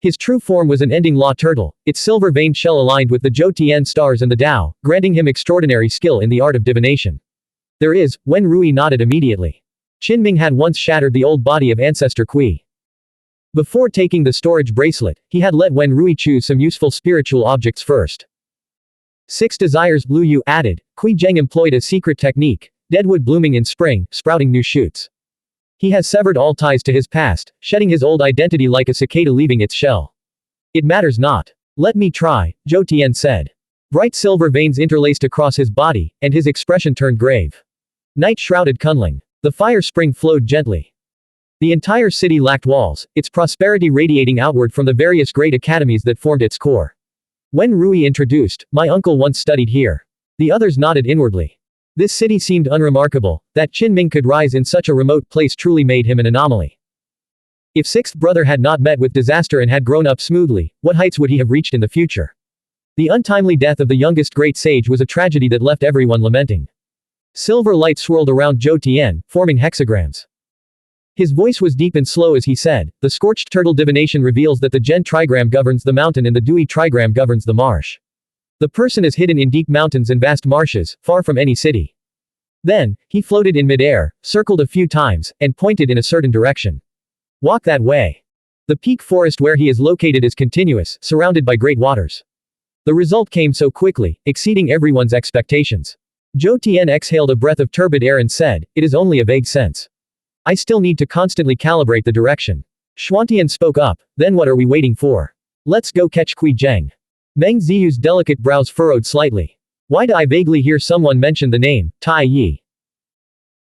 His true form was an ending law turtle, its silver-veined shell aligned with the Zhou Tian stars and the Tao, granting him extraordinary skill in the art of divination. There is, Wen Rui nodded immediately. Qin Ming had once shattered the old body of ancestor Kui. Before taking the storage bracelet, he had let Wen Rui choose some useful spiritual objects first. Six Desires, Lu Yu added, Kui Zheng employed a secret technique, deadwood blooming in spring, sprouting new shoots. He has severed all ties to his past, shedding his old identity like a cicada leaving its shell. It matters not. Let me try, Zhou Tian said. Bright silver veins interlaced across his body, and his expression turned grave. Night shrouded Kunling. The fire spring flowed gently. The entire city lacked walls, its prosperity radiating outward from the various great academies that formed its core. Wen Rui introduced, my uncle once studied here. The others nodded inwardly. This city seemed unremarkable, that Qin Ming could rise in such a remote place truly made him an anomaly. If sixth brother had not met with disaster and had grown up smoothly, what heights would he have reached in the future? The untimely death of the youngest great sage was a tragedy that left everyone lamenting. Silver light swirled around Zhou Tian, forming hexagrams. His voice was deep and slow as he said, the scorched turtle divination reveals that the Gen trigram governs the mountain and the dewy trigram governs the marsh. The person is hidden in deep mountains and vast marshes, far from any city. Then, he floated in midair, circled a few times, and pointed in a certain direction. Walk that way. The peak forest where he is located is continuous, surrounded by great waters. The result came so quickly, exceeding everyone's expectations. Zhou Tian exhaled a breath of turbid air and said, it is only a vague sense. I still need to constantly calibrate the direction. Xuantian spoke up, then what are we waiting for? Let's go catch Kui Zheng. Meng Ziyu's delicate brows furrowed slightly. Why do I vaguely hear someone mention the name, Tai Yi?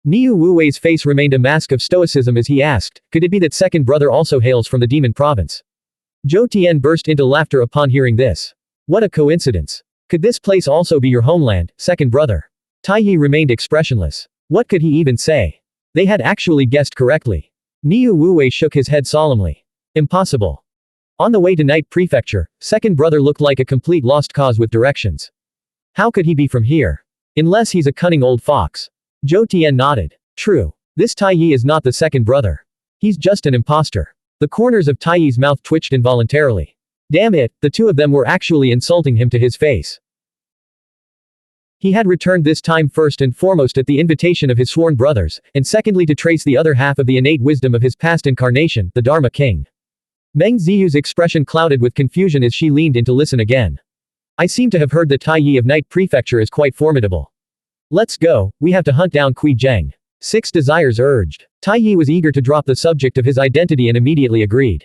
Niu Wuwei's face remained a mask of stoicism as he asked, could it be that second brother also hails from the demon province? Zhou Tian burst into laughter upon hearing this. What a coincidence. Could this place also be your homeland, second brother? Tai Yi remained expressionless. What could he even say? They had actually guessed correctly. Niu Wuwei shook his head solemnly. Impossible. On the way to Night Prefecture, second brother looked like a complete lost cause with directions. How could he be from here? Unless he's a cunning old fox. Zhou Tian nodded. True. This Tai Yi is not the second brother. He's just an imposter. The corners of Taiyi's mouth twitched involuntarily. Damn it, the two of them were actually insulting him to his face. He had returned this time first and foremost at the invitation of his sworn brothers, and secondly to trace the other half of the innate wisdom of his past incarnation, the Dharma King. Meng Ziyu's expression clouded with confusion as she leaned in to listen again. I seem to have heard that Taiyi of Night Prefecture is quite formidable. Let's go, we have to hunt down Kui Zheng. Six Desires urged. Taiyi was eager to drop the subject of his identity and immediately agreed.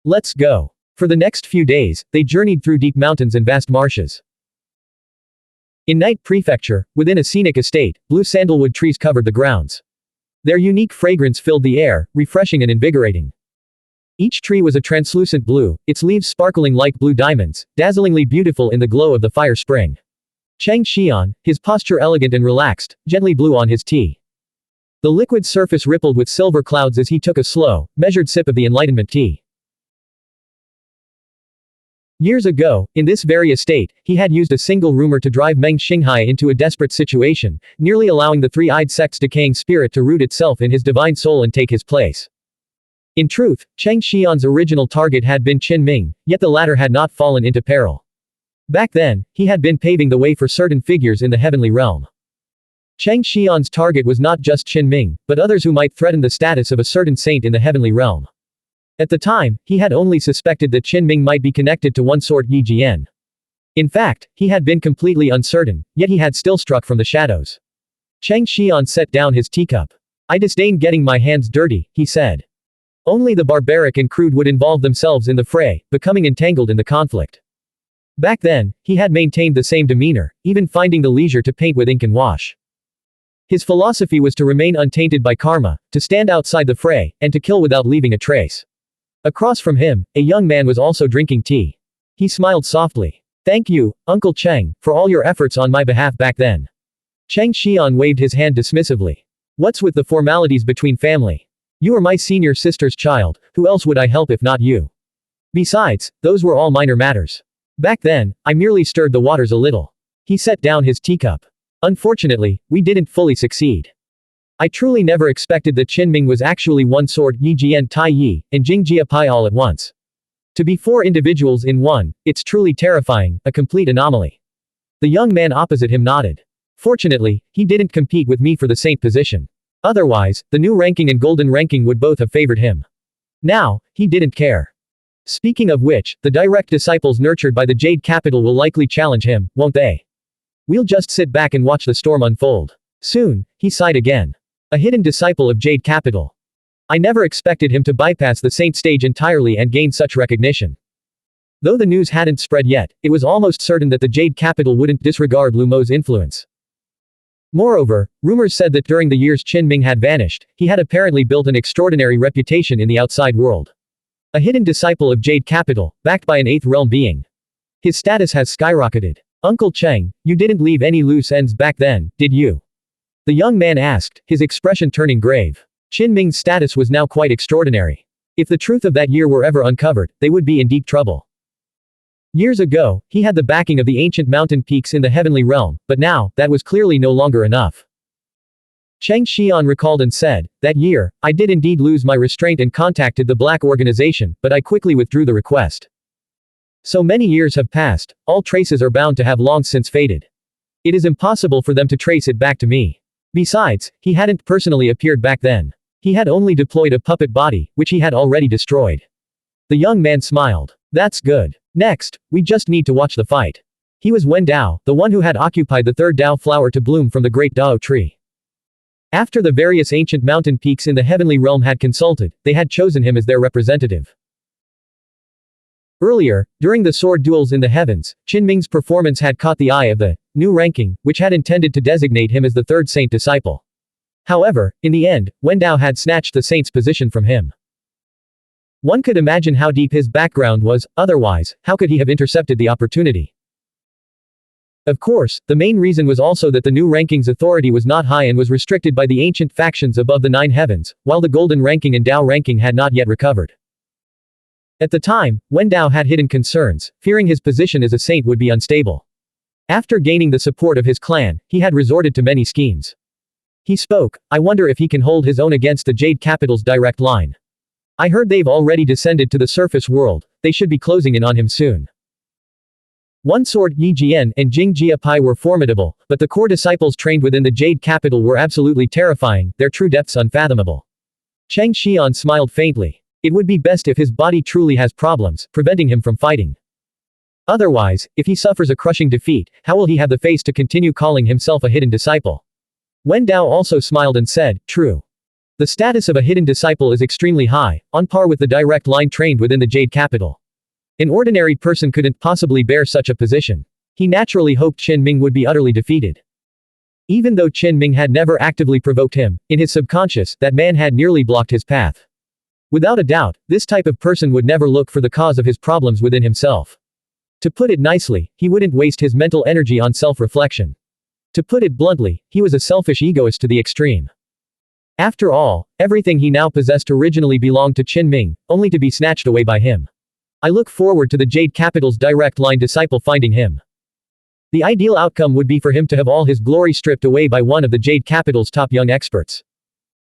Let's go. For the next few days, they journeyed through deep mountains and vast marshes. In Night Prefecture, within a scenic estate, blue sandalwood trees covered the grounds. Their unique fragrance filled the air, refreshing and invigorating. Each tree was a translucent blue, its leaves sparkling like blue diamonds, dazzlingly beautiful in the glow of the fire spring. Chang Xian, his posture elegant and relaxed, gently blew on his tea. The liquid surface rippled with silver clouds as he took a slow, measured sip of the enlightenment tea. Years ago, in this very estate, he had used a single rumor to drive Meng Xinghai into a desperate situation, nearly allowing the three-eyed sect's decaying spirit to root itself in his divine soul and take his place. In truth, Chang Xian's original target had been Qin Ming, yet the latter had not fallen into peril. Back then, he had been paving the way for certain figures in the heavenly realm. Chang Xian's target was not just Qin Ming, but others who might threaten the status of a certain saint in the heavenly realm. At the time, he had only suspected that Qin Ming might be connected to one sort Yi Jian. In fact, he had been completely uncertain, yet he had still struck from the shadows. Chang Xian set down his teacup. I disdain getting my hands dirty, he said. Only the barbaric and crude would involve themselves in the fray, becoming entangled in the conflict. Back then, he had maintained the same demeanor, even finding the leisure to paint with ink and wash. His philosophy was to remain untainted by karma, to stand outside the fray, and to kill without leaving a trace. Across from him, a young man was also drinking tea. He smiled softly. Thank you, Uncle Cheng, for all your efforts on my behalf back then. Chang Xian waved his hand dismissively. What's with the formalities between family? You are my senior sister's child, who else would I help if not you? Besides, those were all minor matters. Back then, I merely stirred the waters a little. He set down his teacup. Unfortunately, we didn't fully succeed. I truly never expected that Qin Ming was actually one sort Yi Jian Tai Yi, and Jing Jia Pai all at once. To be four individuals in one, it's truly terrifying, a complete anomaly. The young man opposite him nodded. Fortunately, he didn't compete with me for the saint position. Otherwise, the new ranking and golden ranking would both have favored him. Now, he didn't care. Speaking of which, the direct disciples nurtured by the Jade Capital will likely challenge him, won't they? We'll just sit back and watch the storm unfold. Soon, he sighed again. A hidden disciple of Jade Capital. I never expected him to bypass the saint stage entirely and gain such recognition. Though the news hadn't spread yet, it was almost certain that the Jade Capital wouldn't disregard Lu Mo's influence. Moreover, rumors said that during the years Qin Ming had vanished, he had apparently built an extraordinary reputation in the outside world. A hidden disciple of Jade Capital, backed by an eighth realm being. His status has skyrocketed. Uncle Cheng, you didn't leave any loose ends back then, did you? The young man asked, his expression turning grave. Qin Ming's status was now quite extraordinary. If the truth of that year were ever uncovered, they would be in deep trouble. Years ago, he had the backing of the ancient mountain peaks in the heavenly realm, but now, that was clearly no longer enough. Chang Xian recalled and said, that year, I did indeed lose my restraint and contacted the Black Organization, but I quickly withdrew the request. So many years have passed, all traces are bound to have long since faded. It is impossible for them to trace it back to me. Besides, he hadn't personally appeared back then. He had only deployed a puppet body, which he had already destroyed. The young man smiled. That's good. Next, we just need to watch the fight. He was Wen Dao, the one who had occupied the third Dao flower to bloom from the great Dao tree. After the various ancient mountain peaks in the heavenly realm had consulted, they had chosen him as their representative. Earlier, during the sword duels in the heavens, Qin Ming's performance had caught the eye of the new ranking, which had intended to designate him as the third saint disciple. However, in the end, Wen Dao had snatched the saint's position from him. One could imagine how deep his background was, otherwise, how could he have intercepted the opportunity? Of course, the main reason was also that the new ranking's authority was not high and was restricted by the ancient factions above the nine heavens, while the golden ranking and Dao ranking had not yet recovered. At the time, Wen Dao had hidden concerns, fearing his position as a saint would be unstable. After gaining the support of his clan, he had resorted to many schemes. He spoke, I wonder if he can hold his own against the Jade Capital's direct line. I heard they've already descended to the surface world, they should be closing in on him soon. One sword, Yi Jian and Jing Jia Pai were formidable, but the core disciples trained within the Jade Capital were absolutely terrifying, their true depths unfathomable. Cheng Xian smiled faintly. It would be best if his body truly has problems, preventing him from fighting. Otherwise, if he suffers a crushing defeat, how will he have the face to continue calling himself a hidden disciple? Wen Dao also smiled and said, true. The status of a hidden disciple is extremely high, on par with the direct line trained within the Jade Capital. An ordinary person couldn't possibly bear such a position. He naturally hoped Qin Ming would be utterly defeated. Even though Qin Ming had never actively provoked him, in his subconscious, that man had nearly blocked his path. Without a doubt, this type of person would never look for the cause of his problems within himself. To put it nicely, he wouldn't waste his mental energy on self-reflection. To put it bluntly, he was a selfish egoist to the extreme. After all, everything he now possessed originally belonged to Qin Ming, only to be snatched away by him. I look forward to the Jade Capital's direct line disciple finding him. The ideal outcome would be for him to have all his glory stripped away by one of the Jade Capital's top young experts.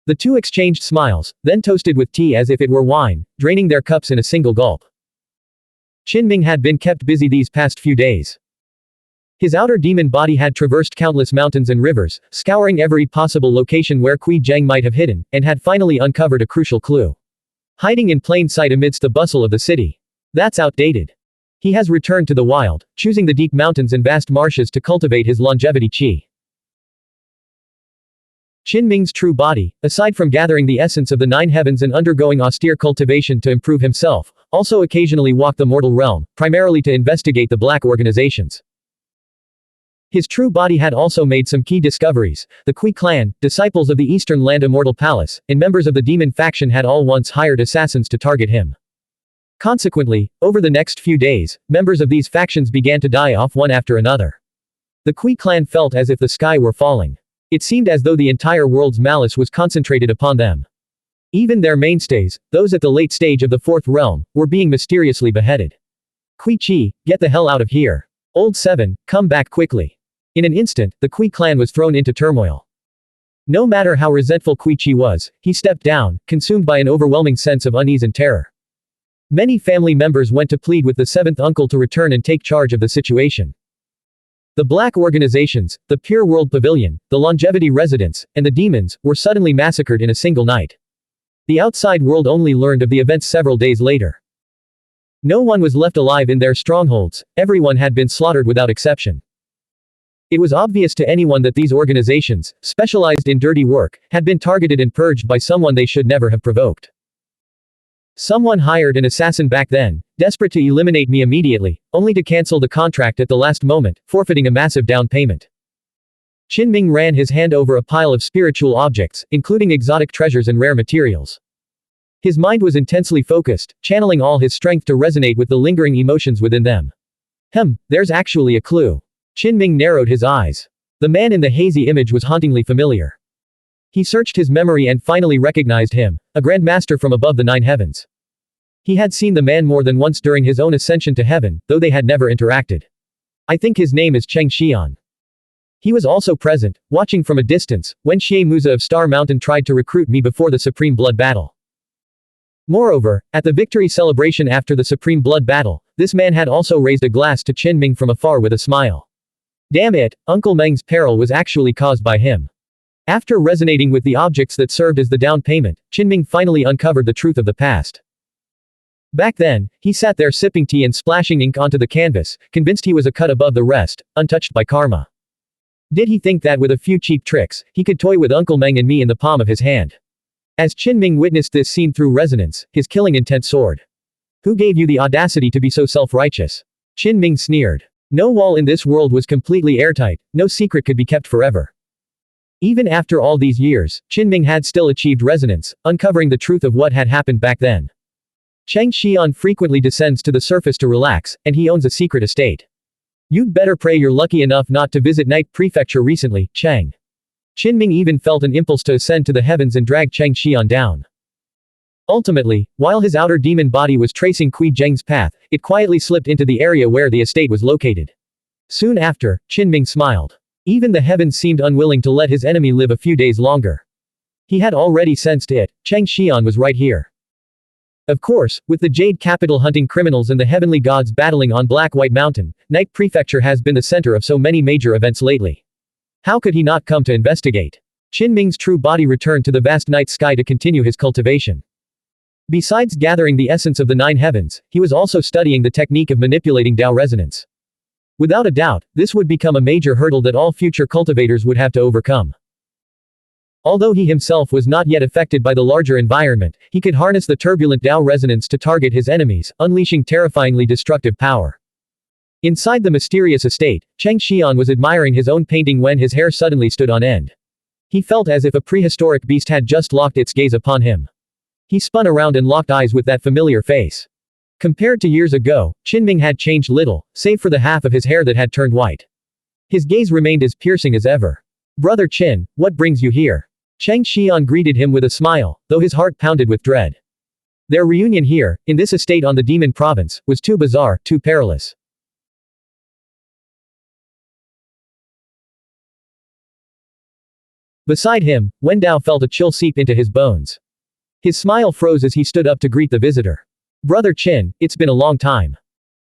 The two exchanged smiles, then toasted with tea as if it were wine, draining their cups in a single gulp. Qin Ming had been kept busy these past few days. His outer demon body had traversed countless mountains and rivers, scouring every possible location where Kui Zheng might have hidden, and had finally uncovered a crucial clue. Hiding in plain sight amidst the bustle of the city. That's outdated. He has returned to the wild, choosing the deep mountains and vast marshes to cultivate his longevity qi. Qin Ming's true body, aside from gathering the essence of the nine heavens and undergoing austere cultivation to improve himself, also occasionally walked the mortal realm, primarily to investigate the black organizations. His true body had also made some key discoveries. The Kui clan, disciples of the Eastern Land Immortal Palace, and members of the demon faction had all once hired assassins to target him. Consequently, over the next few days, members of these factions began to die off one after another. The Kui clan felt as if the sky were falling. It seemed as though the entire world's malice was concentrated upon them. Even their mainstays, those at the late stage of the fourth realm, were being mysteriously beheaded. Kui Chi, get the hell out of here. Old Seven, come back quickly. In an instant, the Kui clan was thrown into turmoil. No matter how resentful Kui Chi was, he stepped down, consumed by an overwhelming sense of unease and terror. Many family members went to plead with the seventh uncle to return and take charge of the situation. The black organizations, the Pure World Pavilion, the Longevity Residents, and the demons, were suddenly massacred in a single night. The outside world only learned of the events several days later. No one was left alive in their strongholds, everyone had been slaughtered without exception. It was obvious to anyone that these organizations, specialized in dirty work, had been targeted and purged by someone they should never have provoked. Someone hired an assassin back then, desperate to eliminate me immediately, only to cancel the contract at the last moment, forfeiting a massive down payment. Qin Ming ran his hand over a pile of spiritual objects, including exotic treasures and rare materials. His mind was intensely focused, channeling all his strength to resonate with the lingering emotions within them. There's actually a clue. Qin Ming narrowed his eyes. The man in the hazy image was hauntingly familiar. He searched his memory and finally recognized him, a Grand Master from above the nine heavens. He had seen the man more than once during his own ascension to heaven, though they had never interacted. I think his name is Cheng Xian. He was also present, watching from a distance, when Xie Musa of Star Mountain tried to recruit me before the Supreme Blood Battle. Moreover, at the victory celebration after the Supreme Blood Battle, this man had also raised a glass to Qin Ming from afar with a smile. Damn it, Uncle Meng's peril was actually caused by him. After resonating with the objects that served as the down payment, Qin Ming finally uncovered the truth of the past. Back then, he sat there sipping tea and splashing ink onto the canvas, convinced he was a cut above the rest, untouched by karma. Did he think that with a few cheap tricks, he could toy with Uncle Meng and me in the palm of his hand? As Qin Ming witnessed this scene through resonance, his killing intent soared. Who gave you the audacity to be so self-righteous? Qin Ming sneered. No wall in this world was completely airtight, no secret could be kept forever. Even after all these years, Qin Ming had still achieved resonance, uncovering the truth of what had happened back then. Cheng Xian frequently descends to the surface to relax, and he owns a secret estate. You'd better pray you're lucky enough not to visit Night Prefecture recently, Cheng. Qin Ming even felt an impulse to ascend to the heavens and drag Cheng Xian down. Ultimately, while his outer demon body was tracing Kui Zheng's path, it quietly slipped into the area where the estate was located. Soon after, Qin Ming smiled. Even the heavens seemed unwilling to let his enemy live a few days longer. He had already sensed it, Cheng Xian was right here. Of course, with the Jade Capital hunting criminals and the heavenly gods battling on Black-White Mountain, Night Prefecture has been the center of so many major events lately. How could he not come to investigate? Qin Ming's true body returned to the vast night sky to continue his cultivation. Besides gathering the essence of the 9 heavens, he was also studying the technique of manipulating Dao resonance. Without a doubt, this would become a major hurdle that all future cultivators would have to overcome. Although he himself was not yet affected by the larger environment, he could harness the turbulent Dao resonance to target his enemies, unleashing terrifyingly destructive power. Inside the mysterious estate, Cheng Xian was admiring his own painting when his hair suddenly stood on end. He felt as if a prehistoric beast had just locked its gaze upon him. He spun around and locked eyes with that familiar face. Compared to years ago, Qin Ming had changed little, save for the half of his hair that had turned white. His gaze remained as piercing as ever. "Brother Qin, what brings you here?" Cheng Xian greeted him with a smile, though his heart pounded with dread. Their reunion here, in this estate on the Demon Province, was too bizarre, too perilous. Beside him, Wen Dao felt a chill seep into his bones. His smile froze as he stood up to greet the visitor. "Brother Qin, it's been a long time.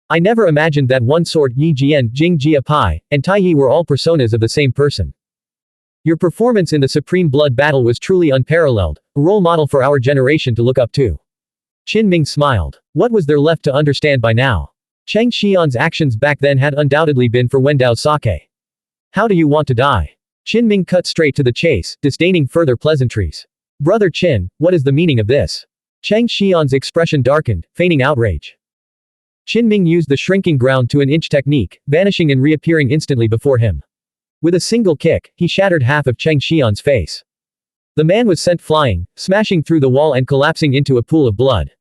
I never imagined that one sword Yi Jian, Jing Jia Pai, and Tai Yi were all personas of the same person. Your performance in the Supreme Blood Battle was truly unparalleled, a role model for our generation to look up to." Qin Ming smiled. What was there left to understand by now? Cheng Xian's actions back then had undoubtedly been for Wen Dao's sake. "How do you want to die?" Qin Ming cut straight to the chase, disdaining further pleasantries. "Brother Qin, what is the meaning of this?" Cheng Xian's expression darkened, feigning outrage. Qin Ming used the shrinking ground to an inch technique, vanishing and reappearing instantly before him. With a single kick, he shattered half of Cheng Xian's face. The man was sent flying, smashing through the wall and collapsing into a pool of blood.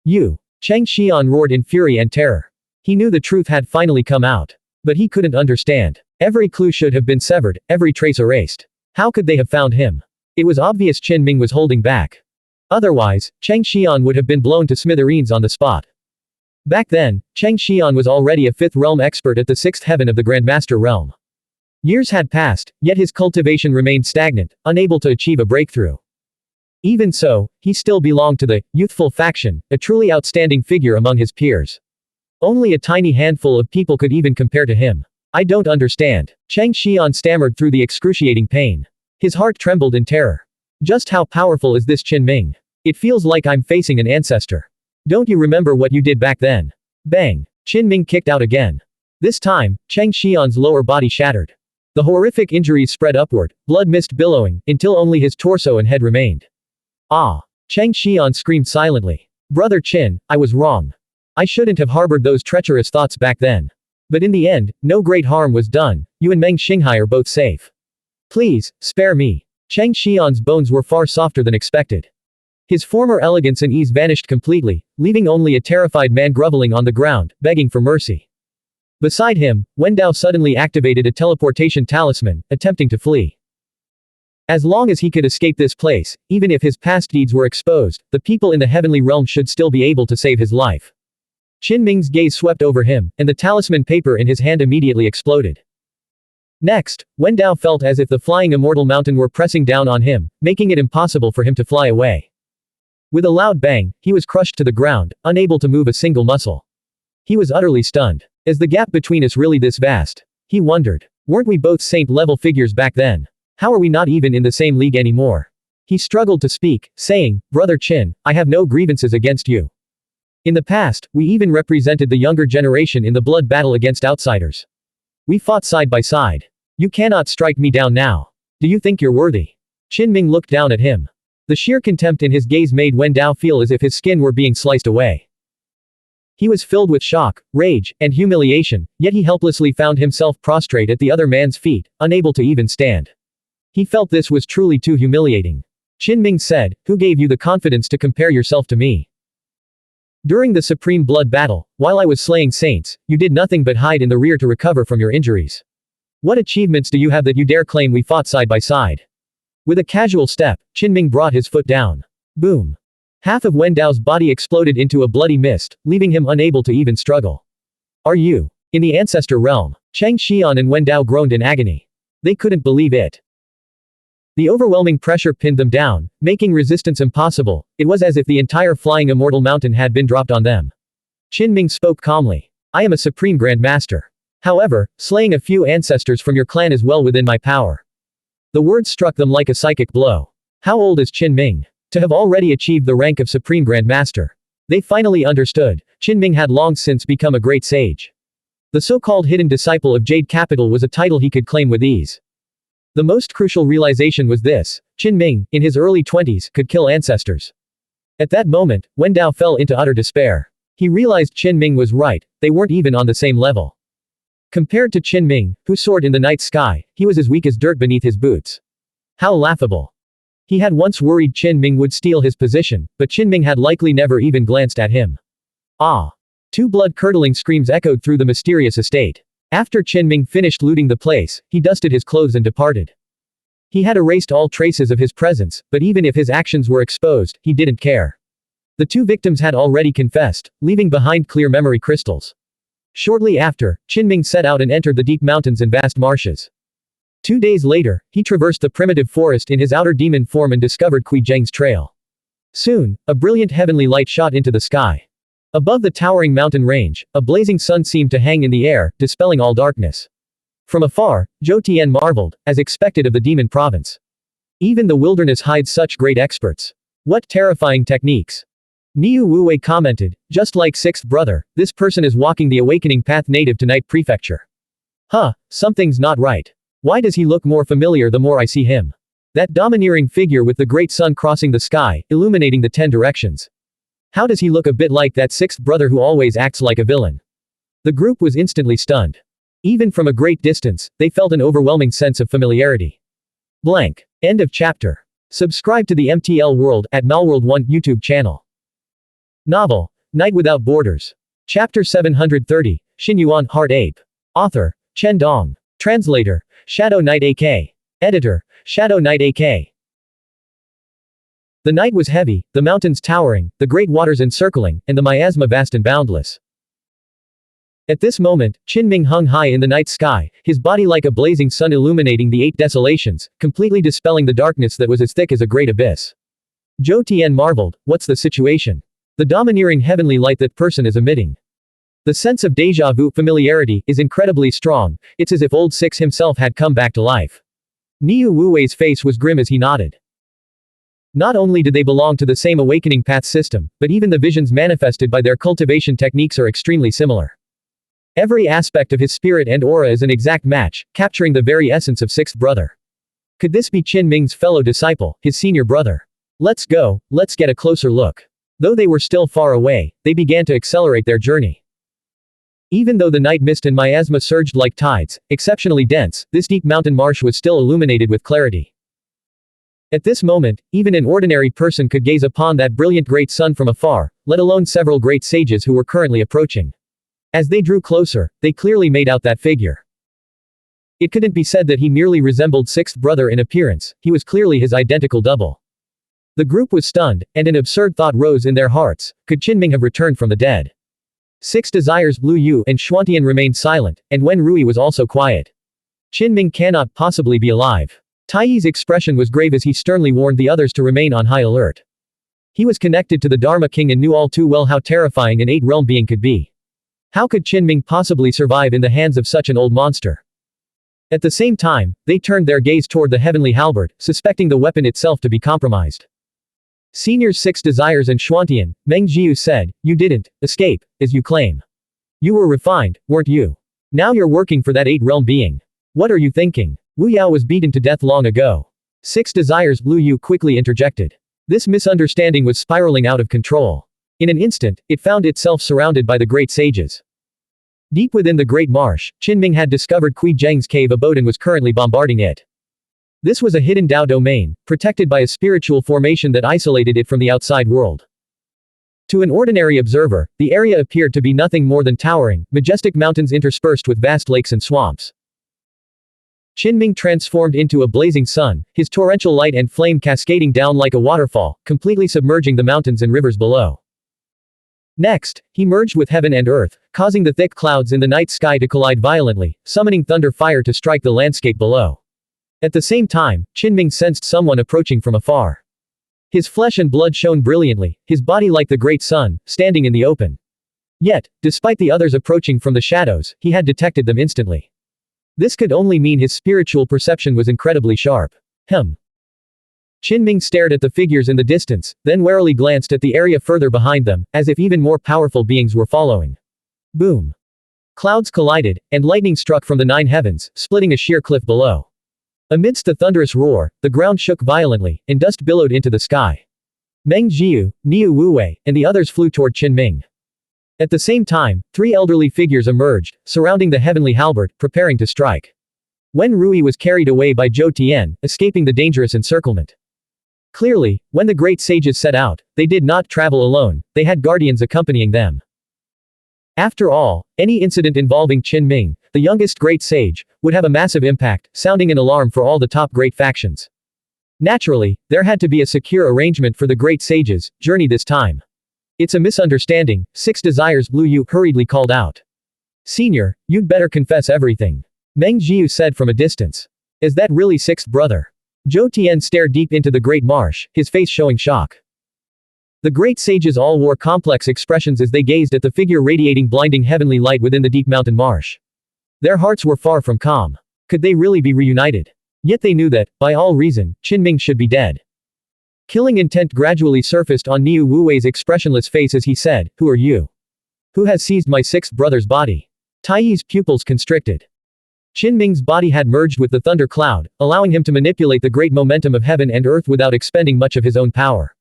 "You!" Cheng Xian roared in fury and terror. He knew the truth had finally come out. But he couldn't understand. Every clue should have been severed, every trace erased. How could they have found him? It was obvious Qin Ming was holding back. Otherwise, Cheng Xian would have been blown to smithereens on the spot. Back then, Cheng Xian was already a 5th realm expert at the 6th heaven of the Grandmaster realm. Years had passed, yet his cultivation remained stagnant, unable to achieve a breakthrough. Even so, he still belonged to the youthful faction, a truly outstanding figure among his peers. Only a tiny handful of people could even compare to him. "I don't understand." Cheng Xian stammered through the excruciating pain. His heart trembled in terror. "Just how powerful is this Qin Ming? It feels like I'm facing an ancestor. Don't you remember what you did back then?" Bang! Qin Ming kicked out again. This time, Cheng Xian's lower body shattered. The horrific injuries spread upward, blood mist billowing, until only his torso and head remained. "Ah!" Cheng Xian screamed silently. "Brother Qin, I was wrong. I shouldn't have harbored those treacherous thoughts back then. But in the end, no great harm was done. You and Meng Xinghai are both safe. Please, spare me." Cheng Xian's bones were far softer than expected. His former elegance and ease vanished completely, leaving only a terrified man groveling on the ground, begging for mercy. Beside him, Wen Dao suddenly activated a teleportation talisman, attempting to flee. As long as he could escape this place, even if his past deeds were exposed, the people in the heavenly realm should still be able to save his life. Qin Ming's gaze swept over him, and the talisman paper in his hand immediately exploded. Next, Wen Dao felt as if the flying immortal mountain were pressing down on him, making it impossible for him to fly away. With a loud bang, he was crushed to the ground, unable to move a single muscle. He was utterly stunned. Is the gap between us really this vast? He wondered. Weren't we both saint-level figures back then? How are we not even in the same league anymore? He struggled to speak, saying, "Brother Qin, I have no grievances against you. In the past, we even represented the younger generation in the blood battle against outsiders. We fought side by side. You cannot strike me down now. Do you think you're worthy?" Qin Ming looked down at him. The sheer contempt in his gaze made Wen Dao feel as if his skin were being sliced away. He was filled with shock, rage, and humiliation, yet he helplessly found himself prostrate at the other man's feet, unable to even stand. He felt this was truly too humiliating. Qin Ming said, "Who gave you the confidence to compare yourself to me? During the Supreme Blood Battle, while I was slaying saints, you did nothing but hide in the rear to recover from your injuries. What achievements do you have that you dare claim we fought side by side?" With a casual step, Qin Ming brought his foot down. Boom! Half of Wen Dao's body exploded into a bloody mist, leaving him unable to even struggle. "Are you in the Ancestor Realm?" Cheng Xian and Wen Dao groaned in agony. They couldn't believe it. The overwhelming pressure pinned them down, making resistance impossible. It was as if the entire flying immortal mountain had been dropped on them. Qinming spoke calmly. I am a supreme Grand Master. However, slaying a few ancestors from your clan is well within my power. The words struck them like a psychic blow. How old is Qinming? To have already achieved the rank of Supreme Grand Master. They finally understood. Qinming had long since become a great sage. The so-called hidden disciple of Jade Capital was a title he could claim with ease. The most crucial realization was this: Qinming, in his early 20s, could kill ancestors. At that moment, Wendao fell into utter despair. He realized Qinming was right, they weren't even on the same level. Compared to Qinming, who soared in the night sky, he was as weak as dirt beneath his boots. How laughable. He had once worried Qinming would steal his position, but Qinming had likely never even glanced at him. Ah! Two blood-curdling screams echoed through the mysterious estate. After Qinming finished looting the place, he dusted his clothes and departed. He had erased all traces of his presence, but even if his actions were exposed, he didn't care. The two victims had already confessed, leaving behind clear memory crystals. Shortly after, Qinming set out and entered the deep mountains and vast marshes. 2 days later, he traversed the primitive forest in his outer demon form and discovered Kui Zheng's trail. Soon, a brilliant heavenly light shot into the sky. Above the towering mountain range, a blazing sun seemed to hang in the air, dispelling all darkness. From afar, Zhou Tian marveled, as expected of the demon province. Even the wilderness hides such great experts. What terrifying techniques! Niu Wuwei commented, just like sixth brother, this person is walking the awakening path native to Night Prefecture. Huh, something's not right. Why does he look more familiar the more I see him? That domineering figure with the great sun crossing the sky, illuminating the 10 directions. How does he look a bit like that sixth brother who always acts like a villain? The group was instantly stunned. Even from a great distance, they felt an overwhelming sense of familiarity. Blank. End of chapter. Subscribe to the MTL World at Malworld 1 YouTube channel. Novel, Night Without Borders. Chapter 730, Xuanhuan Heart Ape. Author, Chen Dong. Translator, Shadow Knight AK. Editor, Shadow Knight AK. The night was heavy, the mountains towering, the great waters encircling, and the miasma vast and boundless. At this moment, Qinming hung high in the night sky, his body like a blazing sun illuminating the 8 desolations, completely dispelling the darkness that was as thick as a great abyss. Zhou Tian marveled, what's the situation? The domineering heavenly light that person is emitting. The sense of déjà vu familiarity is incredibly strong, it's as if old Six himself had come back to life. Niu Wuwei's face was grim as he nodded. Not only did they belong to the same awakening path system, but even the visions manifested by their cultivation techniques are extremely similar. Every aspect of his spirit and aura is an exact match, capturing the very essence of sixth brother. Could this be Qinming's fellow disciple, his senior brother? Let's go, let's get a closer look. Though they were still far away, they began to accelerate their journey. Even though the night mist and miasma surged like tides, exceptionally dense, this deep mountain marsh was still illuminated with clarity. At this moment, even an ordinary person could gaze upon that brilliant great sun from afar, let alone several great sages who were currently approaching. As they drew closer, they clearly made out that figure. It couldn't be said that he merely resembled sixth brother in appearance, he was clearly his identical double. The group was stunned, and an absurd thought rose in their hearts: could Qinming have returned from the dead? Six Desires, Lu Yu and Xuantian remained silent, and Wen Rui was also quiet. Qinming cannot possibly be alive. Taiyi's expression was grave as he sternly warned the others to remain on high alert. He was connected to the Dharma King and knew all too well how terrifying an 8-realm being could be. How could Qinming possibly survive in the hands of such an old monster? At the same time, they turned their gaze toward the heavenly halberd, suspecting the weapon itself to be compromised. Seniors Six Desires and Xuantian, Meng Jiu said, you didn't escape, as you claim. You were refined, weren't you? Now you're working for that 8-realm being. What are you thinking? Wu Yao was beaten to death long ago. Six Desires, Lu Yu quickly interjected. This misunderstanding was spiraling out of control. In an instant, it found itself surrounded by the great sages. Deep within the great marsh, Qinming had discovered Kui Zheng's cave abode and was currently bombarding it. This was a hidden Dao domain, protected by a spiritual formation that isolated it from the outside world. To an ordinary observer, the area appeared to be nothing more than towering, majestic mountains interspersed with vast lakes and swamps. Qinming transformed into a blazing sun, his torrential light and flame cascading down like a waterfall, completely submerging the mountains and rivers below. Next, he merged with heaven and earth, causing the thick clouds in the night sky to collide violently, summoning thunder fire to strike the landscape below. At the same time, Qinming sensed someone approaching from afar. His flesh and blood shone brilliantly, his body like the great sun, standing in the open. Yet, despite the others approaching from the shadows, he had detected them instantly. This could only mean his spiritual perception was incredibly sharp. Qinming stared at the figures in the distance, then warily glanced at the area further behind them, as if even more powerful beings were following. Boom! Clouds collided, and lightning struck from the 9 heavens, splitting a sheer cliff below. Amidst the thunderous roar, the ground shook violently, and dust billowed into the sky. Meng Jiu, Niu Wuwei, and the others flew toward Qinming. At the same time, 3 elderly figures emerged, surrounding the heavenly halberd, preparing to strike. Wen Rui was carried away by Zhou Tian, escaping the dangerous encirclement. Clearly, when the great sages set out, they did not travel alone, they had guardians accompanying them. After all, any incident involving Qinming, the youngest great sage, would have a massive impact, sounding an alarm for all the top great factions. Naturally, there had to be a secure arrangement for the great sages' journey this time. It's a misunderstanding, 6 Desires Blue Yu hurriedly called out. Senior, you'd better confess everything. Meng Jiu said from a distance. Is that really 6th brother? Zhou Tian stared deep into the great marsh, his face showing shock. The great sages all wore complex expressions as they gazed at the figure radiating blinding heavenly light within the deep mountain marsh. Their hearts were far from calm. Could they really be reunited? Yet they knew that, by all reason, Qinming should be dead. Killing intent gradually surfaced on Niu Wuwei's expressionless face as he said, Who are you? Who has seized my 6th brother's body? Taiyi's pupils constricted. Qinming's body had merged with the thunder cloud, allowing him to manipulate the great momentum of heaven and earth without expending much of his own power.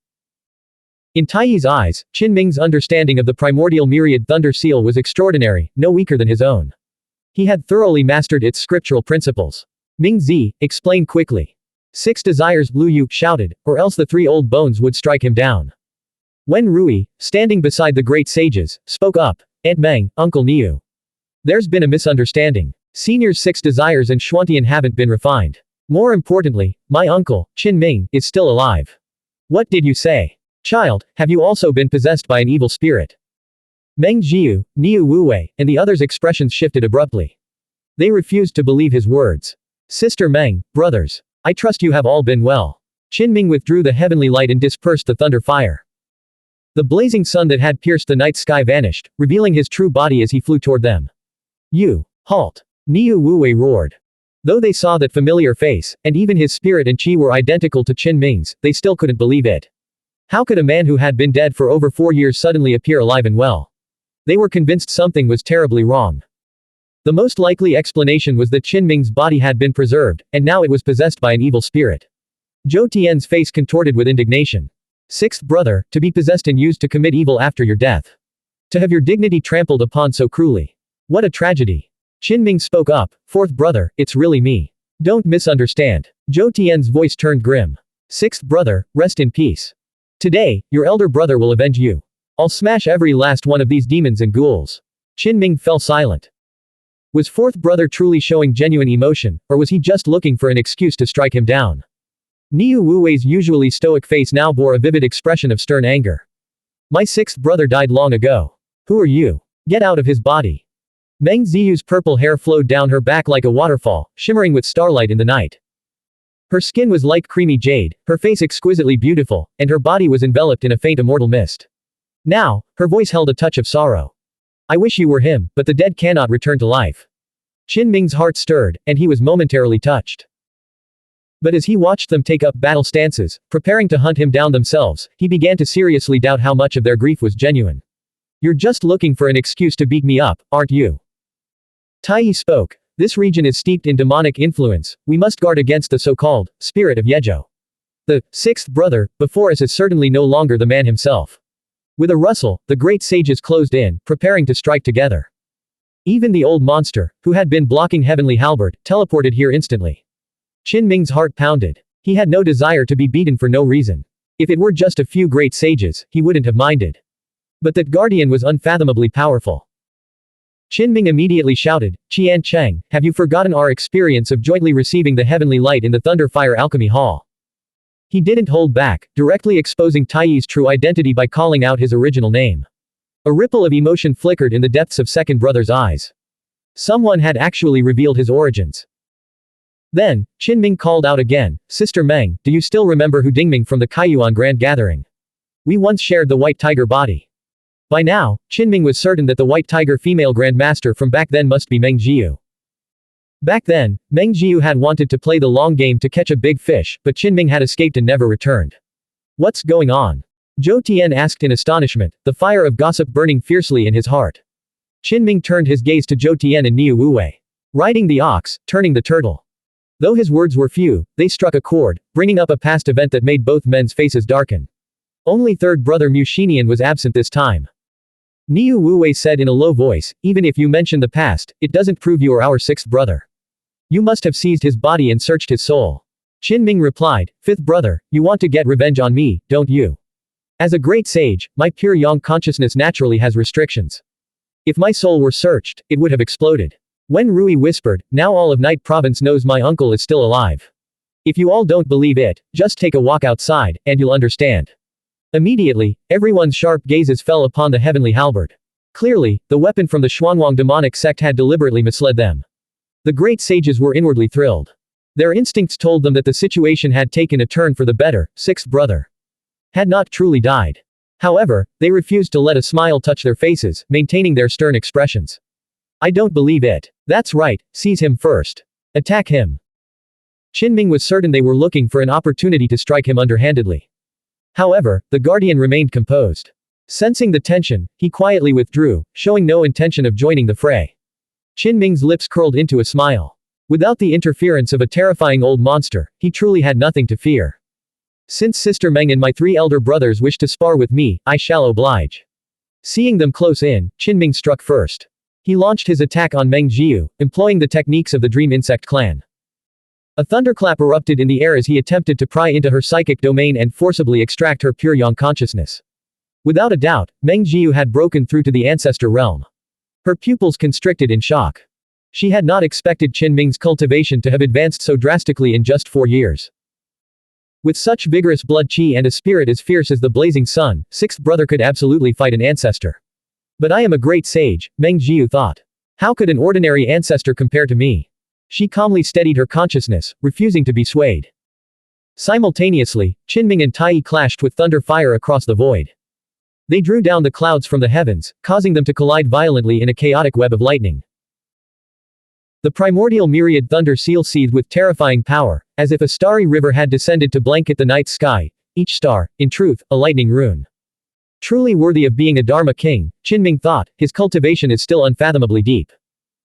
In Taiyi's eyes, Qinming's understanding of the primordial myriad thunder seal was extraordinary, no weaker than his own. He had thoroughly mastered its scriptural principles. Ming Zi, explain quickly. 6 Desires Blue Yu shouted, or else the 3 old bones would strike him down. Wen Rui, standing beside the great sages, spoke up. Aunt Meng, Uncle Niu. There's been a misunderstanding. Senior's 6 desires and Xuanhuan haven't been refined. More importantly, my uncle, Qinming, is still alive. What did you say? Child, have you also been possessed by an evil spirit? Meng Jiu, Niu Wuwei, and the others' expressions shifted abruptly. They refused to believe his words. Sister Meng, brothers. I trust you have all been well. Qinming withdrew the heavenly light and dispersed the thunder fire. The blazing sun that had pierced the night sky vanished, revealing his true body as he flew toward them. You! Halt! Niu Wuwei roared. Though they saw that familiar face, and even his spirit and qi were identical to Qinming's, they still couldn't believe it. How could a man who had been dead for over 4 years suddenly appear alive and well? They were convinced something was terribly wrong. The most likely explanation was that Qinming's body had been preserved, and now it was possessed by an evil spirit. Zhou Tian's face contorted with indignation. 6th brother, to be possessed and used to commit evil after your death. To have your dignity trampled upon so cruelly. What a tragedy. Qinming spoke up, 4th brother, it's really me. Don't misunderstand. Zhou Tian's voice turned grim. 6th brother, rest in peace. Today, your elder brother will avenge you. I'll smash every last one of these demons and ghouls. Qinming fell silent. Was 4th brother truly showing genuine emotion, or was he just looking for an excuse to strike him down? Niu Wuwei's usually stoic face now bore a vivid expression of stern anger. My 6th brother died long ago. Who are you? Get out of his body. Meng Ziyu's purple hair flowed down her back like a waterfall, shimmering with starlight in the night. Her skin was like creamy jade, her face exquisitely beautiful, and her body was enveloped in a faint immortal mist. Now, her voice held a touch of sorrow. I wish you were him, but the dead cannot return to life. Qinming's heart stirred, and he was momentarily touched. But as he watched them take up battle stances, preparing to hunt him down themselves, he began to seriously doubt how much of their grief was genuine. You're just looking for an excuse to beat me up, aren't you? Taiyi spoke. This region is steeped in demonic influence, we must guard against the so-called spirit of Yezhou. The 6th brother, before us is certainly no longer the man himself. With a rustle, the great sages closed in, preparing to strike together. Even the old monster, who had been blocking heavenly halberd, teleported here instantly. Qinming's heart pounded. He had no desire to be beaten for no reason. If it were just a few great sages, he wouldn't have minded. But that guardian was unfathomably powerful. Qinming immediately shouted, Qian Cheng, have you forgotten our experience of jointly receiving the heavenly light in the Thunderfire Alchemy Hall? He didn't hold back, directly exposing Taiyi's true identity by calling out his original name. A ripple of emotion flickered in the depths of second brother's eyes. Someone had actually revealed his origins. Then, Qinming called out again, Sister Meng, do you still remember Hu Dingming from the Kaiyuan Grand Gathering? We once shared the white tiger body. By now, Qinming was certain that the white tiger female grandmaster from back then must be Meng Jiu. Back then, Meng Jiu had wanted to play the long game to catch a big fish, but Qinming had escaped and never returned. What's going on? Zhou Tian asked in astonishment, the fire of gossip burning fiercely in his heart. Qinming turned his gaze to Zhou Tian and Niu Wuwei. Riding the ox, turning the turtle. Though his words were few, they struck a chord, bringing up a past event that made both men's faces darken. Only third brother Mu Xinian was absent this time. Niu Wuwei said in a low voice, even if you mention the past, it doesn't prove you are our sixth brother. You must have seized his body and searched his soul. Qinming replied, fifth brother, you want to get revenge on me, don't you? As a great sage, my pure yang consciousness naturally has restrictions. If my soul were searched, it would have exploded. When Rui whispered, now all of Night Province knows my uncle is still alive. If you all don't believe it, just take a walk outside, and you'll understand. Immediately, everyone's sharp gazes fell upon the heavenly halberd. Clearly, the weapon from the Xuanhuan demonic sect had deliberately misled them. The great sages were inwardly thrilled. Their instincts told them that the situation had taken a turn for the better, sixth brother had not truly died. However, they refused to let a smile touch their faces, maintaining their stern expressions. I don't believe it. That's right, seize him first. Attack him. Qinming was certain they were looking for an opportunity to strike him underhandedly. However, the guardian remained composed. Sensing the tension, he quietly withdrew, showing no intention of joining the fray. Qinming's lips curled into a smile. Without the interference of a terrifying old monster, he truly had nothing to fear. Since Sister Meng and my three elder brothers wish to spar with me, I shall oblige. Seeing them close in, Qinming struck first. He launched his attack on Meng Jiu, employing the techniques of the Dream Insect clan. A thunderclap erupted in the air as he attempted to pry into her psychic domain and forcibly extract her pure yang consciousness. Without a doubt, Meng Jiu had broken through to the Ancestral Realm. Her pupils constricted in shock. She had not expected Qinming's cultivation to have advanced so drastically in just 4 years. With such vigorous blood qi and a spirit as fierce as the blazing sun, sixth brother could absolutely fight an ancestor. But I am a great sage, Meng Jiu thought. How could an ordinary ancestor compare to me? She calmly steadied her consciousness, refusing to be swayed. Simultaneously, Qinming and Tai clashed with thunder fire across the void. They drew down the clouds from the heavens, causing them to collide violently in a chaotic web of lightning. The primordial myriad thunder seal seethed with terrifying power, as if a starry river had descended to blanket the night sky, each star, in truth, a lightning rune. Truly worthy of being a Dharma king, Qinming thought, his cultivation is still unfathomably deep.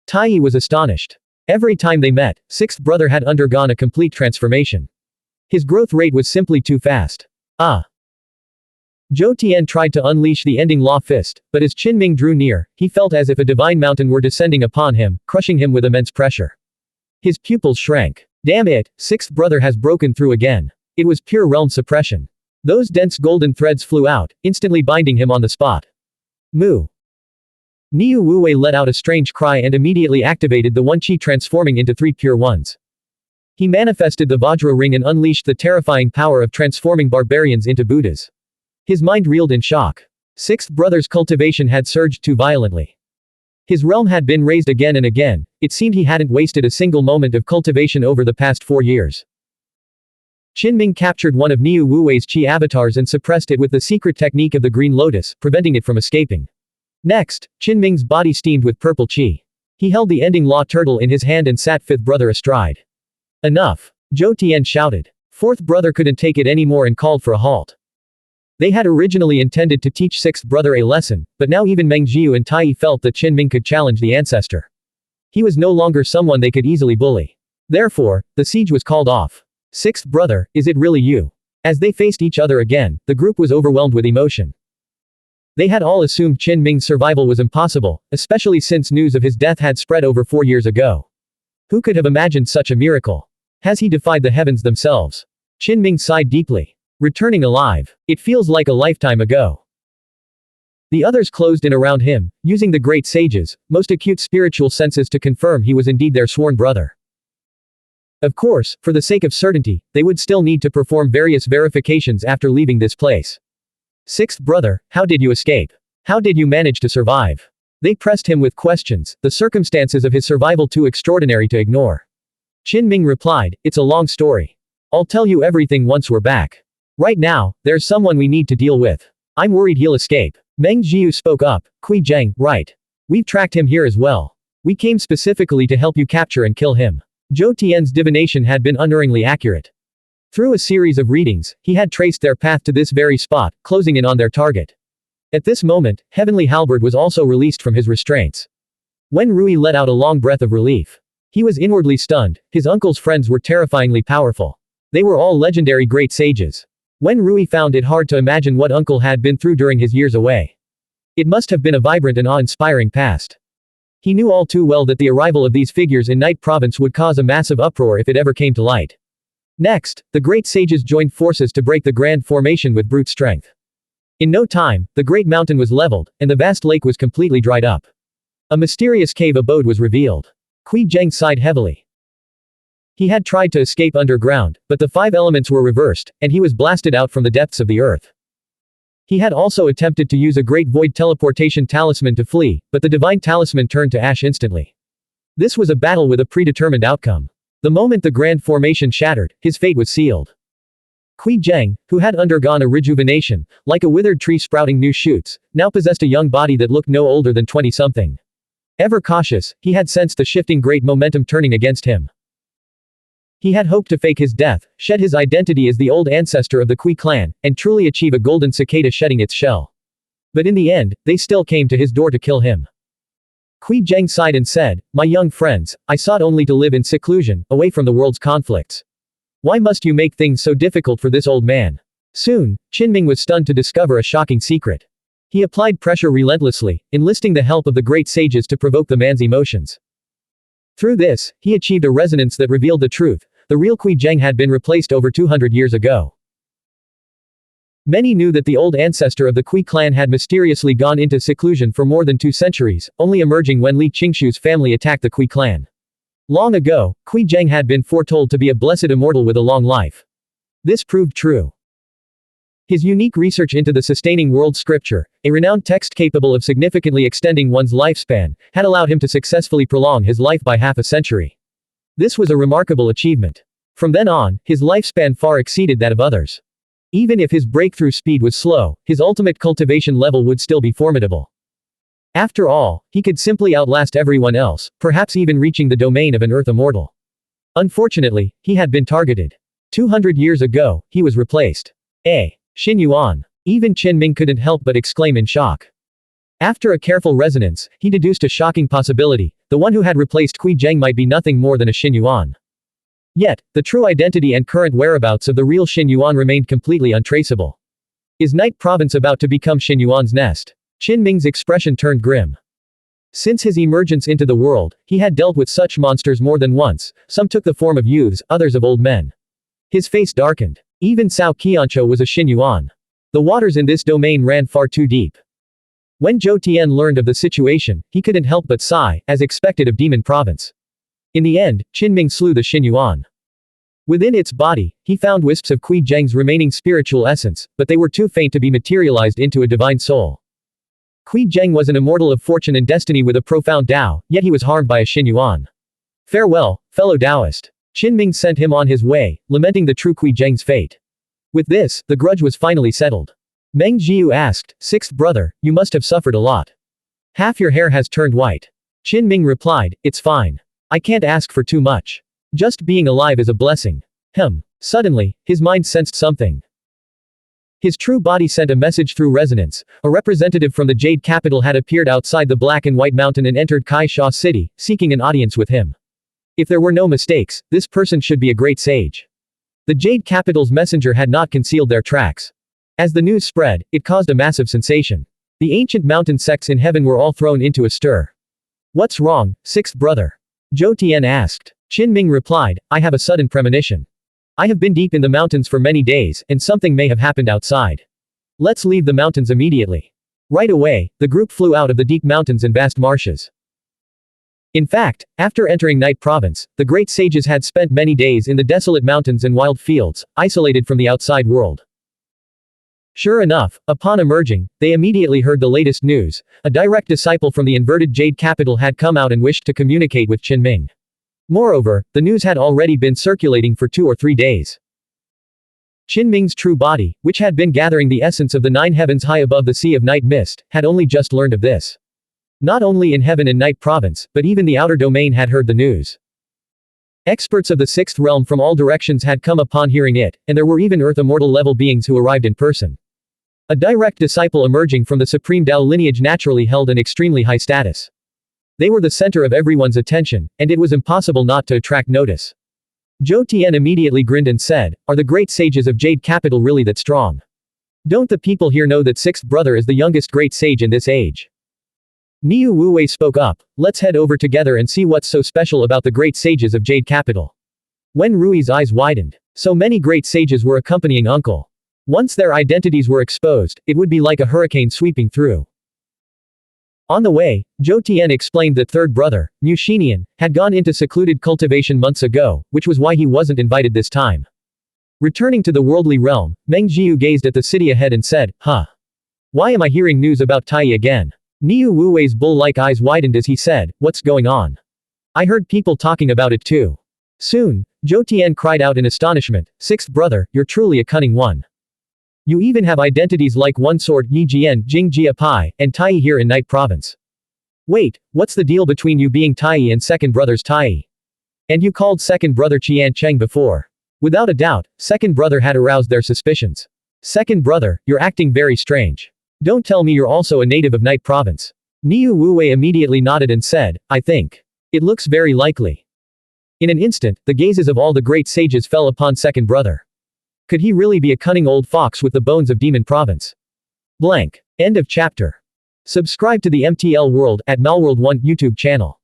Tai was astonished. Every time they met, sixth brother had undergone a complete transformation. His growth rate was simply too fast. Zhou Tian tried to unleash the ending law fist, but as Qinming drew near, he felt as if a divine mountain were descending upon him, crushing him with immense pressure. His pupils shrank. Damn it, sixth brother has broken through again. It was pure realm suppression. Those dense golden threads flew out, instantly binding him on the spot. Moo. Niu Wuwei let out a strange cry and immediately activated the one qi, transforming into 3 pure ones. He manifested the Vajra ring and unleashed the terrifying power of transforming barbarians into Buddhas. His mind reeled in shock. Sixth brother's cultivation had surged too violently. His realm had been raised again and again, it seemed he hadn't wasted a single moment of cultivation over the past 4 years. Qinming captured one of Niu Wuwei's qi avatars and suppressed it with the secret technique of the green lotus, preventing it from escaping. Next, Qinming's body steamed with purple qi. He held the ending law turtle in his hand and sat fifth brother astride. Enough! Zhou Tian shouted. Fourth brother couldn't take it anymore and called for a halt. They had originally intended to teach sixth brother a lesson, but now even Meng Jiu and Tai felt that Qinming could challenge the ancestor. He was no longer someone they could easily bully. Therefore, the siege was called off. Sixth brother, is it really you? As they faced each other again, the group was overwhelmed with emotion. They had all assumed Qinming's survival was impossible, especially since news of his death had spread over 4 years ago. Who could have imagined such a miracle? Has he defied the heavens themselves? Qinming sighed deeply. Returning alive. It feels like a lifetime ago. The others closed in around him, using the great sages' most acute spiritual senses to confirm he was indeed their sworn brother. Of course, for the sake of certainty, they would still need to perform various verifications after leaving this place. Sixth brother, how did you escape? How did you manage to survive? They pressed him with questions, the circumstances of his survival too extraordinary to ignore. Qin Ming replied, it's a long story. I'll tell you everything once we're back. Right now, there's someone we need to deal with. I'm worried he'll escape. Meng Jiu spoke up, Kui Zheng, right. We've tracked him here as well. We came specifically to help you capture and kill him. Zhou Tian's divination had been unerringly accurate. Through a series of readings, he had traced their path to this very spot, closing in on their target. At this moment, Heavenly Halberd was also released from his restraints. Wen Rui let out a long breath of relief. He was inwardly stunned. His uncle's friends were terrifyingly powerful. They were all legendary great sages. Wen Rui found it hard to imagine what uncle had been through during his years away. It must have been a vibrant and awe-inspiring past. He knew all too well that the arrival of these figures in Night Province would cause a massive uproar if it ever came to light. Next, the great sages joined forces to break the grand formation with brute strength. In no time, the great mountain was leveled, and the vast lake was completely dried up. A mysterious cave abode was revealed. Kui Zheng sighed heavily. He had tried to escape underground, but the 5 elements were reversed, and he was blasted out from the depths of the earth. He had also attempted to use a great void teleportation talisman to flee, but the divine talisman turned to ash instantly. This was a battle with a predetermined outcome. The moment the grand formation shattered, his fate was sealed. Kui Zheng, who had undergone a rejuvenation, like a withered tree sprouting new shoots, now possessed a young body that looked no older than 20-something. Ever cautious, he had sensed the shifting great momentum turning against him. He had hoped to fake his death, shed his identity as the old ancestor of the Kui clan, and truly achieve a golden cicada shedding its shell. But in the end, they still came to his door to kill him. Kui Zheng sighed and said, my young friends, I sought only to live in seclusion, away from the world's conflicts. Why must you make things so difficult for this old man? Soon, Qin was stunned to discover a shocking secret. He applied pressure relentlessly, enlisting the help of the great sages to provoke the man's emotions. Through this, he achieved a resonance that revealed the truth. The real Kui Zheng had been replaced over 200 years ago. Many knew that the old ancestor of the Kui clan had mysteriously gone into seclusion for more than 2 centuries, only emerging when Li Qingshu's family attacked the Kui clan. Long ago, Kui Zheng had been foretold to be a blessed immortal with a long life. This proved true. His unique research into the sustaining world scripture, a renowned text capable of significantly extending one's lifespan, had allowed him to successfully prolong his life by half a century. This was a remarkable achievement. From then on, his lifespan far exceeded that of others. Even if his breakthrough speed was slow, his ultimate cultivation level would still be formidable. After all, he could simply outlast everyone else, perhaps even reaching the domain of an Earth immortal. Unfortunately, he had been targeted. 200 years ago, he was replaced. Xuanhuan. Even Qin Ming couldn't help but exclaim in shock. After a careful resonance, he deduced a shocking possibility. The one who had replaced Kui Zheng might be nothing more than a Xuanhuan. Yet, the true identity and current whereabouts of the real Xuanhuan remained completely untraceable. Is Night Province about to become Xuanhuan's nest? Qin Ming's expression turned grim. Since his emergence into the world, he had dealt with such monsters more than once. Some took the form of youths, others of old men. His face darkened. Even Cao Qianqiu was a Xuanhuan. The waters in this domain ran far too deep. When Zhou Tian learned of the situation, he couldn't help but sigh, as expected of Demon Province. In the end, Qin Ming slew the Xuanhuan. Within its body, he found wisps of Kui Zheng's remaining spiritual essence, but they were too faint to be materialized into a divine soul. Kui Zheng was an immortal of fortune and destiny with a profound Tao, yet he was harmed by a Xuanhuan. Farewell, fellow Taoist. Qin Ming sent him on his way, lamenting the true Kui Zheng's fate. With this, the grudge was finally settled. Meng Jiu asked, "Sixth brother, you must have suffered a lot. Half your hair has turned white." Qin Ming replied, "It's fine. I can't ask for too much. Just being alive is a blessing." Suddenly, his mind sensed something. His true body sent a message through resonance. A representative from the Jade capital had appeared outside the Black and White Mountain and entered Kai Sha City, seeking an audience with him. If there were no mistakes, this person should be a great sage. The Jade capital's messenger had not concealed their tracks. As the news spread, it caused a massive sensation. The ancient mountain sects in heaven were all thrown into a stir. "What's wrong, sixth brother?" Zhou Tian asked. Qin Ming replied, "I have a sudden premonition. I have been deep in the mountains for many days, and something may have happened outside. Let's leave the mountains immediately." Right away, the group flew out of the deep mountains and vast marshes. In fact, after entering Night Province, the great sages had spent many days in the desolate mountains and wild fields, isolated from the outside world. Sure enough, upon emerging, they immediately heard the latest news. A direct disciple from the inverted Jade capital had come out and wished to communicate with Qin Ming. Moreover, the news had already been circulating for 2 or 3 days. Qin Ming's true body, which had been gathering the essence of the 9 heavens high above the sea of night mist, had only just learned of this. Not only in Heaven and Night Province, but even the outer domain had heard the news. Experts of the 6th realm from all directions had come upon hearing it, and there were even Earth immortal level beings who arrived in person. A direct disciple emerging from the Supreme Tao lineage naturally held an extremely high status. They were the center of everyone's attention, and it was impossible not to attract notice. Zhou Tian immediately grinned and said, "Are the great sages of Jade Capital really that strong? Don't the people here know that 6th brother is the youngest great sage in this age?" Niu Wuwei spoke up, "Let's head over together and see what's so special about the great sages of Jade Capital." Wen Rui's eyes widened. So many great sages were accompanying Uncle. Once their identities were exposed, it would be like a hurricane sweeping through. On the way, Zhou Tian explained that third brother, Mu Xinian, had gone into secluded cultivation months ago, which was why he wasn't invited this time. Returning to the worldly realm, Meng Jiu gazed at the city ahead and said, "Huh. Why am I hearing news about Tai again?" Niu Wuwei's bull-like eyes widened as he said, "What's going on? I heard people talking about it too." Soon, Zhou Tian cried out in astonishment, "6th brother, you're truly a cunning one. You even have identities like One Sword, Yi Jian, Jing Jia Pai, and Tai here in Night Province. Wait, what's the deal between you being Tai and second brother's Tai? And you called second brother Qian Cheng before." Without a doubt, second brother had aroused their suspicions. "Second brother, you're acting very strange. Don't tell me you're also a native of Night Province." Niu Wuwei immediately nodded and said, "I think. It looks very likely." In an instant, the gazes of all the great sages fell upon second brother. Could he really be a cunning old fox with the bones of Demon Province? Blank. End of chapter. Subscribe to the MTL World at Malworld 1 YouTube channel.